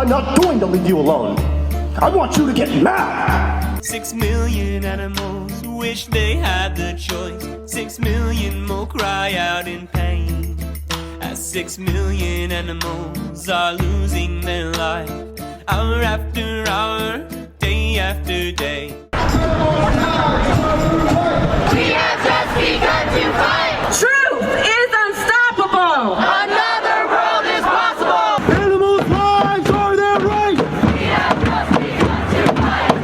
I'm not going to leave you alone. I want you to get mad. 6 million animals wish they had the choice. 6 million more cry out in pain. As 6 million animals are losing their life, hour after hour, day after day. We have just begun to fight. Truth is unstoppable. Another world is possible. Animals' lives are their right. We have just begun to fight.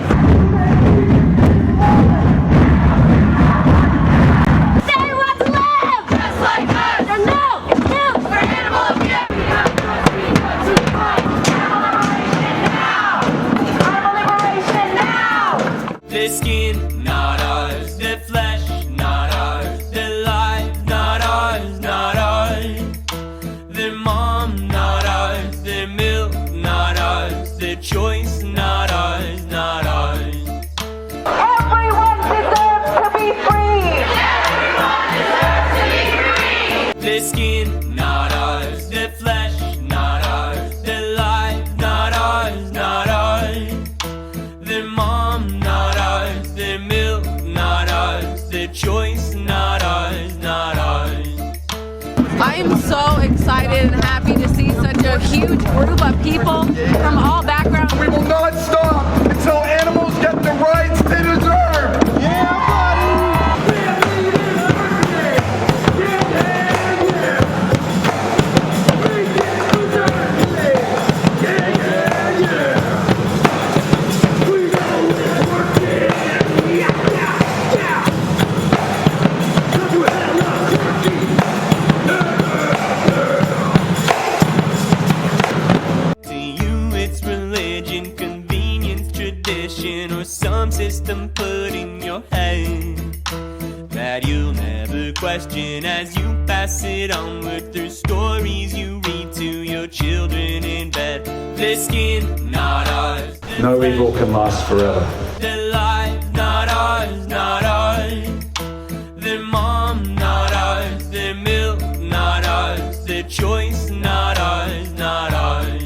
They want to live just like us. And no, for animal abuse. We have just begun to fight. Animal liberation now. Their skin, not ours. Their flesh, not ours. Their life, not ours, not ours. Their mom, not ours. Their milk, not ours. Their choice, not ours, not ours. Everyone deserves to be free. Everyone deserves to be free. Their skin, not ours. Their flesh, not ours. Their life, not ours, not ours. Their mom, not ours. Their milk, not ours. Their choice, not ours, not ours. I am so excited and happy to see such a huge group of people from all backgrounds. We will not stop until animals get the rights they deserve. Yeah, To you it's religion, convenience, tradition, or some system put in your head that you'll never question as you pass it onward through stories you read to your children in bed. Their skin, not ours. No evil can last forever. Their life, not ours, not ours. Their mom, not ours. Their milk, not ours. Their choice, not ours, not ours.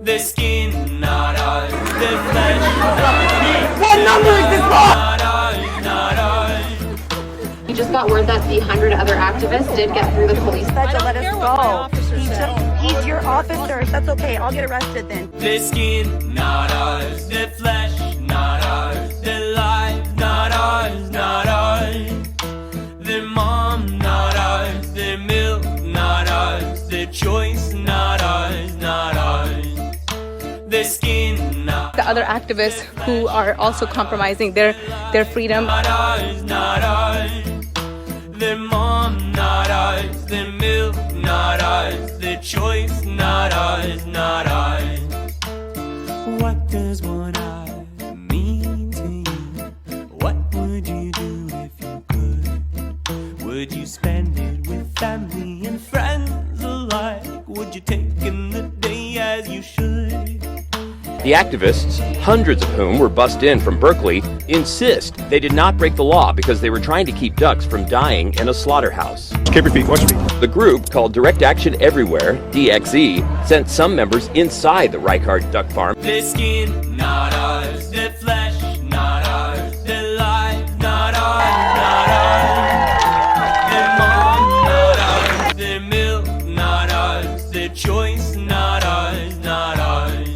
Their skin, not ours. Their flesh, not ours. What number is this book? Not ours, not ours. We just got word that the 100 other activists did get through the police. Said to let us go. He's your officer. That's okay. I'll get arrested then. Their skin, not ours. Their flesh, not ours. Their life, not ours, not ours. Their mom, not ours. Their milk, not ours. Their choice, not ours, not ours. Their skin, not The other activists who are also compromising their freedom. ours, not ours. Their mom, not ours. Their milk, not ours. Their choice, not ours, not ours. What does one eye mean to you? What would you do if you could? Would you spend it with family and friends alike? Would you take in the day as you should? The activists, hundreds of whom were bussed in from Berkeley, insist they did not break the law because they were trying to keep ducks from dying in a slaughterhouse. Keep your feet, watch your feet. The group, called Direct Action Everywhere, DXE, sent some members inside the Reichardt duck farm. Their skin, not ours. Their flesh, not ours. Their life, not ours, not ours. Their mom, not ours. Their milk, not ours. Their choice, not ours, not ours.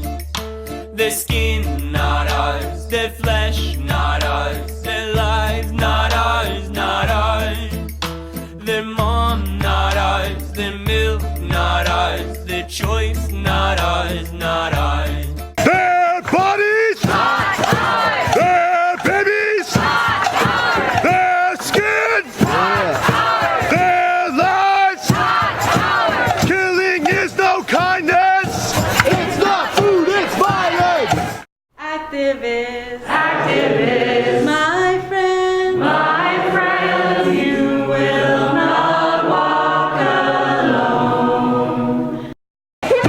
Their skin, not ours. Their flesh, not ours. Their lives, not ours, not ours. Their mom, not ours. Their milk, not ours. Their choice, not ours, not ours. Their bodies, Not ours. their babies, Not ours. their skin, Not ours. their lives. Not ours. Killing is no kindness. It's not food, it's violence. Activists. Activists. My friend. My friends, you will not walk alone. Hear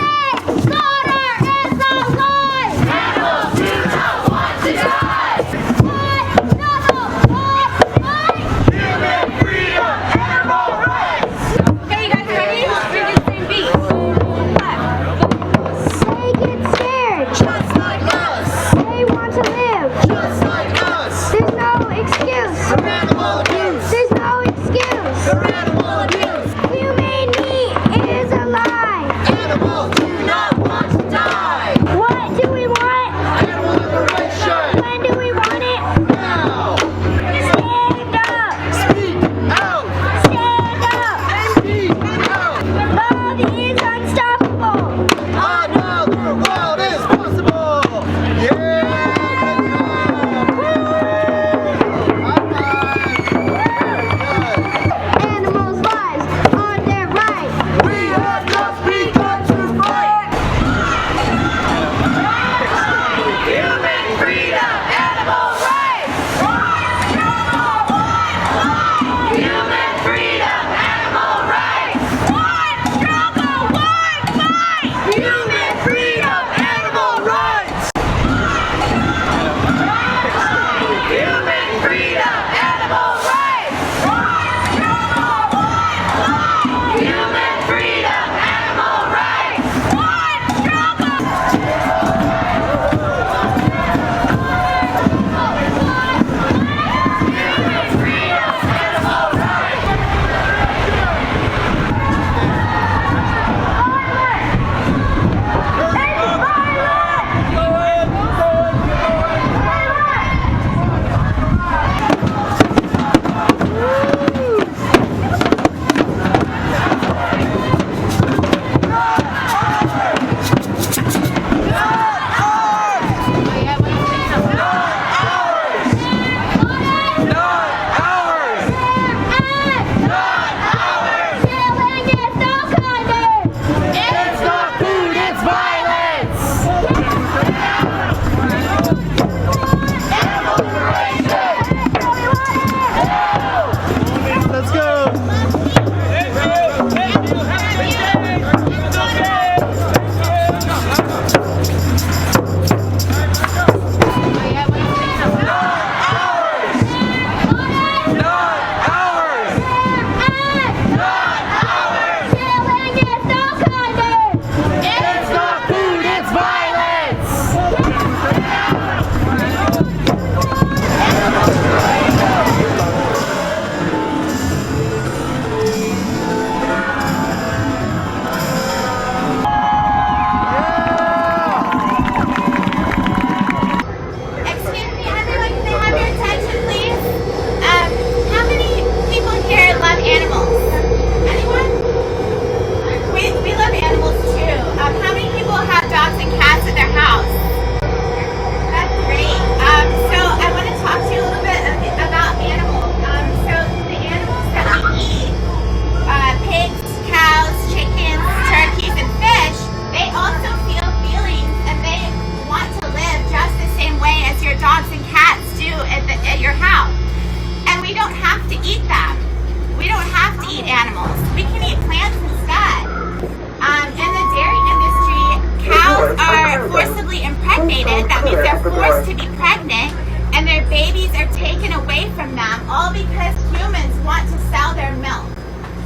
forced to be pregnant and their babies are taken away from them, all because humans want to sell their milk.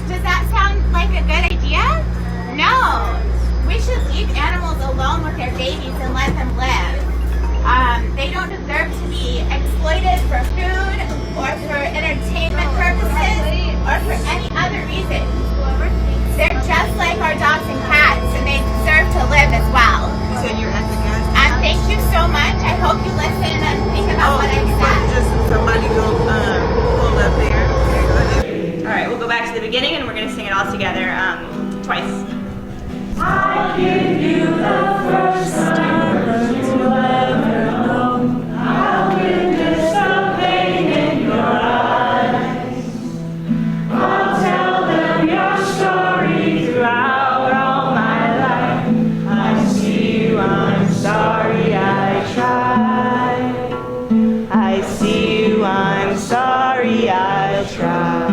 Does that sound like a good idea? No. We should leave animals alone with their babies and let them live. They don't deserve to be exploited for food or for entertainment purposes or for any other reason. They're just like our dogs and cats, and they deserve to live as well. So you're at the gas station? Thank you so much. I hope you listen and think about what I said. Just somebody go pull up there. All right, we'll go back to the beginning, and we're going to sing it all together twice. I give you the first time you'll ever know. I'll witness the pain in your eyes. I'll tell them your story throughout all my life. I see you, I'm sorry I tried. I see you, I'm sorry I'll try.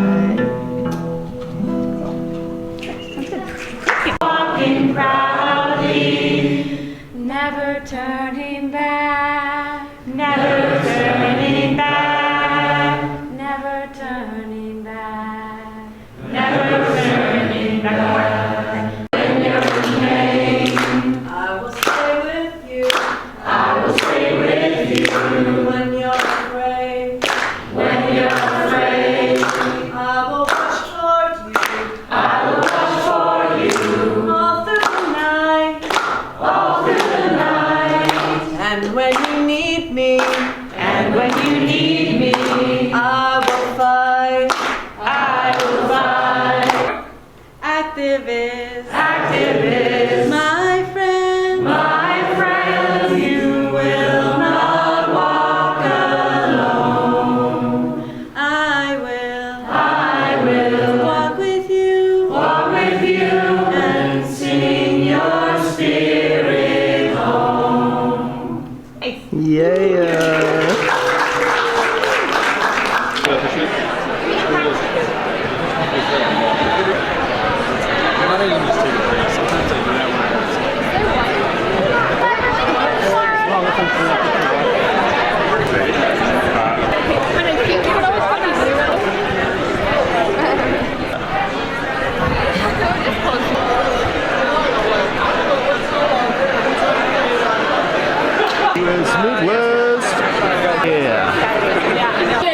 Walking proudly, never turning back, never turning back, never turning back, never turning back. When you're in pain, I will stay with you. I will stay with you. When you're afraid, when you're afraid, I will watch for you. I will watch for you. All through the night, all through the night. And when you need me, and when you need me, I will fight, I will fight. Activist, activist, my friend, you will not walk alone. I will walk with you, and sing your spirit home. Your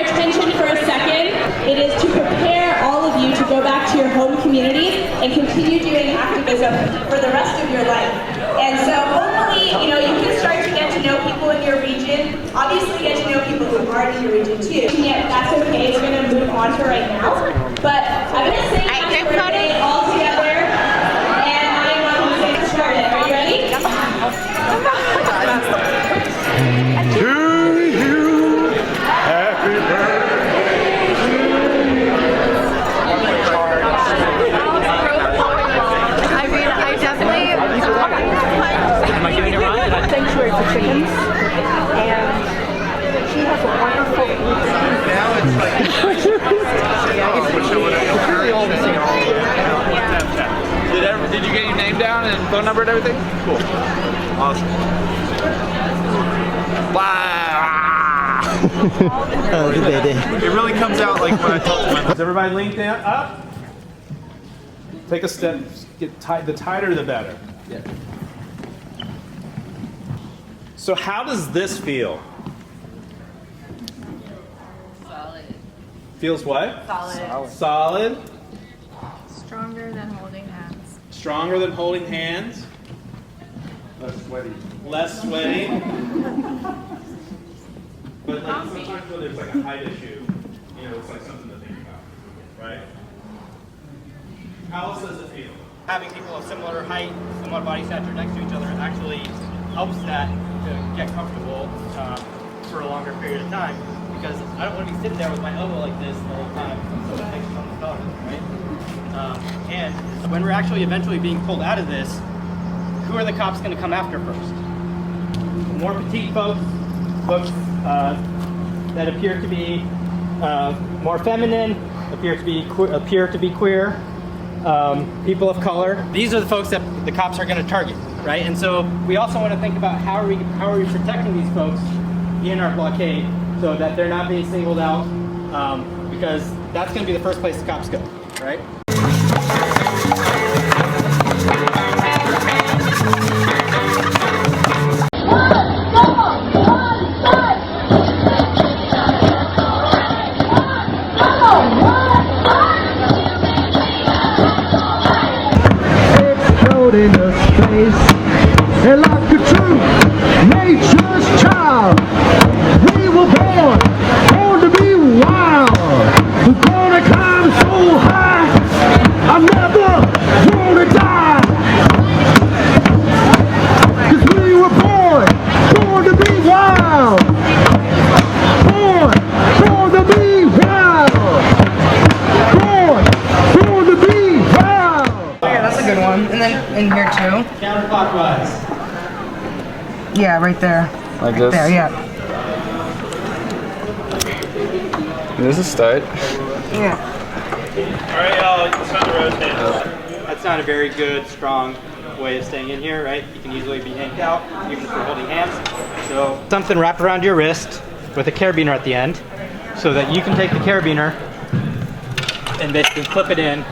attention for a second. It is to prepare all of you to go back to your home communities and continue doing activism for the rest of your life. And so hopefully, you can start to get to know people in your region. Obviously, get to know people who aren't in your region too. Yeah, that's okay. We're going to move on to right now. But I'm going to sing happy birthday all together. And I'm going to say Charlotte. Are you ready? To you, happy birthday to you. I mean, I definitely Am I getting it right? sanctuary for chickens, and she has a wonderful. Did you get your name down and phone number and everything? Cool. Awesome. Wow. It really comes out like when I talk to my mom. Does everybody lean down up? Take a step. Get tight. The tighter, the better. Yeah. So how does this feel? Solid. Feels what? Solid. Solid. Stronger than holding hands. Stronger than holding hands. Less sweaty. Less sweaty. But like sometimes when there's like a height issue, it's like something to think about, right? How else does it feel? Having people of similar height, similar body stature next to each other actually helps that to get comfortable for a longer period of time. Because I don't want to be sitting there with my elbow like this the whole time, so it takes on the color, right? And when we're actually eventually being pulled out of this, who are the cops going to come after first? More petite folks that appear to be more feminine, appear to be queer, people of color. These are the folks that the cops are going to target, right? And so we also want to think about how are we protecting these folks in our blockade so that they're not being singled out, because that's going to be the first place the cops go, right? In the space, and like the truth, nature's child. We were born to be wild. We're gonna climb so high, I'm never gonna die. 'Cause we were born to be wild. Born to be wild. Born to be wild. Yeah, that's a good one. And then in here too. Counterclockwise. Yeah, right there. Like Right this? there, yeah. This is start. Yeah. Alright, y'all, it's time to rotate. That's not a very good, strong way of staying in here, right? You can easily be yanked out, even if you're holding hands. So, something wrapped around your wrist with a carabiner at the end, so that you can take the carabiner and basically clip it in,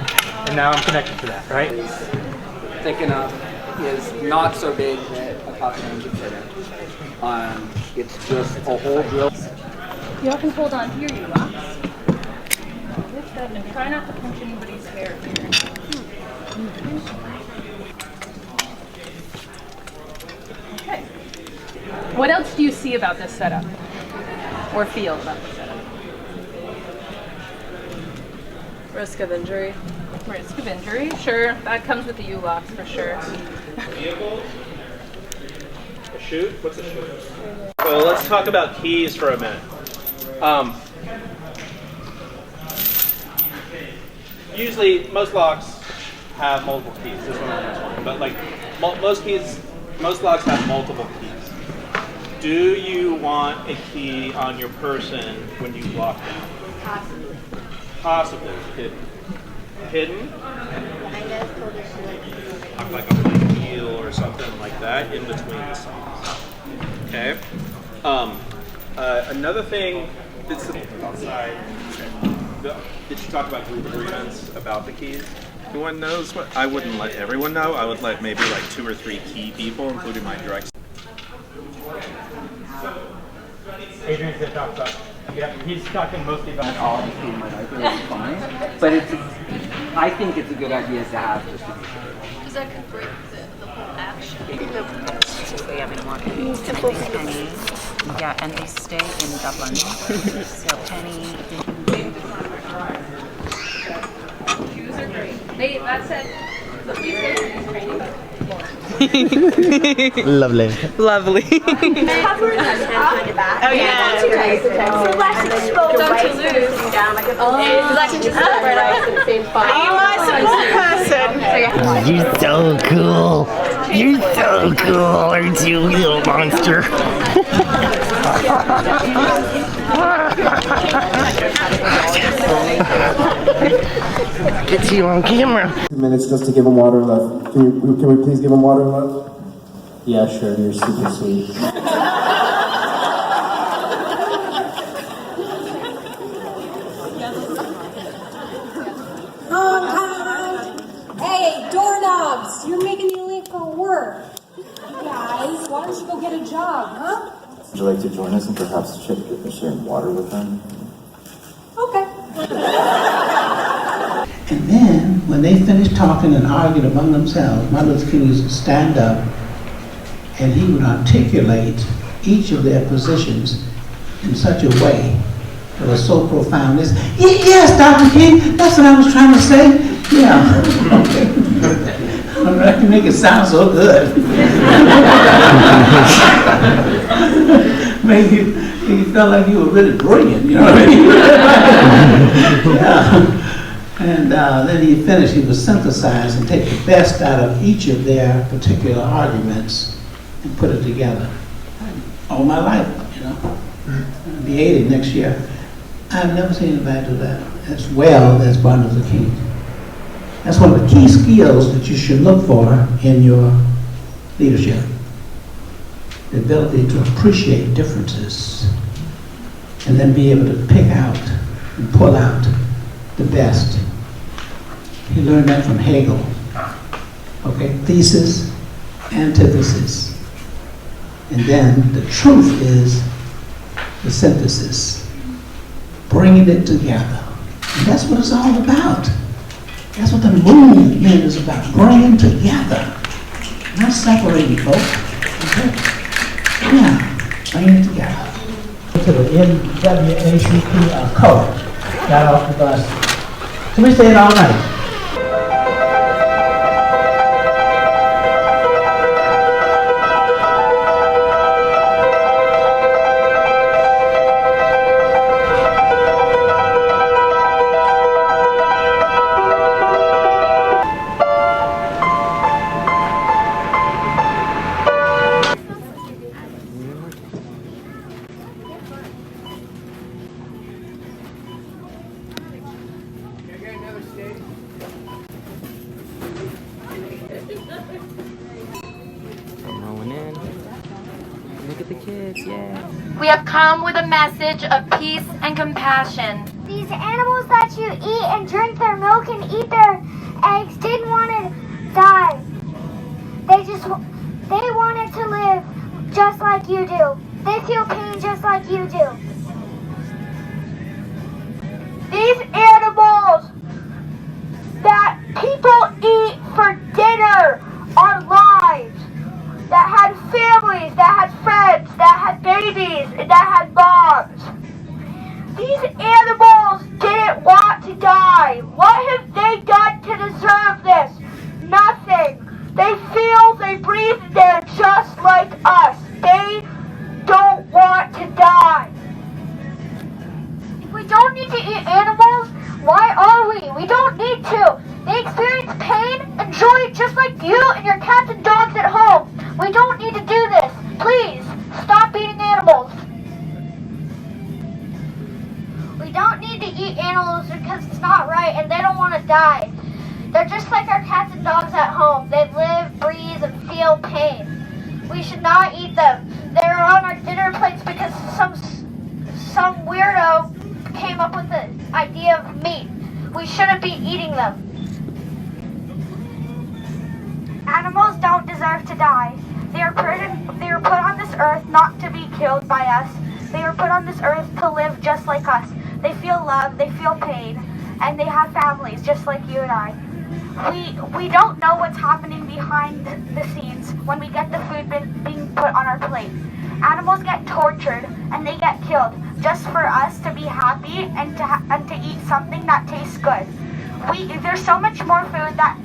and now I'm connected to that, right? Thick enough, is not so big that a copy can fit in. It's just a whole drill. Y'all can hold on to your U-locks. Lift up and try not to punch anybody's hair here. Okay. What else do you see about this setup? Or feel about this setup? Risk of injury. Risk of injury, sure. That comes with the U-locks for sure. Vehicles? A chute? What's a chute? So let's talk about keys for a minute. Usually, most locks have multiple keys. This one has one, but like most locks have multiple keys. Do you want a key on your person when you lock down? Possibly. Possibly hidden. Hidden? I guess Like a blank heel or something like that in between the songs. Okay. Another thing that's outside. Did you talk about group agreements about the keys? Everyone knows what? I wouldn't let everyone know. I would let maybe like 2 or 3 key people, including my direct. Adrian's going to talk about. Yeah, he's talking mostly about all the keys might be fine, but I think it's a good idea to have just a Because that could break the whole action. We have been working with Penny. Yeah, and they stay in Dublin. So Penny. Shoes are great. That said, please go through these training. Lovely. Lovely. Oh yeah. So less exposed to lose. Are you my support person? You're so cool. You're so cool, aren't you, little monster? Get you on camera. 2 minutes just to give him water left. Can we please give him water left? Yeah, sure. You're super sweet. Hey, doorknobs! You're making me late for work. Guys, why don't you go get a job, huh? Would you like to join us and perhaps share water with them? Okay. And then, when they finished talking and arguing among themselves, Martin Luther King used to stand up and he would articulate each of their positions in such a way that was so profound. Yes, Dr. King, that's what I was trying to say. Yeah. I can make it sound so good. Maybe you felt like you were really brilliant, you know what I mean? Yeah. And then he finished, he would synthesize and take the best out of each of their particular arguments and put it together. All my life, you know. I'll be 80 next year. I've never seen anybody do that as well as Martin Luther King. That's one of the key skills that you should look for in your leadership. the ability to appreciate differences, and then be able to pick out and pull out the best. He learned that from Hegel. Okay, thesis, antithesis. And then the truth is the synthesis, bringing it together. And that's what it's all about. That's what the movement is about, bringing together, not separating folks. Okay? Yeah, bringing it together. To the NWACP coach, got off the bus. So we stayed all night. We have come with a message of peace and compassion. These animals that you eat and drink their milk and eat their eggs didn't want to die. They wanted to live just like you do. They feel pain just like you do. These animals that people eat for dinner are lives. That had families, that had friends, that had babies, and that had moms. These animals didn't want to die. What have they done to deserve this? Nothing. They feel, they breathe, they're just like us. They don't want to die. If we don't need to eat animals, why are we? We don't need to. They experience pain and joy just like you and your cats and dogs at home. We don't need to do this. Please, stop eating animals. We don't need to eat animals because it's not right and they don't want to die. They're just like our cats and dogs at home. They live, breathe, and feel pain. We should not eat them. They're on our dinner plates because some weirdo came up with the idea of meat. We shouldn't be eating them. Animals don't deserve to die. They are put on this earth not to be killed by us. They are put on this earth to live just like us. They feel love, they feel pain, and they have families just like you and I. We don't know what's happening behind the scenes when we get the food being put on our plate. Animals get tortured and they get killed just for us to be happy and to eat something that tastes good. There's so much more food that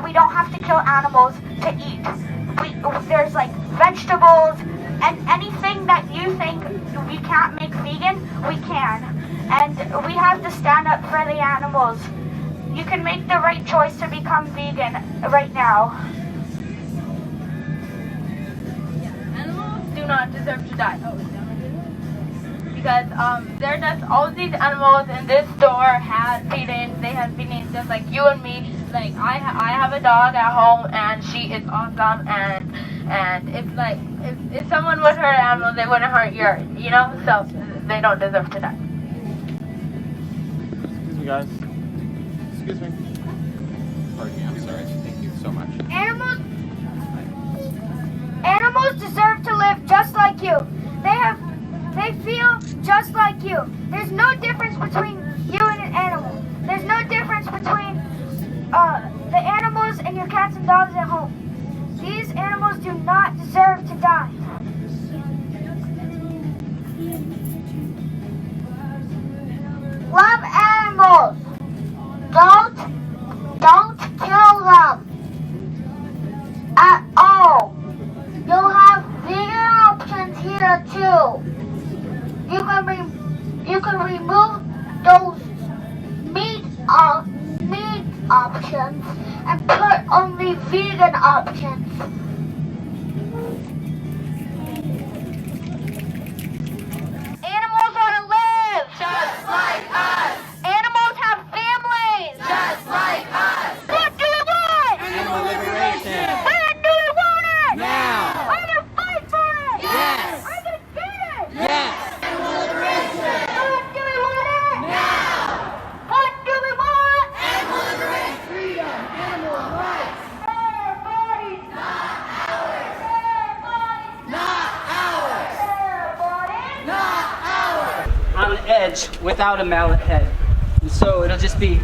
we don't have to kill animals to eat. There's like vegetables and anything that you think we can't make vegan, we can. And we have to stand up for the animals. You can make the right choice to become vegan right now. Animals do not deserve to die. Because they're just all these animals in this store had feelings. They have feelings just like you and me. Like I have a dog at home and she is awesome and it's like if someone would hurt an animal they wouldn't hurt yours, you know? So they don't deserve to die. Excuse me, guys. Excuse me. Pardon me, I'm sorry. Thank you so much. Animals deserve to live just like you. They feel just like you. There's no difference between you and an animal. There's no difference between the animals and your cats and dogs at home. These animals do not deserve to die. Love animals. Don't kill them at all. You'll have vegan options here too. You can remove those meat options and put only vegan options. Animals want to live just like us. Animals have families just like us. What do you want? Animal liberation. When do you want it? Now. I'm gonna fight edge without a mallet head. And so it'll just be.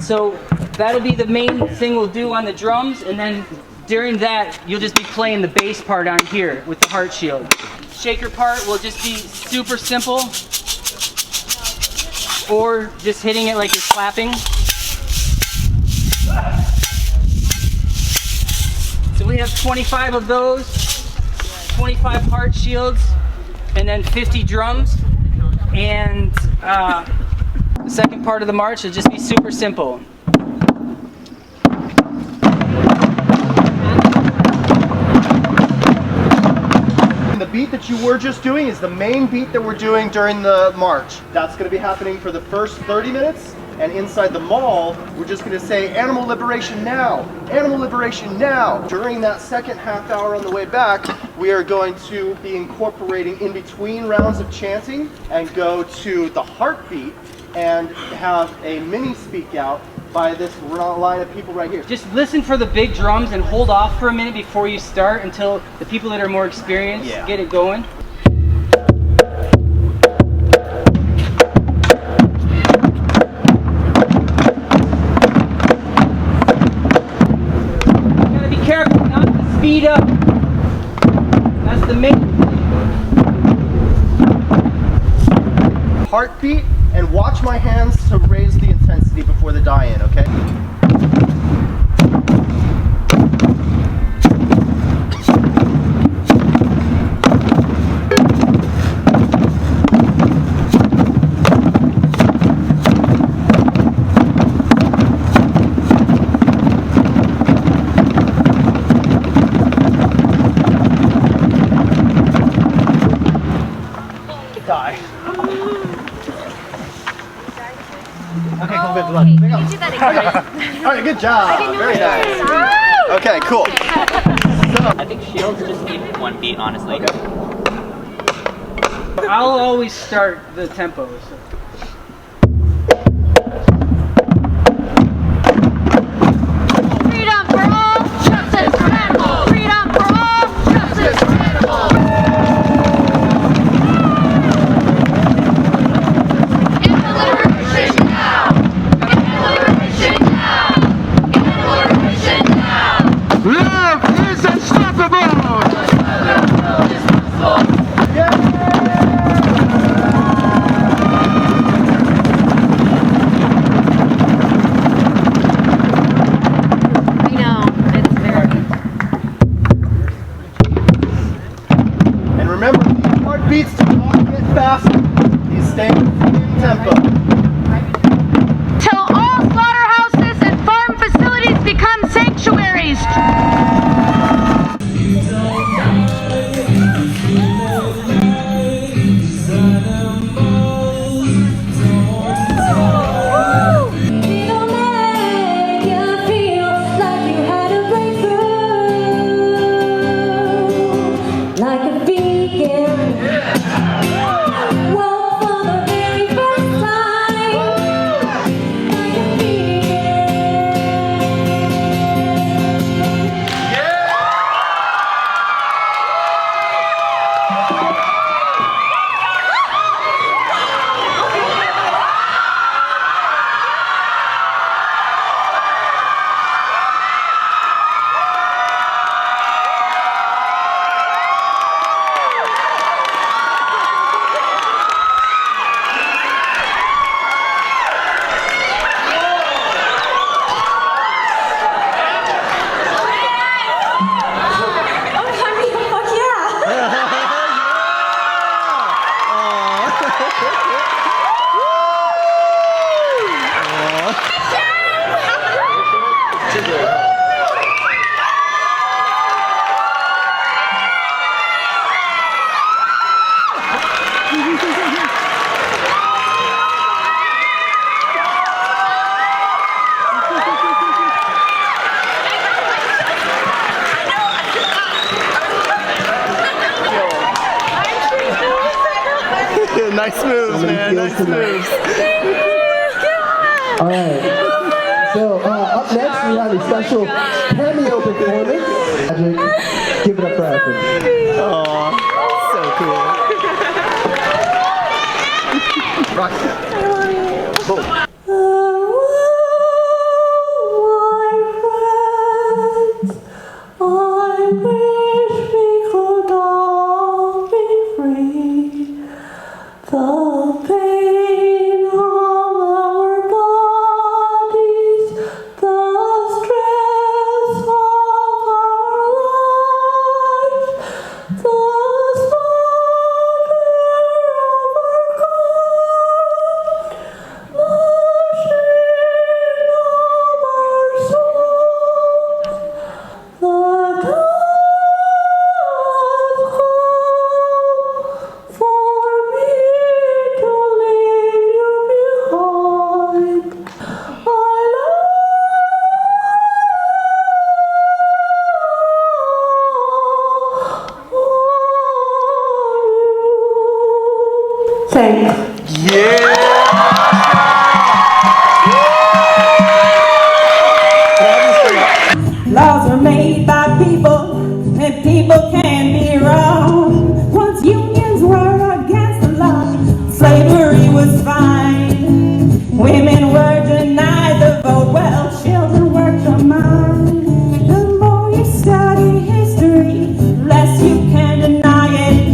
So that'll be the main thing we'll do on the drums, and then during that, you'll just be playing the bass part on here with the heart shield. Shaker part will just be super simple, or just hitting it like you're clapping. So we have 25 of those, 25 heart shields, and then 50 drums. And the second part of the march will just be super simple. The beat that you were just doing is the main beat that we're doing during the march. That's going to be happening for the first 30 minutes. And inside the mall, we're just going to say animal liberation now, animal liberation now. During that second half hour on the way back, we are going to be incorporating in between rounds of chanting and go to the heartbeat and have a mini speak out by this line of people right here. Just listen for the big drums and hold off for a minute before you start until the people that are more experienced get it going. Gotta be careful not to speed up. That's the main thing. Heartbeat, and watch my hands to raise the intensity before the die-in, okay? Die. Okay, cool, good luck. Can you do that again? All right, good job. Very nice. Okay, cool. I think shields just need one beat, honestly. I'll always start the tempo. So. Freedom for all, justice for animals. Freedom for all, justice for animals. Animal liberation now. Animal liberation now. Animal liberation now. Love is unstoppable. And remember, these heartbeats do not get faster. These stay in tempo. Till all slaughterhouses and farm facilities become sanctuaries. Nice moves, man. Nice moves. All right. So up next we have a special cameo performance. Magic. Give it up, Brad. Rock. Boom. I wish we could all be free. The pain of our bodies, the stress of our lives, the slaughter of our God, the shame of our souls, the God for me to leave you behind. I love you. Thanks. Laws are made by people, and people can be wrong. Once unions were against the law, slavery was fine. Women were denied the vote, well, children were combined. The more you study history, the less you can deny it.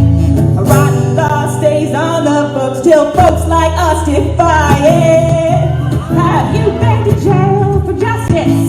A rotten law stays on the books till folks like us defy it. Have you been to jail for justice?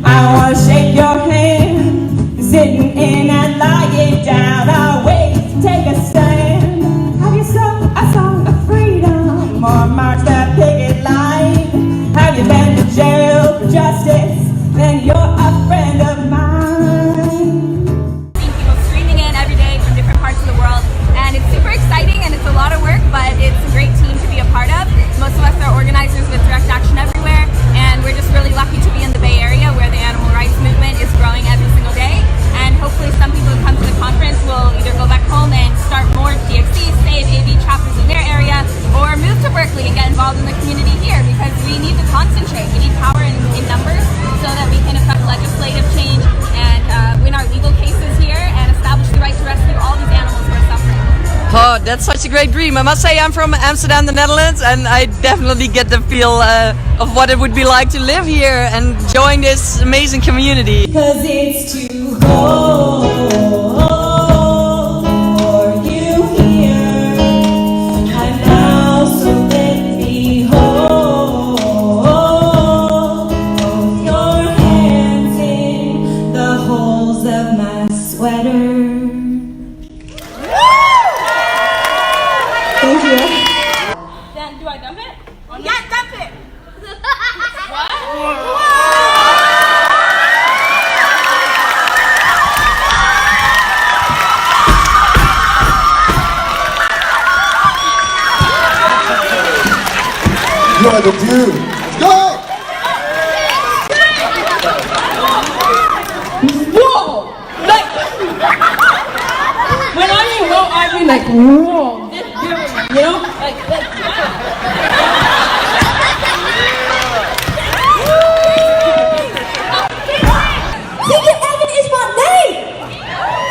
I wanna shake your hand. Sitting in and lying down are ways to take a stand. Have you sung a song of freedom or marched a picket line? Have you been to jail for justice? Then you're a friend of mine. Seeing people streaming in every day from different parts of the world, and it's super exciting and it's a lot of work, but it's a great team to be a part of. Most of us are organizers with Direct Action Everywhere, and we're just really lucky to be in the Bay Area where the animal rights movement is growing every single day. And hopefully some people who come to the conference will either go back home and start more DXCs, save AV chapters in their area, or move to Berkeley and get involved in the community here, because we need to concentrate. We need power in numbers so that we can affect legislative change and win our legal cases here and establish the right to rescue all these animals who are suffering. Oh, that's such a great dream. I must say I'm from Amsterdam, the Netherlands, and I definitely get the feel of what it would be like to live here and join this amazing community. 'Cause it's too cold for you here. I'm now, so let me hold your hands in the holes of my sweater. Thank you. Then do I dump it? Yeah, dump it! What? You are the dude. Let's go! Whoa! Like, when I mean whoa, I mean like whoa. This dude, you know? Vegan Evan is my name.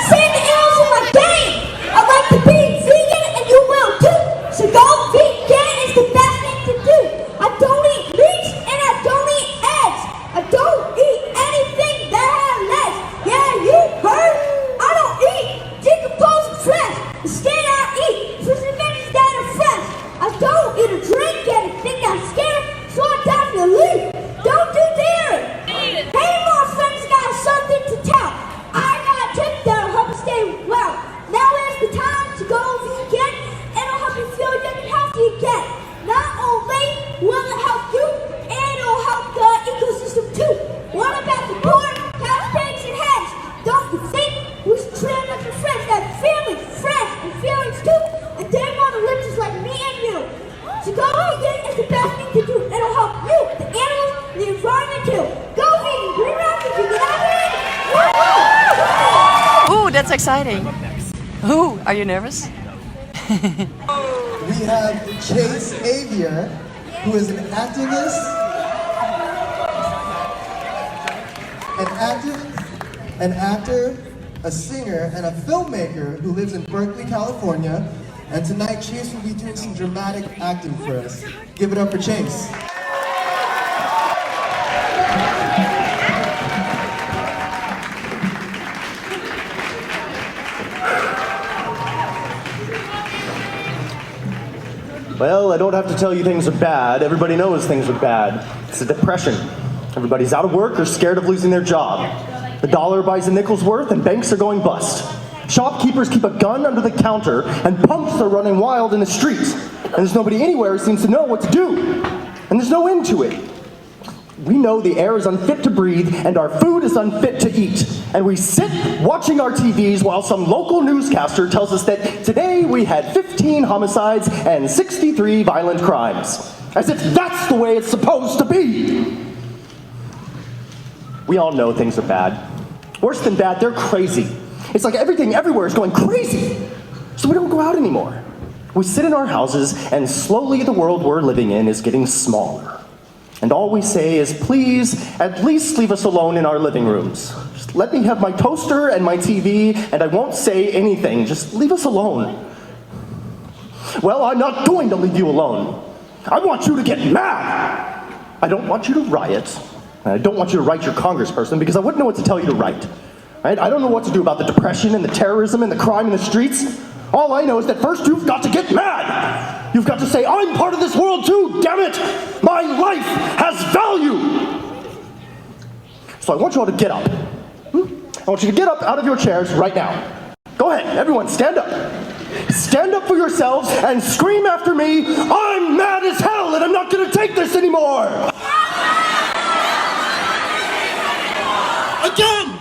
Sandy Hills is my game. I like to be vegan and you will too. So go vegan is the best thing to do. I don't eat meat and I don't eat eggs. I don't eat anything that has legs. Yeah, you heard? I don't eat decomposed flesh. Instead I eat frozen veggies that are fresh. I don't eat or drink anything that's scared, so I definitely leave. Don't do dairy. Hey, my friends got something to tell. I got a tip that'll help you stay well. Now is the time to go vegan, and it'll help you feel young and healthy again. Not only will it help you, and it'll help the ecosystem too. What about the poor, cows, pigs, and hens? Don't you think we should treat them like your friends, that family, friends, and feelings too? And they want to live just like me and you. So go vegan is the best thing to do. It'll help you, the animals, and the environment too. Go vegan, green rock, if you get out of here. Ooh, that's exciting. Ooh, are you nervous? We have Chase Avior, who is an activist, an actor, a singer, and a filmmaker who lives in Berkeley, California. And tonight, Chase will be doing some dramatic acting for us. Give it up for Chase. Well, I don't have to tell you things are bad. Everybody knows things are bad. It's a depression. Everybody's out of work or scared of losing their job. The dollar buys a nickel's worth and banks are going bust. Shopkeepers keep a gun under the counter and punks are running wild in the streets. And there's nobody anywhere who seems to know what to do. And there's no end to it. We know the air is unfit to breathe and our food is unfit to eat. And we sit watching our TVs while some local newscaster tells us that today we had 15 homicides and 63 violent crimes. As if that's the way it's supposed to be. We all know things are bad. Worse than bad, they're crazy. It's like everything everywhere is going crazy. So we don't go out anymore. We sit in our houses and slowly the world we're living in is getting smaller. And all we say is, please, at least leave us alone in our living rooms. Just let me have my toaster and my TV, and I won't say anything. Just leave us alone. Well, I'm not going to leave you alone. I want you to get mad. I don't want you to riot. And I don't want you to write your congressperson because I wouldn't know what to tell you to write. Right? I don't know what to do about the depression and the terrorism and the crime in the streets. All I know is that first you've got to get mad. You've got to say, I'm part of this world too, damn it! My life has value! So I want you all to get up. I want you to get up out of your chairs right now. Go ahead, everyone, stand up. Stand up for yourselves and scream after me, I'm mad as hell and I'm not gonna take this anymore! Again!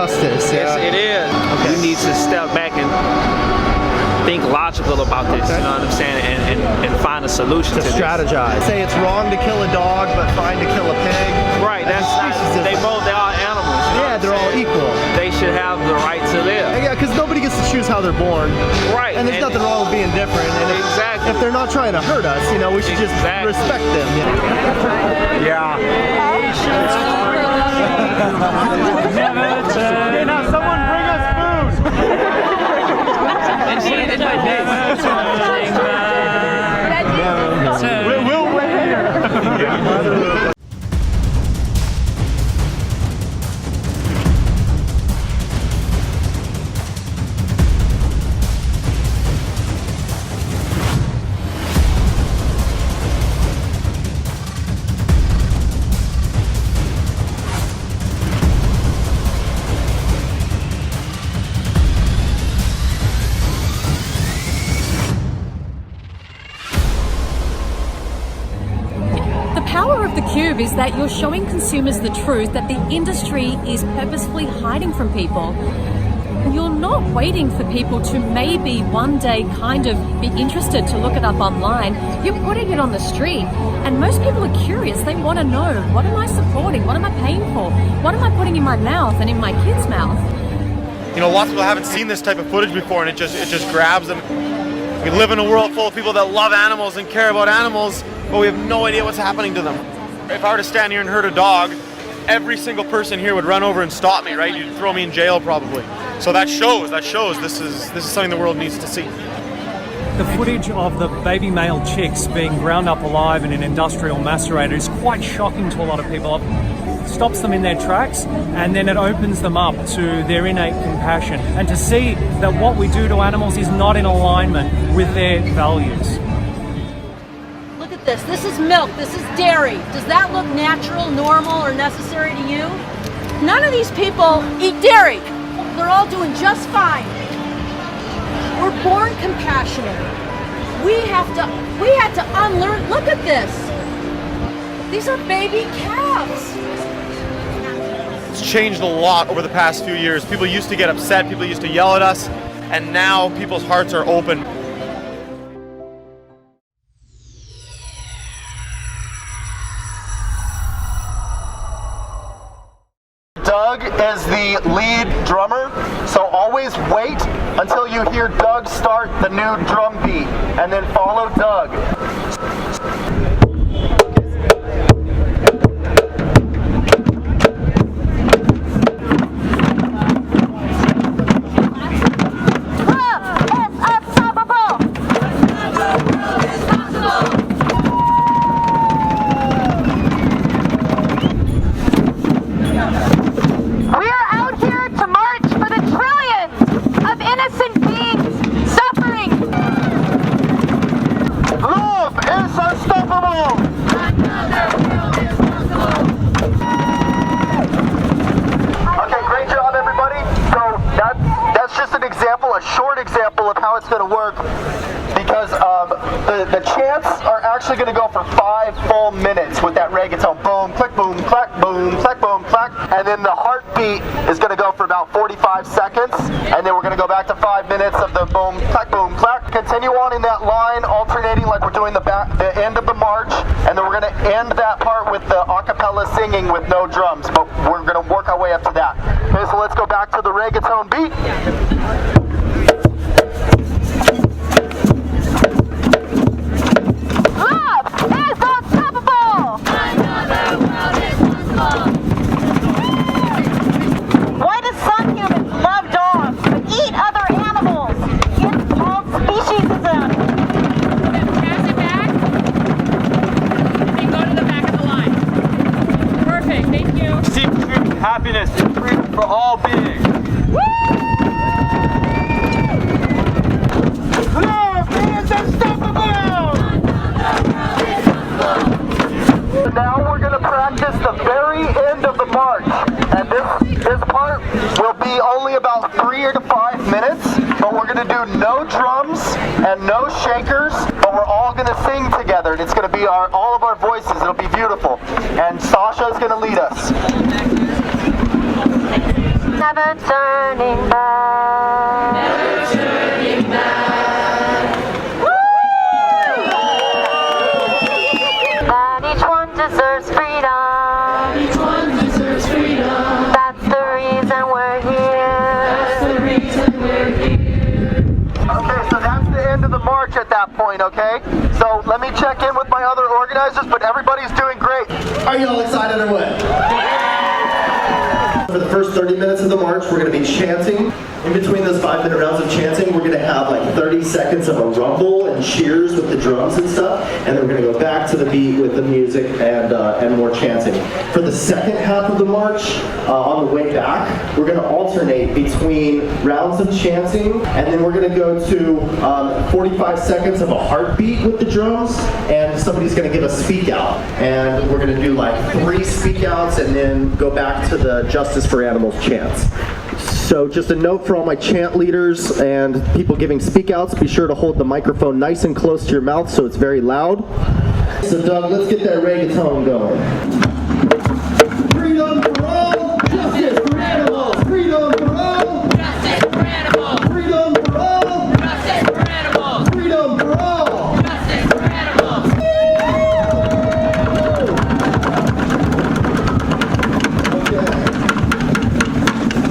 justice. Yes, it is. We need to step back and think logical about this, you know what I'm saying, and find a solution to strategize. Say it's wrong to kill a dog, but fine to kill a pig. Right, they're all animals. You know they're all equal. They should have the right to live. Yeah, because nobody gets to choose how they're born. Right. And there's nothing wrong with being different. And if they're not trying to hurt us, you know, we should just respect them. Yeah. Okay, now someone bring us food. We'll wait here. The cube is that you're showing consumers the truth that the industry is purposefully hiding from people. You're not waiting for people to maybe one day kind of be interested to look it up online. You're putting it on the street, and most people are curious. They want to know, what am I supporting? What am I paying for? What am I putting in my mouth and in my kid's mouth? You know, lots of people haven't seen this type of footage before, and it just grabs them. We live in a world full of people that love animals and care about animals, but we have no idea what's happening to them. If I were to stand here and hurt a dog, every single person here would run over and stop me, right? You'd throw me in jail probably. So that shows this is something the world needs to see. The footage of the baby male chicks being ground up alive in an industrial macerator is quite shocking to a lot of people. It stops them in their tracks, and then it opens them up to their innate compassion, and to see that what we do to animals is not in alignment with their values. This is milk, this is dairy. Does that look natural, normal, or necessary to you? None of these people eat dairy. They're all doing just fine. We're born compassionate. We had to unlearn. Look at this. These are baby calves. It's changed a lot over the past few years. People used to get upset, people used to yell at us, and now people's hearts are open. Doug is the lead drummer, so always wait until you hear Doug start the new drum beat, and then follow Doug. The chants are actually going to go for 5 full minutes with that reggaeton. Boom, click, boom, clack, boom, clack, boom, clack. And then the heartbeat is going to go for about 45 seconds. And then we're going to go back to 5 minutes of the boom, clack, clack. Continue on in that line, alternating like we're doing the end of the march. And then we're going to end that part with the a cappella singing with no drums. But we're going to work our way up to that. Okay, so let's go back to the reggaeton beat. Why do some humans love dogs but eat other animals? It's called speciesism. Pass it back and go to the back of the line. Perfect, thank you. Seek truth, happiness, and freedom for all beings. Now we're going to practice the very end of the march, and this part will be only about 3 to 5 minutes, but we're going to do no drums and no shakers, but we're all going to sing together, and it's going to be all of our voices. It'll be beautiful, and Sasha is going to lead us. Never turning back. Never turning back. That each one deserves freedom. Each one deserves freedom. That's the reason we're here. That's the reason we're here. Okay, so that's the end of the march at that point, okay? So let me check in with my other organizers, but everybody's doing great. Are you all excited or what? For the first 30 minutes of the march, we're going to be chanting. In between those 5-minute rounds of chanting, we're going to have like 30 seconds of a rumble and cheers with the drums and stuff, and then we're going to go back to the beat with the music and more chanting. For the second half of the march, on the way back, we're going to alternate between rounds of chanting, and then we're going to go to 45 seconds of a heartbeat with the drums, and somebody's going to give a speak out, and we're going to do like 3 speak outs, and then go back to the Justice for Animals chants. So just a note for all my chant leaders and people giving speak outs, be sure to hold the microphone nice and close to your mouth so it's very loud. So Doug, let's get that reggaeton going. Freedom for all, justice for animals. Freedom for all, justice for animals. Freedom for all, justice for animals. Freedom for all, justice for animals.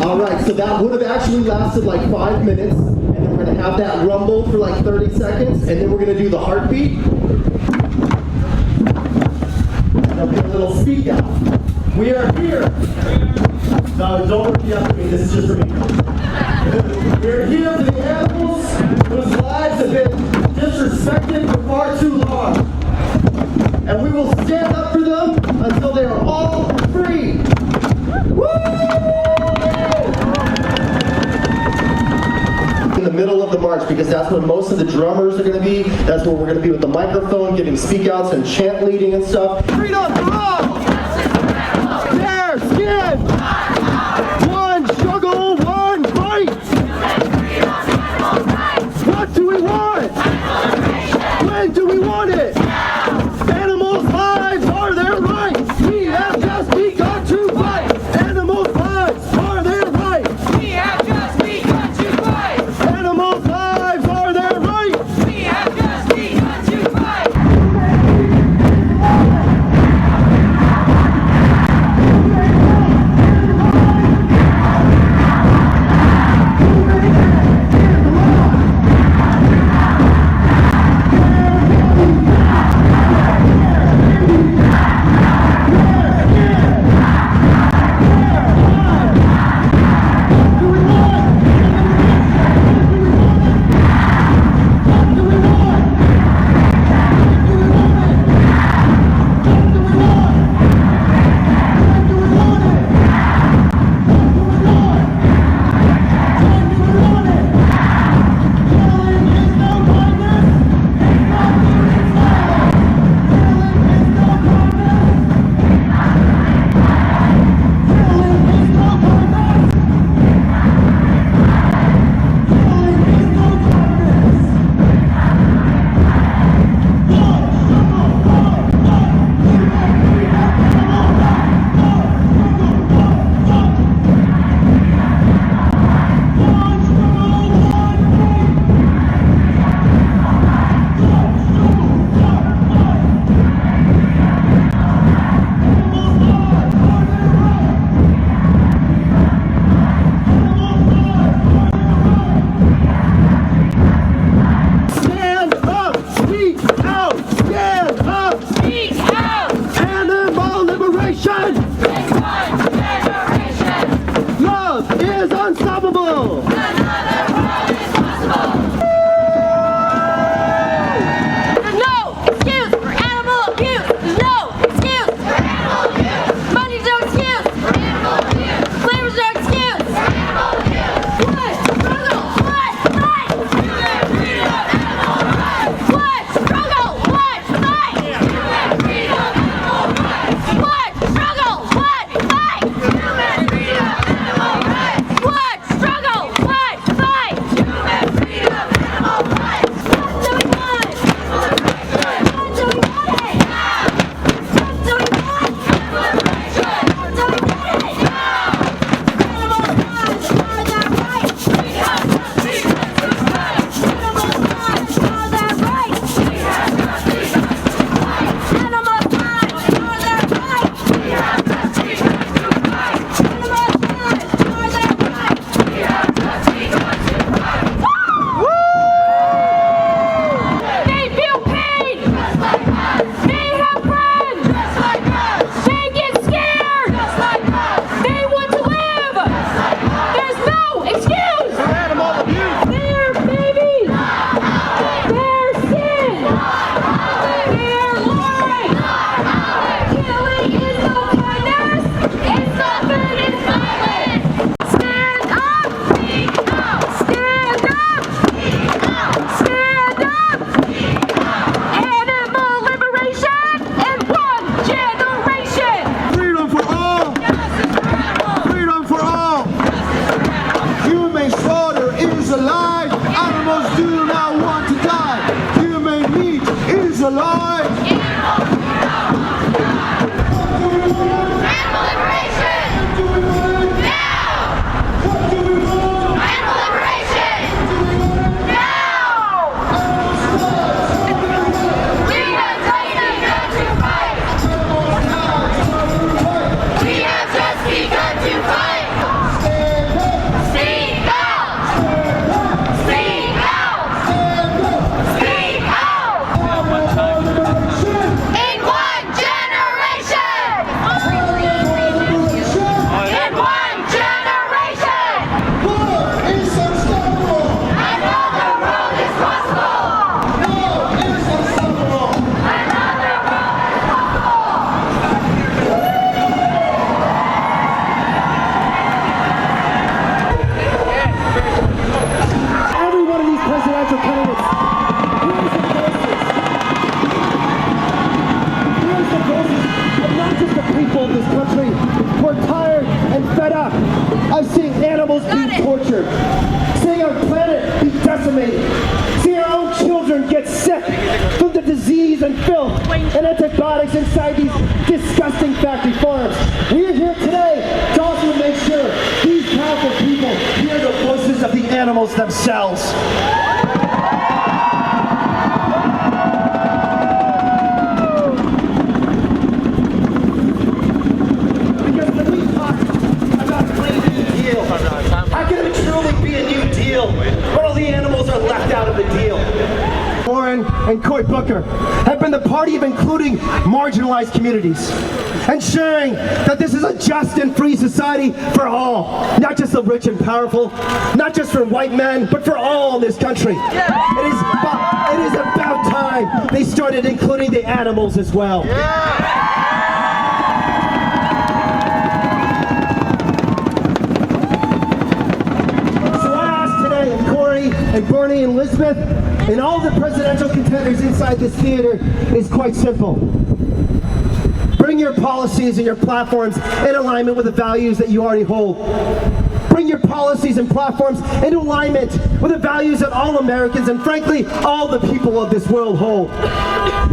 Alright, so that would have actually lasted like 5 minutes, and then we're going to have that rumble for like 30 seconds, and then we're going to do the heartbeat. And there'll be a little speak out. We are here. No, don't repeat after me, this is just for me. We're here for the animals whose lives have been disrespected for far too long. And we will stand up for them until they are all free. Woo! In the middle of the march, because that's when most of the drummers are going to be. That's where we're going to be with the microphone, giving speak outs and chant leading and stuff. Freedom for all! Fair skin! One struggle, one fight! What do we want? When do we want it? Animals' lives are their rights! We have just begun to fight! Animals' lives are their rights! We have just begun to fight! Animals' lives are their rights! We have just begun to fight! decimated. See our own children get sick from the disease and filth and antibiotics inside these disgusting factory farms. We are here today to also make sure these powerful people hear the voices of the animals themselves. Because when we talk about Green New Deal, how can it truly be a new deal when all the animals are left out of the deal? Warren and Cory Booker have been the party of including marginalized communities, ensuring that this is a just and free society for all, not just the rich and powerful, not just for white men, but for all in this country. It is about time they started including the animals as well. So I ask today of Cory and Bernie and Elizabeth and all the presidential contenders inside this theater is quite simple. Bring your policies and your platforms in alignment with the values that you already hold. Bring your policies and platforms into alignment with the values that all Americans and frankly all the people of this world hold.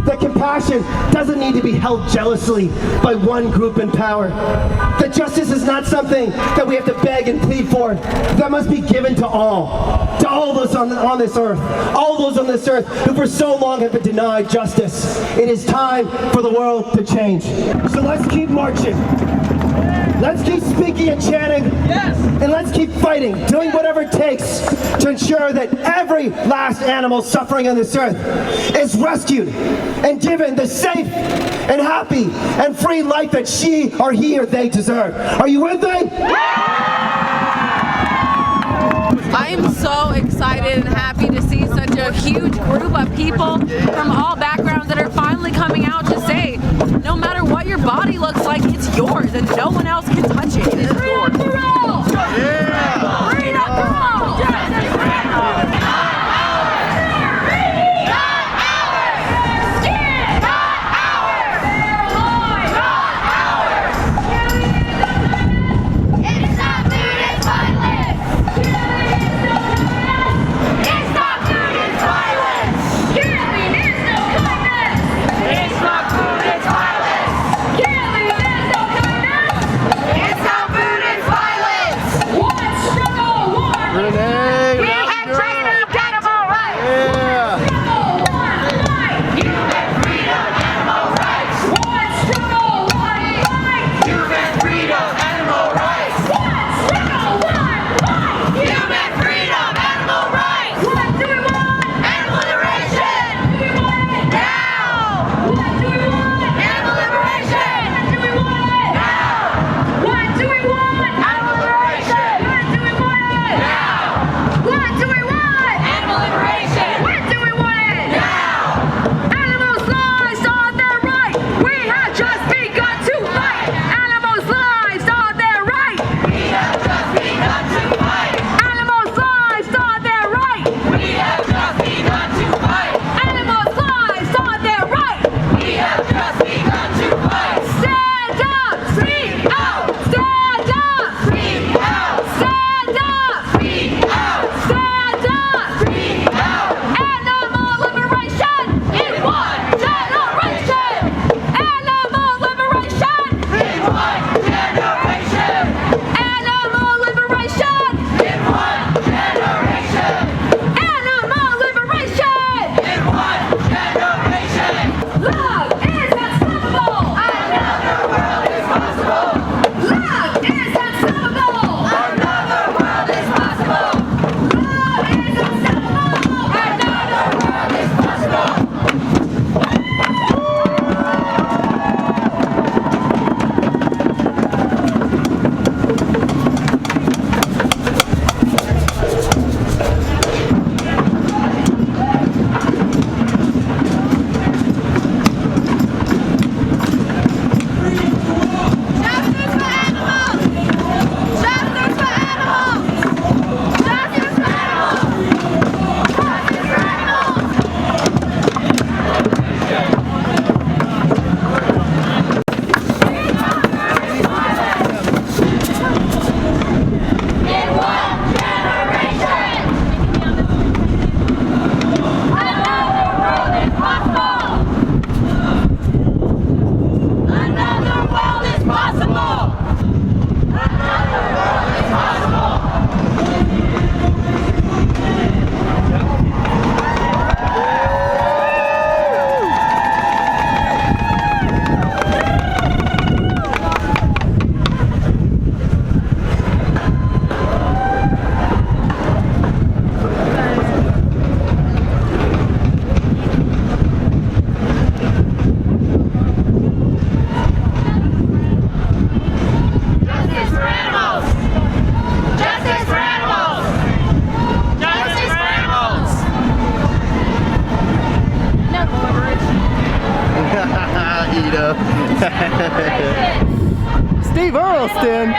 That compassion doesn't need to be held jealously by one group in power. That justice is not something that we have to beg and plead for. That must be given to all those on this earth, all those on this earth who for so long have been denied justice. It is time for the world to change. So let's keep marching. Let's keep speaking and chanting, and let's keep fighting, doing whatever it takes to ensure that every last animal suffering on this earth is rescued and given the safe and happy and free life that she or he or they deserve. Are you with me? I am so excited and happy to see such a huge group of people from all backgrounds that are finally coming out to say, no matter what your body looks like, it's yours and no one else can touch it. It's yours. Freedom for all! Yeah! Freedom for all! Justice for all! It's not food, it's violence! Steve Earlston.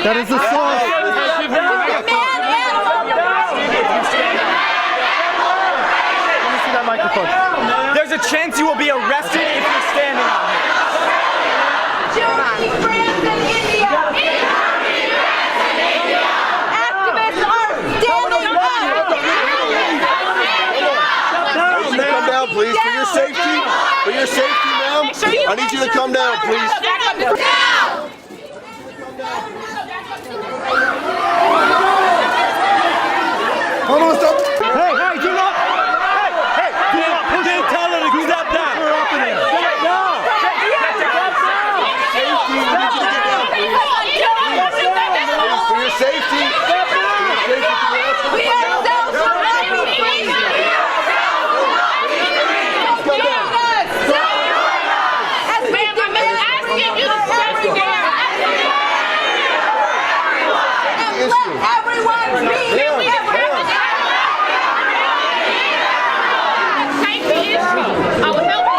That is assault. Let me see that microphone. There's a chance you will be arrested if you're standing out here. Germany, France, and India. Activists are standing up. Come down, please, for your safety. For your safety, ma'am. I need you to come down, please. Almost up. Hey, do not. Hey, didn't tell her to step down. Up in there. For your safety. We ourselves will not be free. As we demand and let everyone be. I will help you.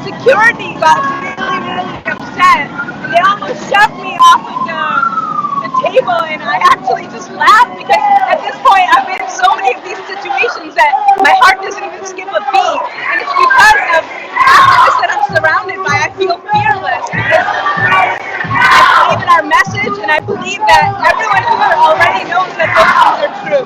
Security got really upset, and they almost shoved me off of the table, and I actually just laughed because at this point I've been in so many of these situations that my heart doesn't even skip a beat, and it's because of activists that I'm surrounded by. I feel fearless because I believe in our message, and I believe that everyone here already knows that those things are true.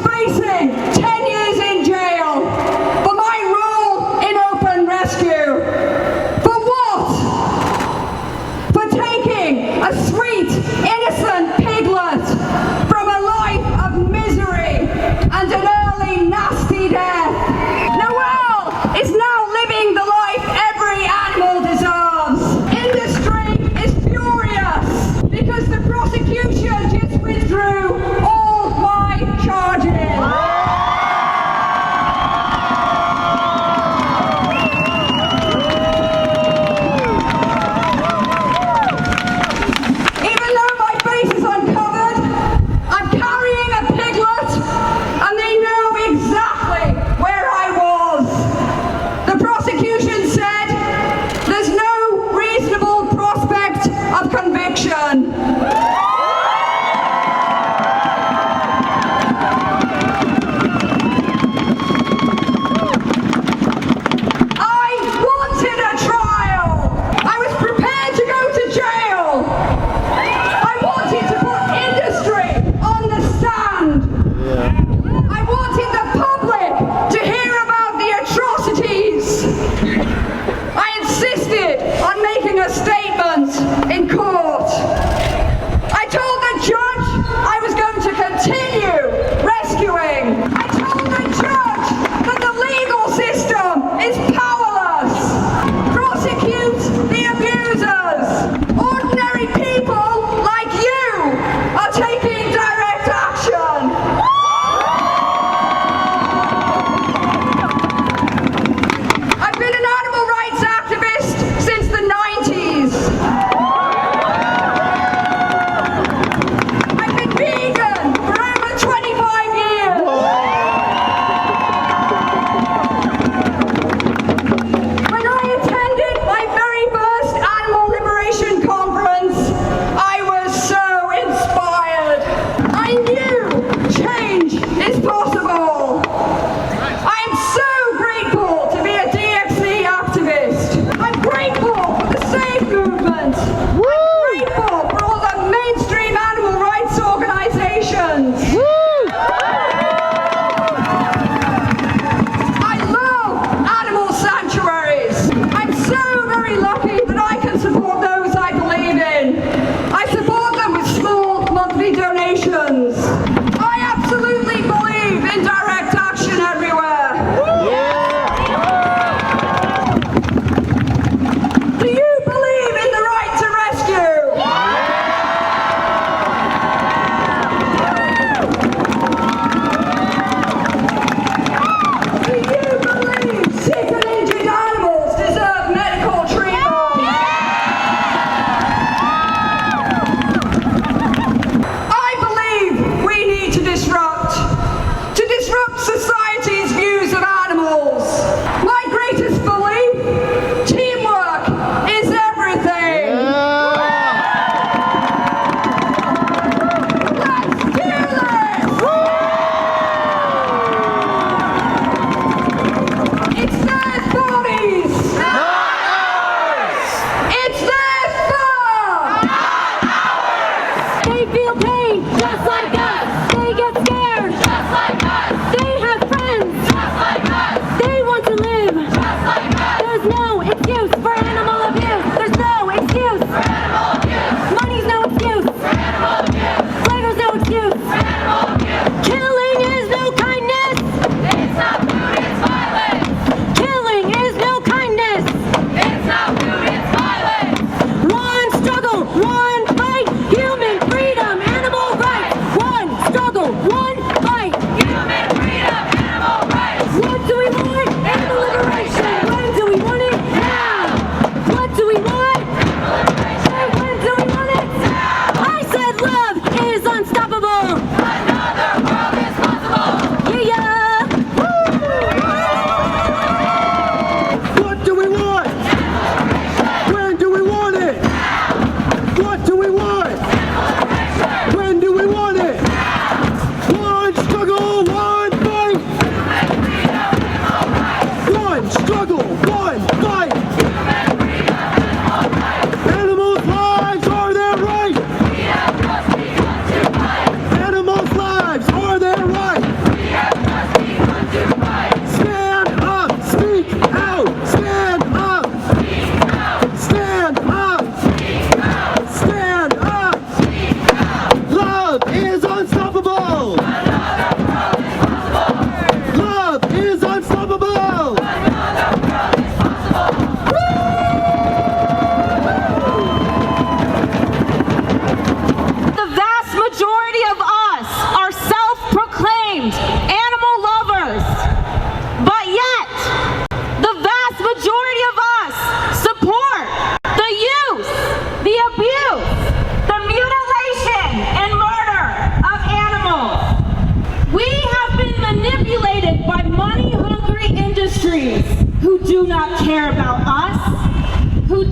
facing 10 years in jail for my role in open rescue. For what? For taking a sweet, innocent piglet from a life of misery and an early, nasty death. Noelle is now living the life every animal deserves. Industry is furious because the prosecution just withdrew all my charges.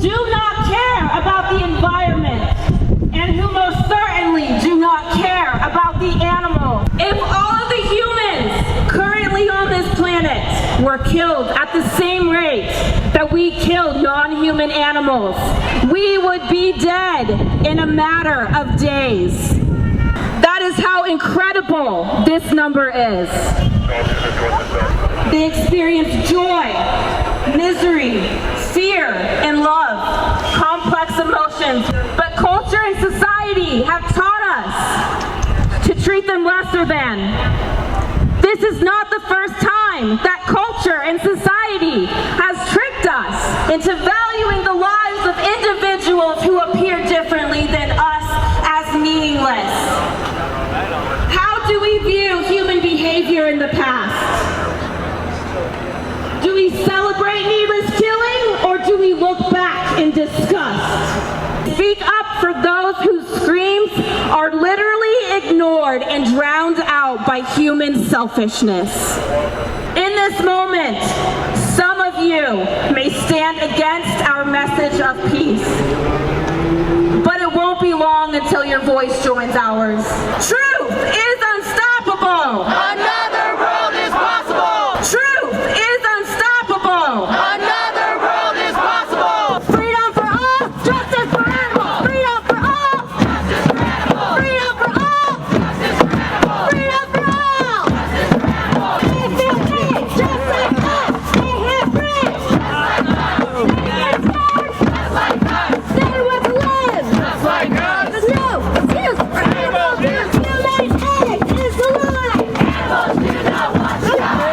do not care about the environment and who most certainly do not care about the animals. If all of the humans currently on this planet were killed at the same rate that we killed non-human animals, we would be dead in a matter of days. That is how incredible this number is. They experience joy, misery, fear, and love, complex emotions. But culture and society have taught us to treat them lesser than. This is not the first time that culture and society has tricked us into valuing the lives of individuals who appear differently than us as meaningless. How do we view human behavior in the past? Do we celebrate needless killing, or do we look back in disgust? Speak up for those whose screams are literally ignored and drowned out by human selfishness. In this moment, some of you may stand against our message of peace, but it won't be long until your voice joins ours. Truth is unstoppable. Another world is possible. Truth is unstoppable. Another world is possible. Freedom for all, justice for animals. Freedom for all, justice for animals. Freedom for all, justice for animals. Freedom for all, justice for animals. They feel free, just like us. They have rights, just like us. They get scared, just like us. They want to live, just like us. There's no excuse for animals. Human egg is alive. Animals do not want to die.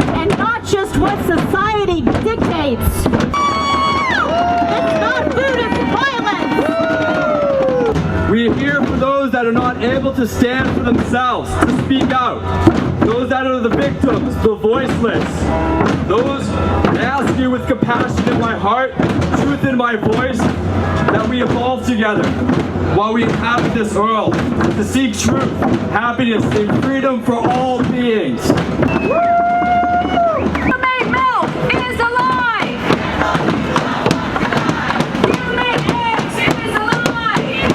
And not just what society dictates. It's not food, it's violence. We are here for those that are not able to stand for themselves, to speak out. Those that are the victims, the voiceless. Those I ask you with compassion in my heart, truth in my voice, that we evolve together while we inhabit this world, to seek truth, happiness, and freedom for all beings. Human milk is alive! Human eggs is alive!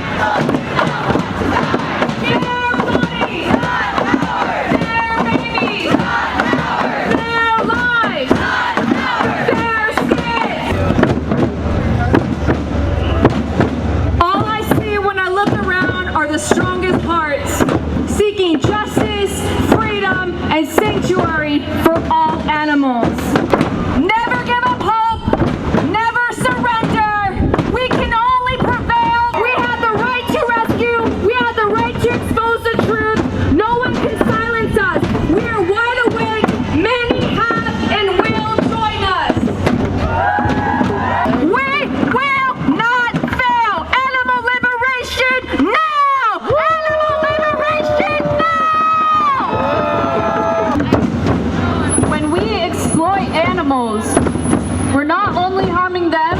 we're not only harming them,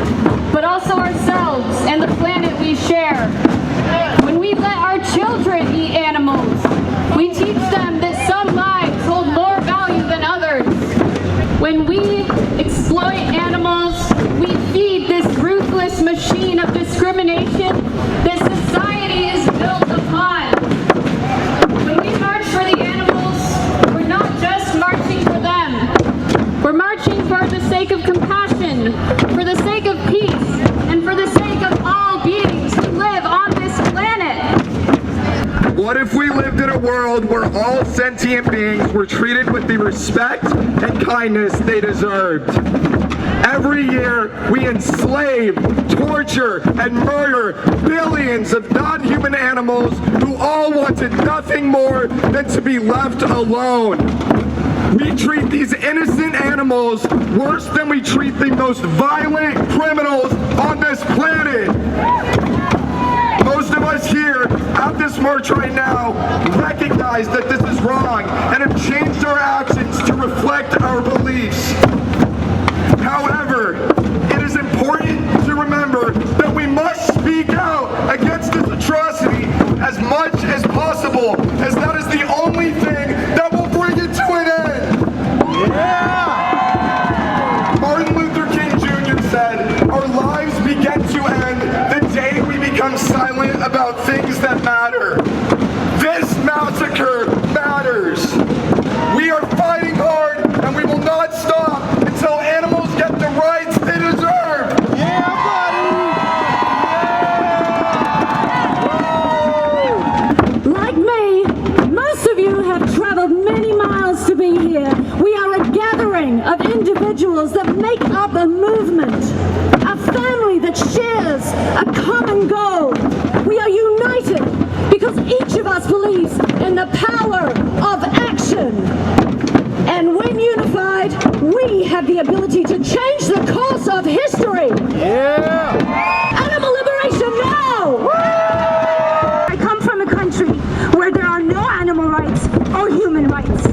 but also ourselves and the planet we share. When we let our children eat animals, we teach them that some lives hold more value than others. When we exploit animals, we feed this ruthless machine of discrimination that society is built upon. When we march for the animals, we're not just marching for them. We're marching for the sake of compassion, for the sake of peace, and for the sake of all beings who live on this planet. What if we lived in a world where all sentient beings were treated with the respect and kindness they deserved? Every year, we enslave, torture, and murder billions of non-human animals who all wanted nothing more than to be left alone. We treat these innocent animals worse than we treat the most violent criminals on this planet. Most of us here at this march right now recognize that this is wrong and have changed our actions to reflect our beliefs. However, it is important to remember that we must speak out against this atrocity as much as possible, as that is the only thing that will bring it to an end. Yeah! Martin Luther King Jr. said, "Our lives begin to end the day we become silent about things that matter." This massacre matters. We are fighting hard, and we will not stop until animals get the rights they deserve. Yeah, buddy! Like me, most of you have traveled many miles to be here. We are a gathering of individuals that make up a movement, a family that shares a common goal. We are united because each of us believes in the power of action. And when unified, we have the ability to change the course of history. Yeah! Animal liberation now! Woo! I come from a country where there are no animal rights or human rights.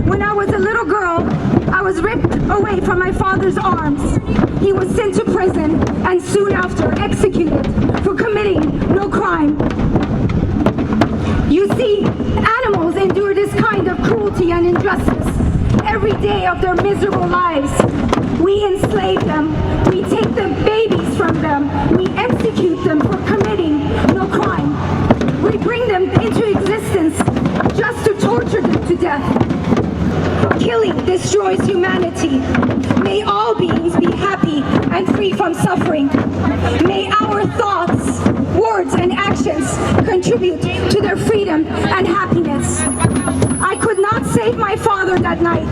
When I was a little girl, I was ripped away from my father's arms. He was sent to prison and soon after executed for committing no crime. You see, animals endure this kind of cruelty and injustice every day of their miserable lives. We enslave them, we take the babies from them, we execute them for committing no crime. We bring them into existence just to torture them to death. Killing destroys humanity. May all beings be happy and free from suffering. May our thoughts, words, and actions contribute to their freedom and happiness. I could not save my father that night,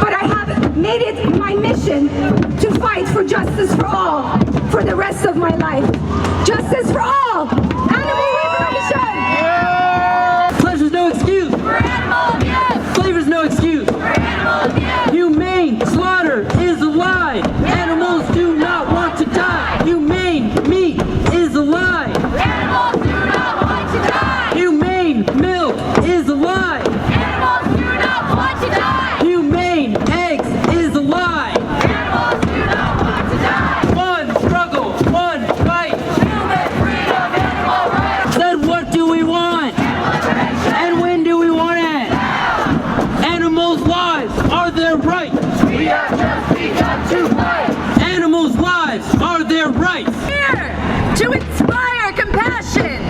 but I have made it my mission to fight for justice for all for the rest of my life. Justice for all! Animal liberation! Yeah. Pleasure's no excuse! For animal abuse! Flavor's no excuse! For animal abuse! Humane slaughter is a lie! Animals do not want to die! Humane meat is a lie! Animals do not want to die! Humane milk is a lie! Animals do not want to die! Humane eggs is a lie! Animals do not want to die! One struggle, one fight! Human freedom, animal rights! Then what do we want? And when do we want it? Animals' lives are their right! We have just begun to fight! Animals' lives are their rights! Here to inspire compassion.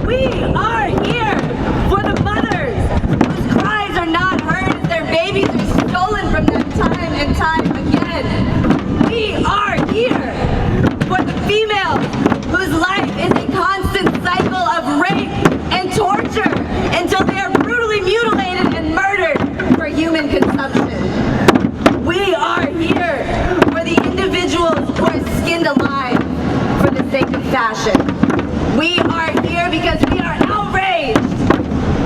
We are here for the mothers whose cries are not heard as their babies are stolen from them time and time again. We are here for the females whose life is a constant cycle of rape and torture until they are brutally mutilated and murdered for human consumption. We are here for the individuals who are skinned alive for the sake of fashion. We are here because we are outraged,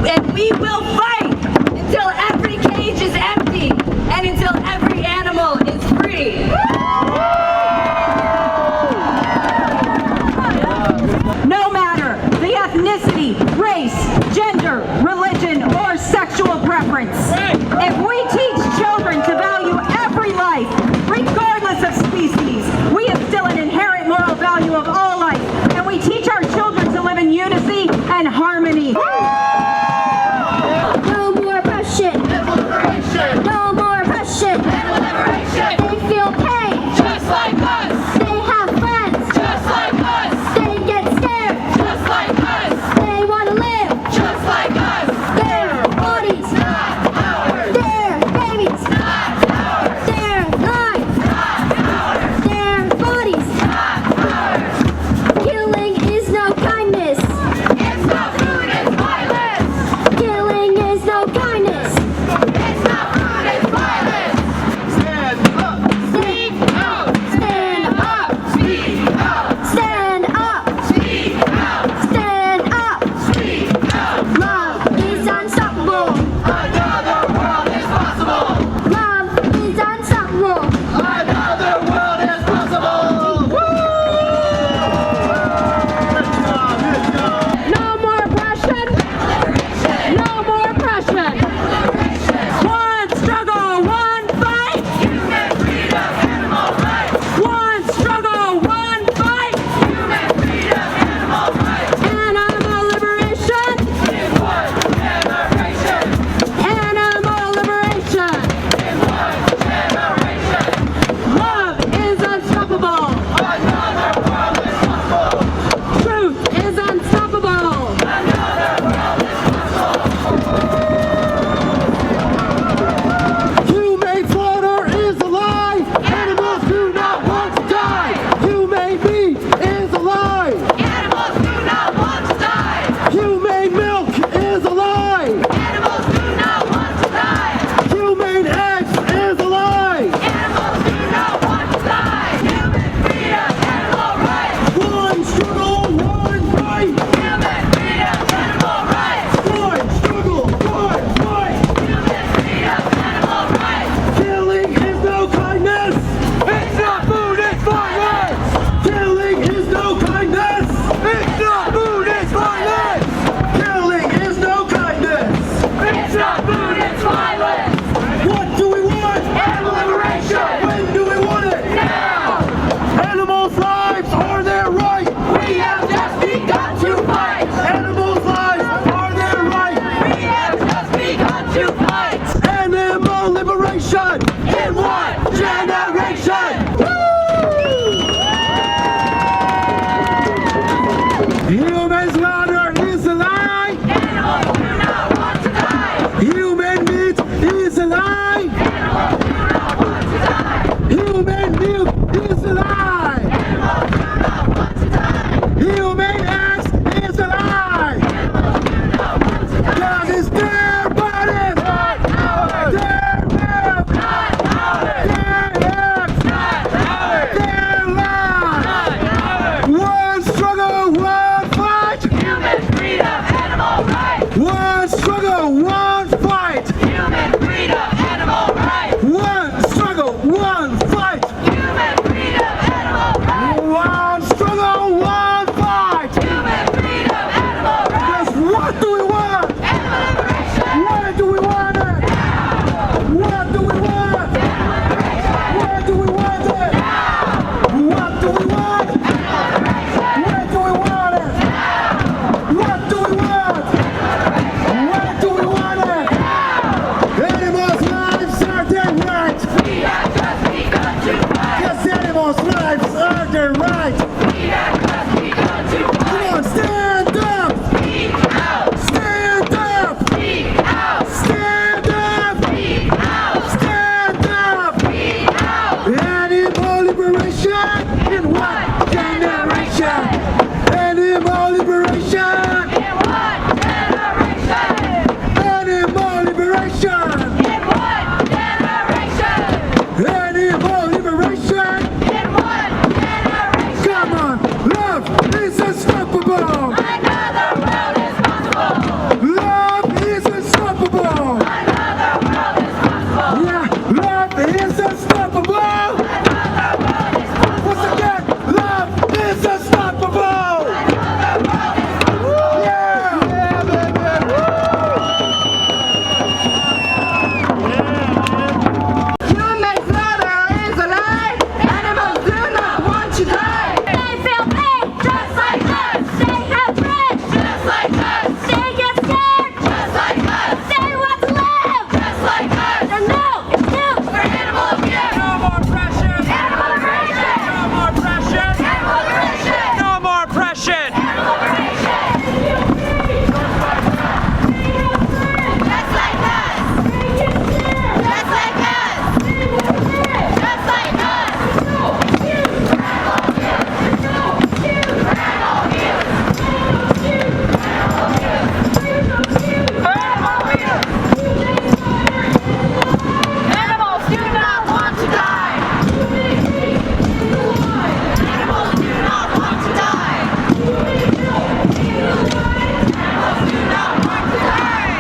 and we will fight until every cage is empty and until every animal is free. No matter the ethnicity, race, gender, religion, or sexual preference, if we teach children to value every life, Human milk is a lie. Animals do not want to die. Human eggs is a lie. Animals do not want to die. 'Cause it's their bodies. Not ours. Their milk. Not ours. Their eggs. Not ours. Their lives. Not ours. One struggle, one fight. Human freedom, animal rights. One struggle, one fight. Human freedom, animal rights. One struggle, one fight. Human freedom, animal rights. One struggle, one fight. Human freedom, animal rights. 'Cause what do we want? Animal liberation. Where do we want it? What do we want? Where do we want it? What do we want? Where do we want it? What do we want? Where do we want it? Animals' lives are their right. We have just begun to fight. 'Cause animals' lives are their right. We have just begun to Come fight. on, stand up! Speak out. Stand up! Speak out. Stand up! Speak out. Stand up! Speak out. Animal liberation in one generation! Animal liberation! In one generation. Animal liberation! In one generation. Animal liberation! In one generation. Come on! Love is unstoppable! Another world is possible. Love is unstoppable! Another world is possible. Yeah, love is unstoppable! Another world is possible. Once again, love is unstoppable! Another world is possible. Yeah! Human slaughter is a lie. Animals do not want to die. They feel pain just like us. They have friends Just like us. They get scared Just like us. They want to live. Just like us. And no excuse For animal abuse. No more oppression. Animal liberation. No more oppression. Animal liberation. No more oppression. Animal liberation. Just like us. Just like us. Just like us. Animals do not want to die. Animals do not want to die. Animals do not want to die.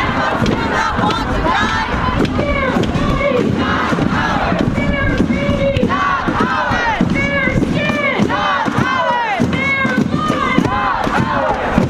Animals do not want to die. Not ours. Not ours. Not ours. Not ours.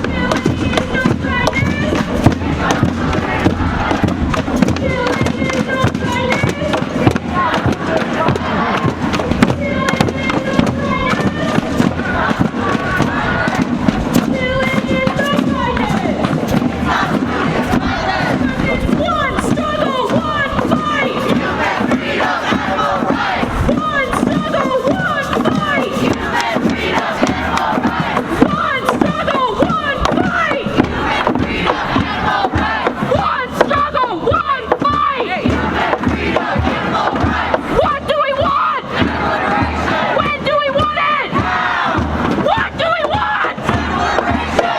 One struggle, one fight. Human freedom, animal rights. One struggle, one fight. Human freedom, animal rights. One struggle, one fight. Human freedom, animal rights. One struggle, one fight. Human freedom, animal rights. What do we want? Liberation. When do we want it? What do we want?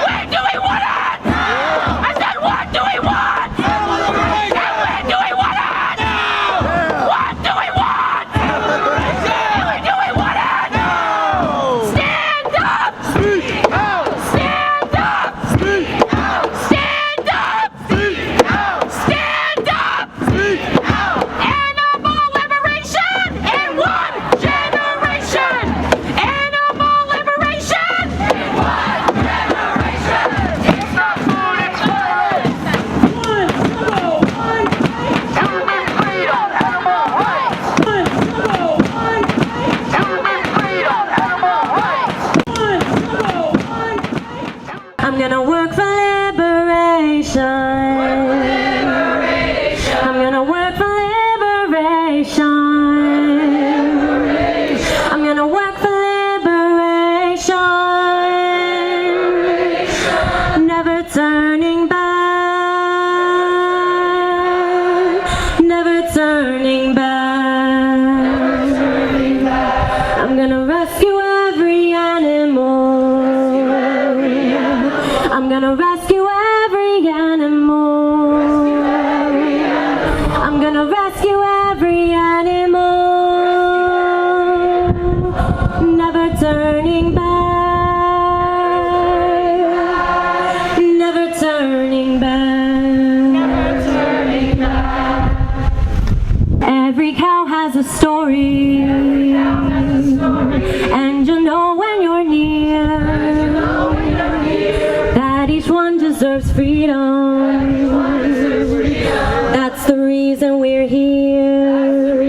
When do we want it? I said, what do we want? And when do we want it? What do we want? And when do we want it? Stand up! Speak out. Stand up! Speak out. Stand up! Speak out. Stand up! Speak out. Animal liberation in one generation! Animal liberation! In one generation. It's not food, it's violence. One struggle, one fight! Human freedom, animal rights. One struggle, one fight! Human freedom, animal rights. One struggle, one fight! I'm gonna work for liberation. I'm gonna work for liberation. I'm gonna work for liberation. Never turning back. Never turning turning back. I'm gonna rescue every animal. I'm gonna rescue every animal. I'm gonna rescue every animal. Never turning back. Never turning back. Every cow has a story, and you'll know when you're near that each one deserves freedom. That's the reason we're here.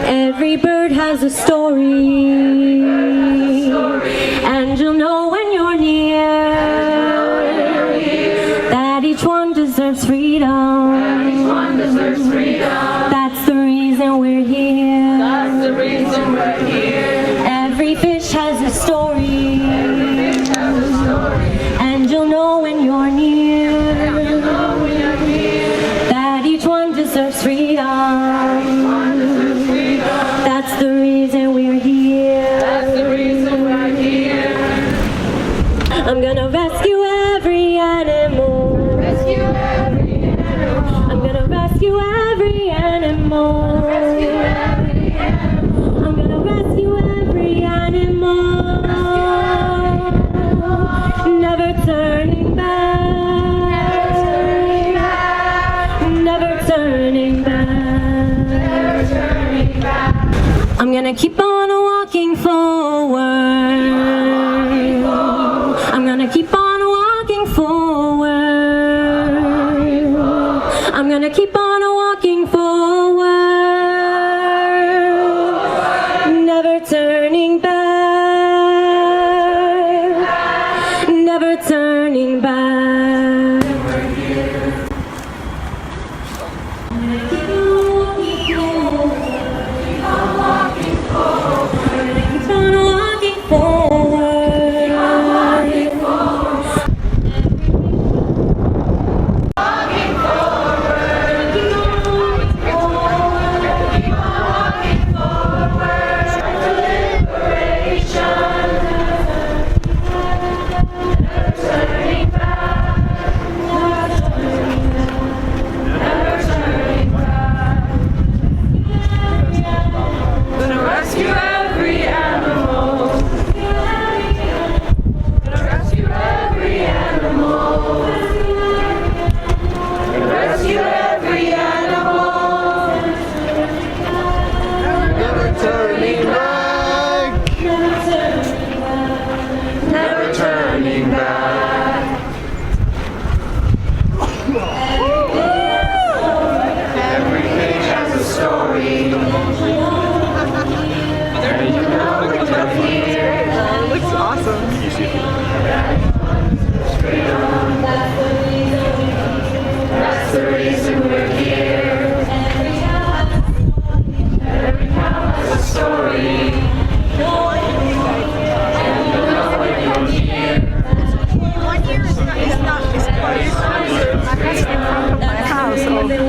Every bird has a story, and you'll know when you're near that each one deserves freedom. That's the reason we're here. That's the reason we're here. Every fish has a story, and you'll know when you're near that each one deserves freedom. That's the reason we're here. That's the reason we're here. I'm gonna rescue every animal. Rescue every animal. I'm gonna rescue every animal. Rescue every animal. I'm gonna rescue every animal. Never turning back. Never turning back. Never turning back. I'm gonna keep on walking forward. I'm gonna keep on walking forward. I'm gonna keep on walking forward. Never turning back. Never turning back. I'm gonna keep on walking forward. I'm gonna keep on walking forward.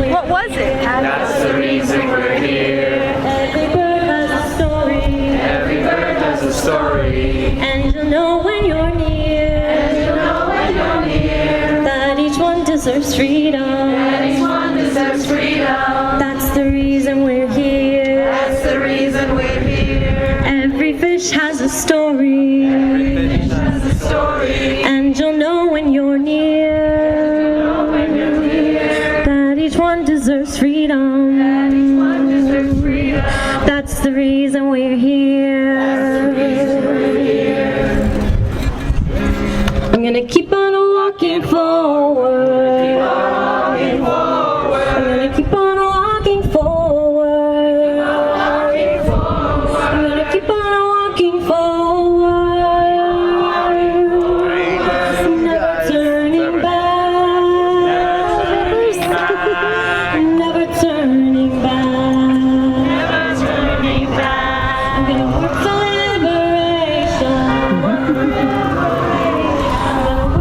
What was it? That's the reason we're here. Every bird has a story. Every bird has a story. And you'll know when you're near. And you'll know when you're near. That each one deserves freedom. That each one deserves freedom. That's the reason we're here. That's the reason we're here. Every fish has a story. Every fish has a story. And you'll know when you're near. Each one deserves freedom. That's the reason we're here. I'm gonna keep on walking forward. I'm gonna keep on walking forward. I'm gonna keep on walking forward. Never turning back. Never turning back. I'm gonna work for liberation. I'm gonna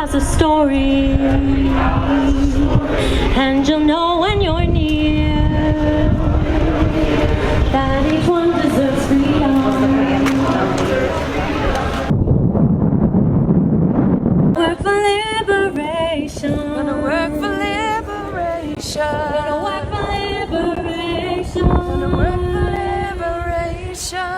has a story, and you'll know when you're near that each one deserves freedom. Work for liberation. Gonna work for liberation. Gonna work for liberation. Gonna work for liberation.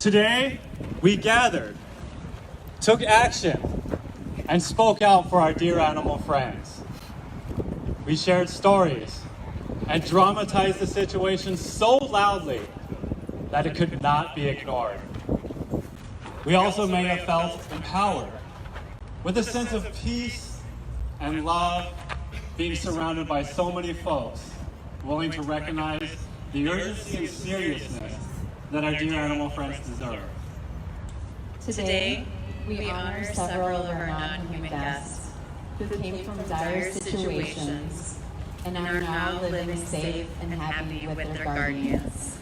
Today, we gathered, took action, and spoke out for our dear animal friends. We shared stories and dramatized the situation so loudly that it could not be ignored. We also may have felt empowered, with a sense of peace and love, being surrounded by so many folks willing to recognize the urgency and seriousness that our dear animal friends deserve. Today, we honor several of our non-human guests who came from dire situations and are now living safe and happy with their guardians.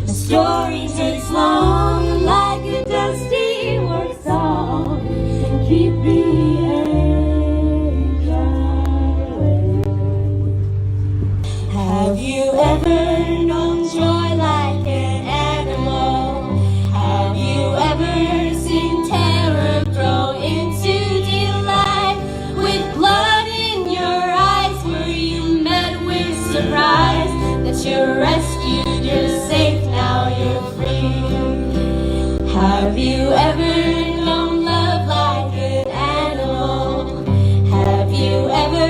Story takes long, like a dusty work song, and keep the angel. Have you ever known joy like an animal? Have you ever seen terror grow into delight? With blood in your eyes, were you met with surprise that you're rescued, you're safe, now you're free? Have you ever known love like an animal? Have you ever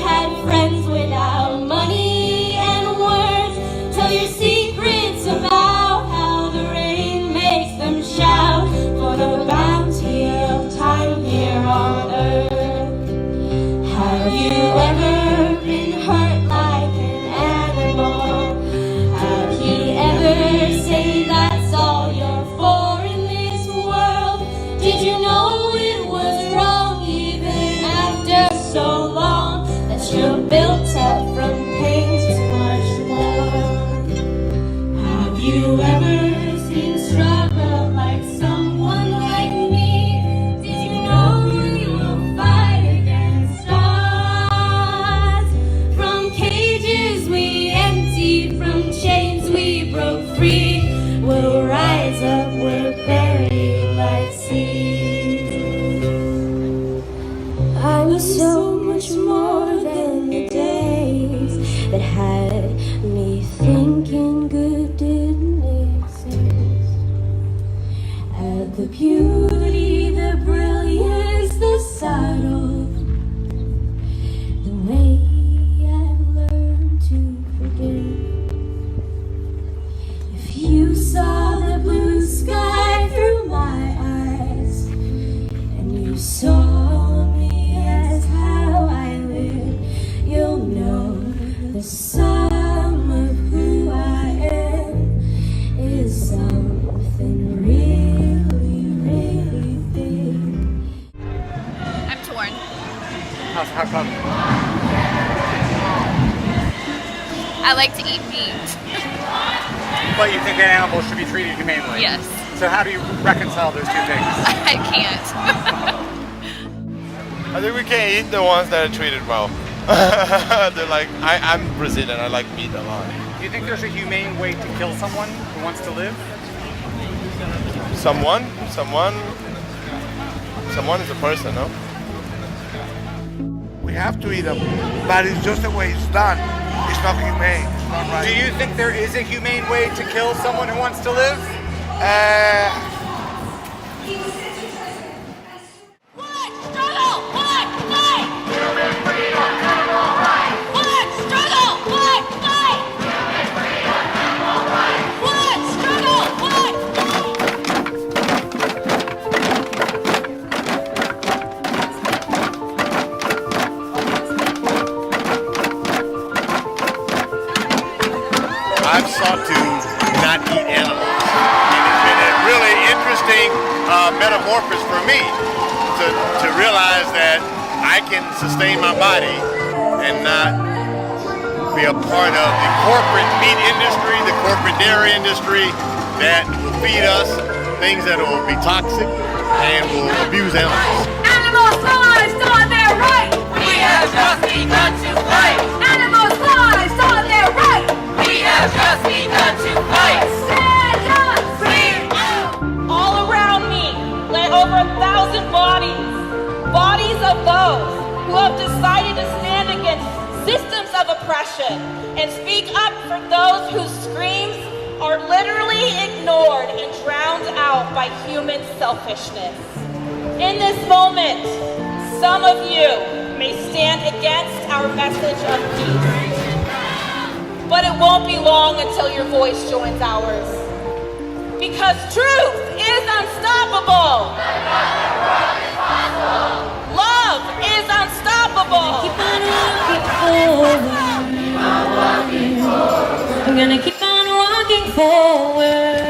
had friends without money and words? Tell your secrets about how the rain makes them shout for the bounty of time here on earth. Have you ever been hurt like an animal? Have you ever say that's all you're for in this world? Did you know it was wrong even after so long that you're built up from pain too much love? Have you ever seen struggle like someone like me? Did you know we will fight will rise up with buried like seeds. I was so much more than the days that had me thinking good didn't exist. At the beauty, the brilliance, the subtle, the way I've learned to forgive. If you saw the blue sky through my eyes, and you saw me as how I live, you'll know the sum of who I am is something really, really big. I'm torn. How come? I like to eat meat. But you think that animals should be treated humanely? Yes. So how do you reconcile those two things? I can't. I think we can't eat the ones that are treated well. They're like, I'm Brazilian, I like meat a lot. Do you think there's a humane way to kill someone who wants to live? Someone is a person, no? We have to eat them, but it's just the way it's done. It's not humane. It's not right. Do you think there is a humane way to kill someone who wants to live? I've sought to not eat animals. And it's been a really interesting metamorphosis for me to realize that I can sustain my body and not be a part of the corporate meat industry, the corporate dairy industry that will feed us things that will be toxic and will abuse animals. Animals' lives on their right. We have just begun to fight. Animals' lives on their right. We have just begun to fight. Stand up, freedom. All around me lay over 1,000 bodies of those who have decided to stand against systems of oppression and speak up for those whose screams are literally ignored and drowned out by human selfishness. In this moment, some of you may stand against our message of peace, but it won't be long until your voice joins ours. Because truth is unstoppable. Love is unstoppable. Keep on walking forward. I'm gonna keep on walking forward.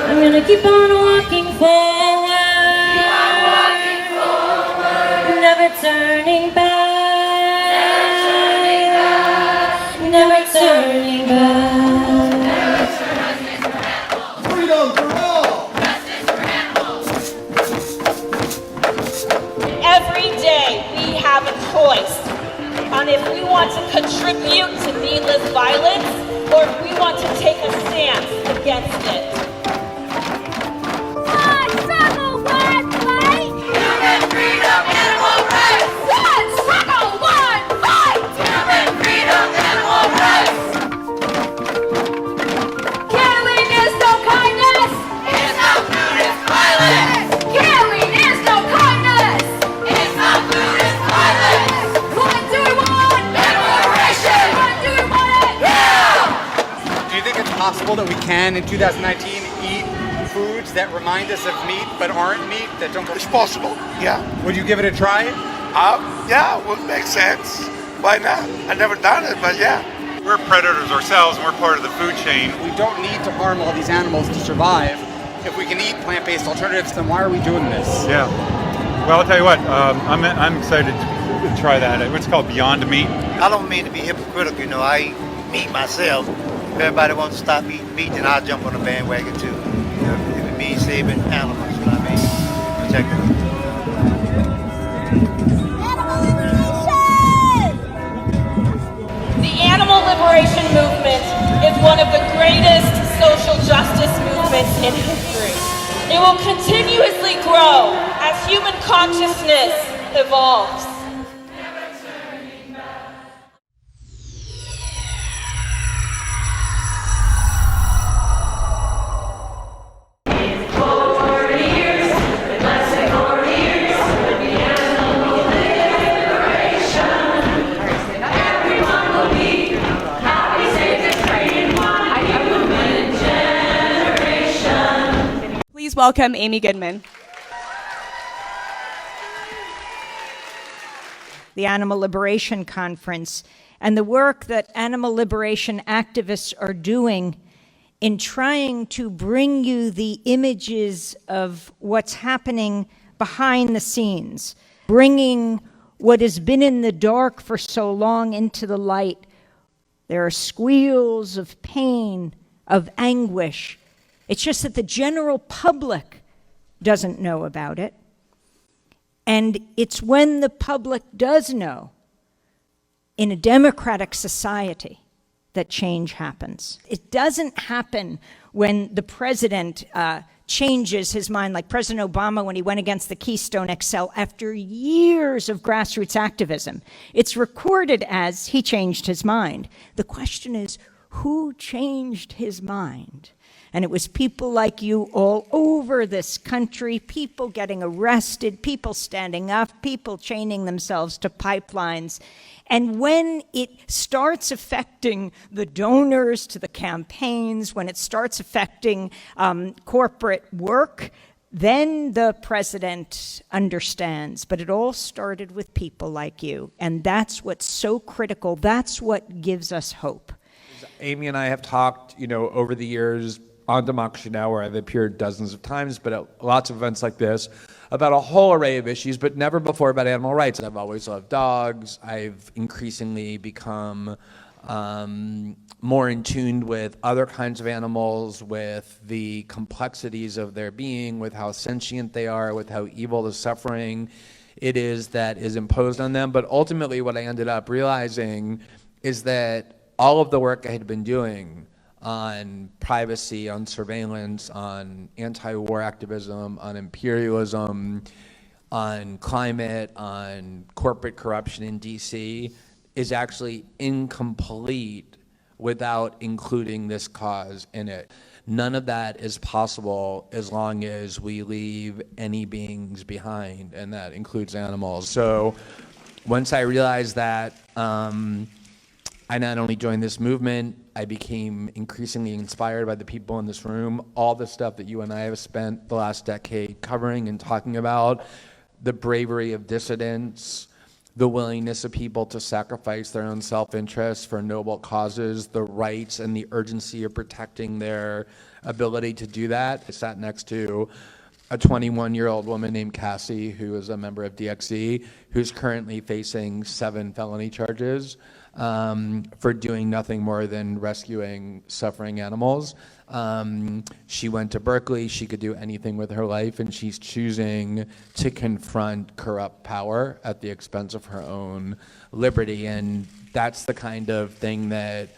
I'm gonna keep on walking forward. Never turning back. Never turning back. Freedom for all. Every day we have a choice on if we want to contribute to needless violence or if we want to take a stance against it. One struggle, one fight. Human freedom, animal rights. One struggle, one fight. Human freedom, animal rights. Killing is no kindness. It's not food, it's violence. Killing is no kindness. It's not food, it's violence. What do we want? Liberation. What do we want it? Now. Do you think it's possible that we can, in 2019, eat foods that remind us of meat but aren't meat, that don't come? It's possible, yeah. Would you give it a try? Yeah, would make sense. Why not? I've never done it, but yeah. We're predators ourselves, and we're part of the food chain. We don't need to harm all these animals to survive. If we can eat plant-based alternatives, then why are we doing this? Yeah. Well, I'll tell you what, I'm excited to try that. It's called Beyond Meat. I don't mean to be hypocritical, you know, I eat meat myself. If everybody wants to stop eating meat, then I'll jump on the bandwagon too. You know, if it means saving animals, you know what I mean? Protecting them. The animal liberation movement is one of the greatest will continuously grow as human consciousness evolves. Please welcome Amy Goodman. The Animal Liberation Conference and the work that animal liberation activists are doing in trying to bring you the images of what's happening behind the scenes, bringing what has been in the dark for so long into the light. There are squeals of pain, of anguish. It's just that the general public doesn't know about it. And it's when the public does know, in a democratic society, that change happens. It doesn't happen when the president changes his mind, like President Obama when he went against the Keystone XL after years of grassroots activism. It's recorded as he changed his mind. The question is, who changed his mind? And it was people like you all over this country, people getting arrested, people standing up, people chaining themselves to pipelines. And when it starts affecting the donors to the campaigns, when it starts affecting corporate work, then the president understands. But it all started with people like you. And that's what's so critical. That's what gives us hope. Amy and I have talked, over the years on Democracy Now!, where I've appeared dozens of times, but at lots of events like this, about a whole array of issues, but never before about animal rights. I've always loved dogs. I've increasingly become more in tune with other kinds of animals, with the complexities of their being, with how sentient they are, with how evil the suffering it is that is imposed on them. But ultimately what I ended up realizing is that all of the work I had been doing on privacy, on surveillance, on anti-war activism, on imperialism, on climate, on corporate corruption in DC is actually incomplete without including this cause in it. None of that is possible as long as we leave any beings behind, and that includes animals. So once I realized that, I not only joined this movement, I became increasingly inspired by the people in this room, all the stuff that you and I have spent the last decade covering and talking about, the bravery of dissidents, the willingness of people to sacrifice their own self-interest for noble causes, the rights and the urgency of protecting their ability to do that. I sat next to a 21-year-old woman named Cassie, who is a member of DXE, who's currently facing 7 felony charges for doing nothing more than rescuing suffering animals. She went to Berkeley. She could do anything with her life, and she's choosing to confront corrupt power at the expense of her own liberty. And that's the kind of thing that,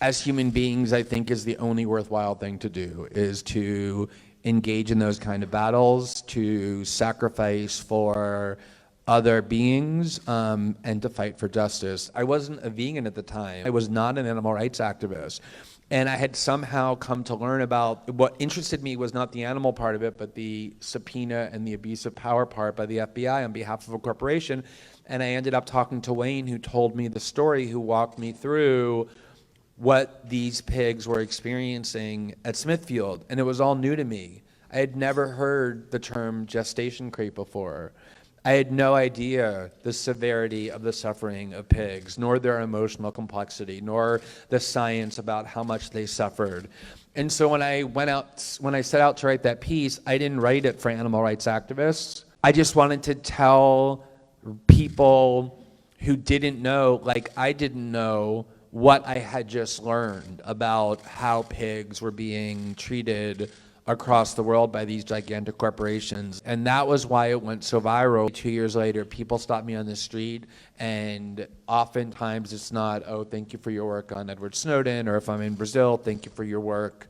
as human beings, I think is the only worthwhile thing to do, is to engage in those kind of battles, to sacrifice for other beings, and to fight for justice. I wasn't a vegan at the time. I was not an animal rights activist. And I had somehow come to learn about what interested me was not the animal part of it, but the subpoena and the abuse of power part by the FBI on behalf of a corporation. And I ended up talking to Wayne, who told me the story, who walked me through what these pigs were experiencing at Smithfield. And it was all new to me. I had never heard the term gestation crate before. I had no idea the severity of the suffering of pigs, nor their emotional complexity, nor the science about how much they suffered. And so when I set out to write that piece, I didn't write it for animal rights activists. I just wanted to tell people who didn't know, like I didn't know, what I had just learned about how pigs were being treated across the world by these gigantic corporations. And that was why it went so viral. 2 years later, people stop me on the street, and oftentimes it's not, oh, thank you for your work on Edward Snowden, or if I'm in Brazil, thank you for your work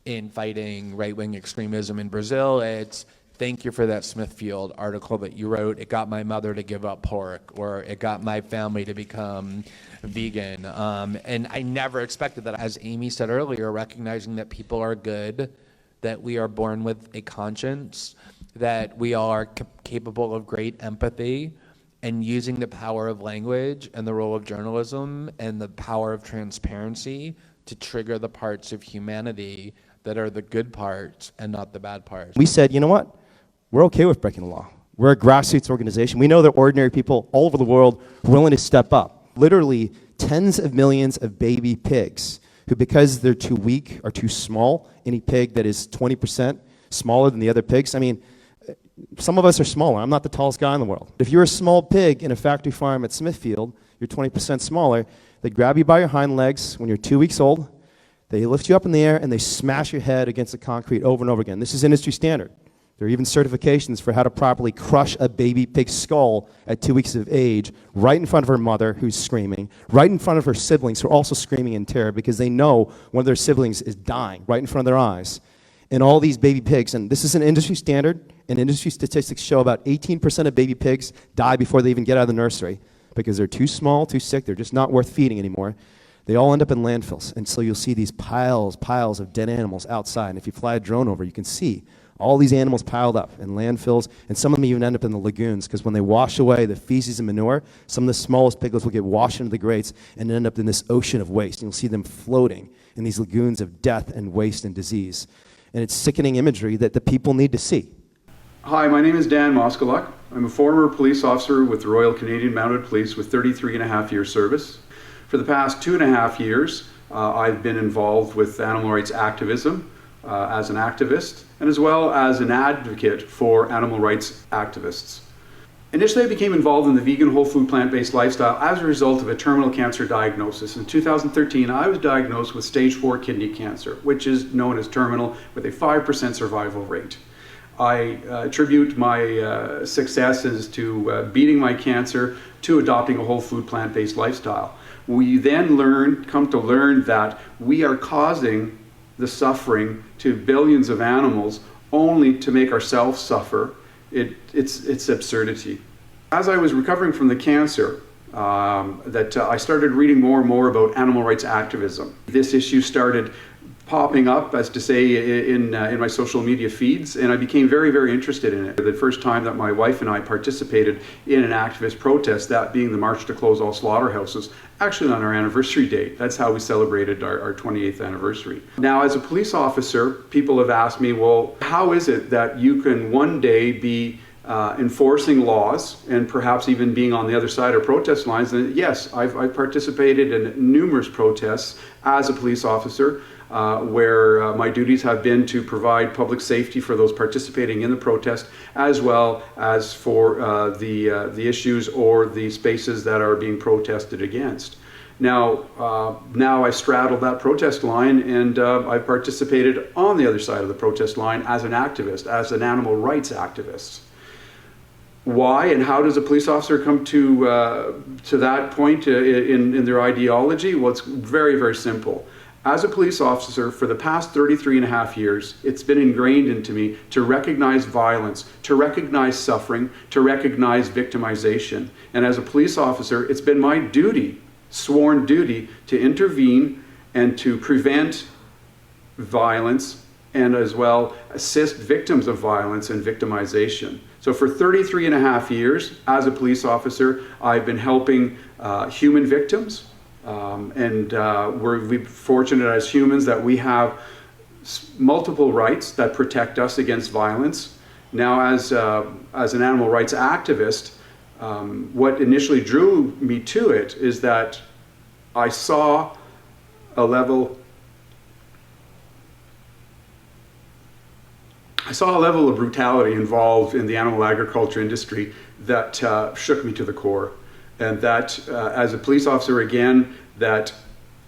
in fighting right-wing extremism in Brazil. It's thank you for that Smithfield article that you wrote. It got my mother to give up pork, or it got my family to become vegan. And I never expected that. As Amy said earlier, recognizing that people are good, that we are born with a conscience, that we are capable of great empathy, and using the power of language and the role of journalism and the power of transparency to trigger the parts of humanity that are the good parts and not the bad parts. We said, you know what? We're okay with breaking the law. We're a grassroots organization. We know that ordinary people all over the world are willing to step up. Literally tens of millions of baby pigs who, because they're too weak or too small, any pig that is 20% smaller than the other pigs, I mean, some of us are smaller. I'm not the tallest guy in the world. If you're a small pig in a factory farm at Smithfield, you're 20% smaller, they grab you by your hind legs when you're 2 weeks old, they lift you up in the air, and they smash your head against the concrete over and over again. This is industry standard. There are even certifications for how to properly crush a baby pig's skull at 2 weeks of age, right in front of her mother who's screaming, right in front of her siblings who are also screaming in terror because they know one of their siblings is dying right in front of their eyes. And all these baby pigs, and this is an industry standard, and industry statistics show about 18% of baby pigs die before they even get out of the nursery because they're too small, too sick, they're just not worth feeding anymore. They all end up in landfills, and so you'll see these piles of dead animals outside, and if you fly a drone over, you can see all these animals piled up in landfills, and some of them even end up in the lagoons, because when they wash away the feces and manure, some of the smallest piglets will get washed into the grates and end up in this ocean of waste, and you'll see them floating in these lagoons of death and waste and disease. And it's sickening imagery that the people need to see. Hi, my name is Dan Moskaluk. I'm a former police officer with the Royal Canadian Mounted Police with 33.5 years service. For the past 2.5 years, I've been involved with animal rights activism as an activist, and as well as an advocate for animal rights activists. Initially, I became involved in the vegan, whole food, plant-based lifestyle as a result of a terminal cancer diagnosis. In 2013, I was diagnosed with stage 4 kidney cancer, which is known as terminal, with a 5% survival rate. I attribute my successes to beating my cancer to adopting a whole food, plant-based lifestyle. We then come to learn that we are causing the suffering to billions of animals only to make ourselves suffer. It's absurdity. As I was recovering from the cancer, I started reading more and more about animal rights activism. This issue started popping up, as to say, in my social media feeds, and I became very, very interested in it. The first time that my wife and I participated in an activist protest, that being the March to Close All Slaughterhouses, actually on our anniversary date. That's how we celebrated our 28th anniversary. Now, as a police officer, people have asked me, well, how is it that you can one day be enforcing laws and perhaps even being on the other side of protest lines? And yes, I've participated in numerous protests as a police officer, where my duties have been to provide public safety for those participating in the protest, as well as for the issues or the spaces that are being protested against. Now I straddle that protest line, and I've participated on the other side of the protest line as an activist, as an animal rights activist. Why and how does a police officer come to that point in their ideology? Well, it's very, very simple. As a police officer, for the past 33.5 years, it's been ingrained into me to recognize violence, to recognize suffering, to recognize victimization. And as a police officer, it's been my duty, sworn duty, to intervene and to prevent violence and as well assist victims of violence and victimization. So for 33.5 years, as a police officer, I've been helping human victims. We're fortunate as humans that we have multiple rights that protect us against violence. Now, as an animal rights activist, what initially drew me to it is that I saw a level of brutality involved in the animal agriculture industry that shook me to the core. And that, as a police officer, again, that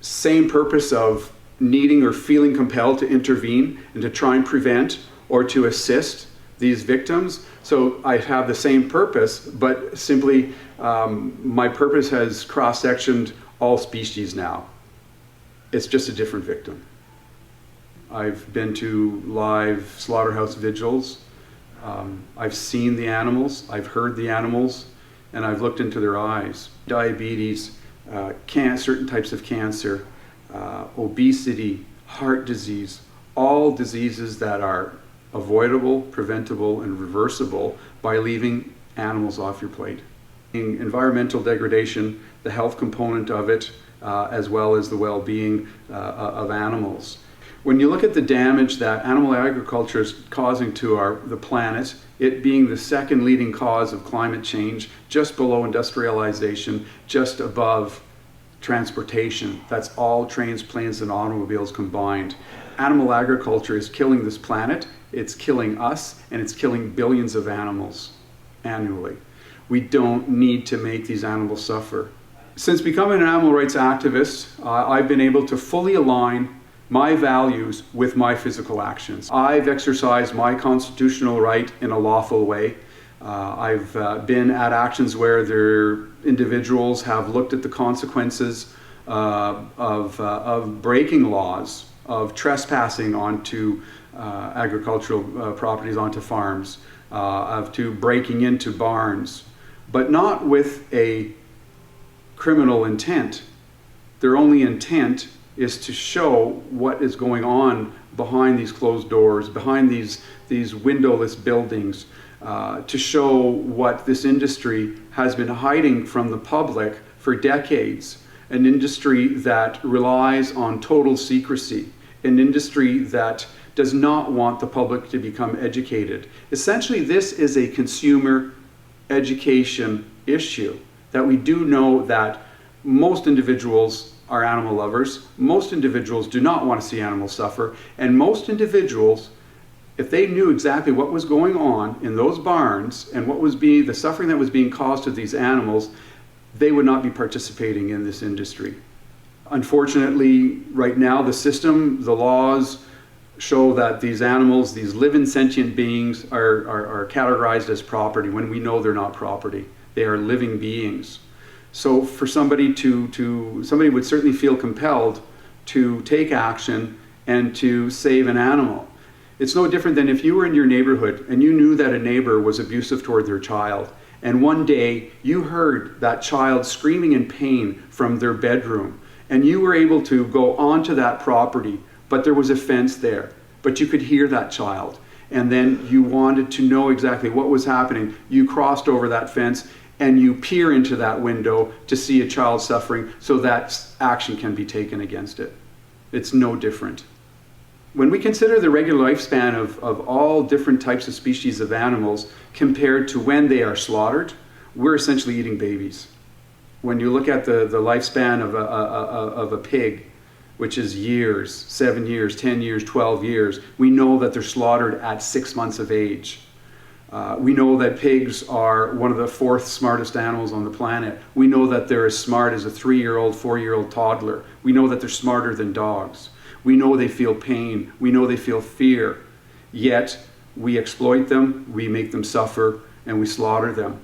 same purpose of needing or feeling compelled to intervene and to try and prevent or to assist these victims. So I have the same purpose, but simply my purpose has cross-sectioned all species now. It's just a different victim. I've been to live slaughterhouse vigils. I've seen the animals, I've heard the animals, and I've looked into their eyes. Diabetes, certain types of cancer, obesity, heart disease, all diseases that are avoidable, preventable, and reversible by leaving animals off your plate. Environmental degradation, the health component of it, as well as the well-being of animals. When you look at the damage that animal agriculture is causing to the planet, it being the second leading cause of climate change, just below industrialization, just above transportation. That's all trains, planes, and automobiles combined. Animal agriculture is killing this planet, it's killing us, and it's killing billions of animals annually. We don't need to make these animals suffer. Since becoming an animal rights activist, I've been able to fully align my values with my physical actions. I've exercised my constitutional right in a lawful way. I've been at actions where individuals have looked at the consequences of breaking laws, of trespassing onto agricultural properties, onto farms, to breaking into barns, but not with a criminal intent. Their only intent is to show what is going on behind these closed doors, behind these windowless buildings, to show what this industry has been hiding from the public for decades. An industry that relies on total secrecy, an industry that does not want the public to become educated. Essentially, this is a consumer education issue, that we do know that most individuals are animal lovers, most individuals do not want to see animals suffer, and most individuals, if they knew exactly what was going on in those barns and what was the suffering that was being caused to these animals, they would not be participating in this industry. Unfortunately, right now, the system, the laws show that these animals, these living sentient beings, are categorized as property when we know they're not property. They are living beings. So for somebody somebody would certainly feel compelled to take action and to save an animal. It's no different than if you were in your neighborhood and you knew that a neighbor was abusive toward their child, and one day you heard that child screaming in pain from their bedroom, and you were able to go onto that property, but there was a fence there, but you could hear that child, and then you wanted to know exactly what was happening. You crossed over that fence and you peer into that window to see a child suffering so that action can be taken against it. It's no different. When we consider the regular lifespan of all different types of species of animals compared to when they are slaughtered, we're essentially eating babies. When you look at the lifespan of a pig, which is years, 7 years, 10 years, 12 years, we know that they're slaughtered at 6 months of age. We know that pigs are one of the 4th smartest animals on the planet. We know that they're as smart as a 3-year-old, 4-year-old toddler. We know that they're smarter than dogs. We know they feel pain. We know they feel fear. Yet we exploit them, we make them suffer, and we slaughter them,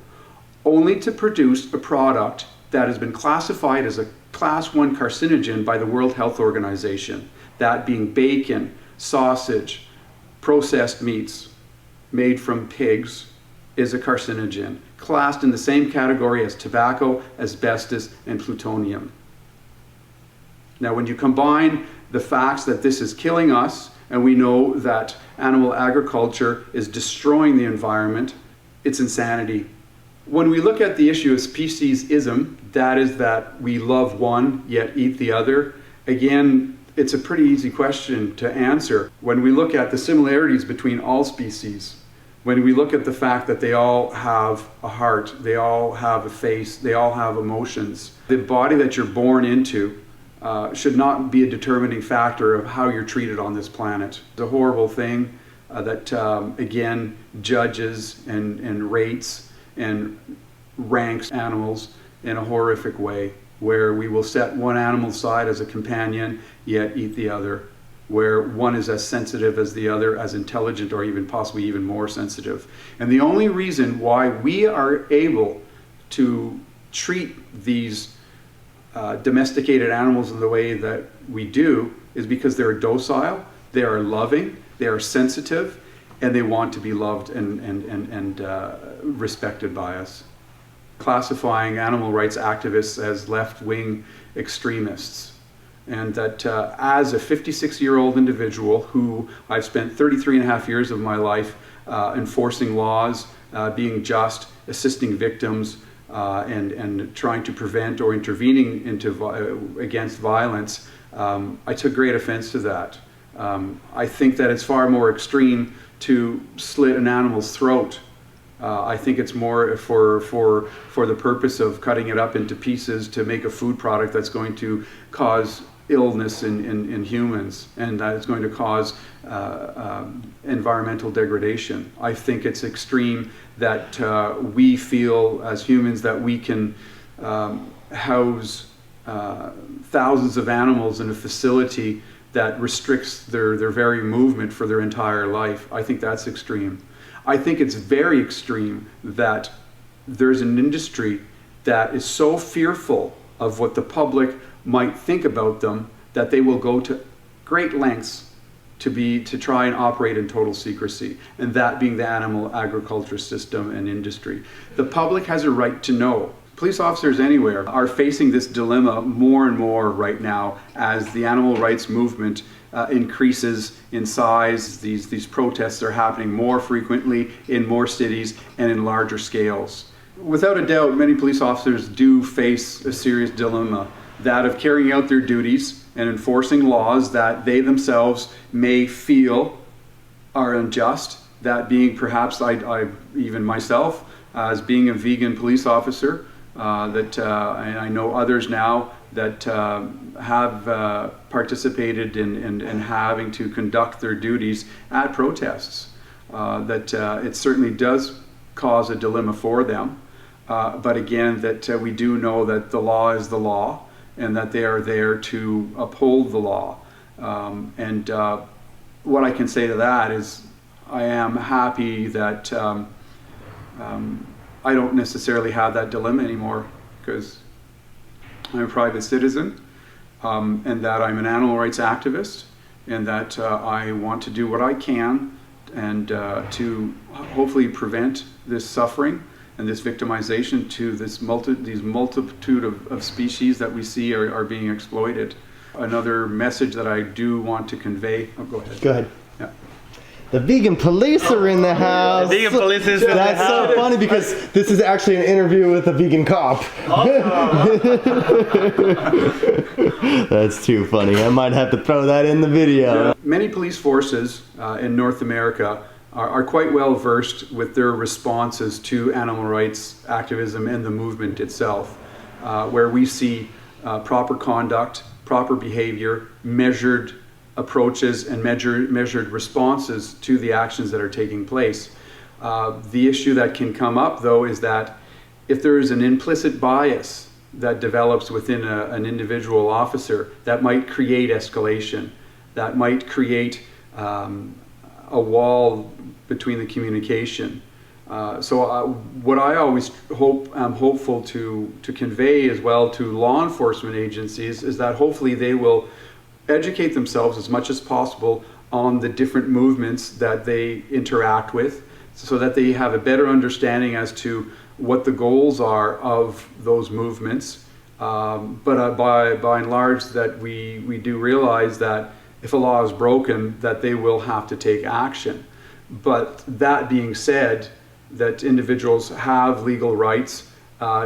only to produce a product that has been classified as a Class 1 carcinogen by the World Health Organization, that being bacon, sausage, processed meats made from pigs is a carcinogen, classed in the same category as tobacco, asbestos, and plutonium. Now, when you combine the facts that this is killing us, and we know that animal agriculture is destroying the environment, it's insanity. When we look at the issue of speciesism, that is that we love one yet eat the other, again, it's a pretty easy question to answer. When we look at the similarities between all species, when we look at the fact that they all have a heart, they all have a face, they all have emotions, the body that you're born into should not be a determining factor of how you're treated on this planet. It's a horrible thing that, again, judges and rates and ranks animals in a horrific way, where we will set one animal aside as a companion, yet eat the other, where one is as sensitive as the other, as intelligent, or even possibly even more sensitive. And the only reason why we are able to treat these domesticated animals in the way that we do is because they're docile, They are loving, they are sensitive, and they want to be loved and respected by us. Classifying animal rights activists as left-wing extremists. And that as a 56-year-old individual who I've spent 33 and a half years of my life enforcing laws, being just, assisting victims, and trying to prevent or intervening against violence, I took great offense to that. I think that it's far more extreme to slit an animal's throat. I think it's more for the purpose of cutting it up into pieces to make a food product that's going to cause illness in humans, and that it's going to cause environmental degradation. I think it's extreme that we feel as humans that we can house thousands of animals in a facility that restricts their very movement for their entire life. I think that's extreme. I think it's very extreme that there's an industry that is so fearful of what the public might think about them that they will go to great lengths to try and operate in total secrecy, and that being the animal agriculture system and industry. The public has a right to know. Police officers anywhere are facing this dilemma more and more right now as the animal rights movement increases in size. These protests are happening more frequently in more cities and in larger scales. Without a doubt, many police officers do face a serious dilemma, that of carrying out their duties and enforcing laws that they themselves may feel are unjust. That being perhaps, I even myself, as being a vegan police officer, and I know others now that have participated in having to conduct their duties at protests, that it certainly does cause a dilemma for them. But again, that we do know that the law is the law, and that they are there to uphold the law. And what I can say to that is I am happy that I don't necessarily have that dilemma anymore, because I'm a private citizen, and that I'm an animal rights activist, and that I want to do what I can and to hopefully prevent this suffering and this victimization to these multitude of species that we see are being exploited. Another message that I do want to convey. Oh, go ahead. Go ahead. Yeah. The vegan police are in the house. The vegan police is in the house. That's so funny because this is actually an interview with a vegan cop. That's too funny. I might have to throw that in the video. Yeah. Many police forces in North America are quite well versed with their responses to animal rights activism and the movement itself, where we see proper conduct, proper behavior, measured approaches, and measured responses to the actions that are taking place. The issue that can come up, though, is that if there is an implicit bias that develops within an individual officer that might create escalation, that might create a wall between the communication. So what I always am hopeful to convey as well to law enforcement agencies is that hopefully they will educate themselves as much as possible on the different movements that they interact with, so that they have a better understanding as to what the goals are of those movements. But by and large, that we do realize that if a law is broken, that they will have to take action. But that being said, that individuals have legal rights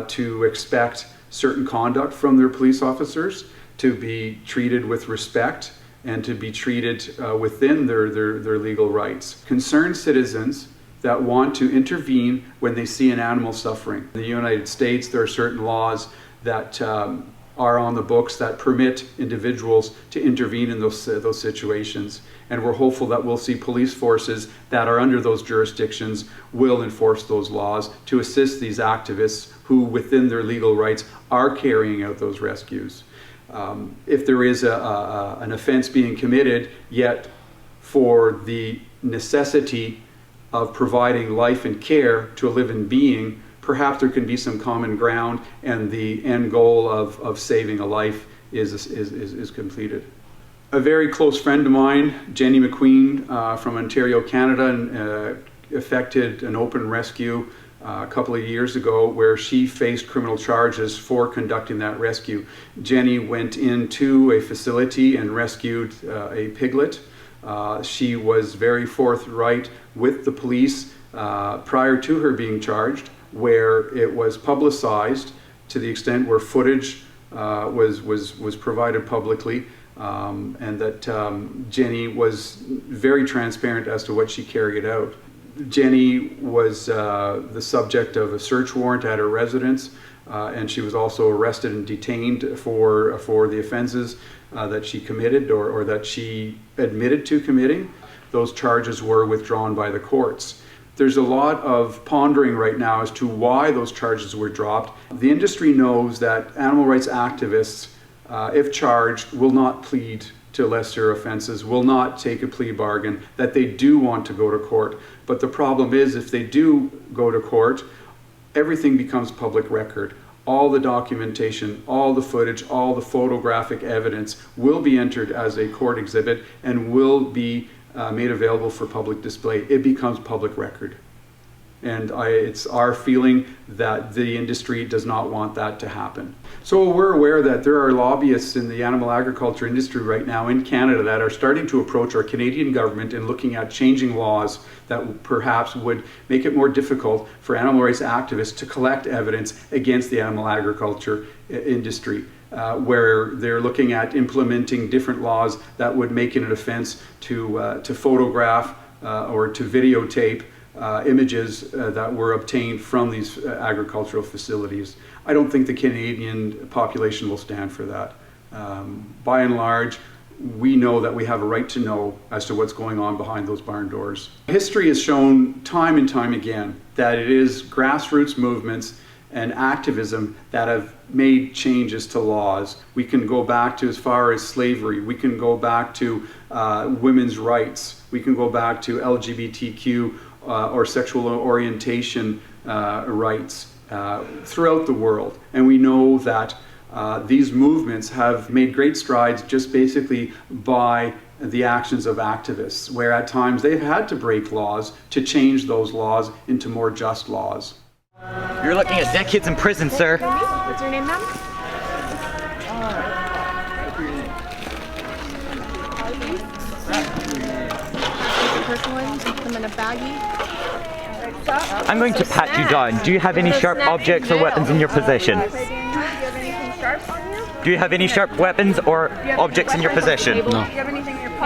to expect certain conduct from their police officers, to be treated with respect, and to be treated within their legal rights. Concerned citizens that want to intervene when they see an animal suffering. In the United States, there are certain laws that are on the books that permit individuals to intervene in those situations. And we're hopeful that we'll see police forces that are under those jurisdictions will enforce those laws to assist these activists who, within their legal rights, are carrying out those rescues. If there is an offense being committed, yet for the necessity of providing life and care to a living being, perhaps there can be some common ground, and the end goal of saving a life is completed. A very close friend of mine, Jenny McQueen from Ontario, Canada, effected an open rescue a couple of years ago where she faced criminal charges for conducting that rescue. Jenny went into a facility and rescued a piglet. She was very forthright with the police prior to her being charged, where it was publicized to the extent where footage was provided publicly, and that Jenny was very transparent as to what she carried out. Jenny was the subject of a search warrant at her residence, and she was also arrested and detained for the offenses that she committed or that she admitted to committing. Those charges were withdrawn by the courts. There's a lot of pondering right now as to why those charges were dropped. The industry knows that animal rights activists, if charged, will not plead to lesser offenses, will not take a plea bargain, that they do want to go to court. But the problem is, if they do go to court, everything becomes public record. All the documentation, all the footage, all the photographic evidence will be entered as a court exhibit and will be made available for public display. It becomes public record. And it's our feeling that the industry does not want that to happen. So we're aware that there are lobbyists in the animal agriculture industry right now in Canada that are starting to approach our Canadian government and looking at changing laws that perhaps would make it more difficult for animal rights activists to collect evidence against the animal agriculture industry. Where they're looking at implementing different laws that would make it an offense to photograph or to videotape images that were obtained from these agricultural facilities. I don't think the Canadian population will stand for that. By and large, we know that we have a right to know as to what's going on behind those barn doors. History has shown time and time again that it is grassroots movements and activism that have made changes to laws. We can go back to as far as slavery. We can go back to women's rights. We can go back to LGBTQ or sexual orientation rights throughout the world. And we know that these movements have made great strides just basically by the actions of activists, where at times they've had to break laws to change those laws into more just laws. You're looking at dead kids in prison, sir. What's your name, ma'am? Personal ones, put them in a baggie. I'm going to pat you down. Do you have any sharp objects or weapons in your possession? Do you have any sharp weapons or objects in your possession? No.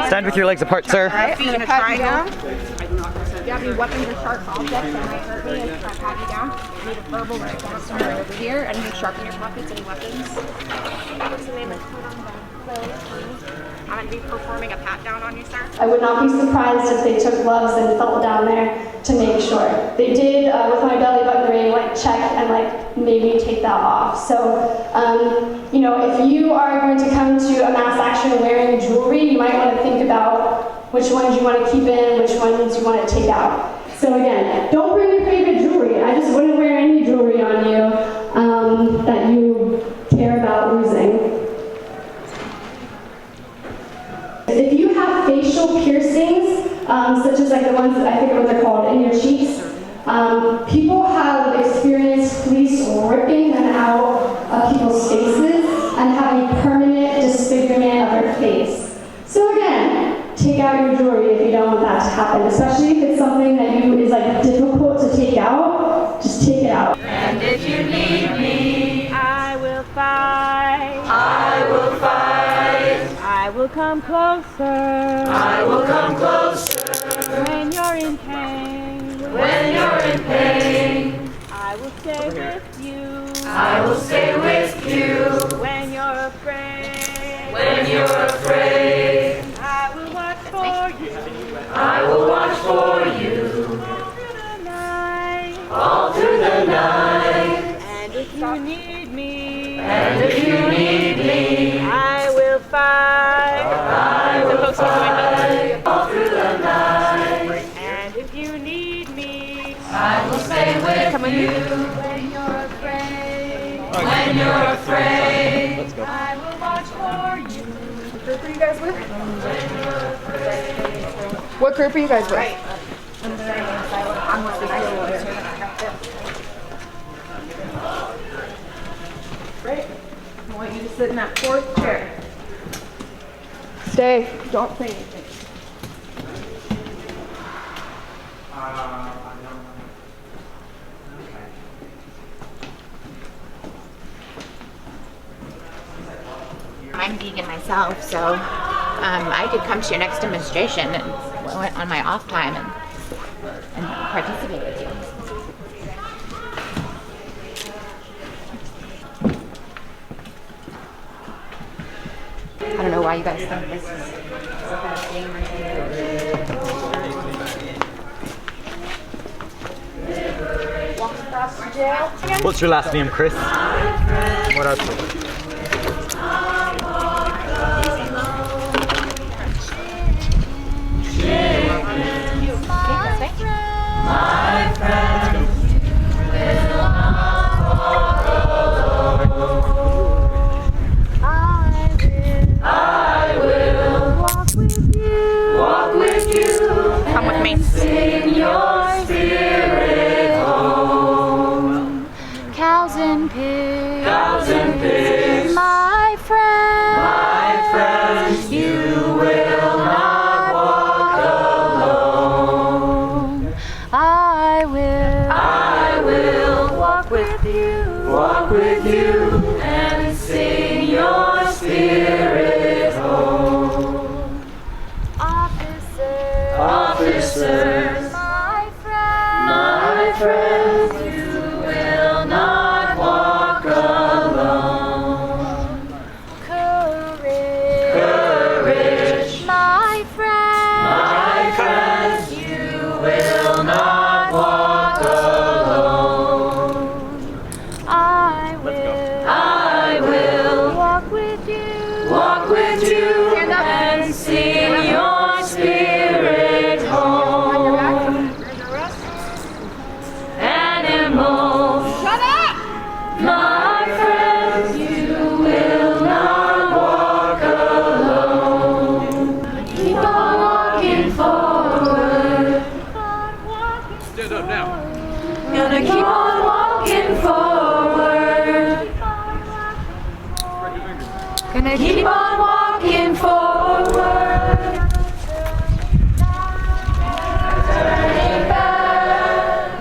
Stand with your legs apart, sir. Feet in a triangle. Do you have any weapons or sharp objects that might hurt me if I pat you down? I need a verbal response right over here. Anything sharp in your pockets? Any weapons? What's the name of I'm going to be performing a pat down on you, sir. I would not be surprised if they took gloves and felt down there to make sure. They did with my belly button ring, check and made me take that off. So, you know, if you are going to come to a mass action wearing jewelry, you might want to think about which ones you want to keep in, which ones you want to take out. So again, don't bring your favorite jewelry. I just wouldn't wear any jewelry on you that you care about losing. If you have facial piercings, such as the ones that I think what they're called in your cheeks, people have experienced police ripping them out of people's faces and having permanent disfigurement of their face. So again, take out your jewelry if you don't want that to happen, especially if it's something that is difficult to take out, just take it out. And if you need me, I will fight. I will fight. I will come closer. I will come closer. When you're in pain. When you're in pain. I will stay with you. I will stay with you. When you're afraid. When you're afraid. I will watch for you. I will watch for you. All through the night. And if you need me. And if you need me. I will fight. I will fight. All through the night. And if you need me. I will stay with you. When you're afraid. When you're afraid. I will watch for you. are you guys with? What group are you guys with? Great. I want you to sit in that fourth chair. Stay. Don't say anything. I'm vegan myself, so I could come to your next demonstration and on my off time and participate with you. I don't know why you guys think this is some kind of thing. Walk across the jail. What's your last name, Chris? What else? My friends will not walk alone. I will walk with you. Come with me. Sing your spirit home. Cows and pigs. My friends, you will not walk alone. I will walk with you and sing your spirit home. Officers, my friends, you will not walk alone. Courage, my friends, you will not walk alone. I will walk with you. And sing your spirit home. Animals, Shut up! my friends, you will not walk alone. Keep on walking forward. Stand up now. Gonna keep on walking forward. Gonna keep on walking forward. Turning back.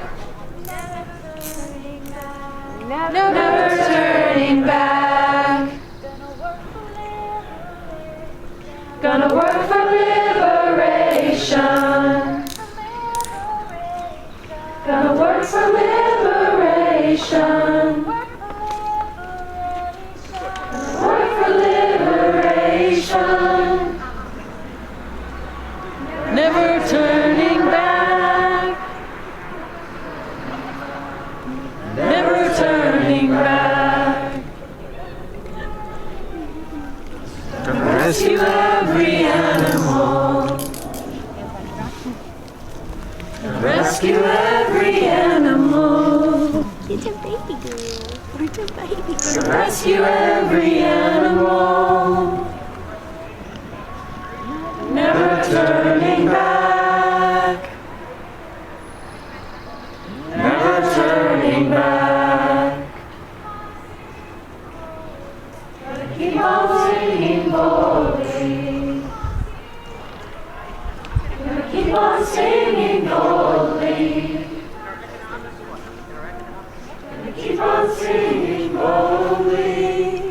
Never turning back. Gonna work for liberation. Gonna work for liberation. Work for liberation. Never turning back. Never turning back. Gonna rescue every animal. Gonna rescue every animal. It's a baby girl. It's a baby girl. Gonna rescue every animal. Never turning back. Never turning back. Gonna keep on singing boldly. Gonna keep on singing boldly. Gonna keep on singing boldly.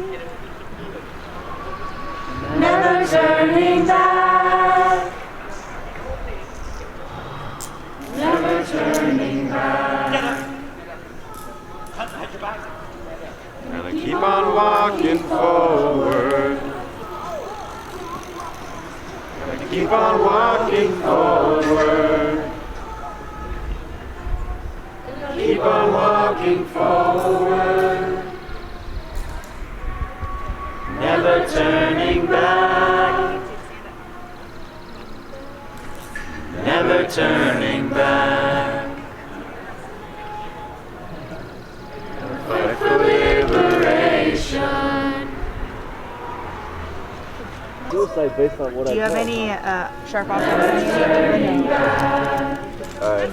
Never turning back. Never turning back. Gonna keep on walking forward. Gonna keep on walking forward. Keep on walking forward. Never turning back. Never turning back. Fight for liberation. decide based on what I Do you have any sharp objects? Alright.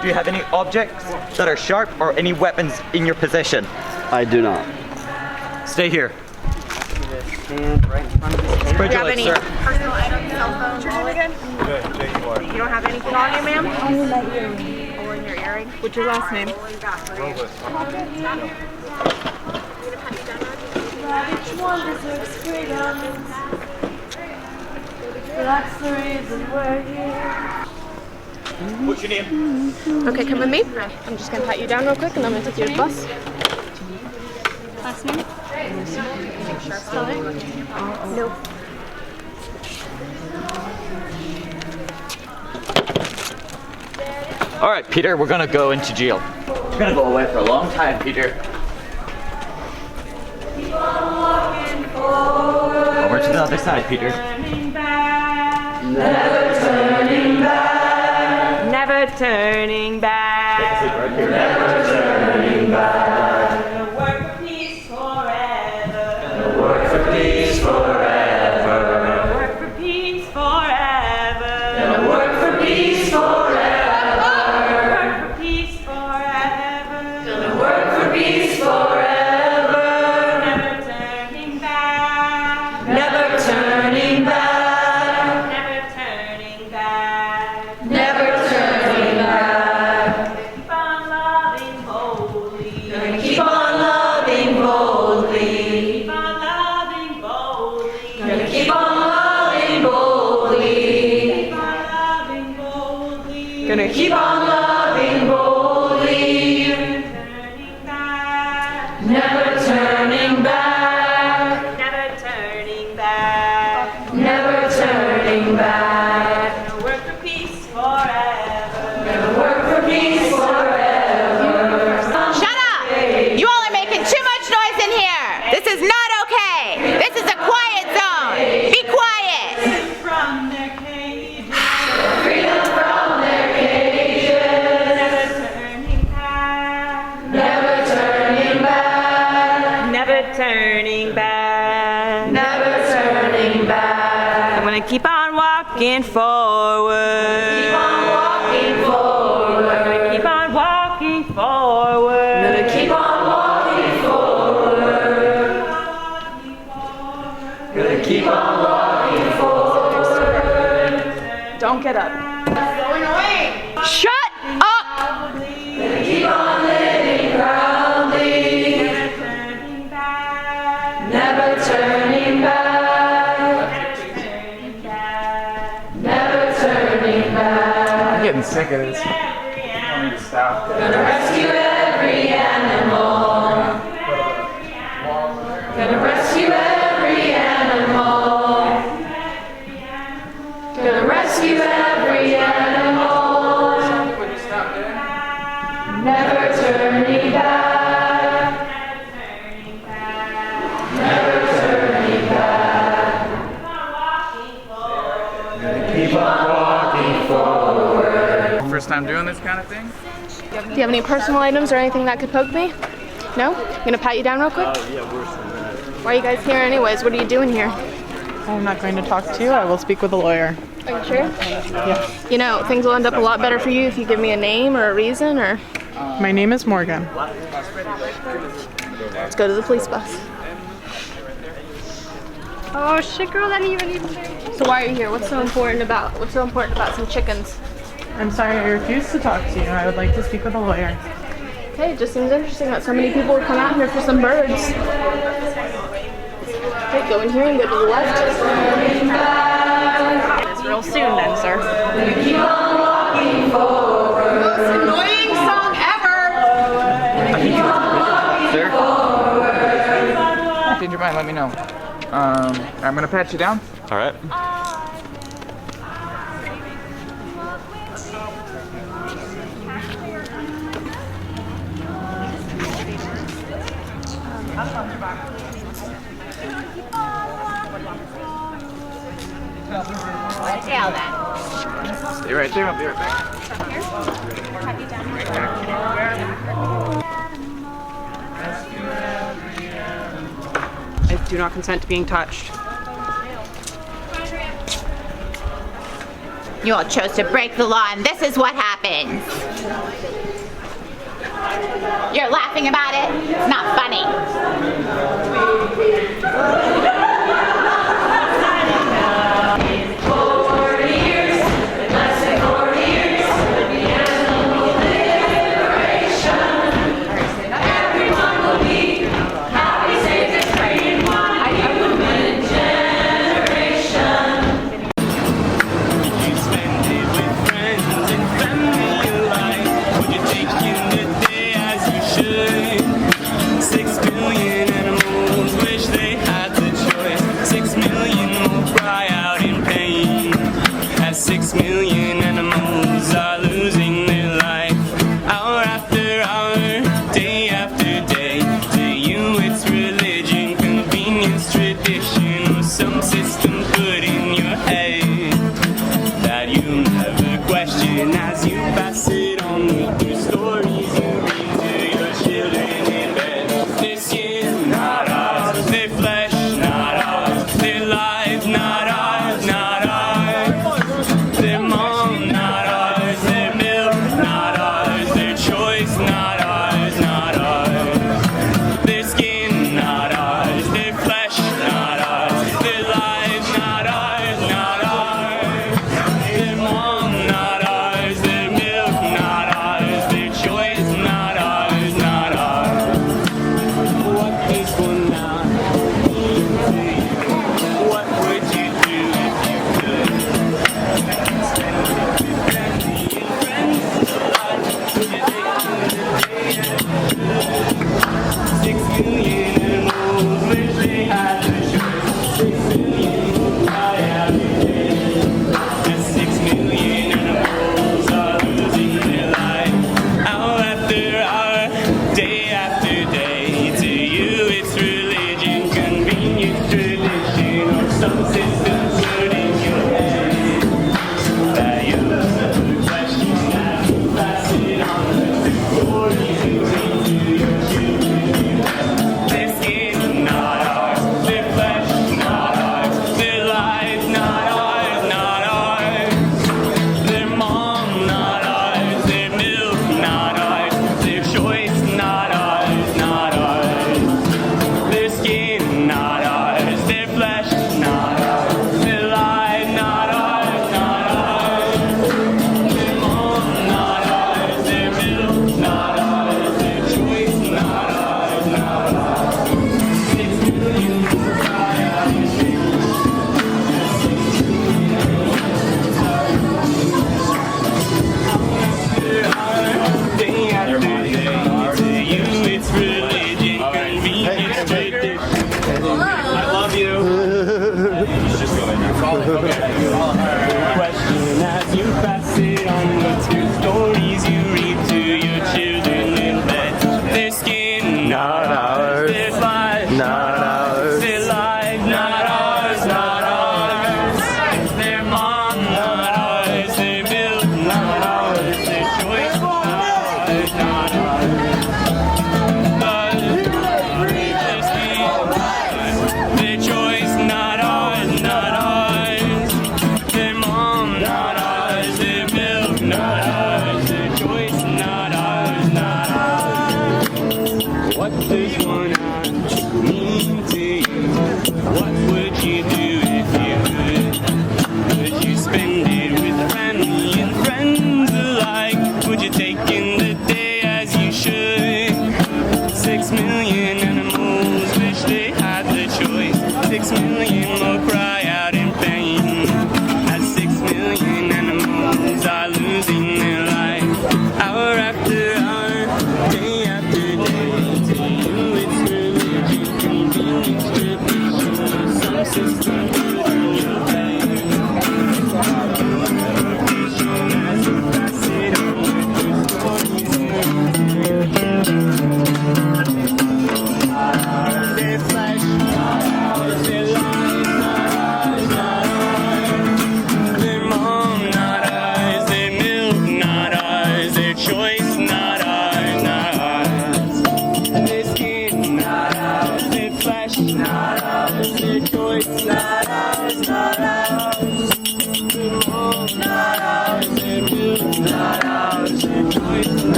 Do you have any objects that are sharp or any weapons in your possession? I do not. Stay here. Stand right in front of this Do you Spread your have legs, any sir. personal items, cell phone, wallet? Good, Jaguar. You don't have anything on you, ma'am? Only my earring. Or in your earring? What's your last name? Each one deserves freedom. That's the reason we're here. What's your name? Okay, come with me. I'm just gonna pat you down real quick and I'm gonna take you to the bus. Last name? Spell it? No. All right, Peter, we're gonna go into jail. We're gonna go away for a long time, Peter. Over to the other side, Peter. Never turning back. Never turning back. Never turning back. Gonna work for peace forever. Work for peace forever. Work for peace forever. Gonna work for peace forever. Work for peace forever. Gonna work for peace forever. Never turning back. Never turning back. Never turning back. Never turning back. Keep on loving boldly. Gonna keep on loving boldly. Keep on loving boldly. Gonna keep on loving boldly. Keep on loving boldly. Gonna keep on loving boldly. Never turning back. Never turning back. Never turning Never turning back. back. Gonna work for peace forever. Gonna work for peace forever. Shut up! You all are making too much noise in here. This is not okay. This is a quiet zone. Be quiet. From their cages. Freedom from their cages. Never turning back. Never turning back. Never turning back. Never turning back. I'm gonna keep on walking forward. Keep on walking forward. I'm gonna keep on walking forward. Gonna keep on walking forward. Gonna keep on walking forward. Don't get up. Going away. Shut up! Gonna keep on living proudly. Never turning back. Never turning back. I'm getting sick of this. I need to stop. Gonna rescue every animal. Gonna rescue every animal. Gonna rescue every animal. Never turning back. Never turning back. Keep on walking forward. First time doing this kind of thing? Do you have any personal items or anything that could poke me? No? I'm gonna pat you down real quick. Yeah, worse than that. Why are you guys here anyways? What are you doing here? I'm not going to talk to you. I will speak with a lawyer. Are you sure? Yes. You know, things will end up a lot better for you if you give me a name or a reason or... My name is Morgan. Let's go to the police bus. Oh shit, girl, that didn't even So why are you here? What's so important about some chickens? I'm sorry, I refuse to talk to you. I would like to speak with a lawyer. Okay, it just seems interesting that so many people would come out here for some birds. Okay, go in here and go to the left. It's real soon then, sir. Keep on walking forward. Most annoying song ever. Sir? Change your mind, let me know. I'm gonna pat you down. All right. Tail then. Stay right there, I'll be right back. I do not consent to being touched. You all chose to break the law, and this is what happens. You're laughing about it? It's not funny. Question as you pass it on, what's your stories you read to your children in bed? Their skin, not ours. Their flesh, not ours. Their life, not ours, not ours. Their mom, not ours. Their milk, not ours. Their choice, not ours, not ours. Their skin, their choice, not ours, not ours. Their mom, not ours. Their milk.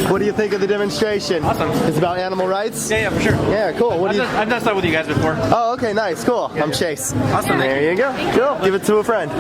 What do you think of the demonstration? Awesome. It's about animal rights? Yeah, for sure. Yeah, cool. What do you... I've done stuff with you guys before. Oh, okay, nice, cool. I'm Chase. Awesome. There you go. Cool. Give it to a friend.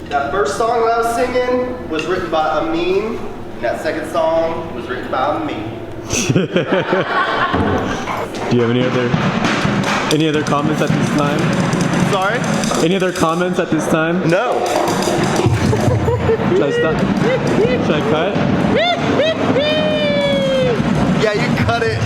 That first song that I was singing was written by a meme, and that second song was written by a meme. Do you have any other comments at this time? Sorry? Any other comments at this time? No. Should I stop? Should I cut? Yeah, you cut it.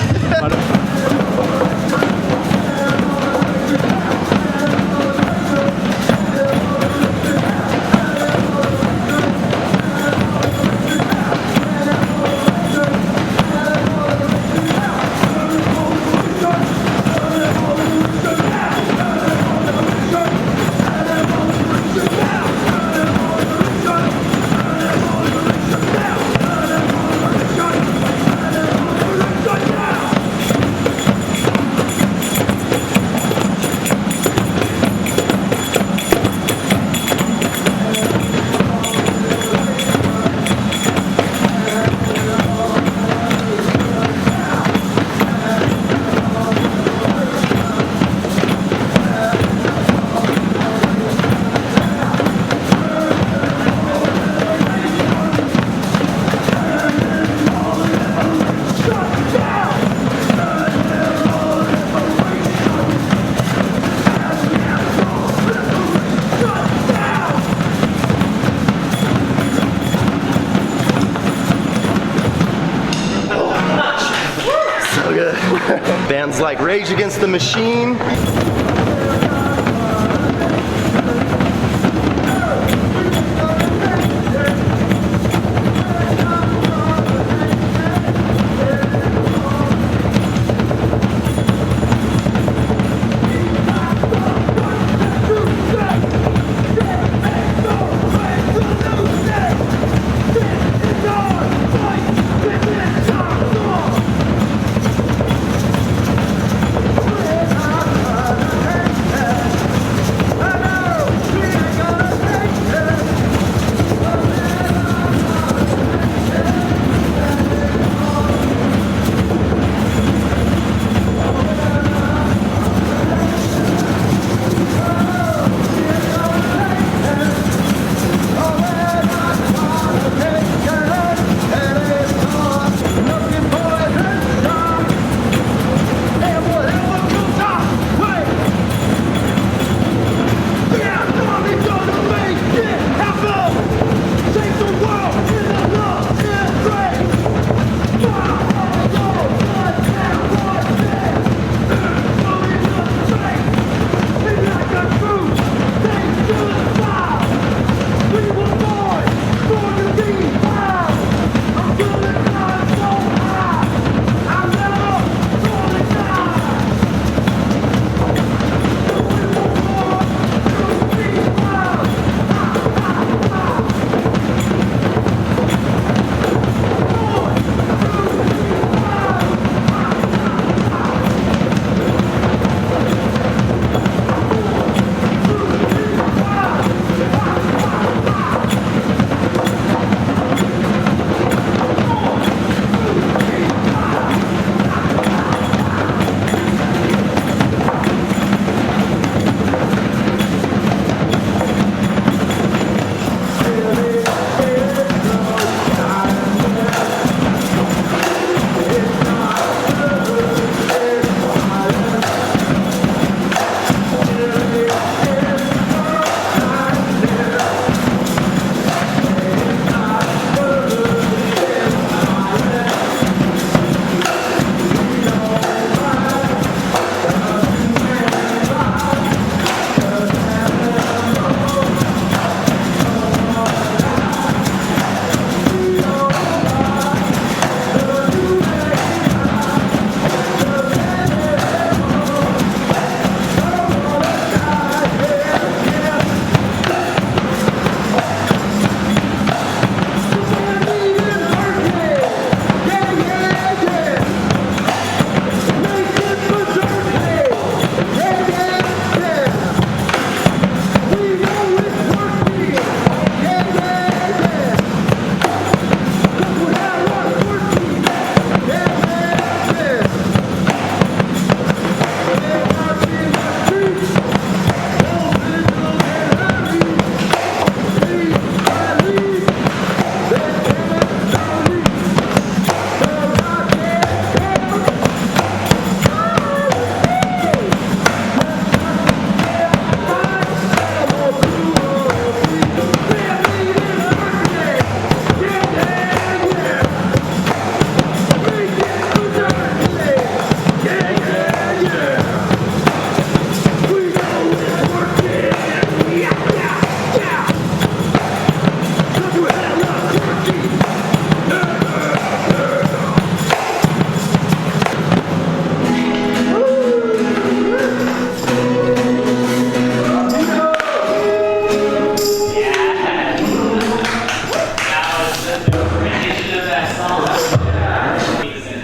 Bands like Rage Against the Machine.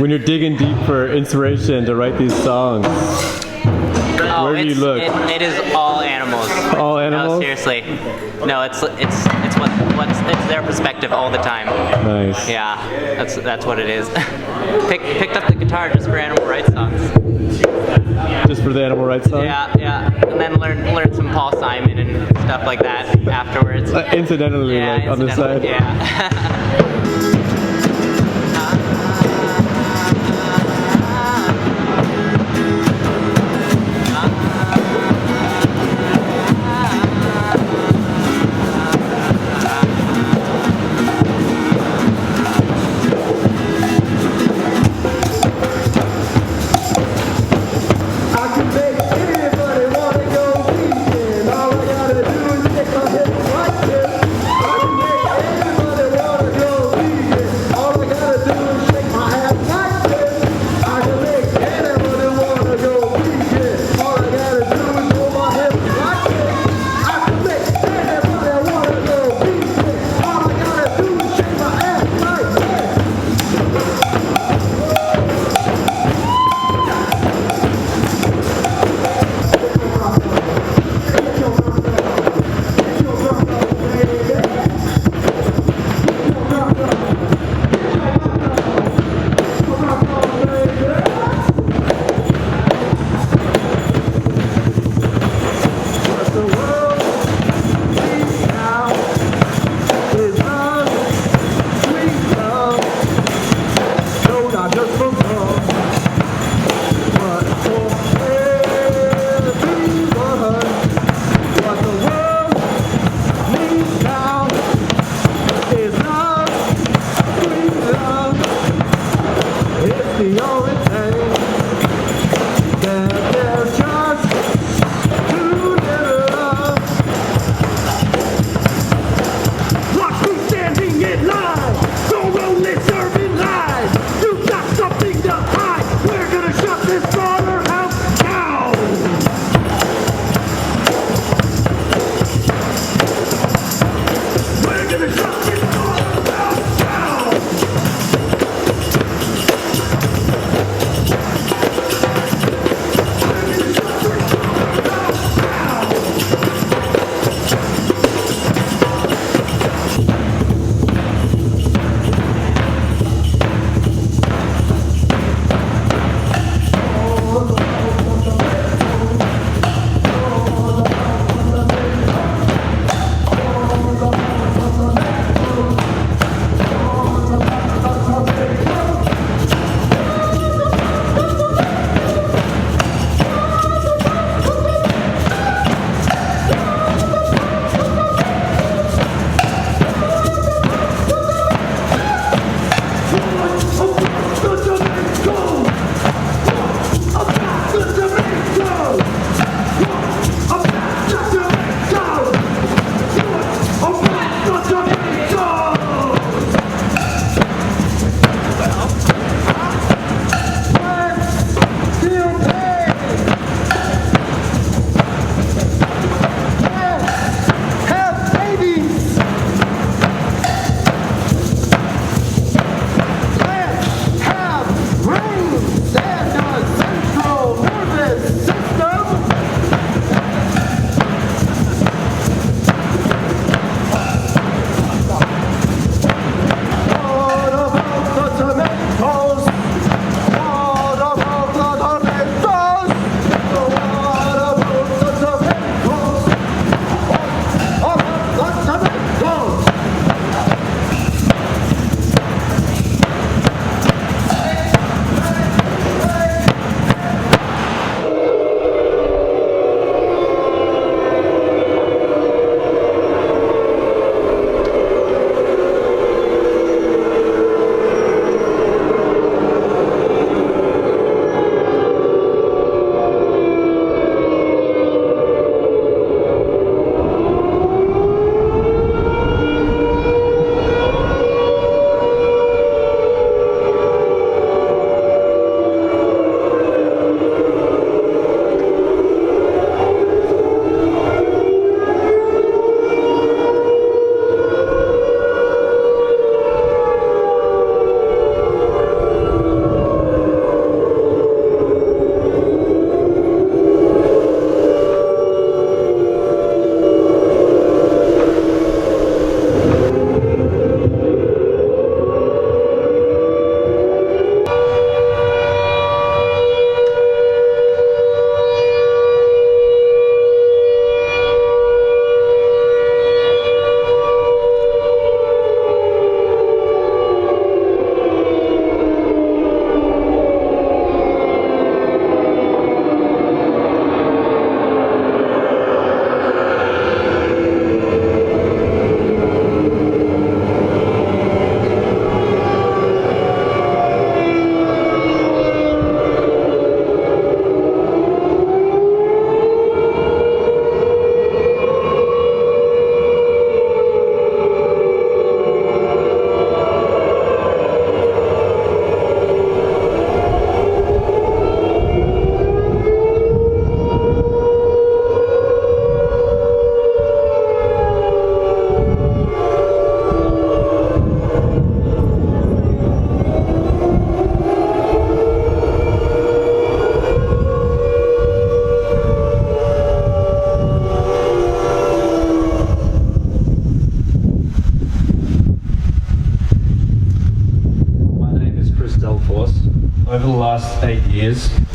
when you're digging deep for inspiration to write these songs? Oh, Where do you look? It is all animals. All animals? No, seriously. No, it's their perspective all the time. Nice. Yeah, that's what it is. Picked up the guitar just for animal rights songs. Just for the animal rights song? Yeah, and then learn some Paul Simon and stuff like that afterwards. Incidentally, like on the side. Yeah.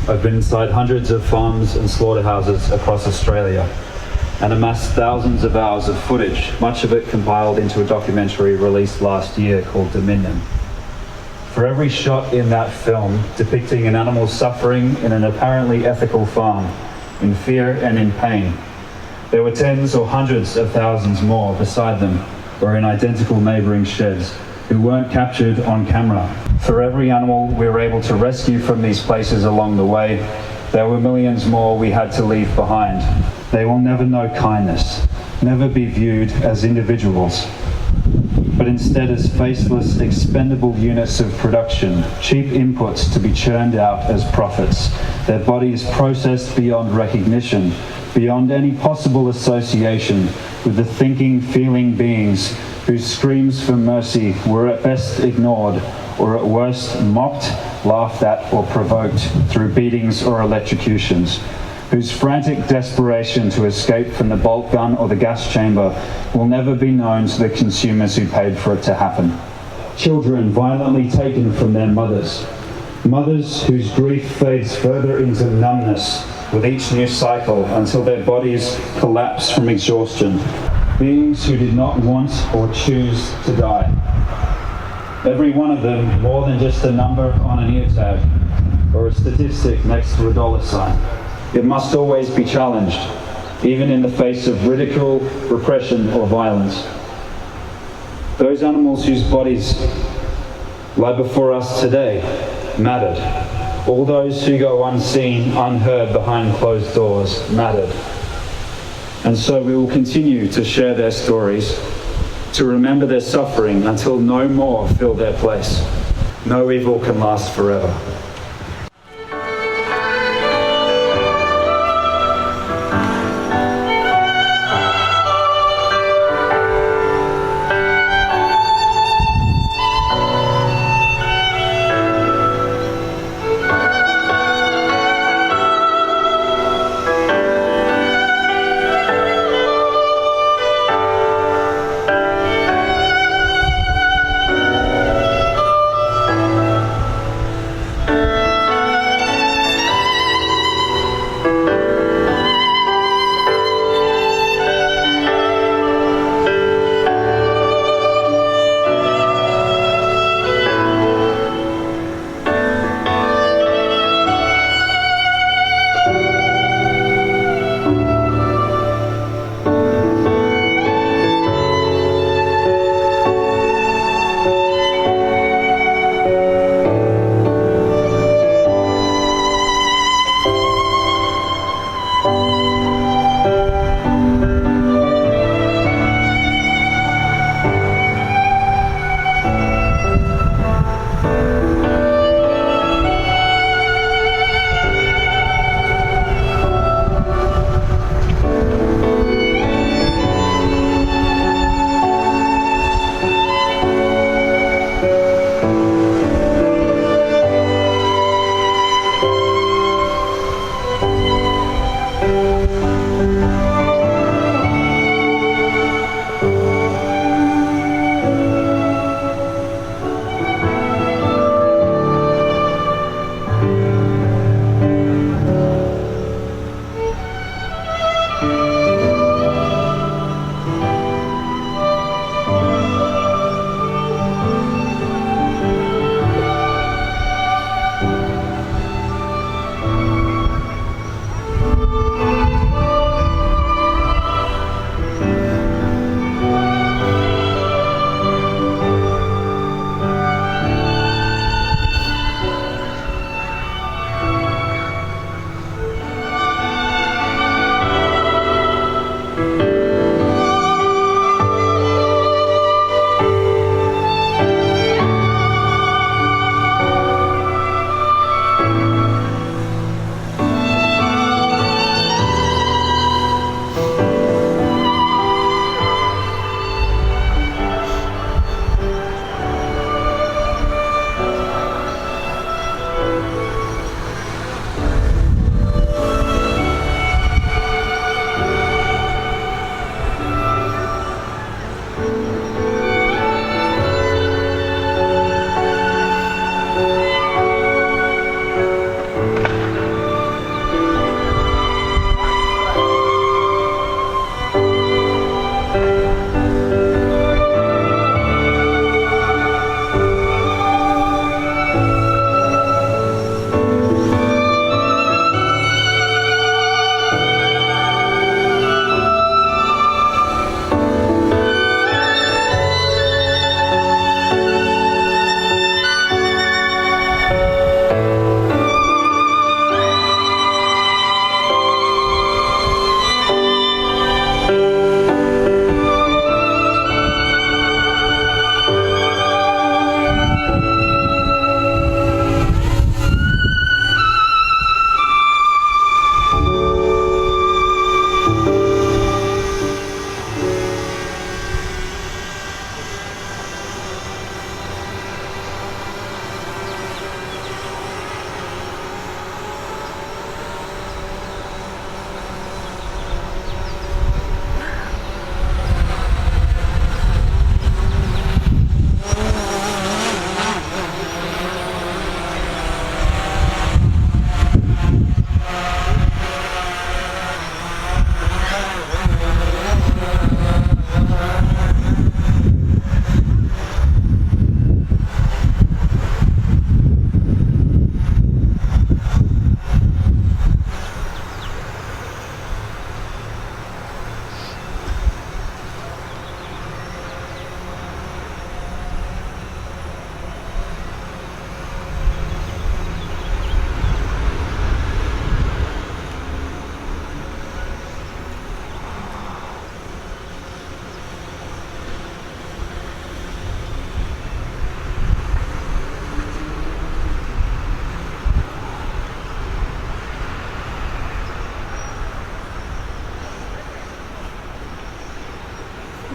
I've been inside hundreds of farms and slaughterhouses across Australia and amassed thousands of hours of footage, much of it compiled into a documentary released last year called Dominion. For every shot in that film depicting an animal suffering in an apparently ethical farm, in fear and in pain, there were tens or hundreds of thousands more beside them or in identical neighbouring sheds who weren't captured on camera. For every animal we were able to rescue from these places along the way, there were millions more we had to leave behind. They will never know kindness, never be viewed as individuals, but instead as faceless, expendable units of production, cheap inputs to be churned out as profits, their bodies processed beyond recognition, beyond any possible association with the thinking, feeling beings whose screams for mercy were at best ignored or at worst mocked, laughed at or provoked through beatings or electrocutions, whose frantic desperation to escape from the bolt gun or the gas chamber will never be known to the consumers who paid for it to happen. Children violently taken from their mothers, mothers whose grief fades further into numbness with each new cycle until their bodies collapse from exhaustion, beings who did not want or choose to die. Every one of them more than just a number on an ear tag or a statistic next to a dollar sign. It must always be challenged, even in the face of ridicule, repression, or violence. Those animals whose bodies lie before us today mattered. All those who go unseen, unheard behind closed doors mattered. And so we will continue to share their stories, to remember their suffering until no more fill their place. No evil can last forever.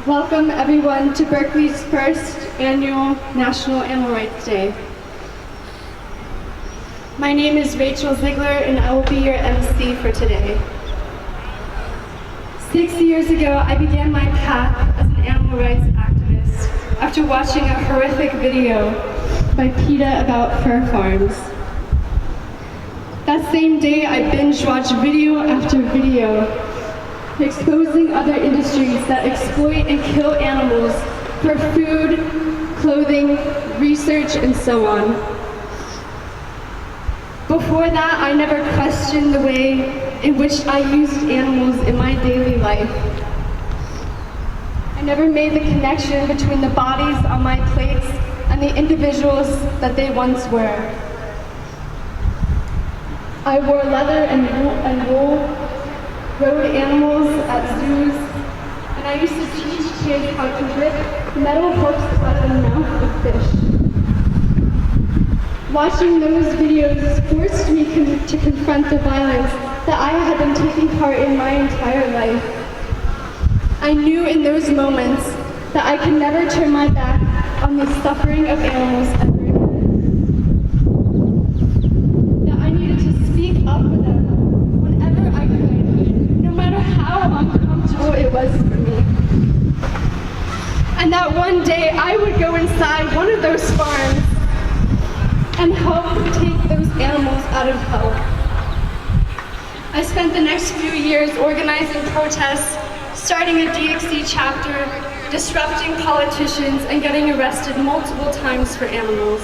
Welcome everyone to Berkeley's first annual National Animal Rights Day. My name is Rachel Ziegler and I will be your MC for today. 6 years ago, I began my path as an animal rights activist after watching a horrific video by PETA about fur farms. That same day, I binge-watched video after video exposing other industries that exploit and kill animals for food, clothing, research, and so on. Before that, I never questioned the way in which I used animals in my daily life. I never made the connection between the bodies on my plates and the individuals that they once were. I wore leather and wool, rode animals at zoos, and I used to teach kids how to rip metal hooks out of the mouth of fish. Watching those videos forced me to confront the violence that I had been taking part in my entire life. I knew in those moments that I could never turn my back on the suffering of animals ever again. That I needed to speak up for them whenever I could, no matter how uncomfortable it was for me. And that one day I would go inside one of those farms and help take those animals out of hell. I spent the next few years organizing protests, starting a DXC chapter, disrupting politicians, and getting arrested multiple times for animals.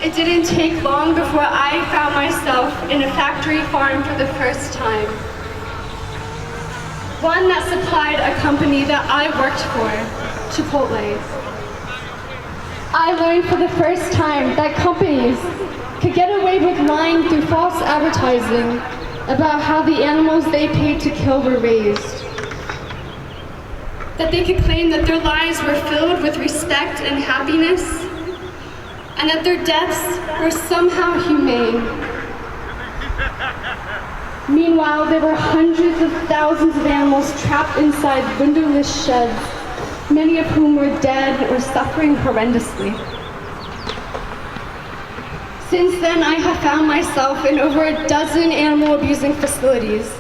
It didn't take long before I found myself in a factory farm for the first time. One that supplied a company that I worked for, Chipotle. I learned for the first time that companies could get away with lying through false advertising about how the animals they paid to kill were raised. That they could claim that their lives were filled with respect and happiness, and that their deaths were somehow humane. Meanwhile, there were hundreds of thousands of animals trapped inside windowless sheds, many of whom were dead or suffering horrendously. Since then, I have found myself in over a dozen animal abusing facilities,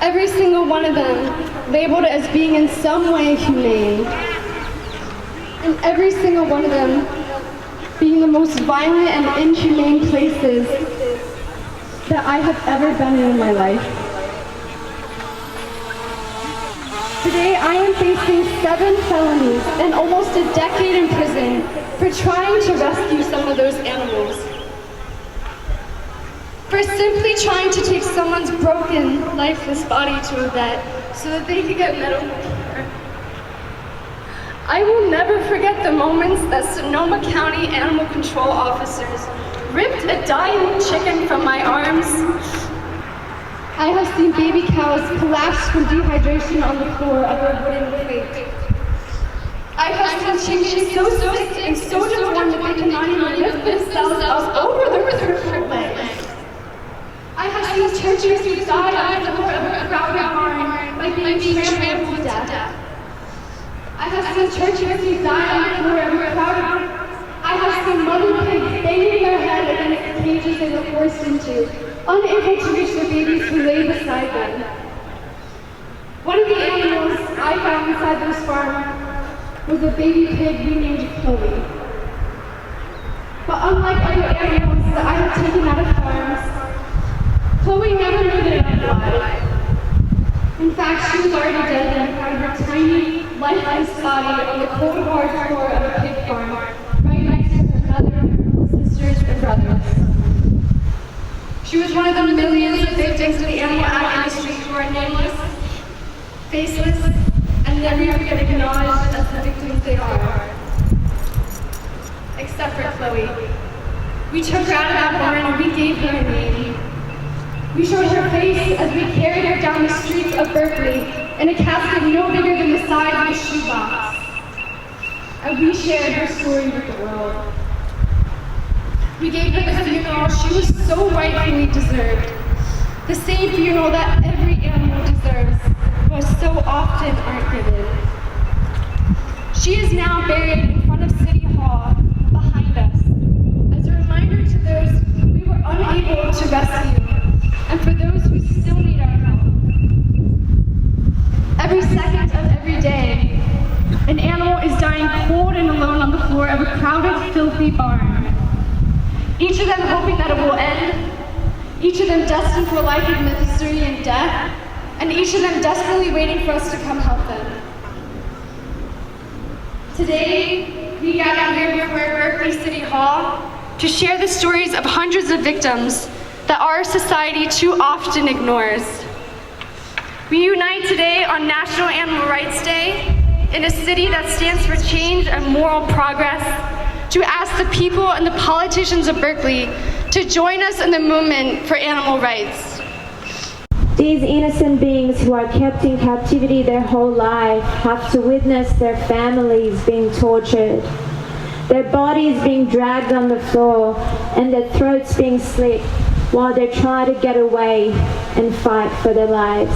every single one of them labeled as being in some way humane, and every single one of them being the most violent and inhumane places that I have ever been in my life. Today, I am facing 7 felonies and almost a decade in prison for trying to rescue some of those animals. For simply trying to take someone's broken, lifeless body to a vet so that they could get medical care. I will never forget the moments that Sonoma County animal control officers ripped a dying chicken from my arms. I have seen baby cows collapse from dehydration on the floor of a wooden crate. I have seen chickens so sick and so deformed that they cannot even lift themselves up over their front legs. I have seen turkeys who died on the floor of a crowded barn by being trampled to death. I have seen turkeys who died on the floor of a crowded barn. I have seen mother pigs banging their head against the cages they were forced into, unable to reach the babies who lay beside them. One of the animals I found inside this farm was a baby pig we named Chloe. But unlike other animals that I have taken out of farms, Chloe never made it out alive. In fact, she was already dead and I found her tiny, lifeless body on the cold, hard floor of a pig farm, right next to her mother, sisters, and brothers. She was one of the millions of victims of the animal ag industry who are nameless, faceless, and never get acknowledged as the victims they are. Except for Chloe. We took her out of that barn and we gave her a name. We showed her face as we carried her down the streets of Berkeley in a casket no bigger than the size of a shoebox. And we shared her story with the world. We gave her the funeral she was so rightfully deserved. The same funeral that every animal deserves, who us so often aren't given. She is now buried in front of City Hall behind us as a reminder to those we were unable to rescue and for those who still need our help. Every second of every day, an animal is dying cold and alone on the floor of a crowded, filthy barn. Each of them hoping that it will end, each of them destined for a life of misery and death, and each of them desperately waiting for us to come help them. Today, we gather here before Berkeley City Hall to share the stories of hundreds of victims that our society too often ignores. We unite today on National Animal Rights Day in a city that stands for change and moral progress to ask the people and the politicians of Berkeley to join us in the movement for animal rights. These innocent beings who are kept in captivity their whole life have to witness their families being tortured, their bodies being dragged on the floor, and their throats being slit while they try to get away and fight for their lives.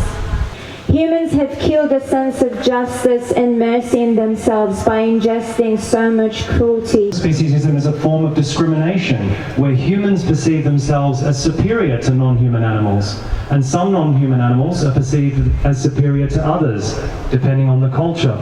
Humans have killed a sense of justice and mercy in themselves by ingesting so much cruelty. Speciesism is a form of discrimination where humans perceive themselves as superior to non-human animals, and some non-human animals are perceived as superior to others, depending on the culture.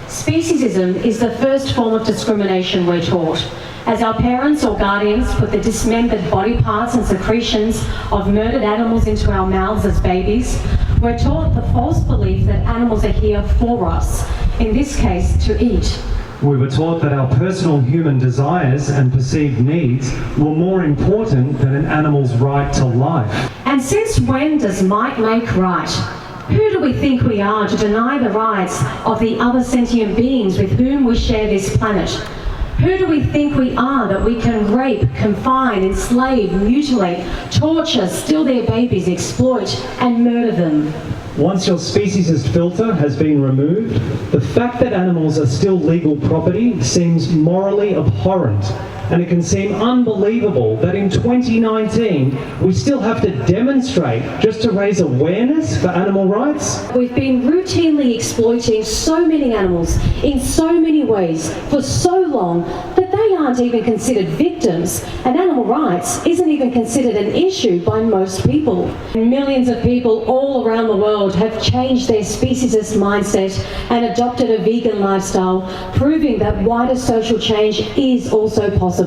Speciesism is the first form of discrimination we're taught. As our parents or guardians put the dismembered body parts and secretions of murdered animals into our mouths as babies, we're taught the false belief that animals are here for us, in this case, to eat. We were taught that our personal human desires and perceived needs were more important than an animal's right to life. And since when does might make right? Who do we think we are to deny the rights of the other sentient beings with whom we share this planet? Who do we think we are that we can rape, confine, enslave, mutilate, torture, steal their babies, exploit, and murder them? Once your speciesist filter has been removed, the fact that animals are still legal property seems morally abhorrent. And it can seem unbelievable that in 2019 we still have to demonstrate just to raise awareness for animal rights. We've been routinely exploiting so many animals in so many ways for so long that they aren't even considered victims, and animal rights isn't even considered an issue by most people. Millions of people all around the world have changed their speciesist mindset and adopted a vegan lifestyle, proving that wider social change is also possible.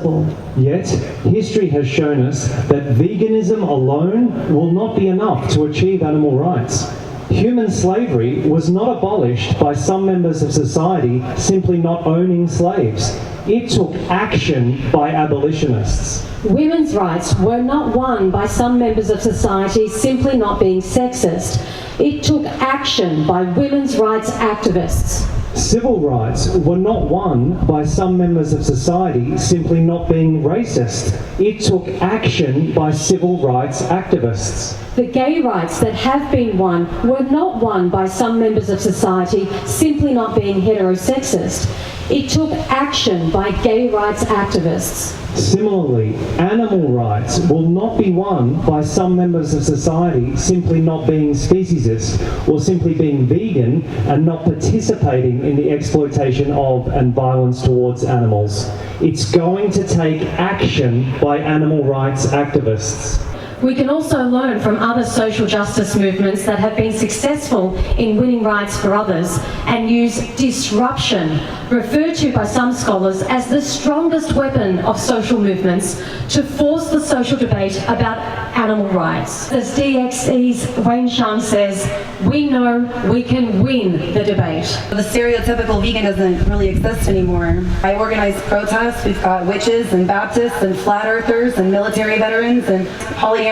Yet, history has shown us that veganism alone will not be enough to achieve animal rights. Human slavery was not abolished by some members of society simply not owning slaves. It took action by abolitionists. Women's rights were not won by some members of society simply not being sexist. It took action by women's rights activists. Civil rights were not won by some members of society simply not being racist. It took action by civil rights activists. The gay rights that have been won were not won by some members of society simply not being heterosexist. It took action by gay rights activists. Similarly, animal rights will not be won by some members of society simply not being speciesist or simply being vegan and not participating in the exploitation of and violence towards animals. It's going to take action by animal rights activists. We can also learn from other social justice movements that have been successful in winning rights for others and use disruption, referred to by some scholars as the strongest weapon of social movements, to force the social debate about animal rights. As DXE's Wayne Chant says, we know we can win the debate. The stereotypical vegan doesn't really exist anymore. I organize protests. We've got witches and Baptists and flat earthers and military veterans and polyamorous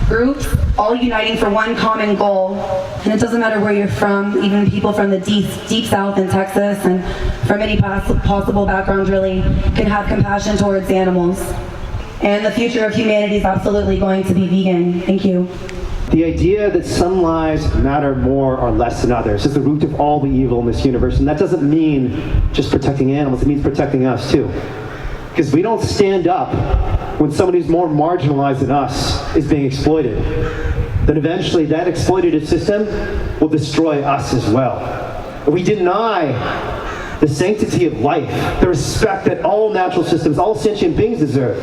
groups, all uniting for one common goal. And it doesn't matter where you're from, even people from the deep south in Texas and from any possible background really can have compassion towards animals. And the future of humanity is absolutely going to be vegan. Thank you. The idea that some lives matter more or less than others is the root of all the evil in this universe. And that doesn't mean just protecting animals, it means protecting us too. Because we don't stand up when somebody who's more marginalized than us is being exploited. then eventually that exploitative system will destroy us as well. If we deny the sanctity of life, the respect that all natural systems, all sentient beings deserve,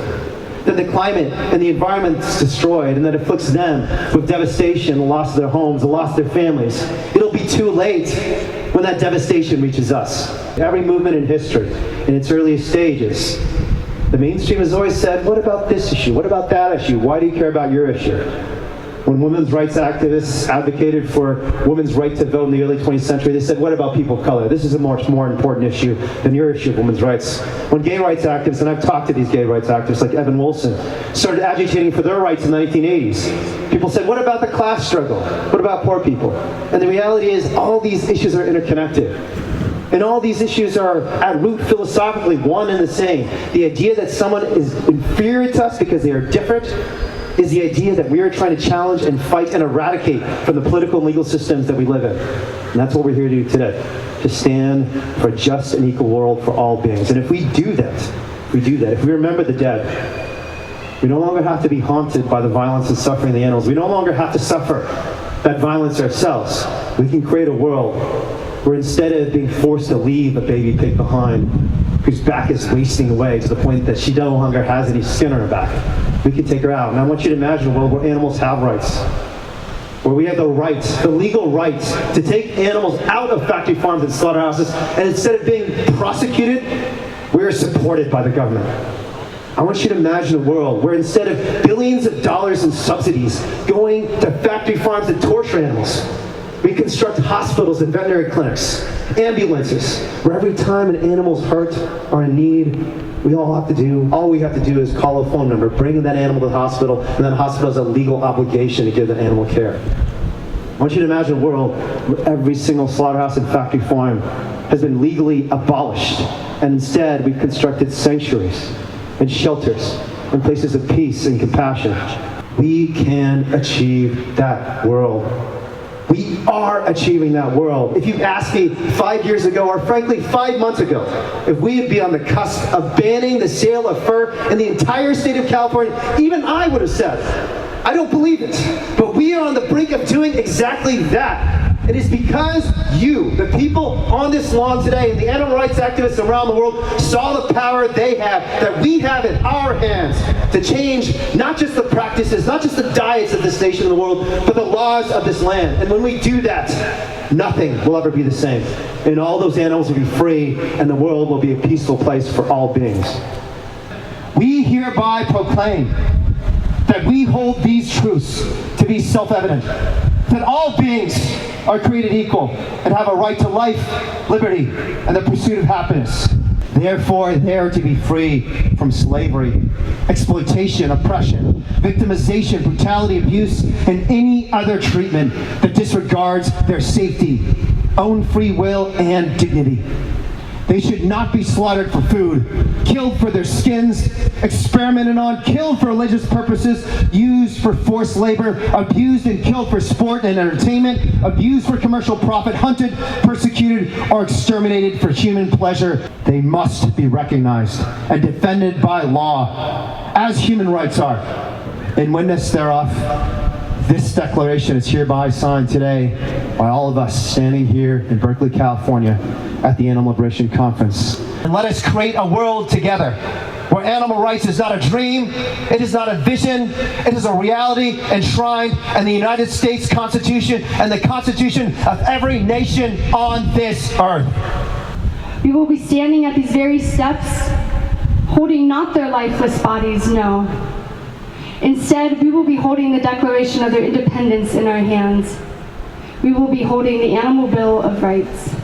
then the climate and the environment is destroyed, and that afflicts them with devastation, the loss of their homes, the loss of their families. It'll be too late when that devastation reaches us. Every movement in history, in its earliest stages, the mainstream has always said, what about this issue? What about that issue? Why do you care about your issue? When women's rights activists advocated for women's right to vote in the early 20th century, they said, what about people of color? This is a much more important issue than your issue of women's rights. When gay rights activists, and I've talked to these gay rights activists like Evan Wilson, started agitating for their rights in the 1980s, people said, what about the class struggle? What about poor people? And the reality is all these issues are interconnected. And all these issues are at root philosophically one and the same. The idea that someone is inferior to us because they are different is the idea that we are trying to challenge and fight and eradicate from the political and legal systems that we live in. And that's what we're here to do today, to stand for a just and equal world for all beings. And if we do that, if we remember the dead, we no longer have to be haunted by the violence and suffering of the animals. We no longer have to suffer that violence ourselves. We can create a world where instead of being forced to leave a baby pig behind, whose back is wasting away to the point that she no longer has any skin on her back, we can take her out. And I want you to imagine a world where animals have rights, where we have the rights, the legal rights, to take animals out of factory farms and slaughterhouses, and instead of being prosecuted, we are supported by the government. I want you to imagine a world where instead of billions of dollars in subsidies going to factory farms that torture animals, we construct hospitals and veterinary clinics, ambulances, where every time an animal's hurt or in need, all we have to do is call a phone number, bring that animal to the hospital, and that hospital has a legal obligation to give that animal care. I want you to imagine a world where every single slaughterhouse and factory farm has been legally abolished, and instead we've constructed sanctuaries and shelters and places of peace and compassion. We can achieve that world. We are achieving that world. If you asked me 5 years ago, or frankly 5 months ago, if we would be on the cusp of banning the sale of fur in the entire state of California, even I would have said, I don't believe it. But we are on the brink of doing exactly that. It is because you, the people on this lawn today, and the animal rights activists around the world saw the power they have, that we have in our hands to change not just the practices, not just the diets of this nation and the world, but the laws of this land. And when we do that, nothing will ever be the same. And all those animals will be free, and the world will be a peaceful place for all beings. We hereby proclaim that we hold these truths to be self-evident, that all beings are created equal and have a right to life, liberty, and the pursuit of happiness. Therefore, they are to be free from slavery, exploitation, oppression, victimization, brutality, abuse, and any other treatment that disregards their safety, own free will, and dignity. They should not be slaughtered for food, killed for their skins, experimented on, killed for religious purposes, used for forced labor, abused and killed for sport and entertainment, abused for commercial profit, hunted, persecuted, or exterminated for human pleasure. They must be recognized and defended by law, as human rights are. In witness thereof, this declaration is hereby signed today by all of us standing here in Berkeley, California at the Animal Liberation Conference. And let us create a world together where animal rights is not a dream, it is not a vision, it is a reality enshrined in the United States Constitution and the Constitution of every nation on this earth. We will be standing at these very steps, holding not their lifeless bodies, no. Instead, we will be holding the Declaration of their Independence in our hands. We will be holding the Animal Bill of Rights.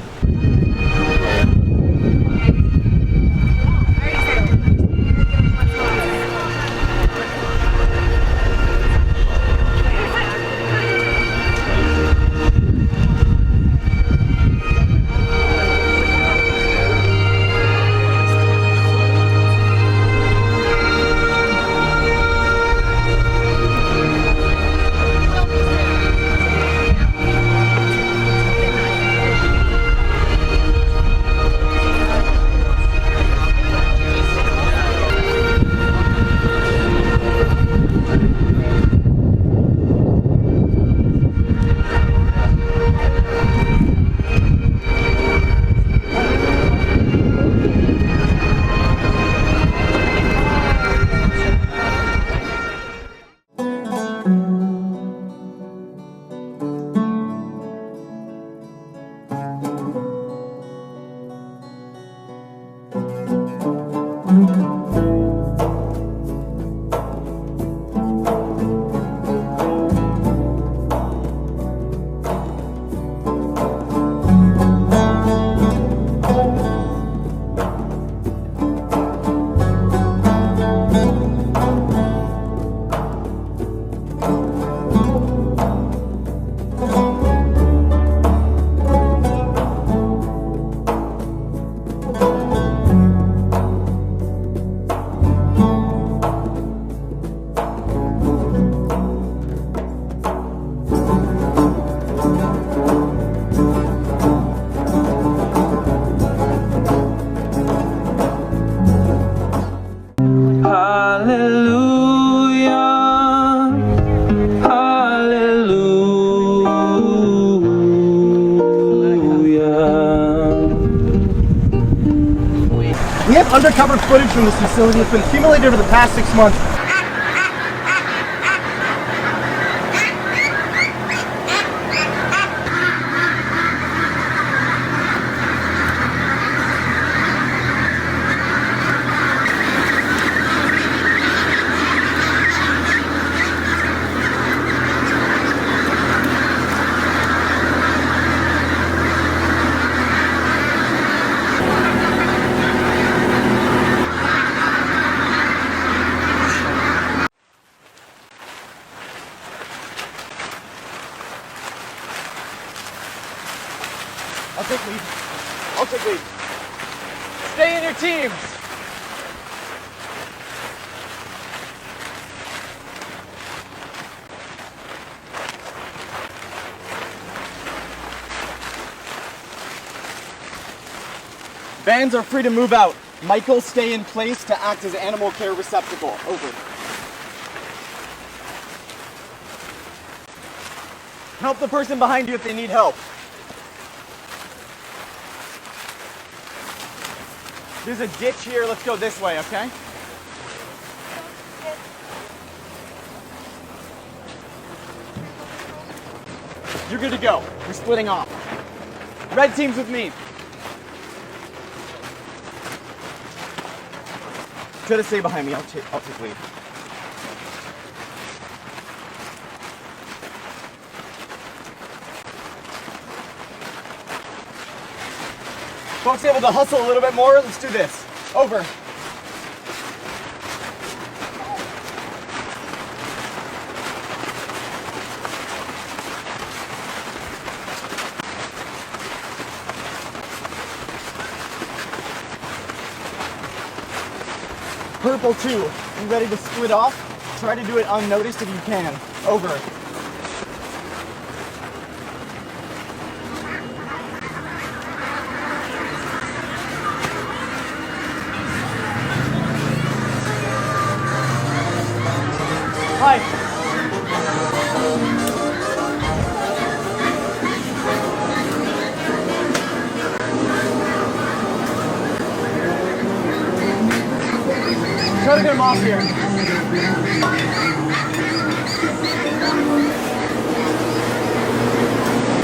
We have undercover footage from this facility that's been accumulated over the past 6 months. I'll take lead. I'll take lead. Stay in your teams. Vans are free to move out. Michael, stay in place to act as animal care receptacle. Over. Help the person behind you if they need help. There's a ditch here. Let's go this way, okay? You're good to go. We're splitting off. Red team's with me. Try to stay behind me. I'll take lead. Folks able to hustle a little bit more? Let's do this. Over. Purple 2, you ready to split off? Try to do it unnoticed if you can. Over. Hi. Try to get him off here.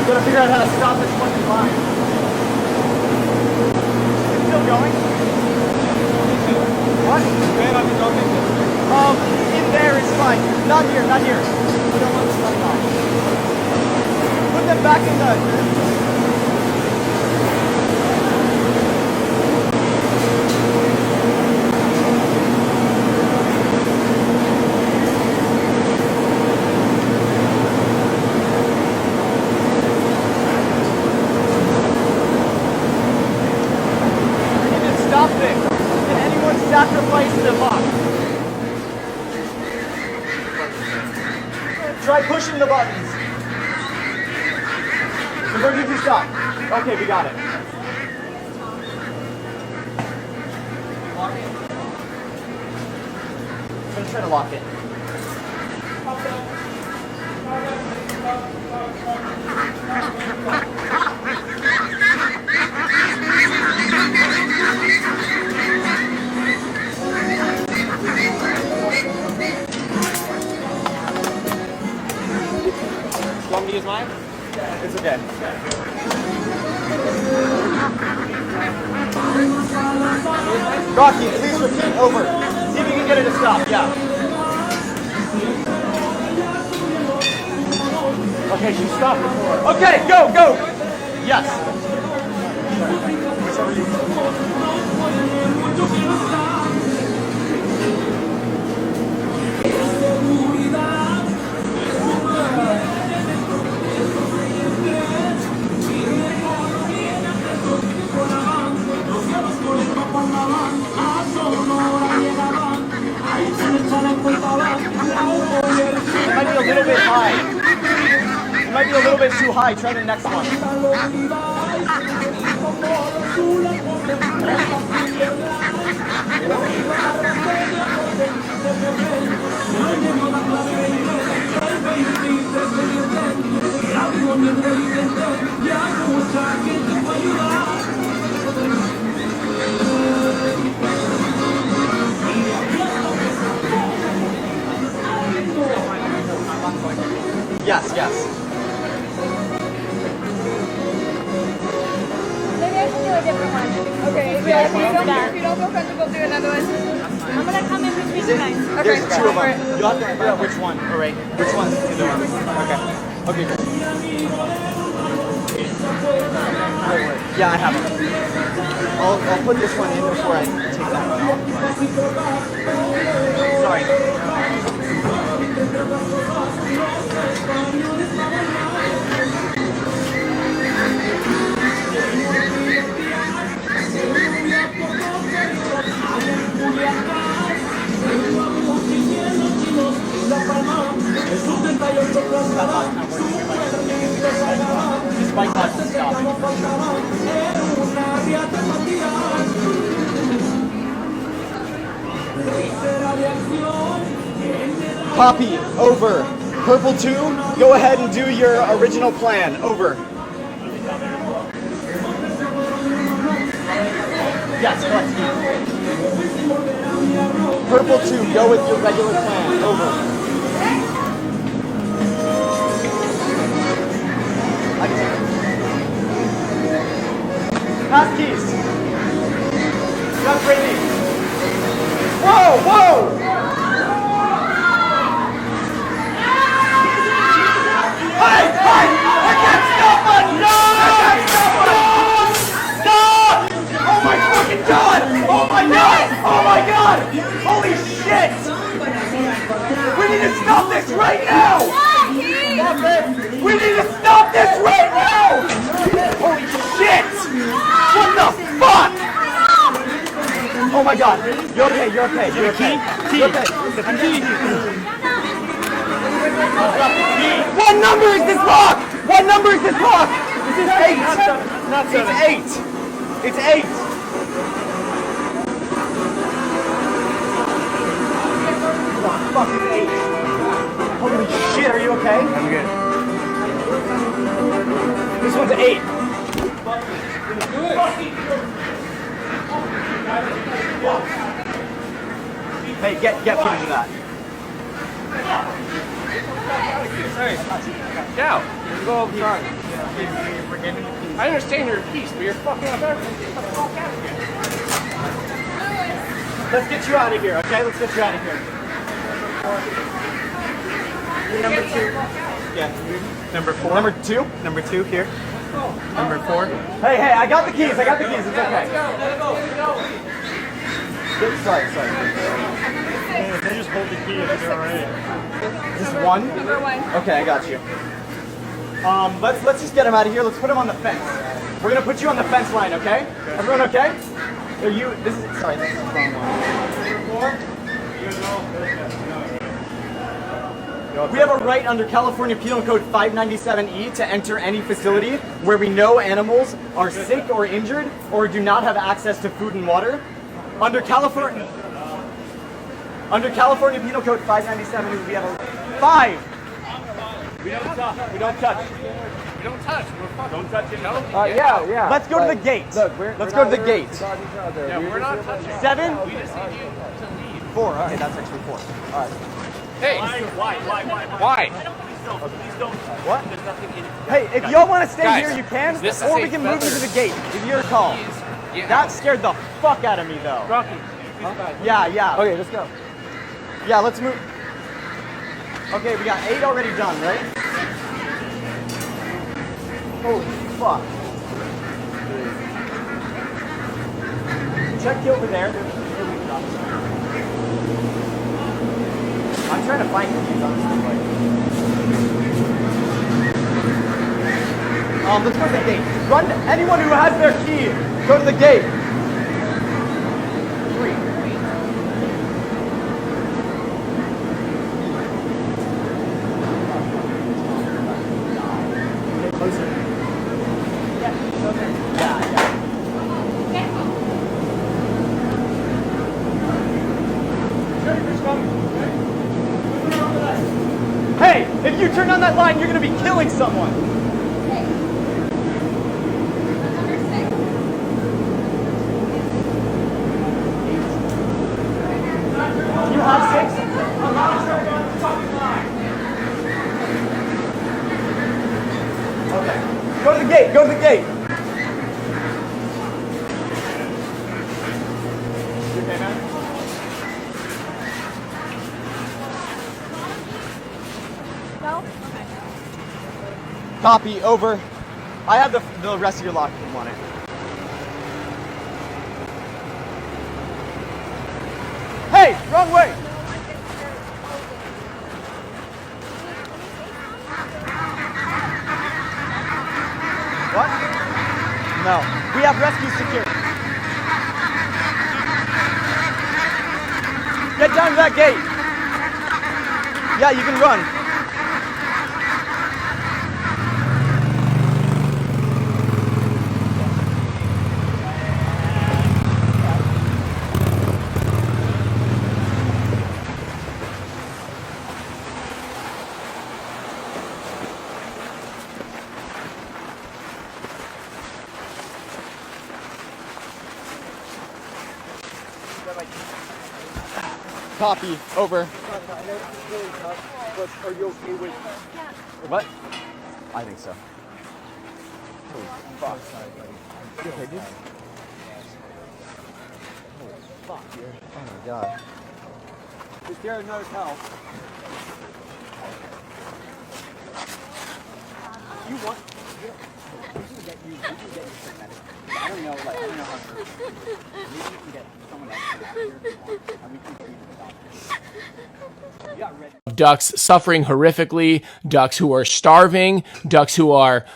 Gotta figure out how to stop this fucking line. It's still going? What? Where are we dropping this? In there is fine. Not here, not here. We don't want this running off. Put them back in the... Sacrifice the box. Try pushing the buttons. Emergency stop. Okay, we got it. Lock it. I'm gonna try to lock it. Want me to use mine? It's okay. Rocky, please repeat. Over. See if you can get it to stop. Yeah. Okay, she stopped before. Okay, go, go. Yes. It might be a little bit high. might be a little bit too high. Try the next one. Yes, yes. Maybe I should do a different one. Okay, yeah, if you don't feel comfortable, do another one. I'm gonna come in between you guys. Okay, There's two of go for them. it. You'll have to figure out which one. All right. Which one's the other one? Okay. Okay, good. Yeah, I have them. I'll put this one in before I take that one off. Sorry. Copy, over. Purple 2, go ahead and do your original plan, over. Yes, correct. Purple 2, go with your regular plan, over. Pass keys. That's Brittany. Whoa, whoa! Hey, hey! I can't stop us! No! I can't stop us! Stop! Oh my fucking god! Oh my god! Oh my god! Holy shit! We need to stop this right now! We need to stop this right now! Holy shit! What the fuck? Oh my god! You're okay, you're okay, you're okay. You're okay. What number is this lock? What number is this lock? This is 8. Not 7. It's 8. It's 8. What the fuck is 8? Holy shit, are you okay? I'm good. This one's 8. Hey, get footage of that. Hey, Gal, go over front. I understand you're a piece, but you're fucking up everything. Get the fuck out of here. Let's get you out of here, okay? Let's get you out of here. You're number 2. Yeah. Number 4. Number 2? Number 2 here. Number 4. Hey, hey, I got the keys. I got the keys. It's okay. Sorry. If they just hold the key, it'll be alright. Just one? Number 1. Okay, I got you. Let's just get him out of here. Let's put him on the fence. We're gonna put you on the fence line, okay? Everyone okay? Are you? This is the wrong one. We have a right under California Penal Code 597E to enter any facility where we know animals are sick or injured or do not have access to food and water. Under California Penal Code 597, we have a 5. We don't touch. We don't touch. We don't touch. Don't touch it, no? Yeah. Let's go to the gate. Look, Let's go to the gate. Yeah, we're not touching. 7? We just need you to leave. 4. Okay, that's actually 4. All right. Hey. Why? Please don't. What? Hey, if y'all want to stay Guys, here, you can, this or is we a can move feather. into the gate. If you're a call. That scared the fuck out of me, though. Rocky. Yeah. Okay, let's go. Yeah, let's move. Okay, we got 8 already done, right? Holy fuck. Check you over there. I'm trying to find keys on this thing. Let's go to the gate. Run to anyone who has their key. Go to the gate. 3. If you turn on that line, you're gonna be killing someone. You have 6? Okay. Go to the gate. Go to the gate. You okay, man? No? Copy, over. I have the rest of your lock if you want it. Hey, wrong way! What? No. We have rescue secured. Get down to that gate. Yeah, you can run. Copy, over. But are you okay with... What? I think so. Holy fuck. You okay, dude? Holy fuck, dude. Oh my god. Is there another help? You want... We can get you some medic. I don't know, like, I don't know how to... Maybe you can get someone else here if you want, and we can get you to the doctor. You got ready. Ducks suffering horrifically, ducks who are starving, ducks who are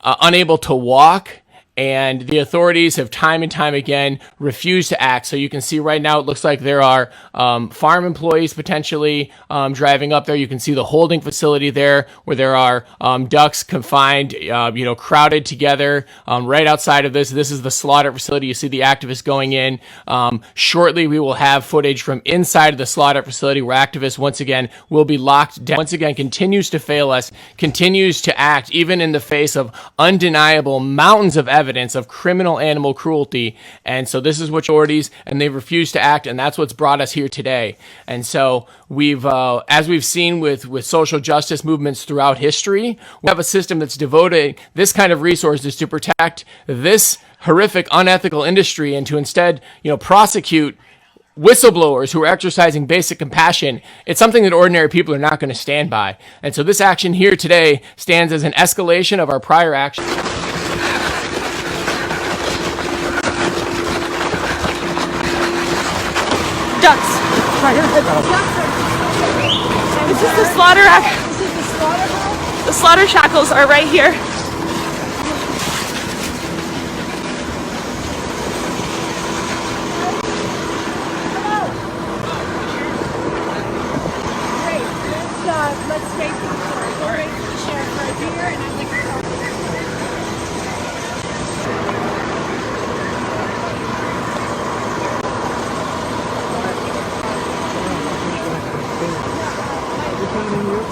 unable to walk. And the authorities have time and time again refused to act. So you can see right now, it looks like there are farm employees potentially driving up there. You can see the holding facility there where there are ducks confined, crowded together right outside of this. This is the slaughter facility. You see the activists going in. Shortly, we will have footage from inside of the slaughter facility where activists once again will be locked down. Once again, continues to fail us, continues to act even in the face of undeniable mountains of evidence of criminal animal cruelty. And so this is what authorities, and they've refused to act, and that's what's brought us here today. And so we've, as we've seen with social justice movements throughout history, we have a system that's devoting this kind of resources to protect this horrific, unethical industry and to instead, prosecute whistleblowers who are exercising basic compassion. It's something that ordinary people are not going to stand by. And so this action here today stands as an escalation of our prior action. Ducks. This is the slaughterhouse. This is the slaughterhouse? The slaughter shackles are right here. Great. Let's wait for the sheriff right here, and I'd like to talk to him.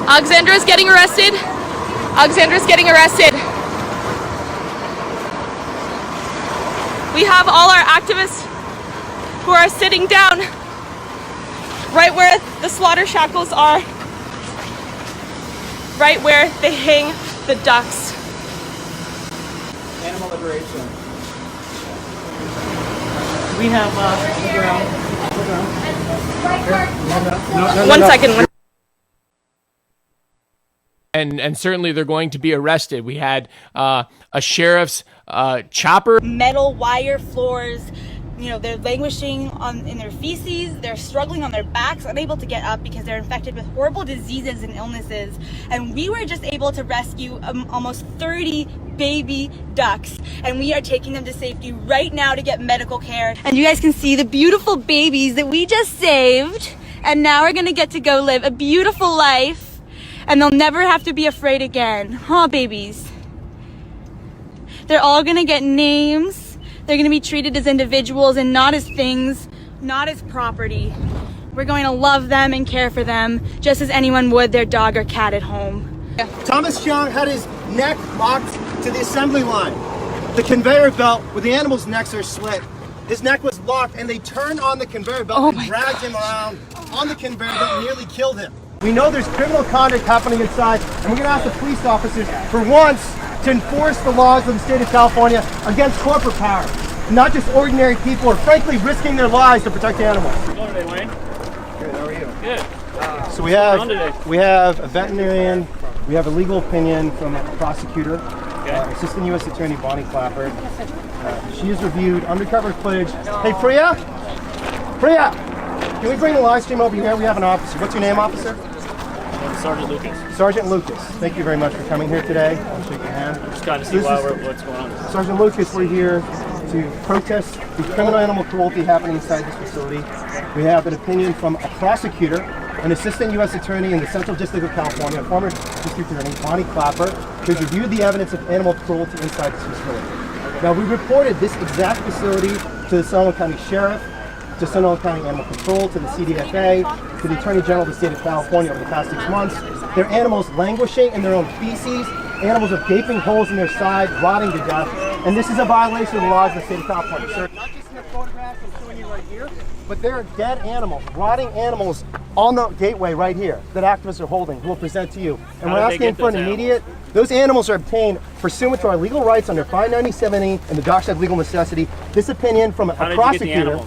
Alexandra's getting arrested. Alexandra's getting arrested. We have all our activists who are sitting down right where the slaughter shackles are, right where they hang the ducks. Animal liberation. We have one second. And certainly they're going to be arrested. We had a sheriff's chopper. Metal wire floors, they're languishing in their feces, they're struggling on their backs, unable to get up because they're infected with horrible diseases and illnesses. And we were just able to rescue almost 30 baby ducks, and we are taking them to safety right now to get medical care. And you guys can see the beautiful babies that we just saved, and now we're gonna get to go live a beautiful life. And they'll never have to be afraid again. Huh, babies? They're all gonna get names. They're gonna be treated as individuals and not as things, not as property. We're going to love them and care for them just as anyone would their dog or cat at home. Thomas Chant had his neck locked to the assembly line. The conveyor belt where the animals' necks are slit. His neck was locked and they turned on the conveyor belt and dragged him around on the conveyor belt and nearly killed him. We know there's criminal conduct happening inside, and we're going to ask the police officers for once to enforce the laws of the state of California against corporate power, not just ordinary people or frankly risking their lives to protect animals. How today, Wayne? Good, how are you? Good. So we have a veterinarian, we have a legal opinion from a prosecutor, Assistant U.S. Attorney Bonnie Clapper. She has reviewed undercover footage. Hey, Priya, can we bring the live stream over here? We have an officer. What's your name, officer? Sergeant Lucas. Sergeant Lucas. Thank you very much for coming here today. I'll shake your hand. Just kind of see what's going on. Sergeant Lucas, we're here to protest the criminal animal cruelty happening inside this facility. We have an opinion from a prosecutor, an assistant U.S. attorney in the Central District of California, a former district attorney, Bonnie Clapper, who's reviewed the evidence of animal cruelty inside this facility. Now, we reported this exact facility to the Sonoma County Sheriff, to Sonoma County Animal Control, to the CDFA, to the Attorney General of the State of California over the past 6 months. There are animals languishing in their own feces, animals with gaping holes in their side, rotting to death, and this is a violation of the laws of the State of California, sir. Not just in the photographs I'm showing you right here, but there are dead animals, rotting animals on the gateway right here that activists are holding, who will present to you. And we're asking for an immediate, those animals are obtained pursuant to our legal rights under 597E and the Doctrine of Legal Necessity. This opinion from a prosecutor.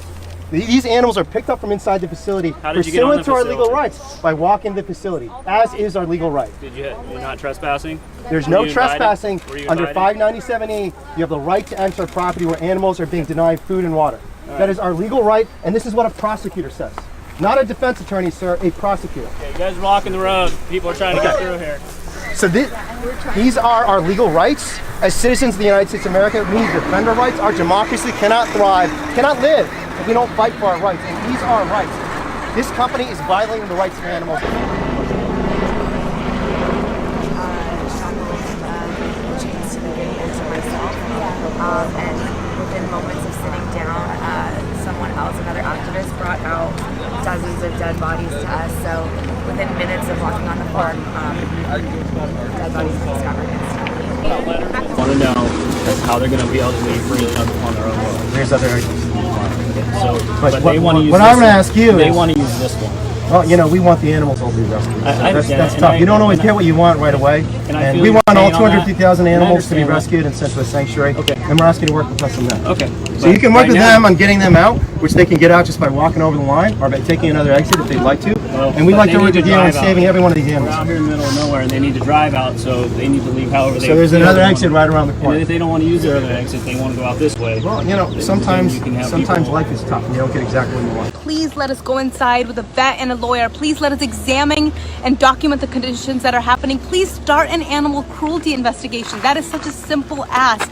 These animals are picked up from inside the facility pursuant to our legal rights by walking the facility, as is our legal right. You're not trespassing? There's no trespassing. Under 597E, you have the right to enter a property where animals are being denied food and water. That is our legal right, and this is what a prosecutor says. Not a defense attorney, sir, a prosecutor. Okay, you guys are blocking the road. People are trying to get through here. So these are our legal rights. As citizens of the United States of America, we need to defend our rights. Our democracy cannot thrive, cannot live, if we don't fight for our rights. And these are our rights. This company is violating the rights of animals. And within moments of sitting down, someone else, another activist, brought out dozens of dead bodies to us. So within minutes of walking on the farm, dead bodies were discovered instantly. I want to know how they're going to be able to leave freely on their own. There's other exits. But they want to use what I'm going to ask you they want to use this one. Well, you know, we want the animals all to be rescued. That's and tough. You don't always get what you want right away. And we want all 250,000 animals to be rescued and sent to a sanctuary. Okay. And we're asking you to work with us on that. Okay. So you can work with them on getting them out, which they can get out just by walking over the line or by taking another exit if they'd like to. And we'd like to work with you on saving every one of these animals. We're out here in the middle of nowhere and they need to drive out, so they need to leave however they So there's another exit right around the corner. And if they don't want to use their other exit, they want to go out this way. Well, you know, sometimes life is tough and you don't get exactly what you want. Please let us go inside with a vet and a lawyer. Please let us examine and document the conditions that are happening. Please start an animal cruelty investigation. That is such a simple ask.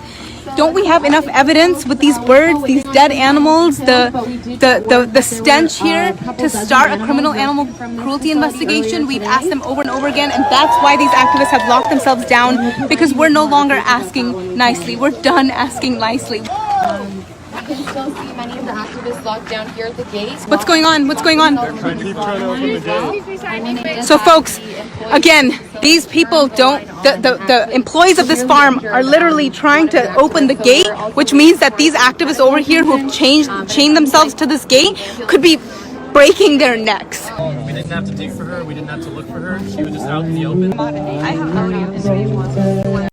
Don't we have enough evidence with these birds, these dead animals, the stench here to start a criminal animal cruelty investigation? We've asked them over and over again, and that's why these activists have locked themselves down, because we're no longer asking nicely. We're done asking nicely. You can still see many of the activists locked down here at the gate. What's going on? What's going on? So folks, again, these people the employees of this farm are literally trying to open the gate, which means that these activists over here who have chained themselves to this gate could be breaking their necks. We didn't have to dig for her, we didn't have to look for her, she was just out in the open. I have audio.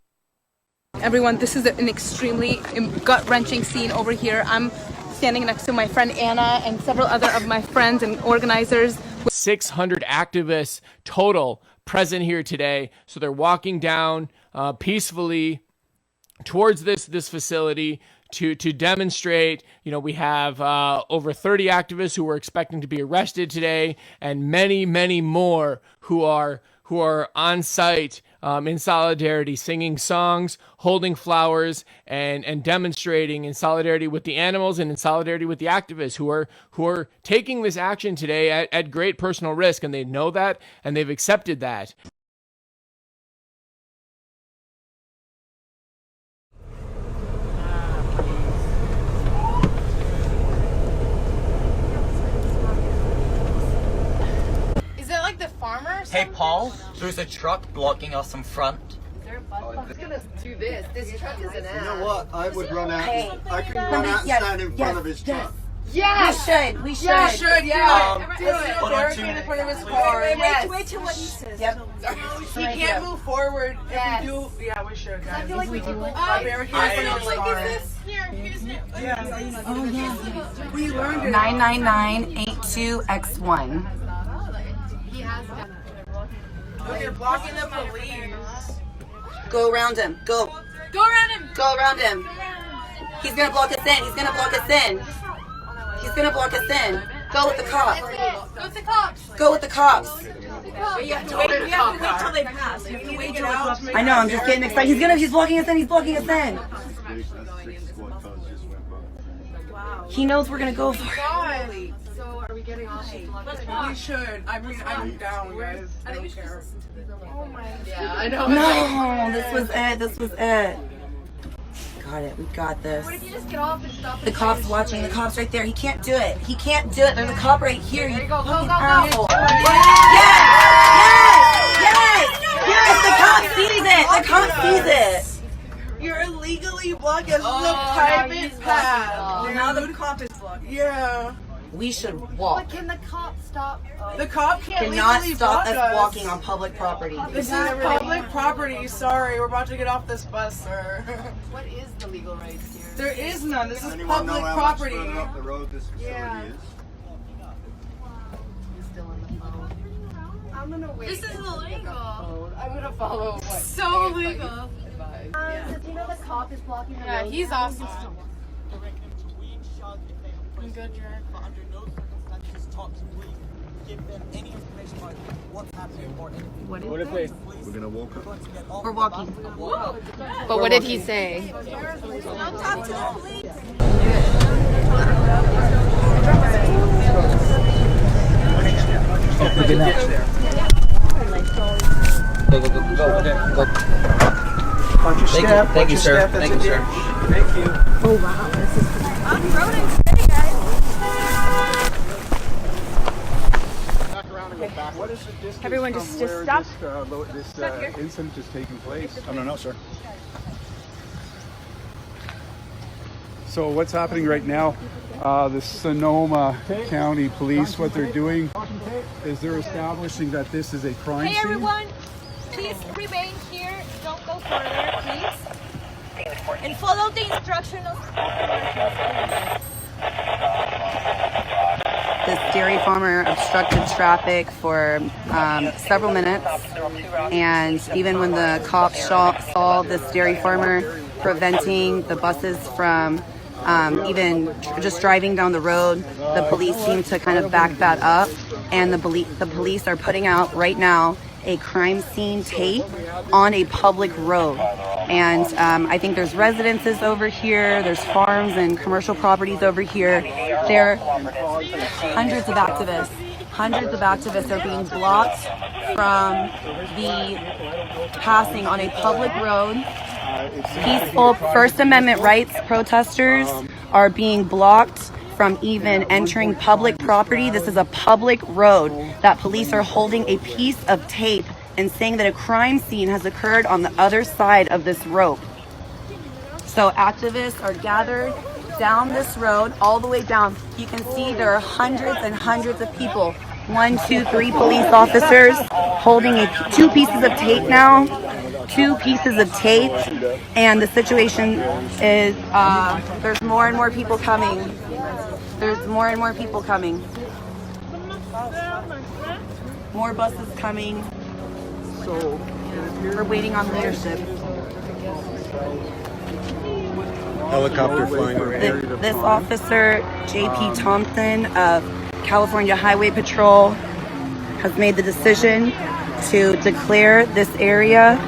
Everyone, this is an extremely gut-wrenching scene over here. I'm standing next to my friend Anna and several other of my friends and organizers. 600 activists total present here today. So they're walking down peacefully towards this facility to demonstrate. You know, we have over 30 activists who we're expecting to be arrested today, and many, many more who are on site in solidarity, singing songs, holding flowers, and demonstrating in solidarity with the animals and in solidarity with the activists who are taking this action today at great personal risk, and they know that and they've accepted that. Hey, Paul, there's a truck blocking us in front. It's gonna do this. This truck is an ass. You know what? I would run out. Hey. I could run out and stand in front of his truck. Yes! We should. Yeah, should, yeah. Do it. Barricade in front of his car. Wait till what he says. Yep. He can't move forward if we do. Yeah, we should, guys. I feel like we do. Barricade in front of his car. Oh, yeah. We learned it. 99982X1. Look, you're blocking the police. Go around him. Go. Go around him. Go around him. He's gonna block us in. He's gonna block us in. He's gonna block us in. Go with the cops. Go with the cops. Go with the cops. You have to wait till they pass. You have to wait till I know, I'm just getting excited. He's blocking us in. He's blocking us in. He knows we're gonna go for it. So are we getting off? We should. I'm down, guys. I don't care. Oh my. Yeah, I know. No, this was it. This was it. Got it. We got this. What if you just get off and stop? The cop's watching. The cop's right there. He can't do it. He can't do it. There's a cop right here. You go. fucking Go. asshole. Yes! The cop sees it. The cop sees it. You're illegally blocking the private path. Now the cop is blocking. Yeah. We should walk. But can the cop stop? The cop can't Cannot legally stop block us walking on public property. This is public property. Sorry, we're about to get off this bus, sir. What is the legal rights here? There is none. This is Anyone public know how much property. further up the road this facility is? He's still on the phone. I'm gonna wait. This is illegal. I'm gonna follow what? So illegal. Do you know the cop is blocking the road? He's awesome. I'm good, Jared. But under no circumstances talk to police. Give them any information about what's happening or anything. What if they? We're gonna walk up. We're walking. But what did he say? Don't talk to the police. Go. Thank you, sir. Thank you, sir. Thank you. Oh wow, this is. I'm running today, guys. What is the distance Everyone from just where stop. this incident is taking place? I don't know, sir. So what's happening right now? The Sonoma County Police, what they're doing is they're establishing that this is a crime Hey scene. everyone, please remain here. Don't go further, please. And follow the instructions. This dairy farmer obstructed traffic for several minutes, and even when the cops saw this dairy farmer preventing the buses from even just driving down the road, the police seem to kind of back that up, and the police are putting out right now a crime scene tape on a public road. And I think there's residences over here, there's farms and commercial properties over here. There are hundreds of activists. Hundreds of activists are being blocked from the passing on a public road. Peaceful First Amendment rights protesters are being blocked from even entering public property. This is a public road that police are holding a piece of tape and saying that a crime scene has occurred on the other side of this rope. So activists are gathered down this road, all the way down. You can see there are hundreds and hundreds of people. 1, 2, 3 police officers holding two pieces of tape now. 2 pieces of tape. And the situation is, there's more and more people coming. There's more and more people coming. More buses coming. So we're waiting on leadership. Helicopter flying over. This officer, J.P. Thompson of California Highway Patrol, has made the decision to declare this area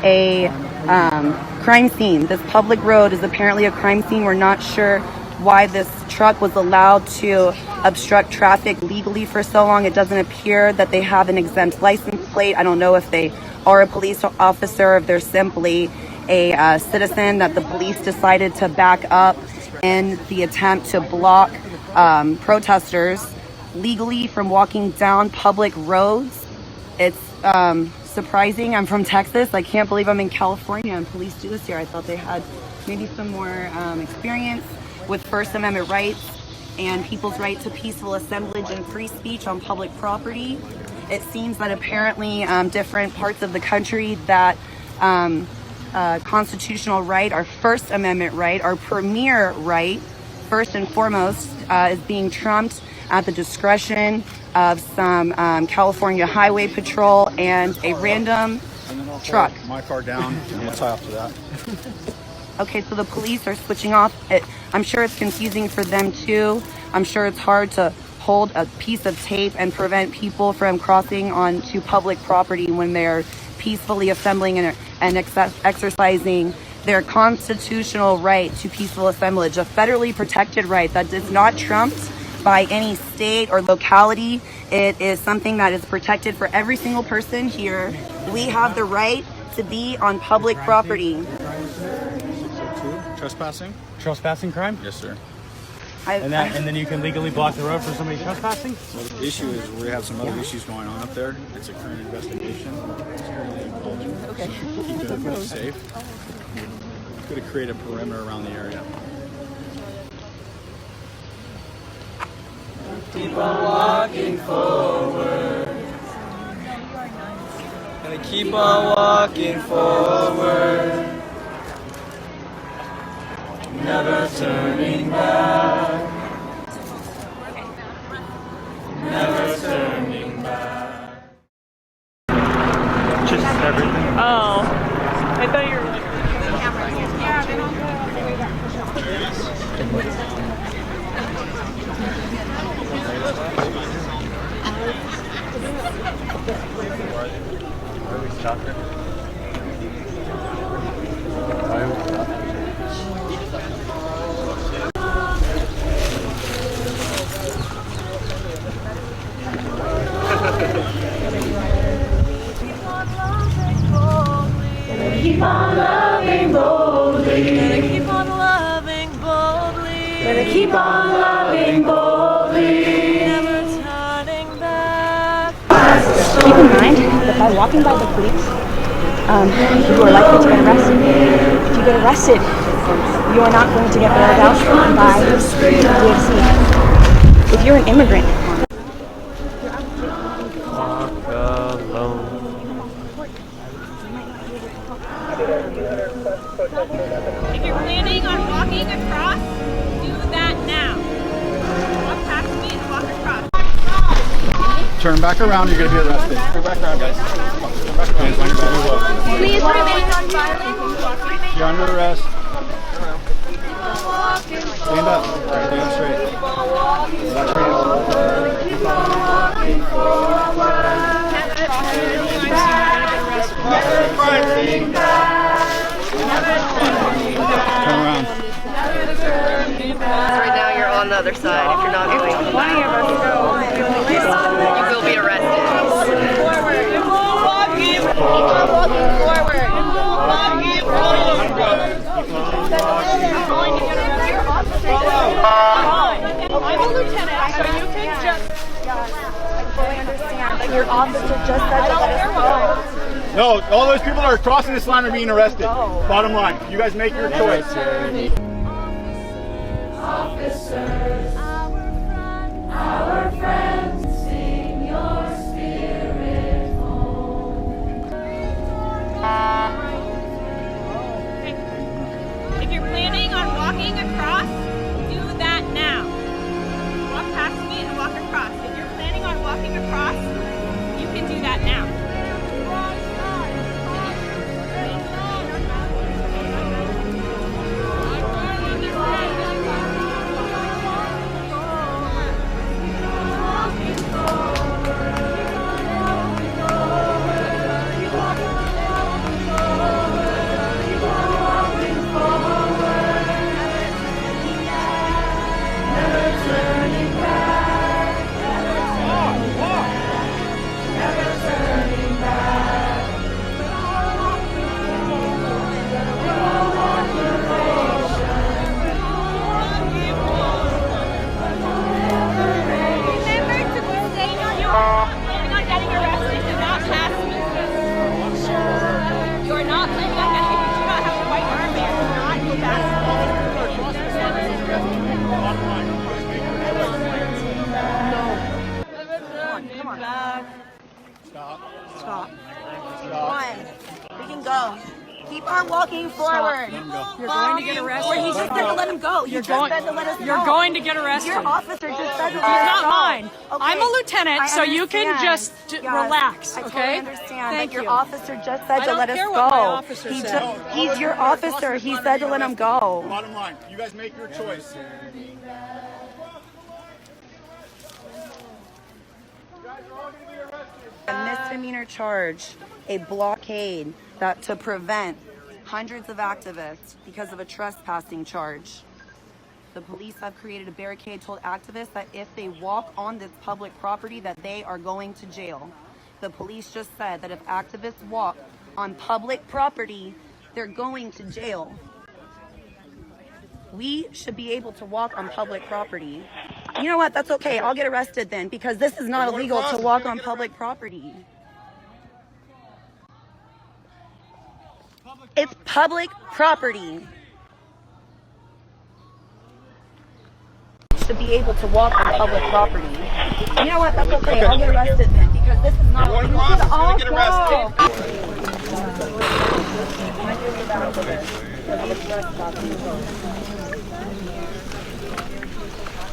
a crime scene. This public road is apparently a crime scene. We're not sure why this truck was allowed to obstruct traffic legally for so long. It doesn't appear that they have an exempt license plate. I don't know if they are a police officer, if they're simply a citizen that the police decided to back up in the attempt to block protesters legally from walking down public roads. It's surprising. I'm from Texas. I can't believe I'm in California and police do this here. I thought they had maybe some more experience with First Amendment rights and people's right to peaceful assemblage and free speech on public property. It seems that apparently different parts of the country that constitutional right, our First Amendment right, our premier right, first and foremost, is being trumped at the discretion of some California Highway Patrol and a random truck. My car down, and we'll tie off to that. Okay, so the police are switching off. I'm sure it's confusing for them too. I'm sure it's hard to hold a piece of tape and prevent people from crossing onto public property when they're peacefully assembling and exercising their constitutional right to peaceful assemblage, a federally protected right that is not trumped by any state or locality. It is something that is protected for every single person here. We have the right to be on public property. Trespassing? Trespassing crime? Yes, sir. And then you can legally block the road for somebody trespassing? Well, the issue is we have some other issues going on up there. It's a current investigation. It's currently involved. Okay. So keep the road safe. We're going to create a perimeter around the area. Keep on walking forward. Gonna keep on walking forward. Never turning back. Never turning back. Just everything. Oh, I thought you were like. Yeah, they don't Where are we stopping? Keep on loving boldly. Gotta keep on loving boldly. Gotta keep on loving boldly. Never turning back. Keep in mind that by walking by the police, you are likely to get arrested. If you get arrested, you are not going to get bailed out by the DFC. If you're an immigrant, Walk alone. If you're planning on walking across, do that now. Walk past me and walk across. Turn back around, you're going to be arrested. Turn back around, guys. Turn back around. Please remain nonviolent. You're under arrest. Stand up. Stand up straight. Turn around. Right now you're on the other side. If you're not doing it, you will be arrested. Forward. Keep on walking forward. I'm a lieutenant, so you can just. I fully understand, but your officer just said to let us go. No, all those people that are crossing this line are being arrested. Bottom line, you guys make your choice. Officers, our friends, sing your spirit home. If you're planning on walking across, do that now. Walk past me and walk across. If you're planning on walking across, you can do that now. walking forward. You're going to get arrested. Where he just said to let him go. He just said to let us go. You're going to get arrested. Your officer just said to let He's us not go. mine. Okay. I'm a lieutenant, so you can understand. just Yes, relax, I okay? totally understand. Thank But your you. officer just said I to let don't us care go. what my officer said. He's your officer. He said to let him go. Bottom line, you guys make your choice. A misdemeanor charge, a blockade that to prevent hundreds of activists because of a trespassing charge. The police have created a barricade, told activists that if they walk on this public property that they are going to jail. The police just said that if activists walk on public property, they're going to jail. We should be able to walk on public property. You know what? That's okay. I'll get arrested then because this is not illegal to walk on public property. It's public property. Should be able to walk on public property. You know what? That's okay. I'll get arrested then because this is not illegal. We should all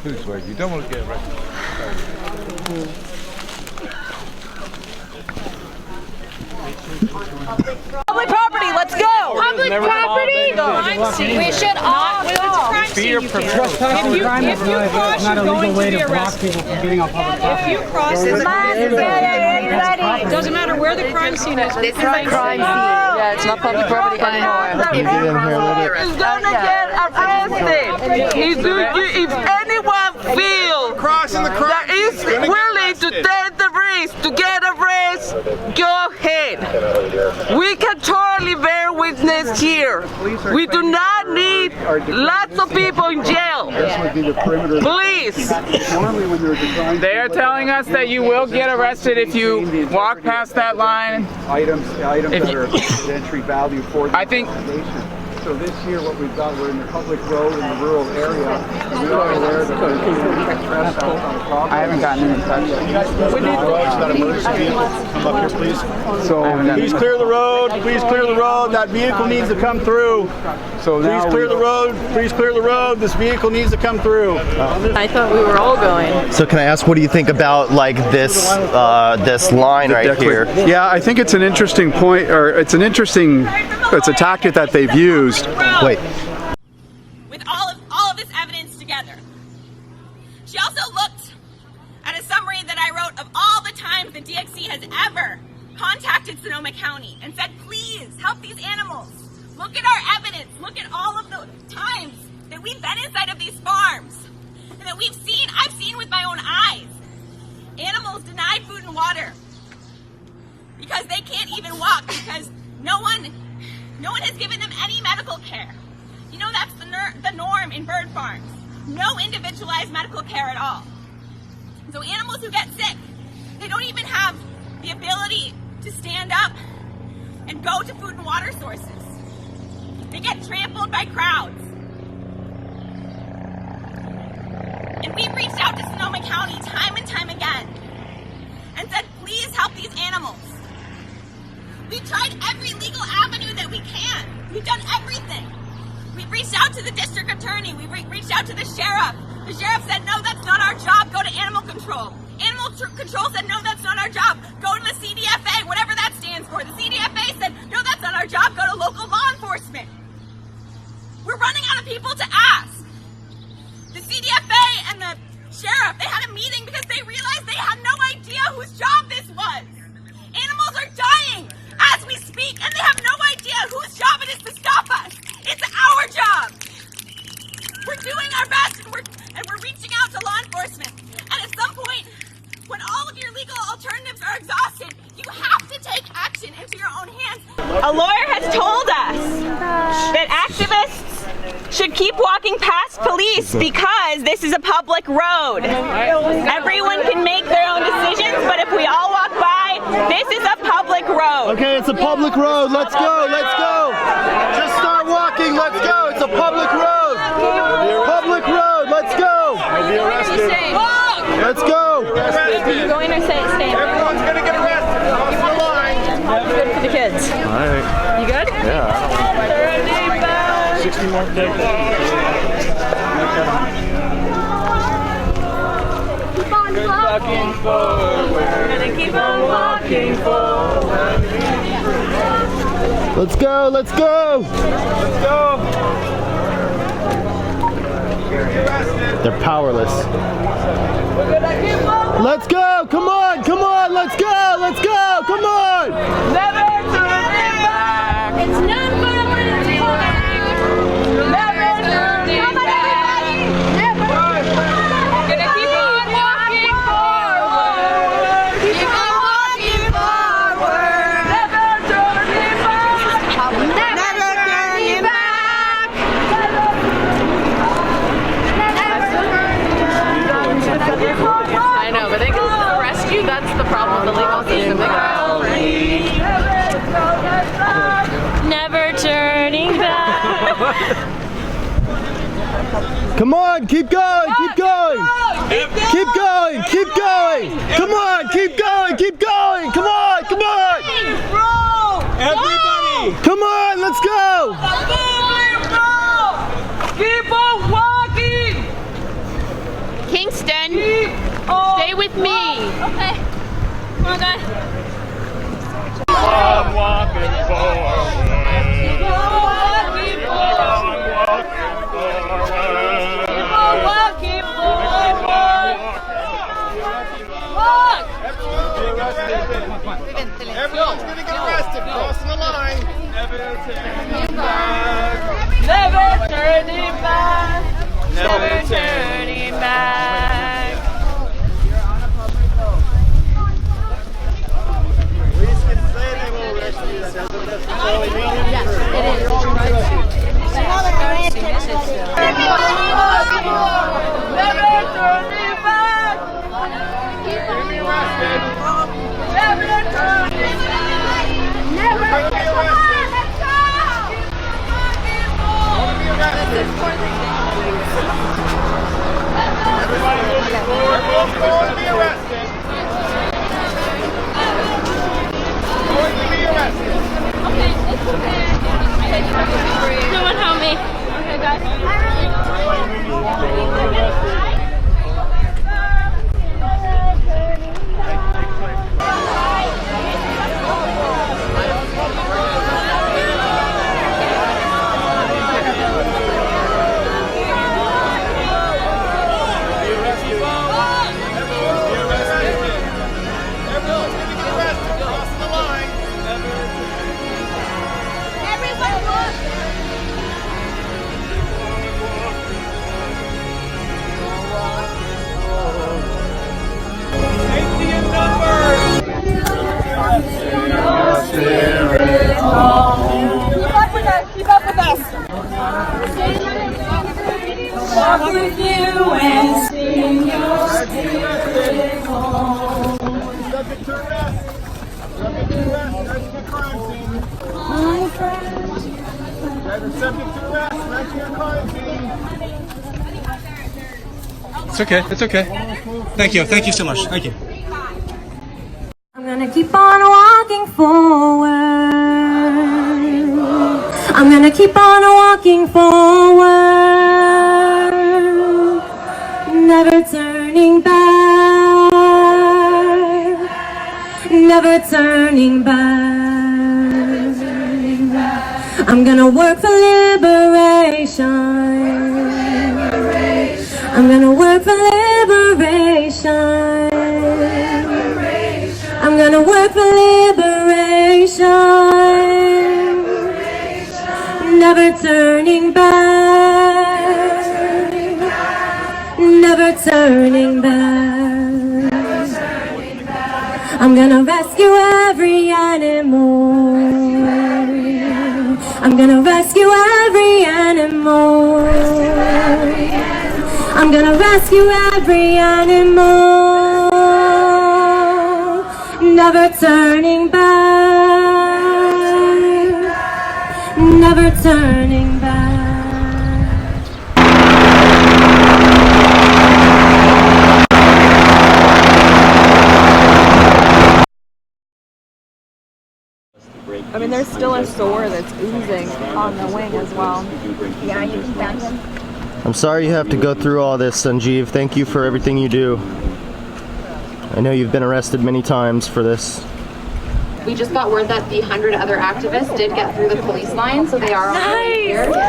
This way, you don't want to get arrested. Public property, let's go! Public property? We should all go. If you cross, you're going to be arrested. If you cross, it doesn't matter where the crime scene is. This is a crime scene. Yeah, it's not public property anymore. He's gonna get arrested. If anyone feels that is willing to take the risk to get arrested, go ahead. We can totally bear witness here. We do not need lots of people in jail. Please. They are telling us that you will get arrested if you walk past that line. Items that are entry value for the I think. So this year what we've got, we're in the public road in the rural area. We are aware that there's trespass on the property. I haven't gotten in touch. That emergency vehicle, come up here please. So please clear the road, please clear the road. That vehicle needs to come through. So now please clear the road, please clear the road. This vehicle needs to come through. I thought we were all going. So can I ask, what do you think about like this this line right here? Yeah, I think it's an interesting point, or it's a tactic that they've used. Wait. With all of this evidence together. She also looked at a summary that I wrote of all the times the DXC has ever contacted Sonoma County and said, please help these animals. Look at our evidence. Look at all of the times that we've been inside of these farms and that I've seen with my own eyes, animals denied food and water because they can't even walk because no one has given them any medical care. You know, that's the norm in bird farms. No individualized medical care at all. So animals who get sick, they don't even have the ability to stand up and go to food and water sources. They get trampled by crowds. And we've reached out to Sonoma County time and time again and said, please help these animals. We've tried every legal avenue that we can. We've done everything. We've reached out to the district attorney. We've reached out to the sheriff. The sheriff said, no, that's not our job. Go to animal control. Animal control said, no, that's not our job. Go to the CDFA, whatever that stands for. The CDFA said, no, that's not our job. Go to local law enforcement. We're running out of people to ask. The CDFA and the sheriff, they had a meeting because they realized they had no idea whose job this was. Animals are dying as we speak, and they have no idea whose job it is to stop us. It's our job. We're doing our best, and we're reaching out to law enforcement. And at some point, when all of your legal alternatives are exhausted, you have to take action into your own hands. A lawyer has told us that activists should keep walking past police because this is a public road. Everyone can make their own decisions, but if we all walk by, this is a public road. Okay, it's a public road. Let's go. Let's go. Just start walking. Let's go. It's a public road. Public road. Let's go. Let's go. Are you going to stay? Everyone's going to get arrested. Cross the line. Good for the kids. All right. You good? Yeah. 60 more days. Keep on walking forward. We're gonna keep on walking forward. Let's go, let's go! Let's go! They're powerless. Let's go! Come on! Come on! Let's go! Let's go! Come on! Never turning back. It's not fun when it's back. Never turning back. Never. Gonna keep on walking forward. Keep on walking forward. Never turning back. Never turning back. I know, but they can still arrest you. That's the problem with the legal system. Never turning back. Come on! Keep going! Keep going! Keep going! Keep going! Come on! Keep going! Keep going! Come on! Come on! Everybody! Come on! Let's go! Keep on walking! Kingston, stay with me. Okay. Come on, guys. I'm walking forward. Keep on walking forward. Keep on walking forward. Walk! Everyone's gonna get arrested. Crossing the line. Never turning back. Never turning back. Never turning back. Police can say they will arrest you. That doesn't necessarily mean you're free. It is. Never turning back. You're gonna be arrested. Never turning back. Never. You're gonna be arrested. Everybody moving forward. Everyone's going to be arrested. Going to be arrested. Okay, it's okay. Someone help me. Okay, guys. Everyone's going to get arrested. Crossing the line. Everyone look. Safety in numbers. Keep up with us. Keep up with us. Walk with you and sing your spirit home. Subject to arrest. Subject to arrest. That's your crime scene. Driver subject to arrest. That's your crime scene. It's okay. It's okay. Thank you. Thank you so much. Thank you. I'm gonna keep on walking forward. I'm gonna keep on walking forward. Never turning back. Never turning back. I'm gonna work for liberation. I'm gonna work for liberation. I'm gonna work for liberation. Never turning back. Never turning back. I'm gonna rescue every animal. I'm gonna rescue every animal. I'm gonna rescue every animal. Never turning back. Never turning back. Break I mean, there's still a sore that's oozing on the wing as well. Yeah, you can bend him. I'm sorry you have to go through all this, Sanjeev. Thank you for everything you do. I know you've been arrested many times for this. We just got word that the 100 other activists did get through the police line, so they are on their way here. And when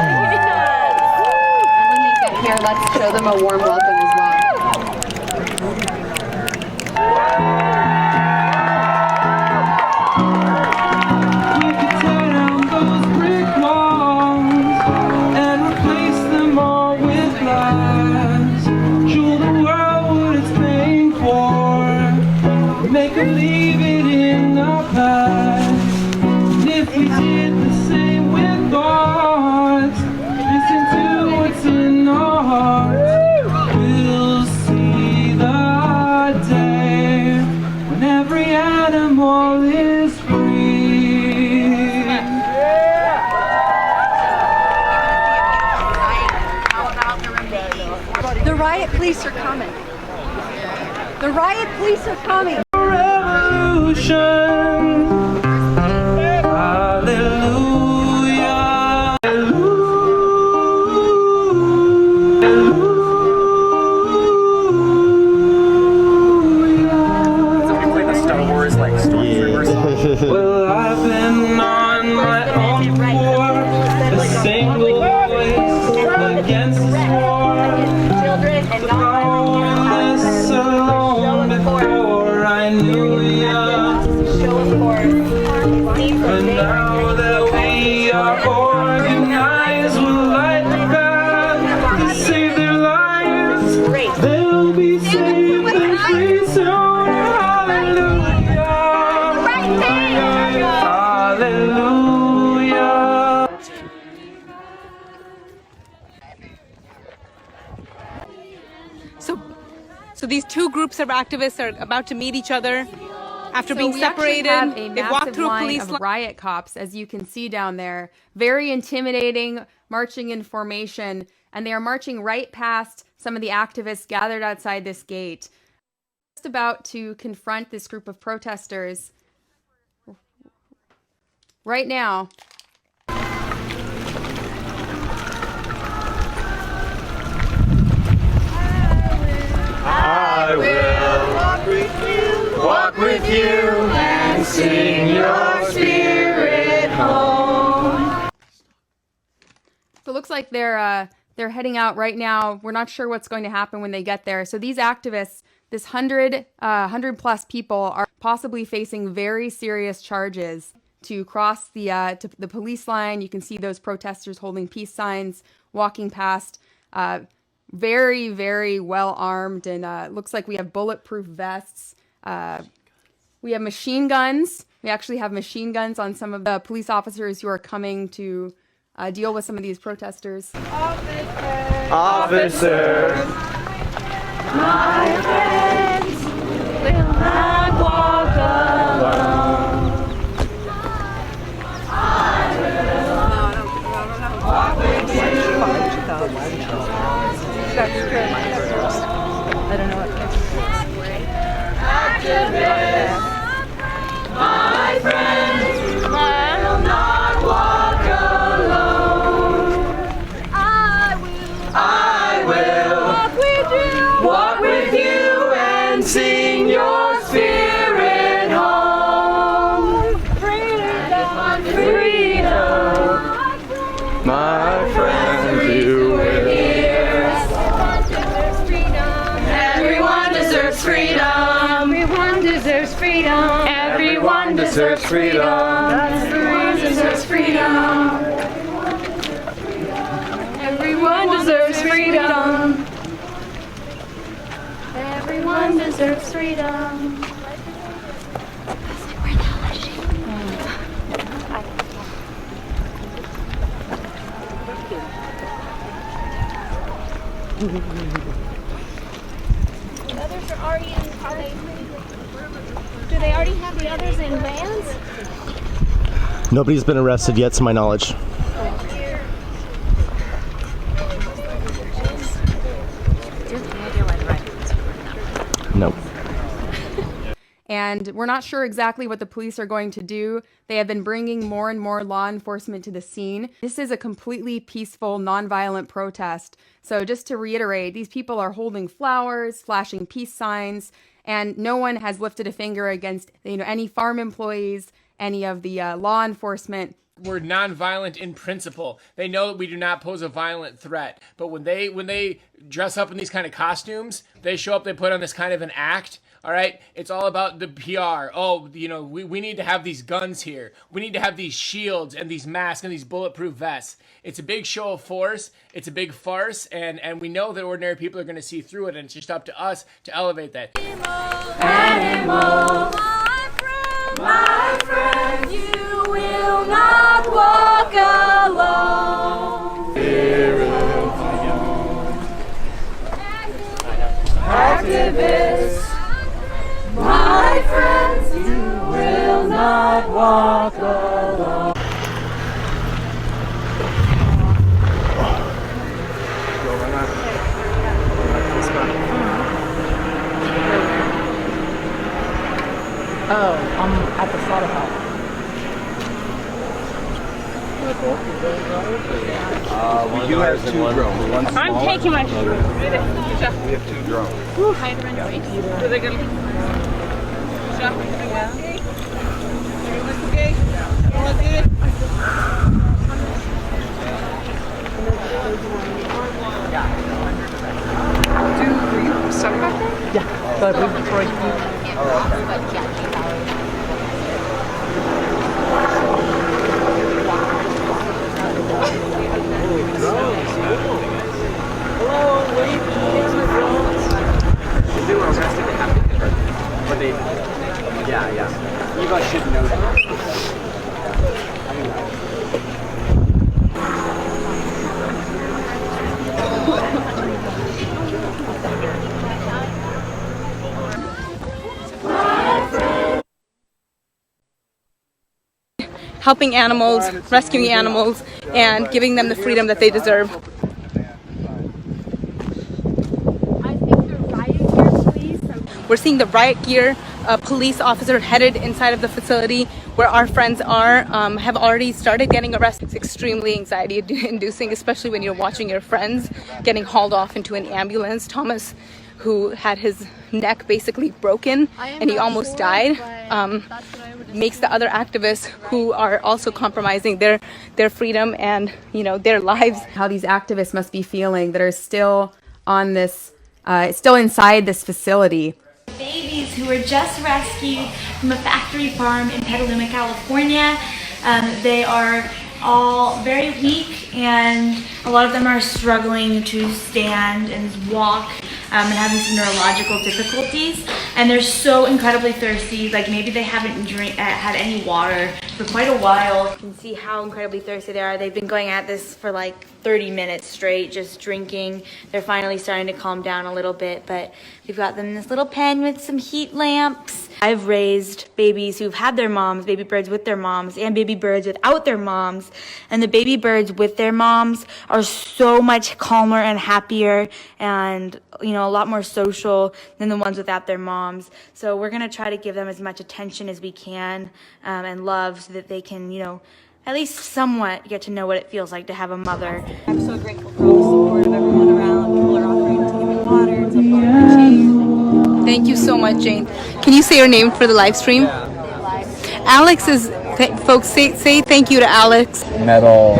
they get here, let's show them a warm welcome as well. Leave it in the past. And if we did the same with thoughts, listen to what's in our hearts, we'll see the day when every animal is free. The riot police are coming. The riot police are coming. Hallelujah. So we play the Star Wars like Stormtrooper song. Well, I've been on my own for a single voice against this war. Powerless alone before I knew ya. And now that we are organized, we'll light the path to save their lives. They'll be saved and free soon. Hallelujah. Hallelujah. So these two groups of activists are about to meet each other. After being separated, they've walked through a police line of riot cops, as you can see down there. Very intimidating, marching in formation, and they are marching right past some of the activists gathered outside this gate. Just about to confront this group of protesters right now. I will walk with you and sing your spirit home. So it looks like they're heading out right now. We're not sure what's going to happen when they get there. So these activists, this 100 plus people, are possibly facing very serious charges to cross the police line. You can see those protesters holding peace signs, walking past. Very, very well armed, and looks like we have bulletproof vests. We have machine guns. We actually have machine guns on some of the police officers who are coming to deal with some of these protesters. Officers, my friends will not walk alone. I will walk with you. I don't know what Activists, my friends will not walk alone. I will walk with you and sing your spirit home. Freedom, freedom, my friend, you will. Everyone deserves freedom. Everyone deserves freedom. Everyone deserves freedom. Everyone deserves freedom. Everyone deserves freedom. Everyone deserves freedom. The others are already in, do they already have the others in vans? Nobody's been arrested yet, to my knowledge. No. and we're not sure exactly what the police are going to do. They have been bringing more and more law enforcement to the scene. This is a completely peaceful, nonviolent protest. So just to reiterate, these people are holding flowers, flashing peace signs, and no one has lifted a finger against any farm employees, any of the law enforcement. We're nonviolent in principle. They know that we do not pose a violent threat. But when they dress up in these kind of costumes, they show up, they put on this kind of an act. All right, it's all about the PR. Oh, we need to have these guns here. We need to have these shields and these masks and these bulletproof vests. It's a big show of force. It's a big farce, and we know that ordinary people are going to see through it, and it's just up to us to elevate that. Animal, my friend, you will not walk alone. Activists, my friends, you will not walk alone. Oh, I'm at the slaughterhouse. We do have 2 drones. One I'm smaller. taking my shoe. We have 2 drones. Hide around your waist. Are they going to... Yeah, but we break They were arrested, they have to get hurt. But they, yeah. Eva should know that. Helping animals, rescuing animals, and giving them the freedom that they deserve. We're seeing the riot gear. A police officer headed inside of the facility where our friends are have already started getting arrested. It's extremely anxiety-inducing, especially when you're watching your friends getting hauled off into an ambulance. Thomas, who had his neck basically broken and he almost died, makes the other activists who are also compromising their freedom and their lives. How these activists must be feeling that are still on this, still inside this facility. Babies who were just rescued from a factory farm in Petaluma, California. They are all very weak, and a lot of them are struggling to stand and walk and having some neurological difficulties. And they're so incredibly thirsty, like maybe they haven't had any water for quite a while. You can see how incredibly thirsty they are. They've been going at this for like 30 minutes straight, just drinking. They're finally starting to calm down a little bit, but we've got them in this little pen with some heat lamps. I've raised babies who've had their moms, baby birds with their moms, and baby birds without their moms. And the baby birds with their moms are so much calmer and happier and, a lot more social than the ones without their moms. So we're going to try to give them as much attention as we can and love so that they can, at least somewhat get to know what it feels like to have a mother. I'm so grateful for all the support of everyone around. People are offering to give me water, to water. Thank you so much, Jane. Can you say your name for the live stream? Alex is, folks, say thank you to Alex. Metal,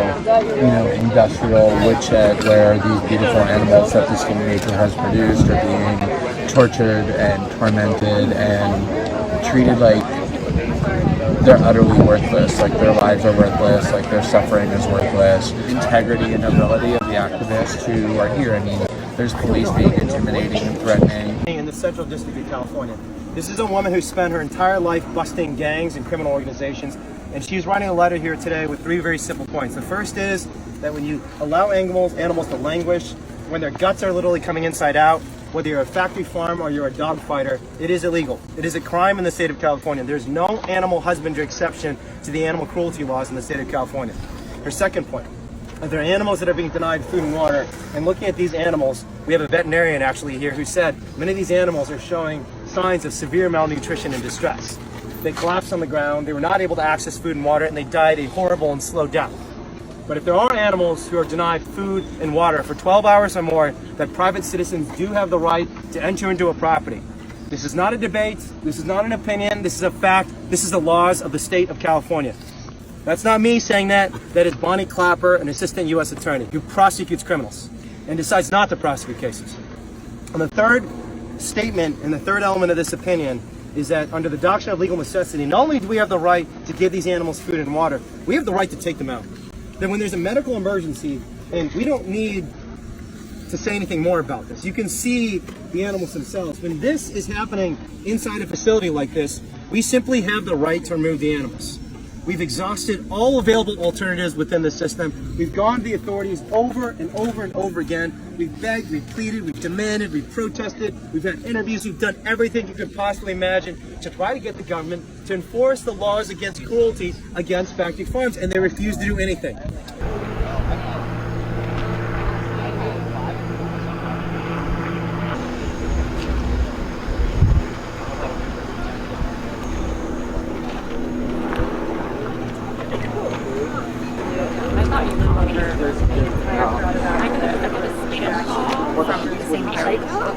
industrial woodshed where these beautiful animals that this filmmaker has produced are being tortured and tormented and treated like they're utterly worthless, like their lives are worthless, like their suffering is worthless. Integrity and ability of the activists who are here. I mean, there's police being intimidating and threatening. In the Central District of California. This is a woman who spent her entire life busting gangs and criminal organizations, and she's writing a letter here today with 3 very simple points. The first is that when you allow animals to languish, when their guts are literally coming inside out, whether you're a factory farm or you're a dog fighter, it is illegal. It is a crime in the state of California. There's no animal husbandry exception to the animal cruelty laws in the state of California. Her second point, there are animals that are being denied food and water, and looking at these animals, we have a veterinarian actually here who said many of these animals are showing signs of severe malnutrition and distress. They collapsed on the ground, they were not able to access food and water, and they died a horrible and slow death. But if there are animals who are denied food and water for 12 hours or more, that private citizens do have the right to enter into a property. This is not a debate, this is not an opinion, this is a fact, this is the laws of the state of California. That's not me saying that, that is Bonnie Clapper, an assistant U.S. attorney who prosecutes criminals and decides not to prosecute cases. And the third statement and the third element of this opinion is that under the doctrine of legal necessity, not only do we have the right to give these animals food and water, we have the right to take them out. Then when there's a medical emergency, and we don't need to say anything more about this, you can see the animals themselves. When this is happening inside a facility like this, we simply have the right to remove the animals. We've exhausted all available alternatives within the system. We've gone to the authorities over and over and over again. We've begged, we've pleaded, we've demanded, we've protested, we've had interviews, we've done everything you could possibly imagine to try to get the government to enforce the laws against cruelty against factory farms, and they refuse to do anything.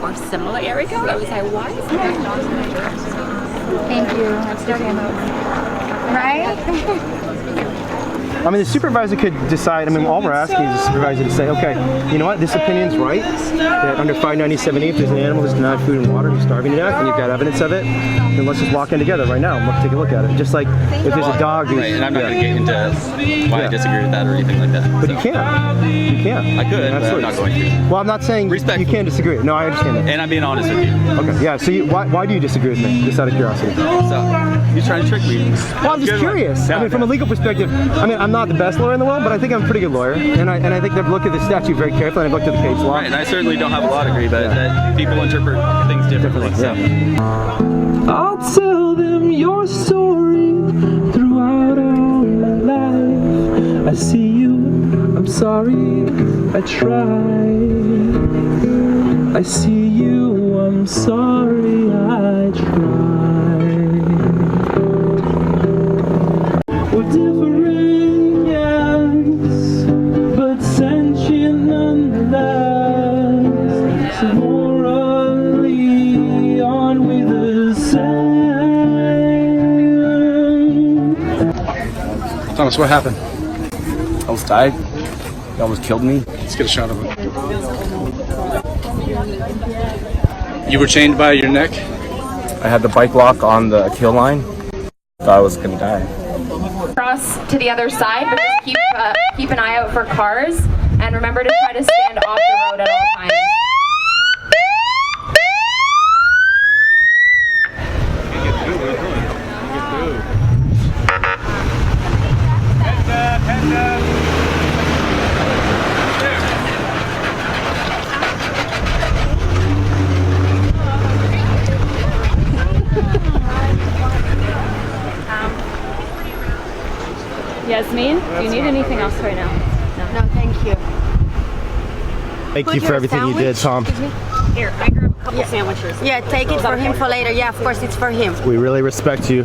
Or similar area. I was like, why is that? Thank you. That's right? I mean, the supervisor could decide, I mean, all we're asking is the supervisor to say, okay, you know what, this opinion's right, that under 597E, if there's an animal that's denied food and water and starving to death, and you've got evidence of it, then let's just walk in together right now and take a look at it. Just like if there's a dog who's... Right, and I'm not going to get into why I disagree with that or anything like that. But so. You can't. You can't. I could, but I'm not going to. Well, I'm not saying you can't disagree. No, I understand that. And I'm being honest with you. Okay, yeah, so why do you disagree with me, just out of curiosity? So, you're trying to trick me. Well, I'm just curious. I mean, from a legal perspective, I mean, I'm not the best lawyer in the world, but I think I'm a pretty good lawyer, and I think they've looked at the statute very carefully, and I've looked at the case law. Right, and I certainly don't have a law degree, but that people interpret things differently. So. I'll tell them your story throughout all your life. I see you, I'm sorry, I tried. I see you, I'm sorry, I tried. We're different, yes, but sentient nonetheless. So morally, aren't we the same? Thomas, what happened? I almost died. He almost killed me. Let's get a shot of him. You were chained by your neck? I had the bike lock on the kill line. Thought I was gonna die. Cross to the other side, but just keep an eye out for cars, and remember to try to stand off the road at all times. Yasmin, do you need anything else right now? No, thank you. Thank you for everything you did, Tom. Here, I grabbed a couple sandwiches. Yeah, take it for him for later. Yeah, of course, it's for him. We really respect you.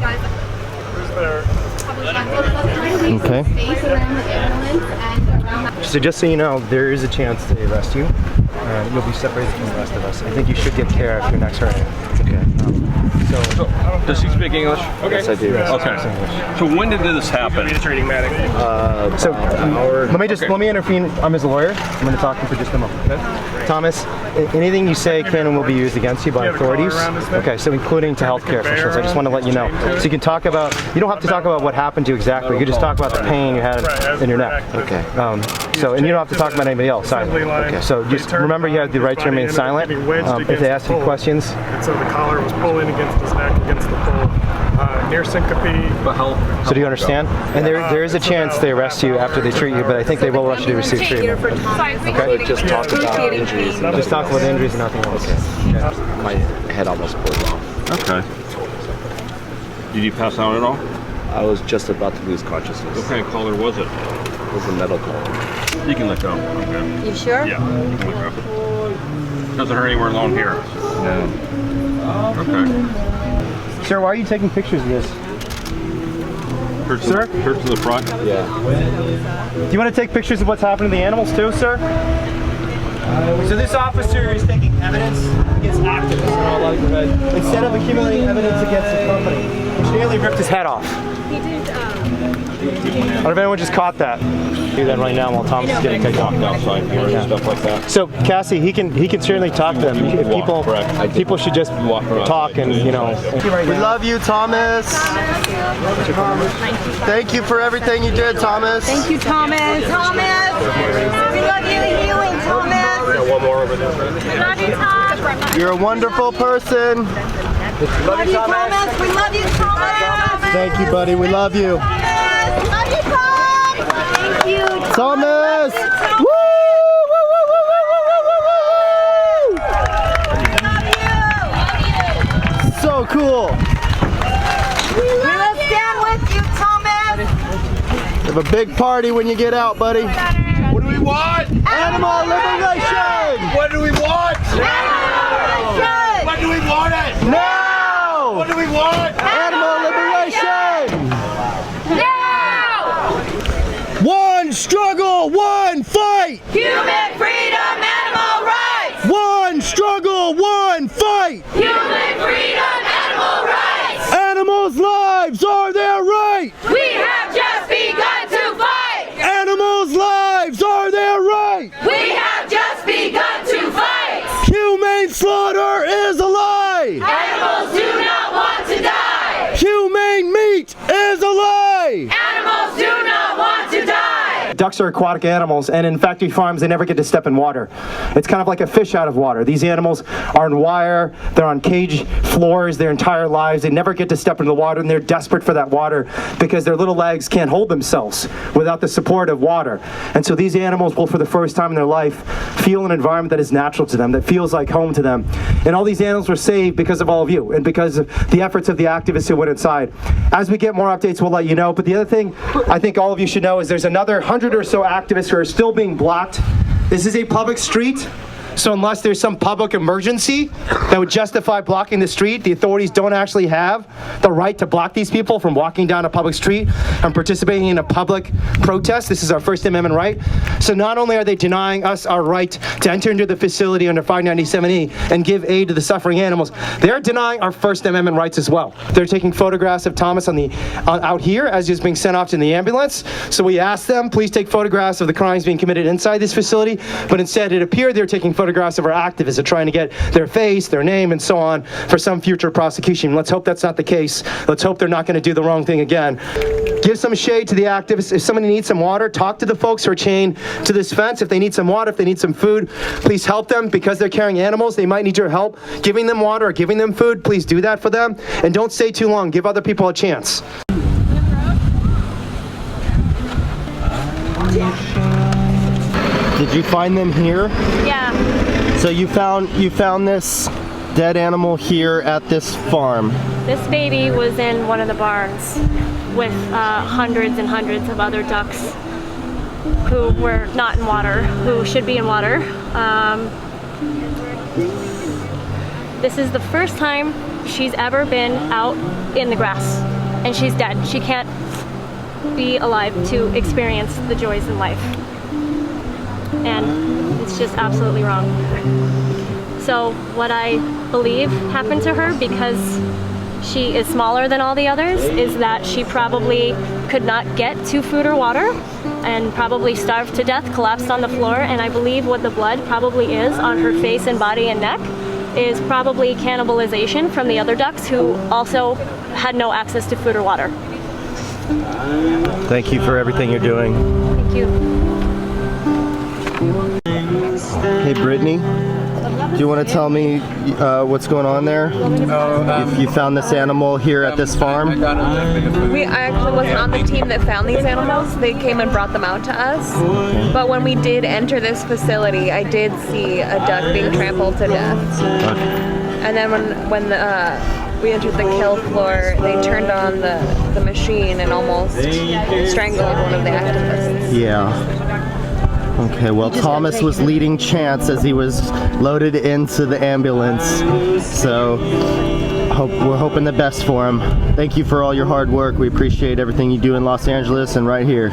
Okay. So just so you know, there is a chance to arrest you. You'll be separated from the rest of us. I think you should get care if your neck's hurting. Okay. So, does he speak English? Okay. Yes, I do. Okay. So when did this happen? Let me intervene. I'm his lawyer. I'm going to talk to him for just a moment. Okay? Thomas, anything you say can and will be used against you by authorities. Okay, so including to healthcare officials. I just want to let you know. So you can talk about. You don't have to talk about what happened to you exactly. You can just talk about the pain you had in your neck. Okay. So and you don't have to talk about anybody else either. Okay. So just remember, you have the right to remain silent. If they ask you questions. And so the collar was pulling against his neck, against the pole. Near syncope. So do you understand? And there is a chance they arrest you after they treat you, but I think they will rush you to receive treatment. Okay? So just talk about injuries. Just talk about injuries and nothing else. Okay. My head almost blew off. Okay. Did you pass out at all? I was just about to lose consciousness. What kind of collar was it? It was a metal collar. You can let go. Okay. You sure? Yeah. You can let go. Doesn't hurt anywhere along here. No. Okay. Sir, why are you taking pictures of this? Sir? Hurt to the front? Yeah. Do you want to take pictures of what's happening to the animals too, sir? So this officer is taking evidence against activists instead of accumulating evidence against the company, which nearly ripped his head off. He did, I don't know if anyone just caught that. Do that right now while Thomas is getting taken off. Outside here and stuff like that. So Cassie, he can certainly talk to them. If people should just talk and We love you, Thomas. Thank you for everything you did, Thomas. Thank you, Thomas. Thomas, we love you and healing, Thomas. We got one more over there. We love you, Thomas. You're a wonderful person. We love you, Thomas. We love you, Thomas. Thank you, buddy. We love you. Love you, Tom. Thank you, Thomas. Woo! So cool. We will stand with you, Thomas. Have a big party when you get out, buddy. What do we want? Animal liberation! What do we want? Liberation! When do we want it? Now! What do we want? Animal liberation! Now! One struggle, one fight! Human freedom, animal rights! One struggle, one fight! Human freedom, animal rights! Animals' lives are their right! We have just begun to fight! Animals' lives are their right! We have just begun to fight! Humane slaughter is a lie! Animals do not want to die! Humane meat is a lie! Animals do not want to die! Ducks are aquatic animals, and in factory farms, they never get to step in water. It's kind of like a fish out of water. These animals are in wire, they're on cage floors their entire lives. They never get to step into the water, and they're desperate for that water because their little legs can't hold themselves without the support of water. And so these animals will, for the first time in their life, feel an environment that is natural to them, that feels like home to them. And all these animals were saved because of all of you, and because of the efforts of the activists who went inside. As we get more updates, we'll let you know. But the other thing I think all of you should know is there's another 100 or so activists who are still being blocked. This is a public street. So unless there's some public emergency that would justify blocking the street, the authorities don't actually have the right to block these people from walking down a public street and participating in a public protest. This is our First Amendment right. So not only are they denying us our right to enter into the facility under 597E and give aid to the suffering animals, they're denying our First Amendment rights as well. They're taking photographs of Thomas out here as he's being sent off to the ambulance. So we asked them, please take photographs of the crimes being committed inside this facility, but instead it appeared they're taking photographs of our activists are trying to get their face, their name, and so on for some future prosecution. Let's hope that's not the case. Let's hope they're not going to do the wrong thing again. Give some shade to the activists. If somebody needs some water, talk to the folks who are chained to this fence. If they need some water, if they need some food, please help them. Because they're carrying animals, they might need your help giving them water or giving them food. Please do that for them. And don't stay too long. Give other people a chance. Did you find them here? Yeah. So you found this dead animal here at this farm. This baby was in one of the barns with hundreds and hundreds of other ducks who were not in water, who should be in water. This is the first time she's ever been out in the grass, and she's dead. She can't be alive to experience the joys in life. And it's just absolutely wrong. So what I believe happened to her, because she is smaller than all the others, is that she probably could not get to food or water and probably starved to death, collapsed on the floor. And I believe what the blood probably is on her face and body and neck is probably cannibalization from the other ducks who also had no access to food or water. Thank you for everything you're doing. Thank you. Hey Brittany, do you want to tell me what's going on there? You found this animal here at this farm? I actually wasn't on the team that found these animals. They came and brought them out to us. But when we did enter this facility, I did see a duck being trampled to death. And then when we entered the kill floor, they turned on the machine and almost strangled one of the activists. Yeah. Okay, well, Thomas was leading Chant as he was loaded into the ambulance, so we're hoping the best for him. Thank you for all your hard work. We appreciate everything you do in Los Angeles and right here.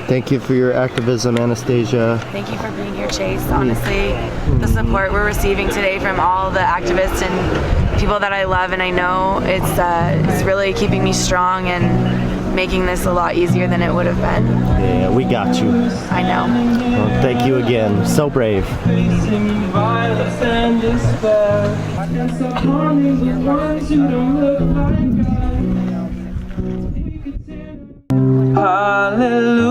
Thank you for your activism, Anastasia. Thank you for being here, Chase. Honestly, the support we're receiving today from all the activists and people that I love and I know, it's really keeping me strong and making this a lot easier than it would have been. Yeah, we got you. I know. Well, thank you again. So brave. Hallelujah.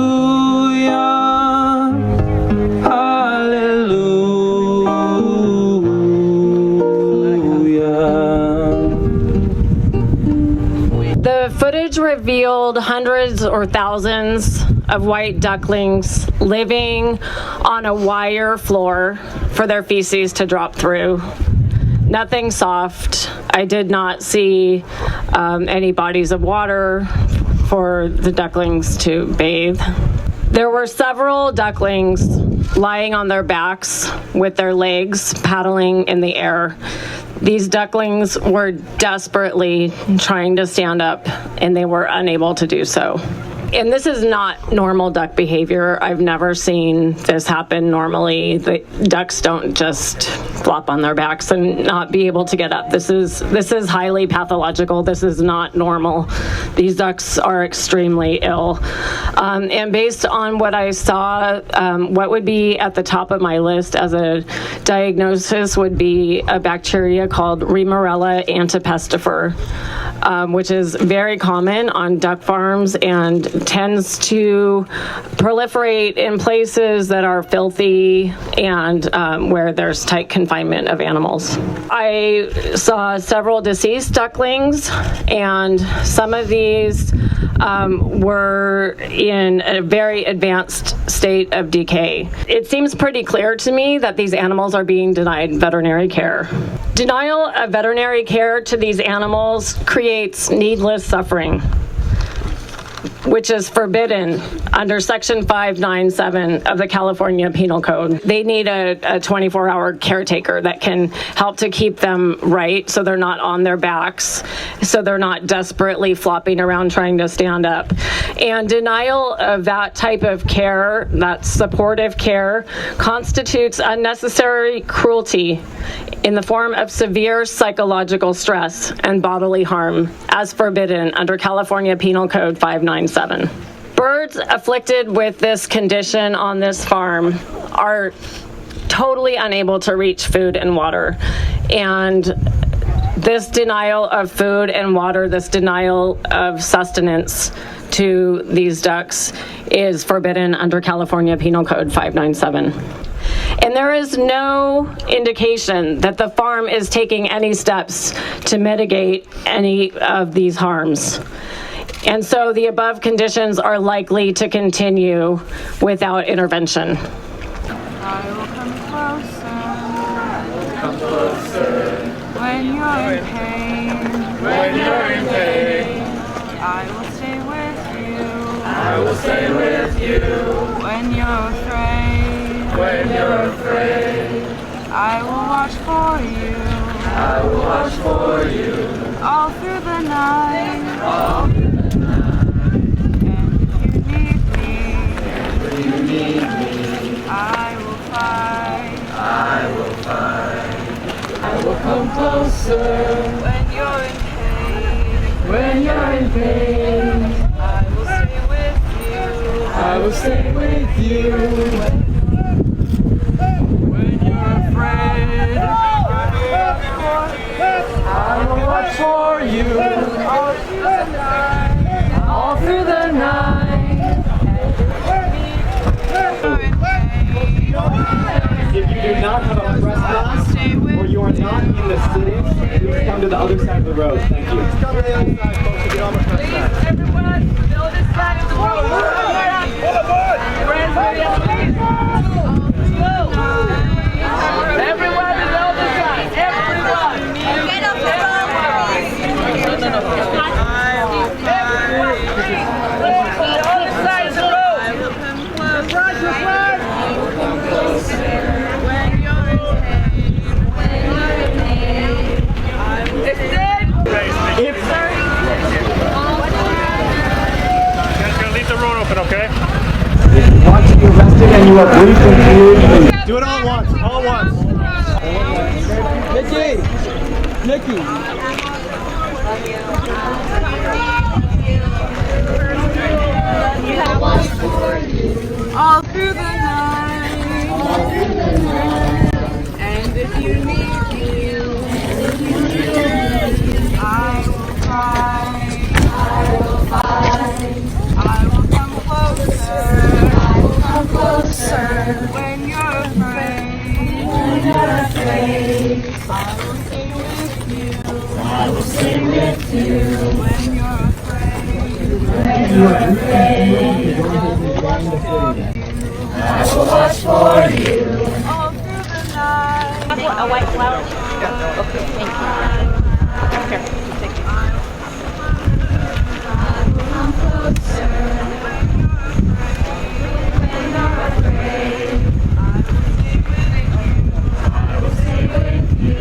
The footage revealed hundreds or thousands of white ducklings living on a wire floor for their feces to drop through. Nothing soft. I did not see any bodies of water for the ducklings to bathe. There were several ducklings lying on their backs with their legs paddling in the air. These ducklings were desperately trying to stand up and they were unable to do so. And this is not normal duck behavior. I've never seen this happen normally. The ducks don't just flop on their backs and not be able to get up. This is highly pathological. This is not normal. These ducks are extremely ill. And based on what I saw, what would be at the top of my list as a diagnosis would be a bacteria called Remarella antipestifer, which is very common on duck farms and tends to proliferate in places that are filthy and where there's tight confinement of animals. I saw several deceased ducklings, and some of these were in a very advanced state of decay. It seems pretty clear to me that these animals are being denied veterinary care. Denial of veterinary care to these animals creates needless suffering, which is forbidden under Section 597 of the California Penal Code. They need a 24-hour caretaker that can help to keep them right so they're not on their backs, so they're not desperately flopping around trying to stand up. And denial of that type of care, that supportive care, constitutes unnecessary cruelty in the form of severe psychological stress and bodily harm, as forbidden under California Penal Code 597. Birds afflicted with this condition on this farm are totally unable to reach food and water. And this denial of food and water, this denial of sustenance to these ducks is forbidden under California Penal Code 597. And there is no indication that the farm is taking any steps to mitigate any of these harms. And so the above conditions are likely to continue without intervention. I will come closer, when you're in pain, I will stay with you, when you're afraid, I will watch for you, all through the night, and if you need me, I will fight, I will come closer, when you're in pain, I will stay with you, when you're afraid, I will watch for you, all through the night. If you do not have a press pass, or you are not in the city, please come to the other side of the road. Thank you. Please, everyone, build this back to the road. Everyone to build this side. Everyone. Get up the road. On the side of the road. to our police and Do it all at once. All at once. Nikki! All through the night. And if you need me, I will cry. I will fight. I will come closer. I will come closer. When you're afraid. When you're afraid. I will stay with you. I will stay with you. When you're afraid. When you're afraid. I will watch for you. All through the night. A white flower? Yeah. Okay, thank you. Here, take it. I will come closer. When you're afraid. I will stay with you.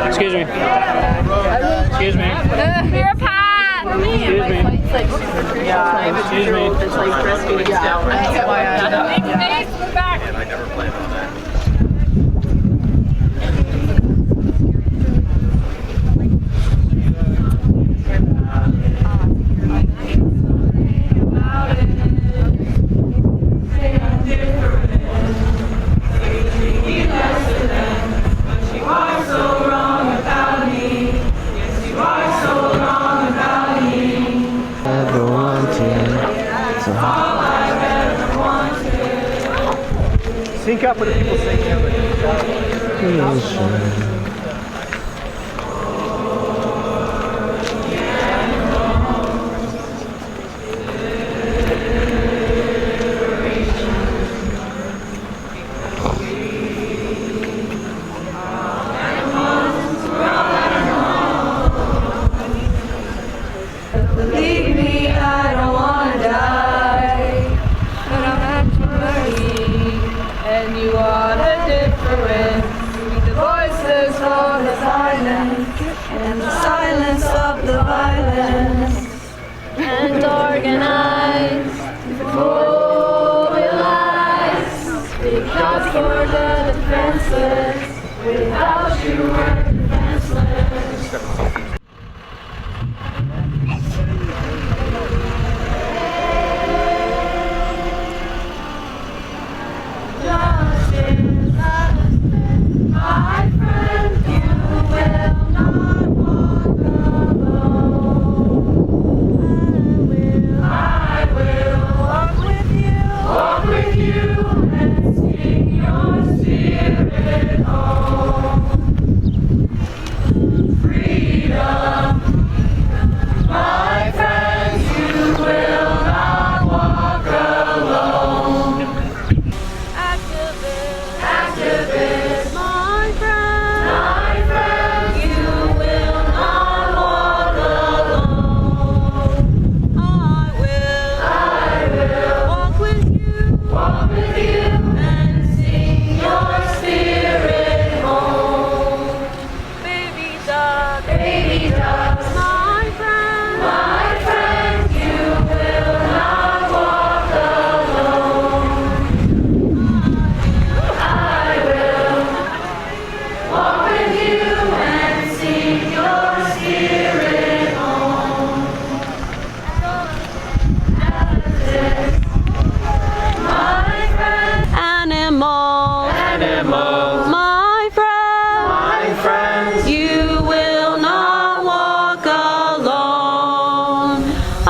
Excuse me. Excuse me. You're a pat. Excuse me. Yeah, Excuse me. it's like breastfeeding style. That's why I And I never planned on that. Sync up with the people singing. Believe me, I don't wanna die, but I'm at your mercy, and you are the difference. The voices for the silence, and the silence of the violence, and organized, mobilized, because for the defenseless, without you we're defenseless. My friend, you will not walk alone. I will walk with you, and sing your spirit home. Freedom, my friend, you will not walk alone. Activist, my friend, you will not walk alone. I will walk with you, and sing your spirit home. Baby ducks, my friend, you will not walk alone. Walk with you and sing your spirit home. My friend, animal, my friend, you will not walk alone. I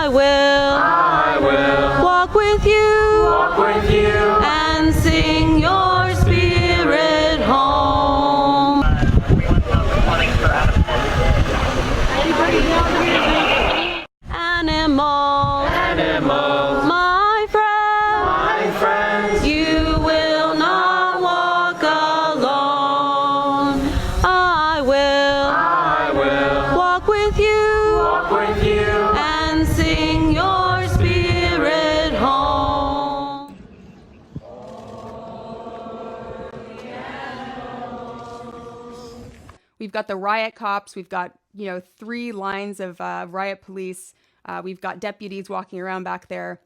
will walk with you, and sing your spirit home. Animal, my friend, you will not walk alone. I will walk with you, and sing your spirit home. We've got the riot cops. We've got, 3 lines of riot police. We've got deputies walking around back there.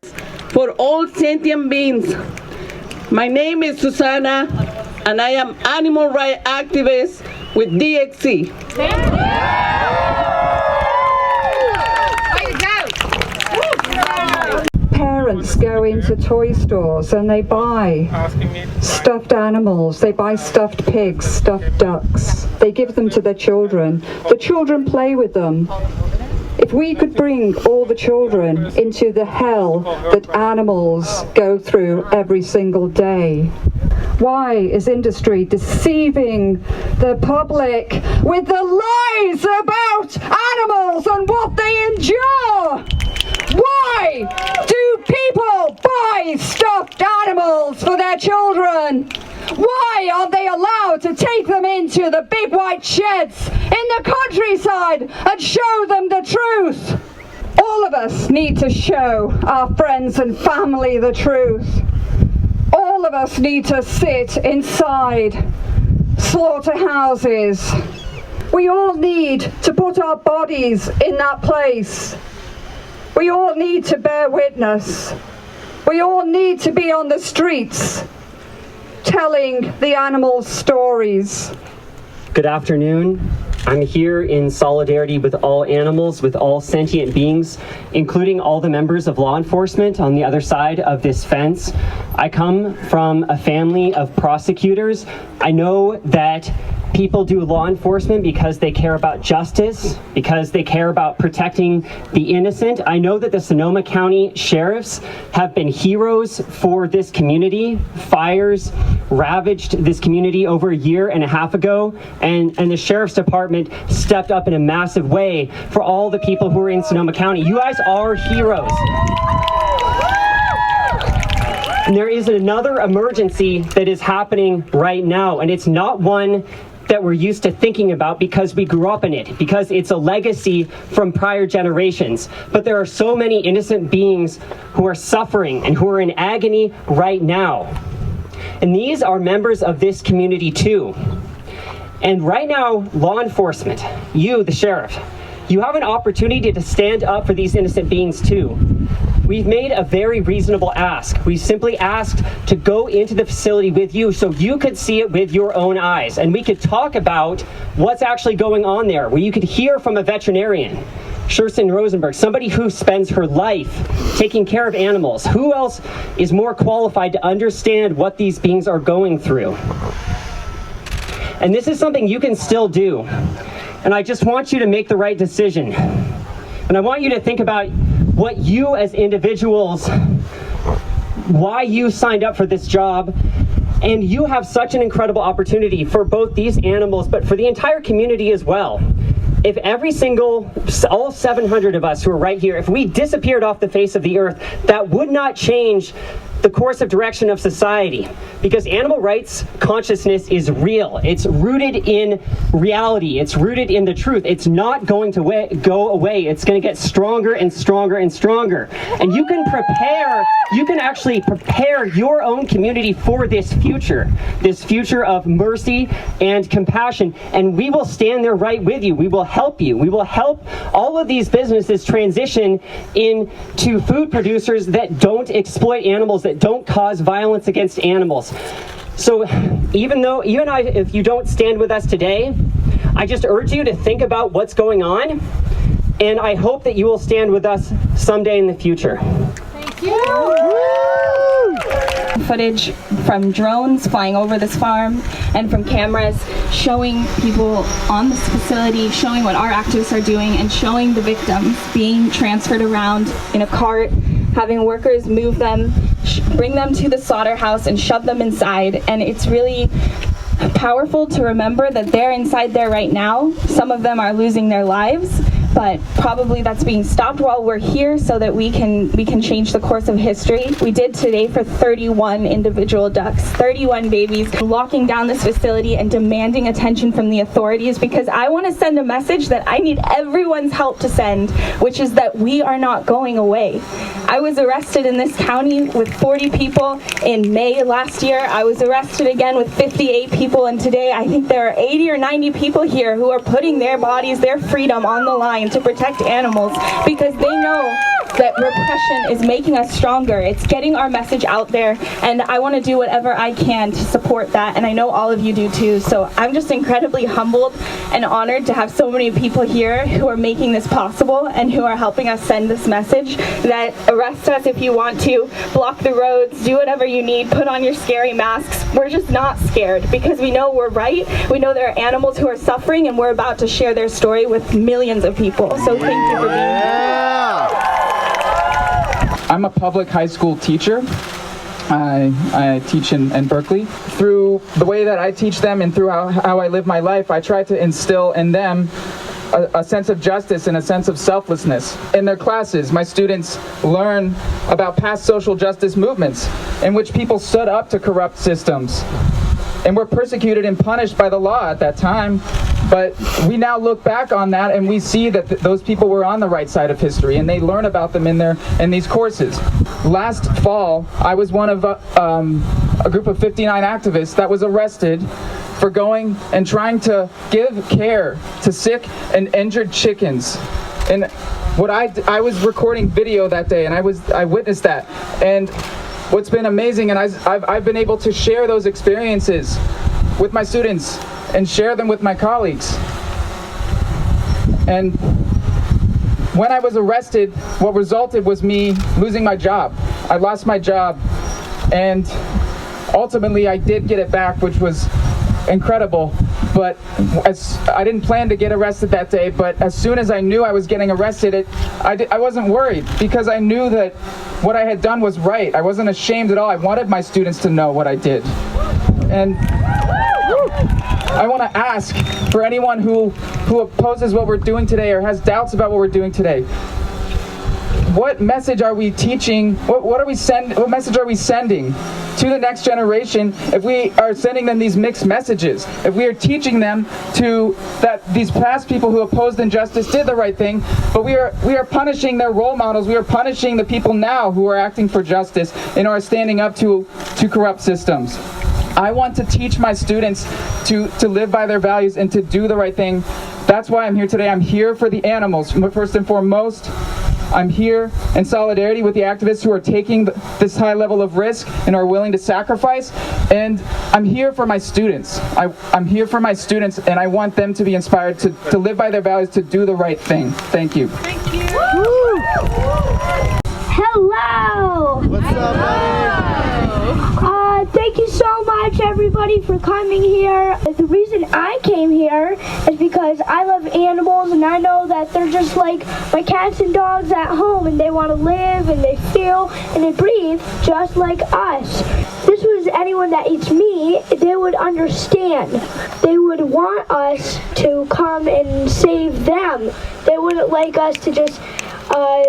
for all sentient beings. My name is Susana, and I am animal rights activist with DXC. Parents go into toy stores and they buy stuffed animals, they buy stuffed pigs, stuffed ducks. They give them to their children. The children play with them. If we could bring all the children into the hell that animals go through every single day. Why is industry deceiving the public with the lies about animals and what they endure? Why do people buy stuffed animals for their children? Why aren't they allowed to take them into the big white sheds in the countryside and show them the truth? All of us need to show our friends and family the truth. All of us need to sit inside slaughterhouses. We all need to put our bodies in that place. We all need to bear witness. We all need to be on the streets telling the animals' stories. Good afternoon. I'm here in solidarity with all animals, with all sentient beings, including all the members of law enforcement on the other side of this fence. I come from a family of prosecutors. I know that people do law enforcement because they care about justice, because they care about protecting the innocent. I know that the Sonoma County sheriffs have been heroes for this community. Fires ravaged this community over a year and a half ago, and the sheriff's department stepped up in a massive way for all the people who are in Sonoma County. You guys are heroes. And there is another emergency that is happening right now, and it's not one that we're used to thinking about because we grew up in it, because it's a legacy from prior generations. But there are so many innocent beings who are suffering and who are in agony right now. And these are members of this community too. And right now, law enforcement, you, the sheriff, you have an opportunity to stand up for these innocent beings too. We've made a very reasonable ask. We simply asked to go into the facility with you so you could see it with your own eyes, and we could talk about what's actually going on there, where you could hear from a veterinarian, Kirsten Rosenberg, somebody who spends her life taking care of animals. Who else is more qualified to understand what these beings are going through? And this is something you can still do. And I just want you to make the right decision. And I want you to think about what you as individuals, why you signed up for this job. And you have such an incredible opportunity for both these animals, but for the entire community as well. If all 700 of us who are right here, if we disappeared off the face of the earth, that would not change the course of direction of society, because animal rights consciousness is real. It's rooted in reality. It's rooted in the truth. It's not going to go away. It's going to get stronger and stronger and stronger. And you can actually prepare your own community for this future of mercy and compassion. And we will stand there right with you. We will help you. We will help all of these businesses transition into food producers that don't exploit animals, that don't cause violence against animals. So if you don't stand with us today, I just urge you to think about what's going on, and I hope that you will stand with us someday in the future. Thank you. Footage from drones flying over this farm and from cameras showing people on this facility, showing what our activists are doing, and showing the victims being transferred around in a cart, having workers move them, bring them to the slaughterhouse and shove them inside. And it's really powerful to remember that they're inside there right now. Some of them are losing their lives, but probably that's being stopped while we're here so that we can change the course of history. We did today for 31 individual ducks, 31 babies, locking down this facility and demanding attention from the authorities, because I want to send a message that I need everyone's help to send, which is that we are not going away. I was arrested in this county with 40 people in May last year. I was arrested again with 58 people, and today I think there are 80 or 90 people here who are putting their bodies, their freedom on the line to protect animals, because they know that repression is making us stronger. It's getting our message out there, and I want to do whatever I can to support that, and I know all of you do too. So I'm just incredibly humbled and honored to have so many people here who are making this possible and who are helping us send this message that arrest us if you want to, block the roads, do whatever you need, put on your scary masks. We're just not scared because we know we're right. We know there are animals who are suffering, and we're about to share their story with millions of people. So thank you for being here. I'm a public high school teacher. I teach in Berkeley. Through the way that I teach them and through how I live my life, I try to instill in them a sense of justice and a sense of selflessness. In their classes, my students learn about past social justice movements in which people stood up to corrupt systems and were persecuted and punished by the law at that time. But we now look back on that and we see that those people were on the right side of history, and they learn about them in these courses. Last fall, I was one of a group of 59 activists that was arrested for going and trying to give care to sick and injured chickens. And what I was recording video that day, and I witnessed that. And what's been amazing, and I've been able to share those experiences with my students and share them with my colleagues. And when I was arrested, what resulted was me losing my job. I lost my job, and ultimately I did get it back, which was incredible. But I didn't plan to get arrested that day, but as soon as I knew I was getting arrested, I wasn't worried because I knew that what I had done was right. I wasn't ashamed at all. I wanted my students to know what I did. And I want to ask for anyone who opposes what we're doing today or has doubts about what we're doing today. What message are we teaching? What message are we sending to the next generation if we are sending them these mixed messages? If we are teaching them that these past people who opposed injustice did the right thing, but we are punishing their role models. We are punishing the people now who are acting for justice and are standing up to corrupt systems. I want to teach my students to live by their values and to do the right thing. That's why I'm here today. I'm here for the animals, first and foremost. I'm here in solidarity with the activists who are taking this high level of risk and are willing to sacrifice. And I'm here for my students. I'm here for my students, and I want them to be inspired to live by their values, to do the right thing. Thank you. Thank you. Hello. What's up, buddy? Thank you so much, everybody, for coming here. The reason I came here is because I love animals, and I know that they're just like my cats and dogs at home, and they want to live, and they feel, and they breathe just like us. This was anyone that eats meat, they would understand. They would want us to come and save them. They wouldn't like us to just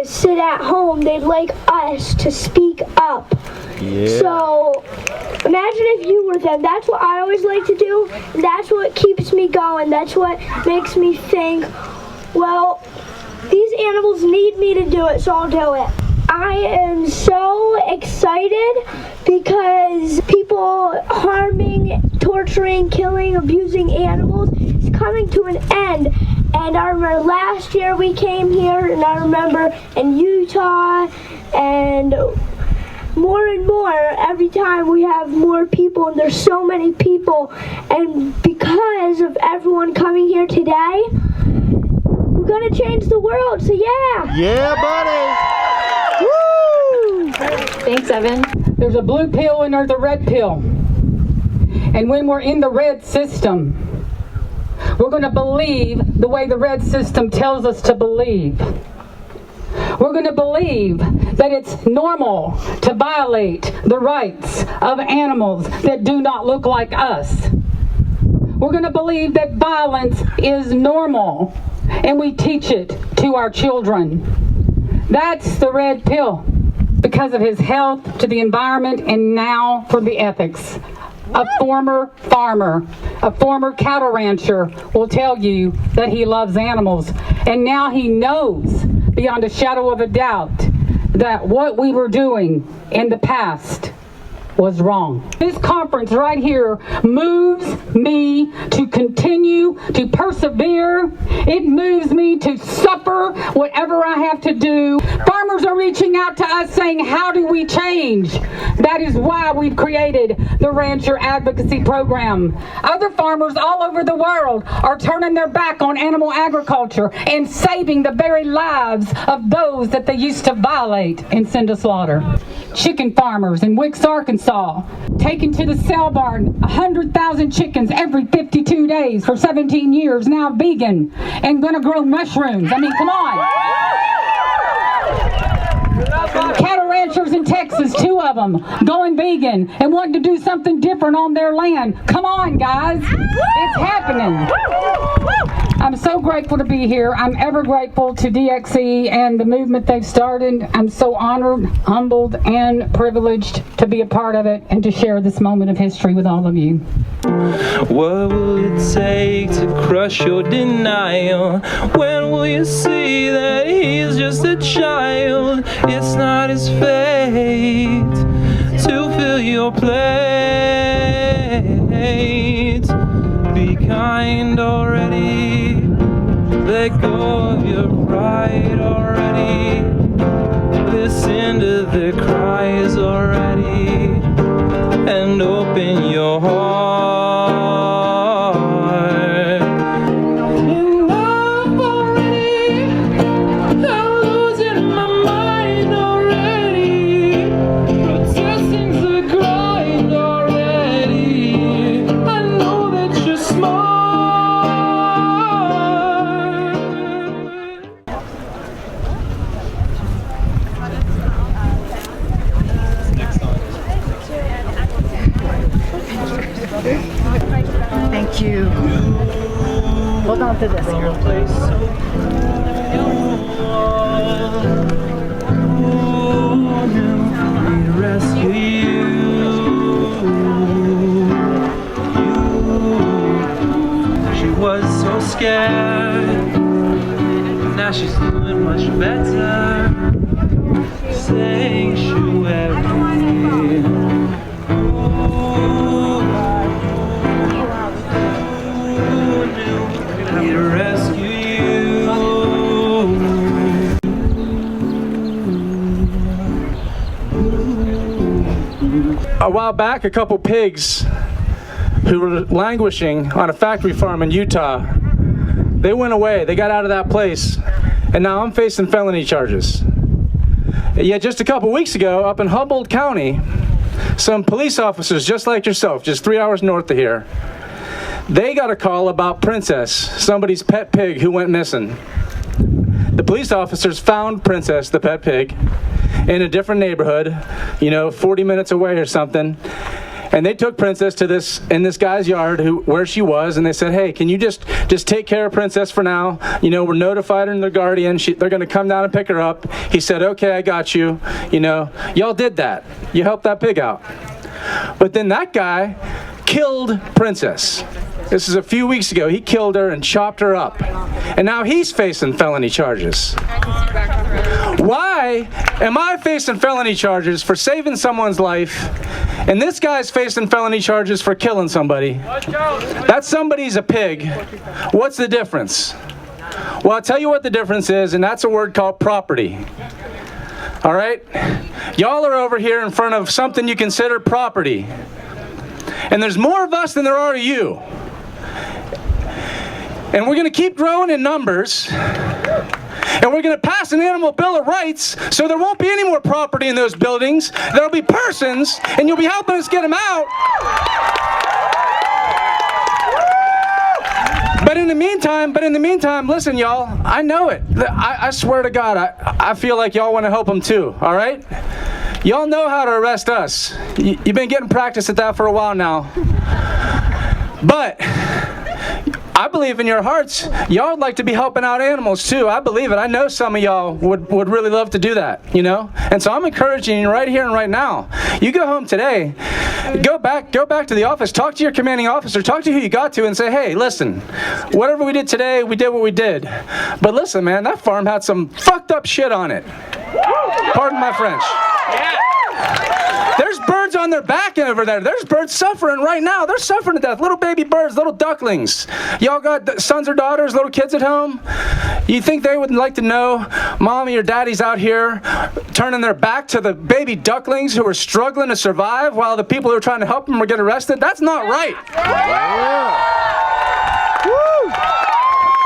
sit at home. They'd like us to speak up. Yeah. So imagine if you were them. That's what I always like to do. And that's what keeps me going. That's what makes me think, well, these animals need me to do it, so I'll do it. I am so excited because people harming, torturing, killing, abusing animals is coming to an end. And I remember last year we came here, and I remember in Utah, and more every time we have more people, and there's so many people, and because of everyone coming here today, we're gonna change the world. So yeah, buddy. Woo! Thanks, Evan. There's a blue pill and there's a red pill, and when we're in the red system, we're going to believe the way the red system tells us to believe. We're going to believe that it's normal to violate the rights of animals that do not look like us. We're going to believe that violence is normal, and we teach it to our children. That's the red pill, because of his health to the environment and now for the ethics. A former farmer, a former cattle rancher will tell you that he loves animals, and now he knows beyond a shadow of a doubt that what we were doing in the past was wrong. This conference right here moves me to continue to persevere. It moves me to suffer whatever I have to do. Farmers are reaching out to us saying, how do we change? That is why we've created the Rancher Advocacy Program. Other farmers all over the world are turning their back on animal agriculture and saving the very lives of those that they used to violate and send to slaughter. Chicken farmers in Wicks, Arkansas, taken to the cell barn 100,000 chickens every 52 days for 17 years, now vegan and gonna grow mushrooms. I mean, come on. Cattle ranchers in Texas, 2 of them, going vegan and wanting to do something different on their land. Come on, guys. It's happening. I'm so grateful to be here. I'm ever grateful to DXE and the movement they've started. I'm so honored, humbled, and privileged to be a part of it and to share this moment of history with all of you. What will it take to crush your denial? When will you see that he's just a child? It's not his fate to fill your plate. Be kind already. Let go of your pride already. Listen to their cries already. And open your heart. Enough already. I'm losing my mind already. Protesting's the grind already. I know that you're smart. Thank you. Hold on to this here. Rescue you. She was so scared, but now she's doing much better. Sanctuary. Need to rescue you. A while back, a couple pigs who were languishing on a factory farm in Utah, they went away. They got out of that place, and now I'm facing felony charges. Yet just a couple weeks ago, up in Humboldt County, some police officers just like yourself, just 3 hours north of here, they got a call about Princess, somebody's pet pig who went missing. The police officers found Princess, the pet pig, in a different neighborhood, 40 minutes away or something. And they took Princess to this guy's yard where she was, and they said, hey, can you just take care of Princess for now? We're notified her and their guardian. They're going to come down and pick her up. He said, okay, I got you. Y'all did that. You helped that pig out. But then that guy killed Princess. This is a few weeks ago. He killed her and chopped her up. And now he's facing felony charges. Why am I facing felony charges for saving someone's life, and this guy's facing felony charges for killing somebody? That somebody's a pig. What's the difference? Well, I'll tell you what the difference is, and that's a word called property. All right? Y'all are over here in front of something you consider property. And there's more of us than there are of you. And we're going to keep growing in numbers. And we're going to pass an animal bill of rights so there won't be any more property in those buildings. There'll be persons, and you'll be helping us get them out. But in the meantime, listen, y'all, I know it. I swear to God, I feel like y'all want to help them too, all right? Y'all know how to arrest us. You've been getting practice at that for a while now. But I believe in your hearts, y'all would like to be helping out animals too. I believe it. I know some of y'all would really love to do that, And so I'm encouraging you right here and right now. You go home today, go back to the office, talk to your commanding officer, talk to who you got to, and say, hey, listen, whatever we did today, we did what we did. But listen, man, that farm had some fucked up shit on it. Pardon my French. There's birds on turning their back over there. There's birds suffering right now. They're suffering to death. Little baby birds, little ducklings. Y'all got sons or daughters, little kids at home? You think they would like to know mommy or daddy's out here turning their back to the baby ducklings who are struggling to survive while the people who are trying to help them are getting arrested? That's not right.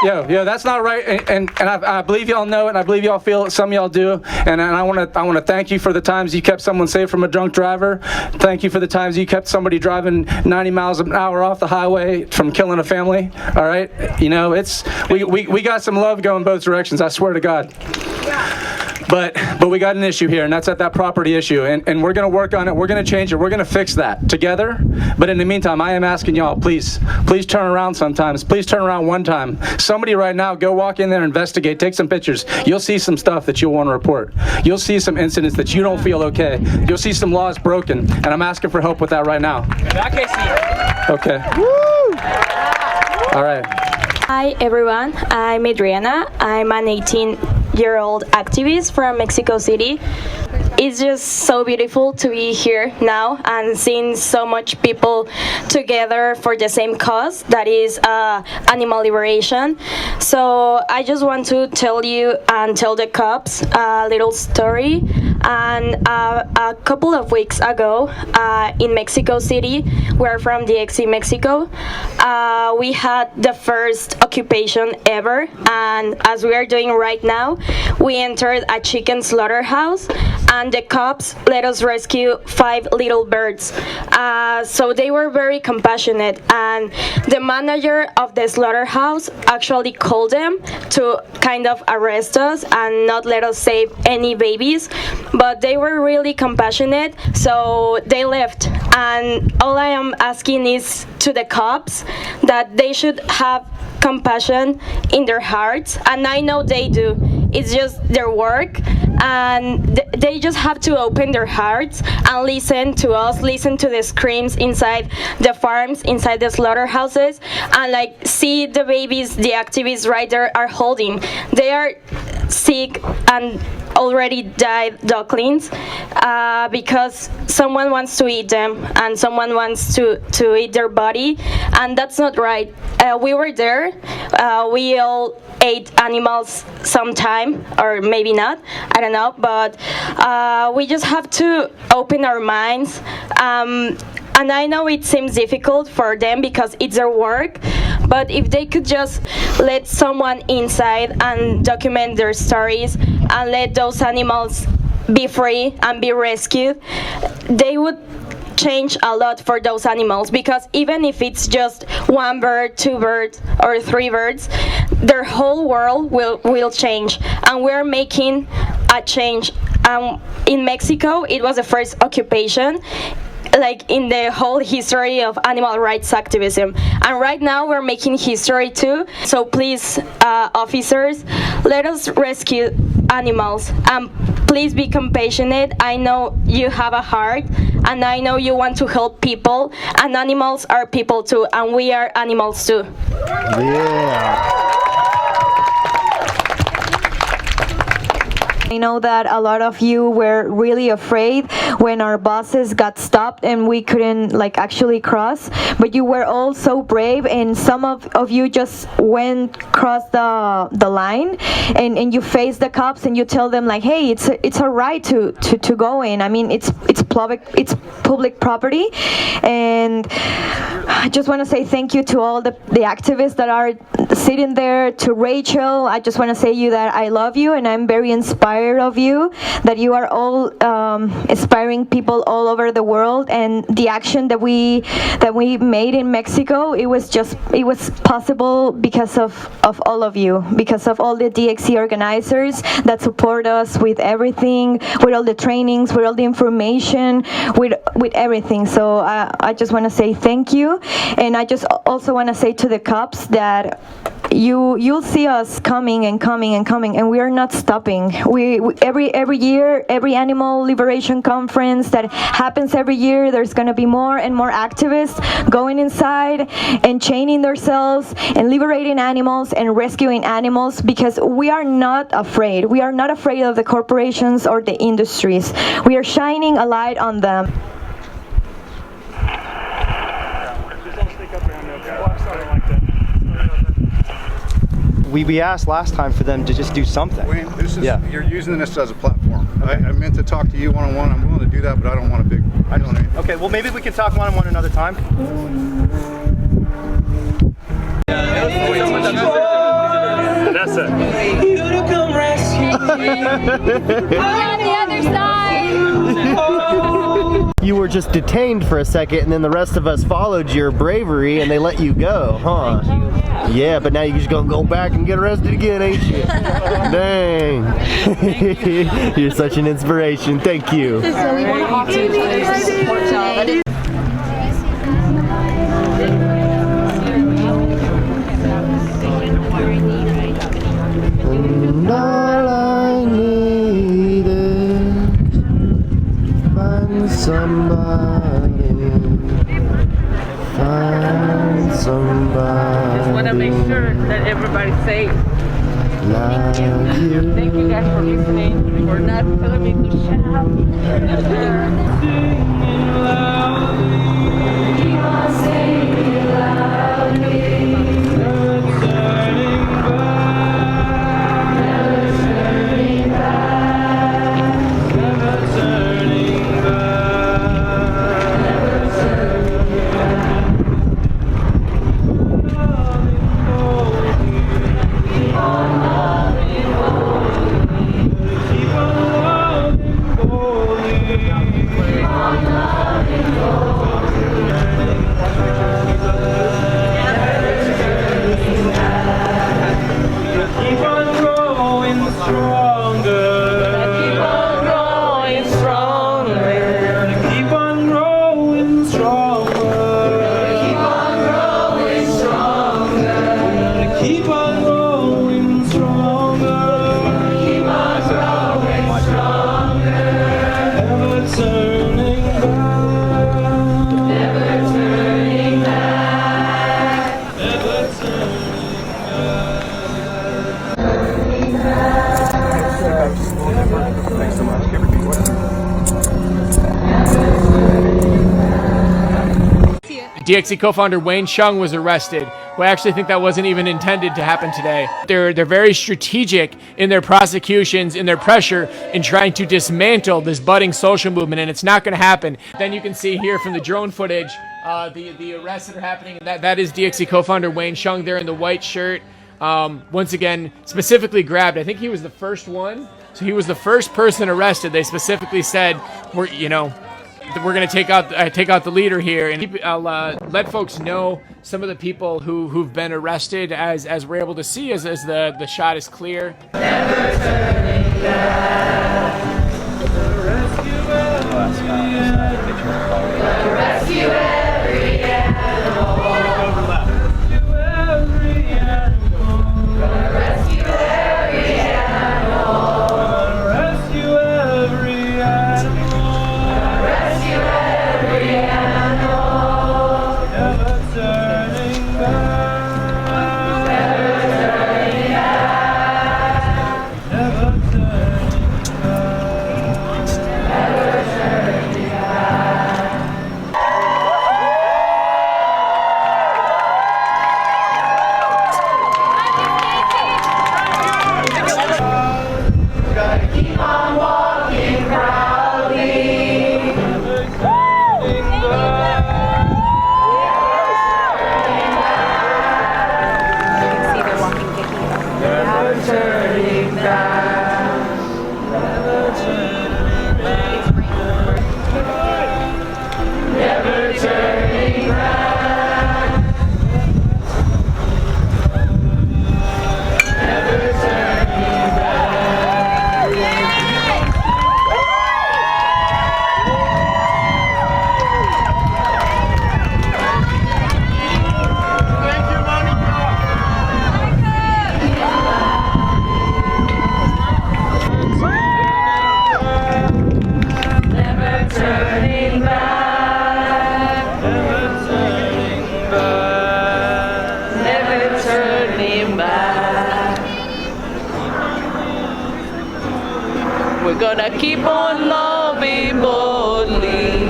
Yo, that's not right, and I believe y'all know it, and I believe y'all feel it. Some of y'all do, and I want to thank you for the times you kept someone safe from a drunk driver. Thank you for the times you kept somebody driving 90 miles an hour off the highway from killing a family. All right, you know, we got some love going both directions. I swear to God. But we got an issue here, and that's at that property issue, and we're going to work on it. We're going to change it. We're going to fix that together. But in the meantime, I am asking y'all, please turn around sometimes. Please turn around one time. Somebody right now, go walk in there, investigate, take some pictures. You'll see some stuff that you'll want to report. You'll see some incidents that you don't feel okay. You'll see some laws broken, and I'm asking for help with that right now. Okay. All right. Hi everyone, I'm Adriana. I'm an 18-year-old activist from Mexico City. It's just so beautiful to be here now and seeing so much people together for the same cause, that is animal liberation. So I just want to tell you and tell the cops a little story. And a couple of weeks ago in Mexico City, we're from DXC Mexico, we had the first occupation ever, and as we are doing right now, we entered a chicken slaughterhouse, and the cops let us rescue 5 little birds. So they were very compassionate, and the manager of the slaughterhouse actually called them to kind of arrest us and not let us save any babies, but they were really compassionate, so they left. And all I am asking is to the cops that they should have compassion in their hearts, and I know they do. It's just their work, and they just have to open their hearts and listen to us, listen to the screams inside the farms, inside the slaughterhouses, and like see the babies the activists right there are holding. They are sick and already died ducklings because someone wants to eat them and someone wants to eat their body, and that's not right. We were there. We all ate animals sometime, or maybe not, I don't know, but we just have to open our minds. And I know it seems difficult for them because it's their work, but if they could just let someone inside and document their stories and let those animals be free and be rescued, they would change a lot for those animals, because even if it's just 1 bird, 2 birds, or 3 birds, their whole world will change, and we're making a change. In Mexico, it was the first occupation like in the whole history of animal rights activism, and right now we're making history too. So please, officers, let us rescue animals, and please be compassionate. I know you have a heart, and I know you want to help people, and animals are people too, and we are animals too. Yeah. I know that a lot of you were really afraid when our buses got stopped and we couldn't actually cross, but you were all so brave, and some of you just went across the line and you face the cops and you tell them like, hey, it's all right to go in. I mean, it's public property, and I just want to say thank you to all the activists that are sitting there. To Rachel, I just want to say you that I love you, and I'm very inspired of you, that you are all inspiring people all over the world, and the action that we made in Mexico, it was possible because of all of you, because of all the DXC organizers that support us with everything, with all the trainings, with all the information, with everything. So I just want to say thank you, and I just also want to say to the cops that you'll see us coming and coming and coming, and we are not stopping. We every year, every animal liberation conference that happens every year, there's going to be more and more activists going inside and chaining themselves and liberating animals and rescuing animals, because we are not afraid. We are not afraid of the corporations or the industries. We are shining a light on them. We asked last time for them to just do something. Wayne, you're using this as a platform. I meant to talk to you one-on-one. I'm willing to do that, but I don't want a big... Okay, well maybe we can talk one-on-one another time. Vanessa. You to come rescue me. On the other side. You were just detained for a second, and then the rest of us followed your bravery, and they let you go, huh? Yeah, but now you're just gonna go back and get arrested again, ain't you? Dang. You're such an inspiration. Thank you. And all I need is find somebody. Find somebody. Just want to make sure that everybody's safe. Like you. Thank you guys for listening, for not telling me to shut up. Keep on singing loudly. Never turning back. Never turning back. Never turning back. Never turning back. Keep on loving boldly. Keep on loving boldly. Keep on loving boldly. Keep on growing stronger. Keep on growing stronger. Keep on growing stronger. Keep on growing stronger. Keep on growing stronger. Keep on growing stronger. Never turning back. Never turning back. Never turning Thanks so much. DXC co-founder Wayne Chung was arrested. Well, I actually think that wasn't even intended to happen today. They're very strategic in their prosecutions, in their pressure, in trying to dismantle this budding social movement, and it's not going to happen. Then you can see here from the drone footage the arrests that are happening. That is DXC co-founder Wayne Chung there in the white shirt. Once again, specifically grabbed. I think he was the first one. So he was the first person arrested. They specifically said, we're going to take out the leader here, and I'll let folks know some of the people who've been arrested as we're able to see as the shot is clear. Never turning back. Rescue every animal. Rescue every animal. Rescue every animal. Rescue every animal. Never turning back. Never turning back. Never turning back. Never turning back. Gotta keep on walking proudly. Never turning back. Never turning back. Never turning back. Never turning back. Never turning back. Thank you, Monica. Never turning back. Never turning back. Never turning back. We're gonna keep on loving boldly.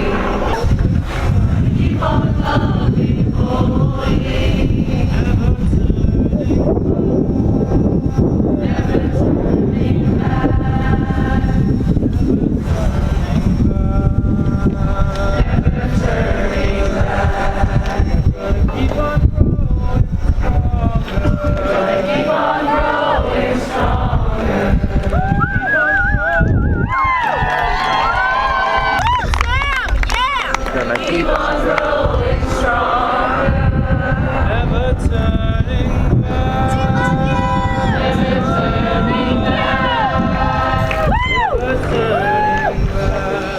Keep on loving boldly. Keep on growing stronger. Never turning back. Never turning back. Never turning back.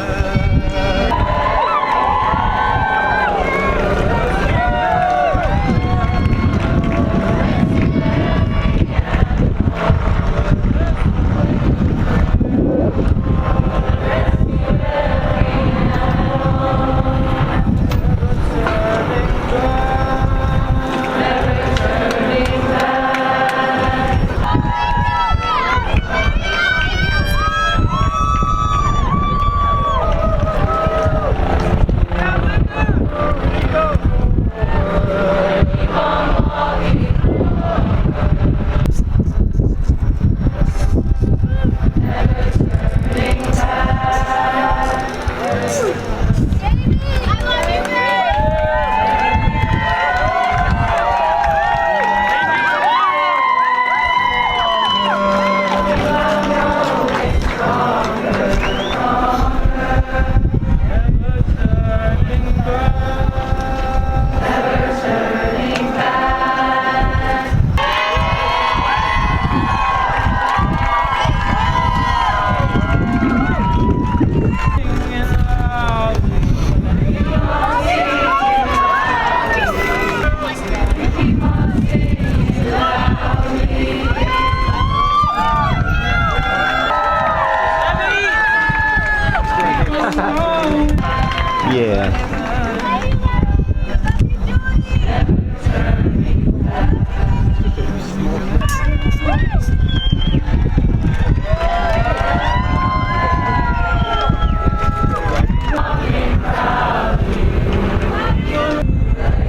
Yeah.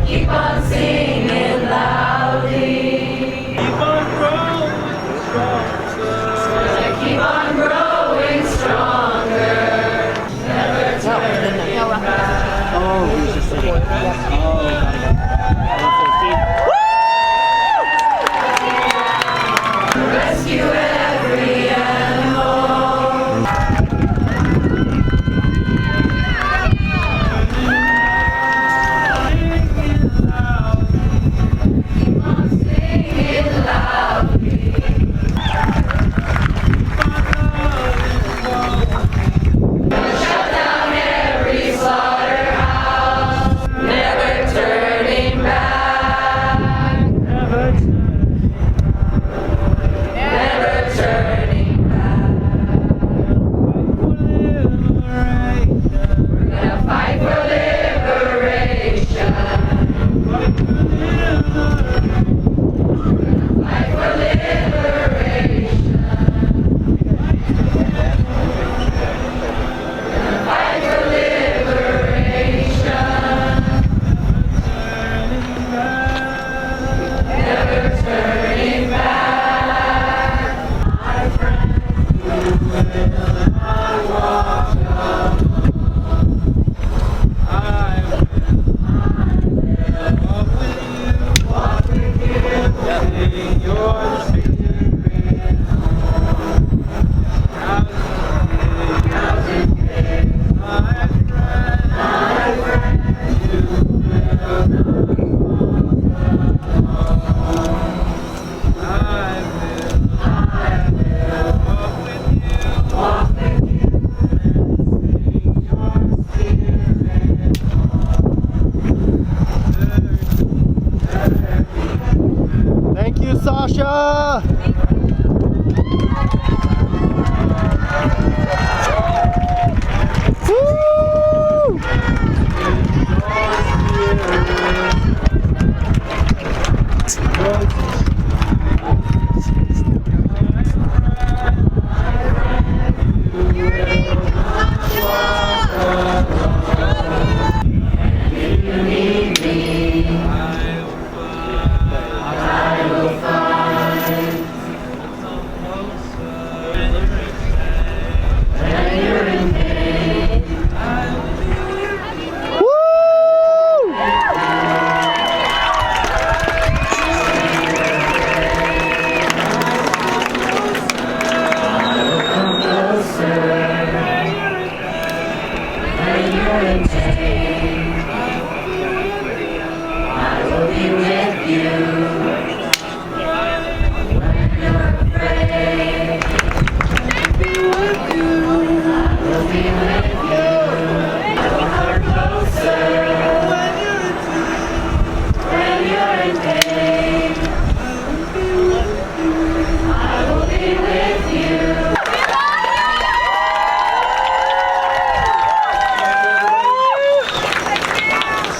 Keep on singing loudly. Keep on growing stronger. Keep on growing stronger. Never turning back. Oh, he's just sitting. Rescue every animal. Keep on singing loudly. Shut down every slaughterhouse. Never turning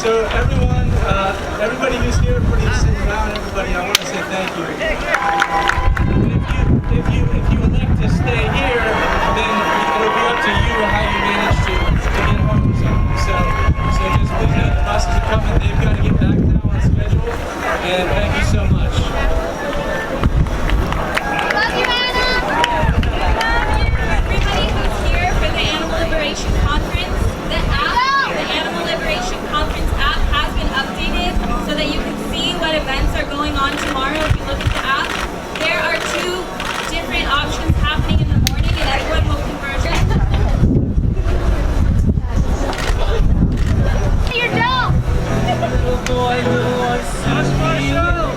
So everyone, everybody who's here, everybody who's sitting around, everybody, I want to say thank you. And if you elect to stay here, then it'll be up to you how you manage to get home. So just please know the buses are coming. They've got to get back now on schedule. And thank you so much. Love you, Anna. Everybody who's here for the Animal Liberation Conference, the Animal Liberation Conference app has been updated so that you can see what events are going on tomorrow. If you look at the app, there are 2 different options happening in the morning, and everyone will converge. Your dog! Little boy who was such Marshall!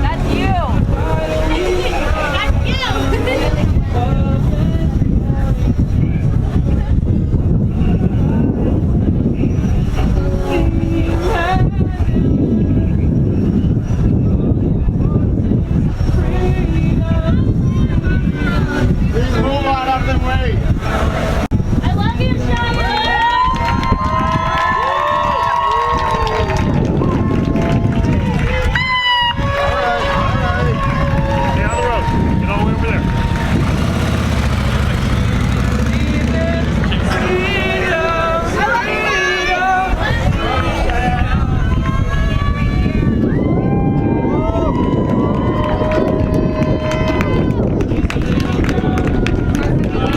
That's you! Please move on up and wait. I love you, Shia! Get on the road. Get all the way over there.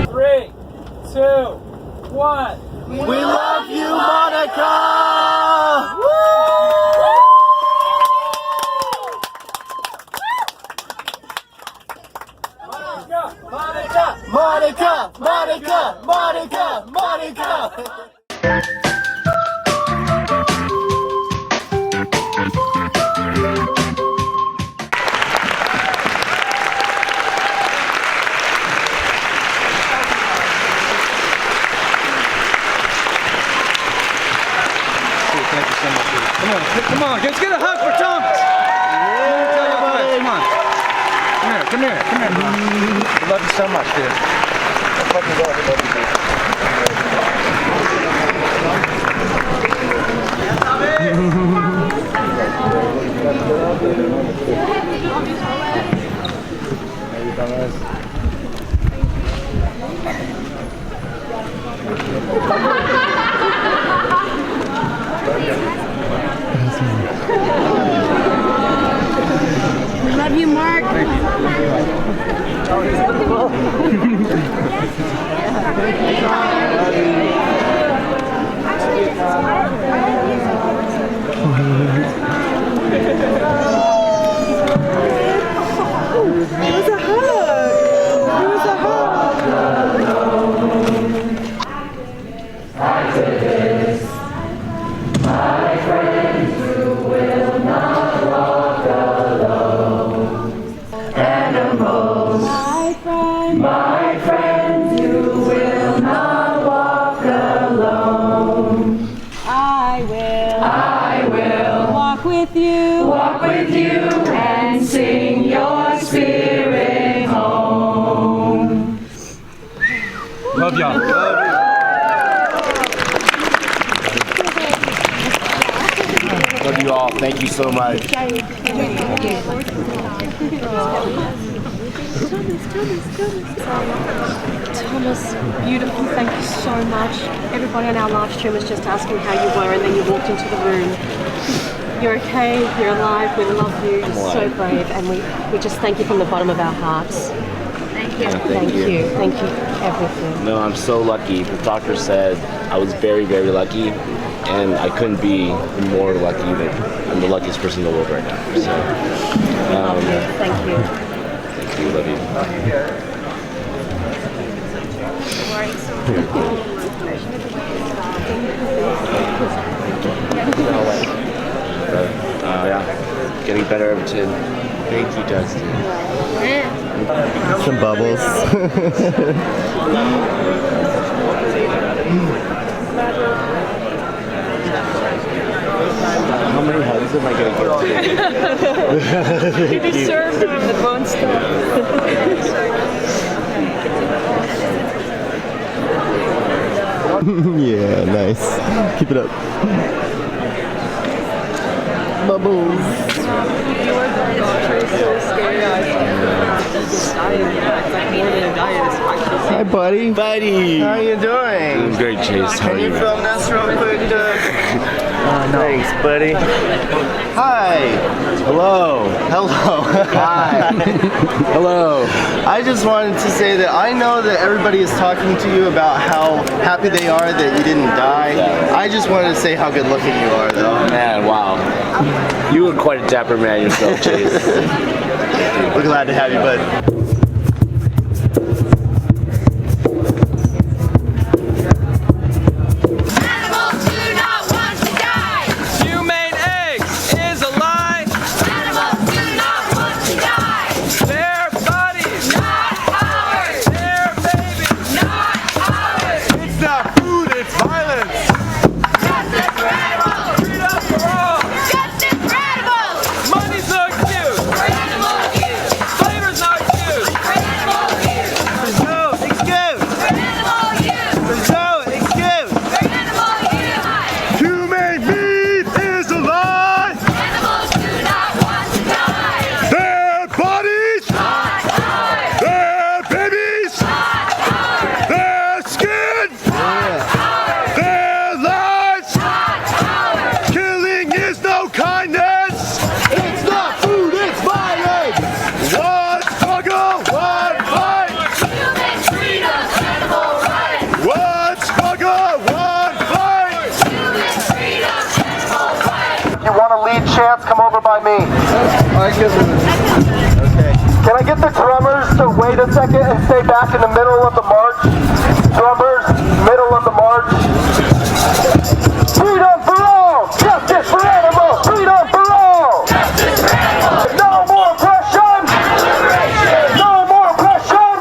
Three, two, one. We love you, Monica! Monica, Monica, Monica, Monica. Thank you so much. Come on, let's get a hug for Thomas. Come here. I love you so much, dude. I fucking love you, We love you, Mark. My friends, you will not walk alone. I will walk with you, and sing your spirit home. Love y'all. Love you all. Thank you so much. Thomas, beautiful, thank you so much. Everybody on our live stream was just asking how you were, and then you walked into the room. You're okay, you're alive, we love you, you're so brave, and we just thank you from the bottom of our hearts. Thank you. Thank you everything. No, I'm so lucky. The doctor said I was very, very lucky, and I couldn't be more lucky that I'm the luckiest person in the world right now. So, Thank you. Thank you, love you. Yeah, getting better every day. Thank you, Dustin. Some bubbles. How many hugs am I going to get today? You deserve them, the bone stuff. Yeah, nice. Keep it up. Bubbles. Hi, buddy. Buddy. How you doing? Doing great, Chase. How are Can you you? film this real quick, Doug? No. Thanks, buddy. Hi. Hello. Hello. Hi. Hello. I just wanted to say that I know that everybody is talking to you about how happy they are that you didn't die. Yeah. I just wanted to say how good looking you are, though. Man, wow. You were quite a dapper man yourself, Chase. We're glad to have you, bud. Chance, come over by me. Okay. Can I get the drummers to wait a second and stay back in the middle of the march? Drummers, middle of the march. Freedom for all! Justice for animals! Freedom for all! Justice for animals! No more oppression! No more oppression!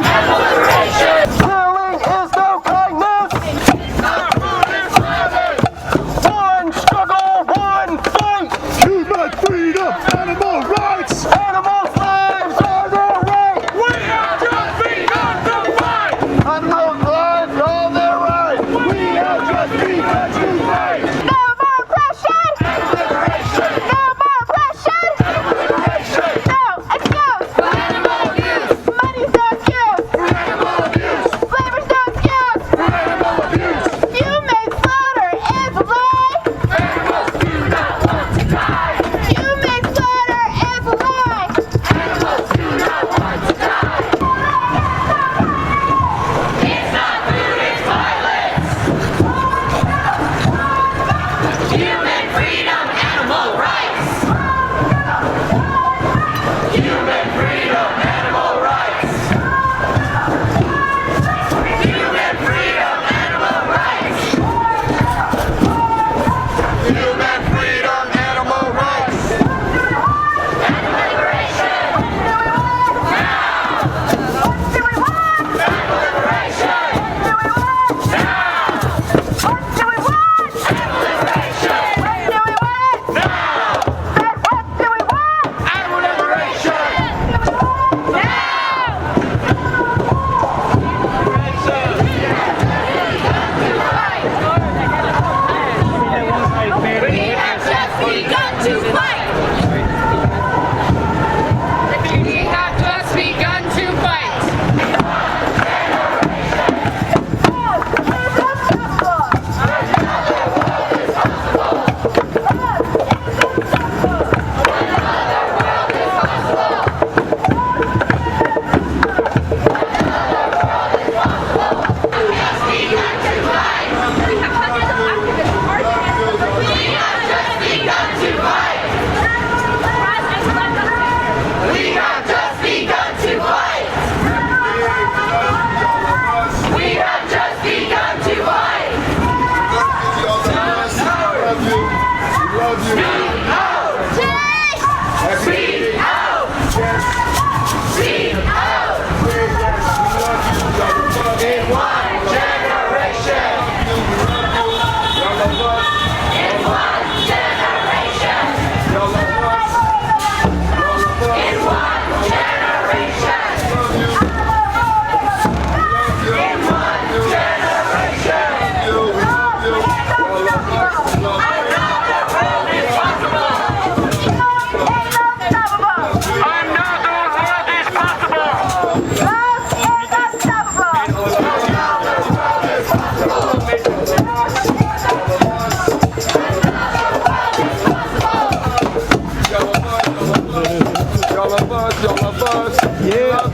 Killing is no kindness! One struggle, one fight! Human freedom, animal rights! Animals' lives are their right! We have just begun to fight! Animals' lives are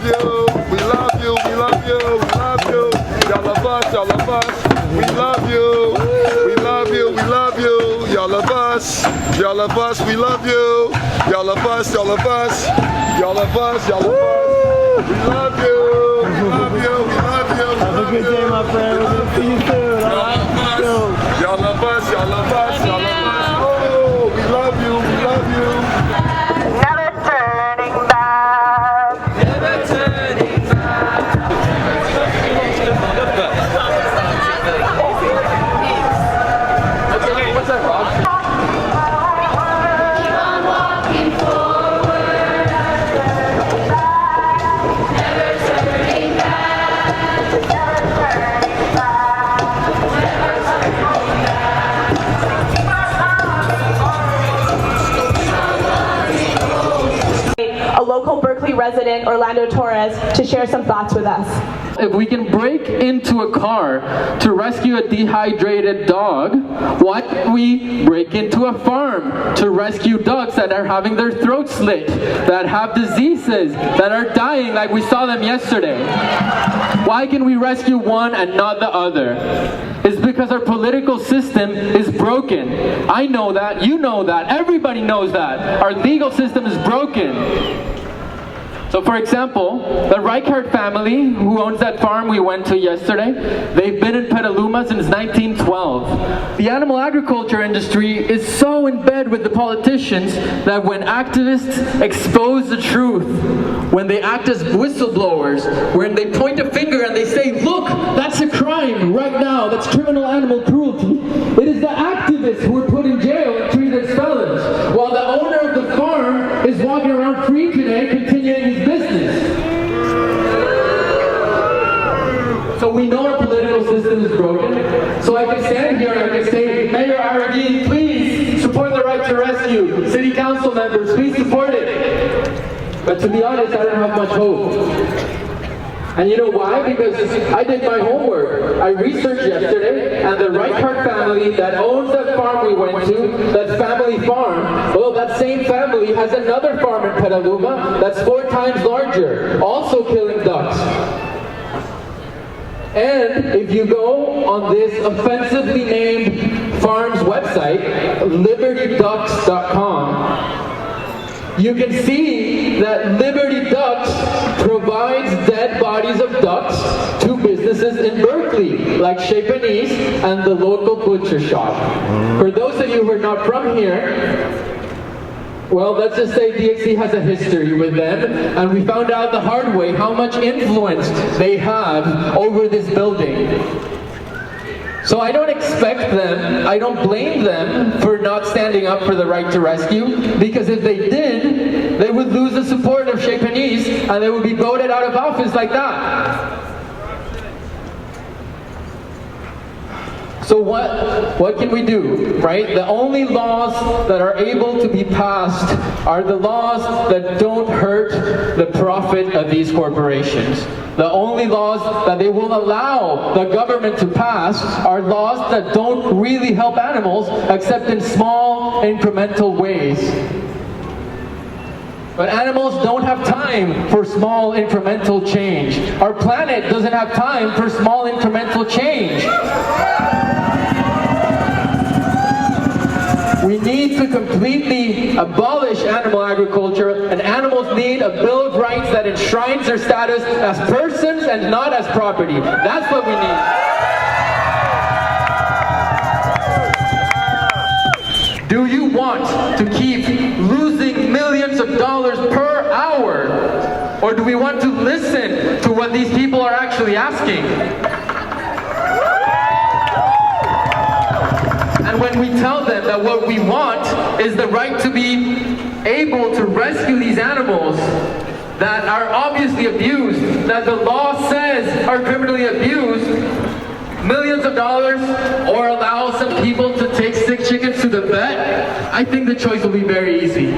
you, we love you, we love you, we love you. Y'all love us, y'all love us. We love you, we love you, we love you. Y'all love us, y'all love us, we love you. Y'all love us, y'all love us. Y'all love us, y'all love us. We love you, we love you, we love you. Have a good day, my friend. We'll see you soon. Y'all love us, y'all love us, y'all love us. Oh, we love you, we love you. Never turning back. Never turning back. What's that, Rob? Keep on walking forward. Never turning back. Never turning back. Never turning back. A local Berkeley resident, Orlando Torres, to share some thoughts with us. If we can break into a car to rescue a dehydrated dog, why can't we break into a farm to rescue dogs that are having their throats slit, that have diseases, that are dying like we saw them yesterday? Why can we rescue one and not the other? It's because our political system is broken. I know that, you know that, everybody knows that. Our legal system is broken. So for example, the Reichert family, who owns that farm we went to yesterday, they've been in Petaluma since 1912. The animal agriculture industry is so in bed with the politicians that when activists expose the truth, when they act as whistleblowers, when they point a finger and they say, look, that's a crime right now, that's criminal animal cruelty, it is the activists who are put in jail and treated as felons, while the owner of the farm is walking around free today, continuing his business. So we know our political system is broken. So I can stand here and I can say, Mayor Aragin, please support the right to rescue. City council members, please support it. But to be honest, I don't have much hope. And you know why? Because I did my homework. I researched yesterday, and the Reichert family that owns that farm we went to, that family farm, well, that same family has another farm in Petaluma that's 4 times larger, also killing ducks. And if you go on this offensively named farm's website, libertyducks.com, you can see that Liberty Ducks provides dead bodies of ducks to businesses in Berkeley, like Chez Panisse and the local butcher shop. For those of you who are not from here, well, let's just say DXC has a history with them, and we found out the hard way how much influence they have over this building. So I don't expect them, I don't blame them for not standing up for the right to rescue, because if they did, they would lose the support of Chez Panisse and they would be voted out of office like that. So what can we do, right? The only laws that are able to be passed are the laws that don't hurt the profit of these corporations. The only laws that they will allow the government to pass are laws that don't really help animals except in small, incremental ways. But animals don't have time for small, incremental change. Our planet doesn't have time for small, incremental change. We need to completely abolish animal agriculture, and animals need a Bill of Rights that enshrines their status as persons and not as property. That's what we need. Do you want to keep losing millions of dollars per hour? Or do we want to listen to what these people are actually asking? And when we tell them that what we want is the right to be able to rescue these animals that are obviously abused, that the law says are criminally abused, millions of dollars, or allow some people to take sick chickens to the vet, I think the choice will be very easy.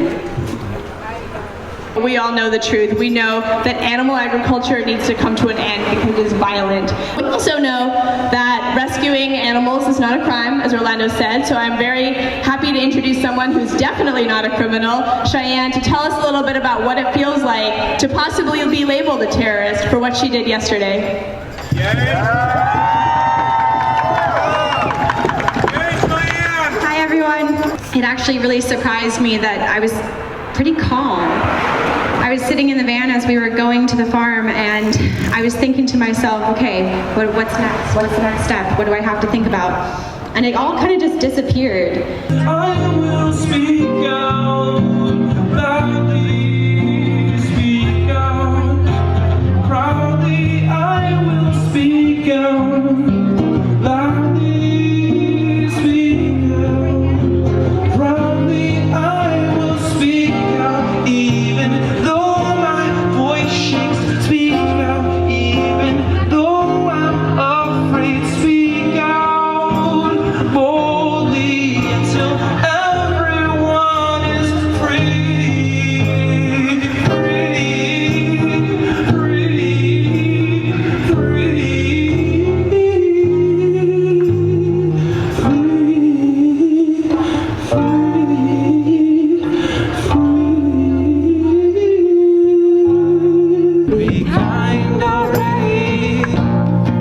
We all know the truth. We know that animal agriculture needs to come to an end because it is violent. We also know that rescuing animals is not a crime, as as Orlando said, so I'm very happy to introduce someone who's definitely not a criminal, Cheyenne, to tell us a little bit about what it feels like to possibly be labeled a terrorist for what she did yesterday. Hi everyone. It actually really surprised me that I was pretty calm. I was sitting in the van as we were going to the farm and I was thinking to myself, okay, what's next? What's the next step? What do I have to think about? And it all kind of just disappeared. I will speak out loudly, speak out proudly. I will speak out loudly, speak out proudly. I will speak out even though my voice shakes. Speak out even though I'm afraid. Speak out boldly until everyone is free, Be kind already.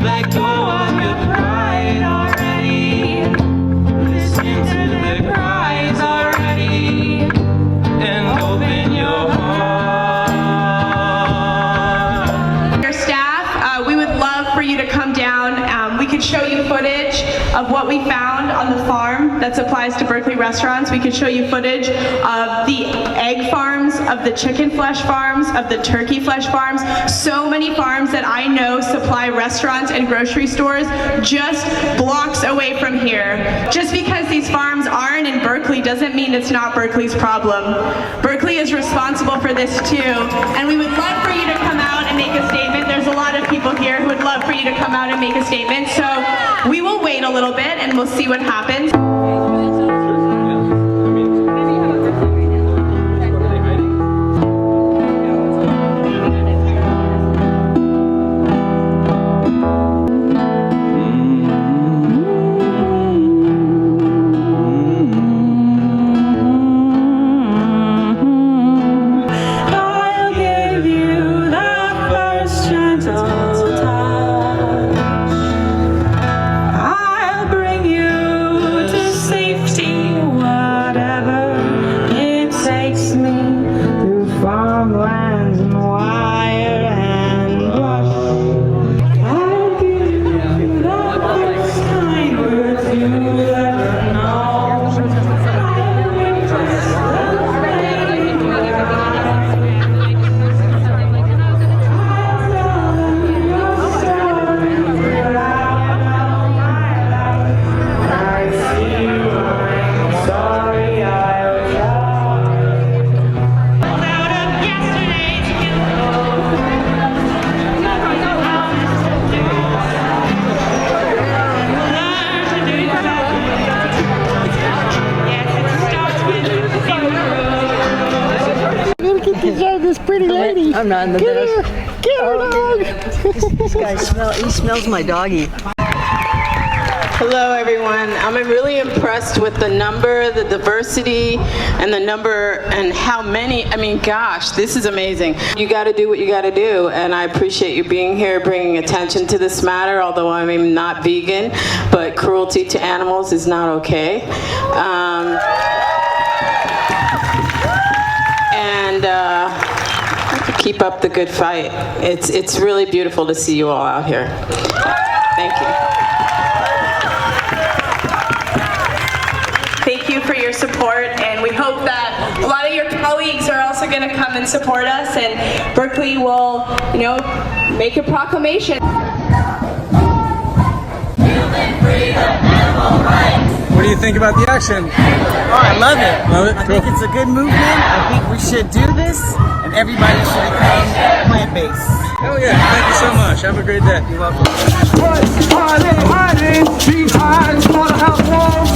Let go of your pride already. Listen to the cries already. And open your heart. Your staff, we would love for you to come down. We could show you footage of what we found on the farm that supplies to Berkeley restaurants. We could show you footage of the egg farms, of the chicken flesh farms, of the turkey flesh farms. So many farms that I know supply restaurants and grocery stores just blocks away from here. Just because these farms aren't in Berkeley doesn't mean it's not Berkeley's problem. Berkeley is responsible for this too, and we would love for you to come out and make a statement. There's a lot of people here who would love for you to come out and make a statement, so we will wait a little bit and we'll see what happens. I'll give you the first gentle touch. I'll bring you to safety, whatever it takes me, through farmlands and wire and brush. I'll give you the first kind words you ever know. This pretty lady. I'm not in the Get best. her. Get her, dog. This guy smells my doggy. Hello everyone. I'm really impressed with the number, the diversity, and the number and how many, I mean gosh, this is amazing. You gotta do what you gotta do, and I appreciate you being here, bringing attention to this matter, although I'm not vegan, but cruelty to animals is not okay. Keep up the good fight. It's really beautiful to see you all out here. Thank you. Thank you for your support, and we hope that a lot of your colleagues are also going to come and support us, and Berkeley will, make a proclamation. What do you think about the action? Oh, I love it. Love it? I think it's a good movement. I think we should do this, and everybody should become plant-based. Oh yeah, thank you so much. Have a great day. You're welcome. What are they hiding behind slaughterhouse walls?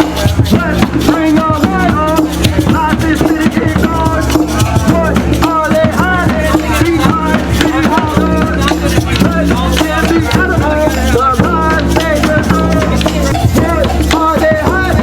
Let's bring our light on. Life is city doors. What are they hiding behind city houses? Let's get the animals. The lives they deserve. What are they hiding?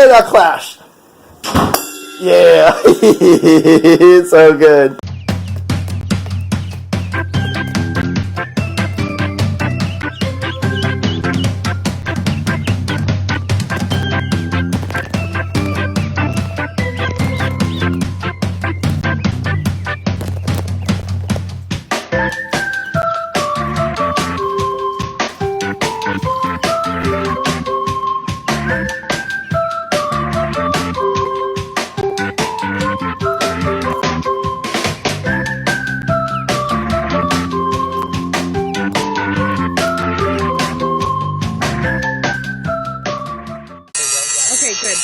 hear that clash? Yeah. It's so good. Okay, good.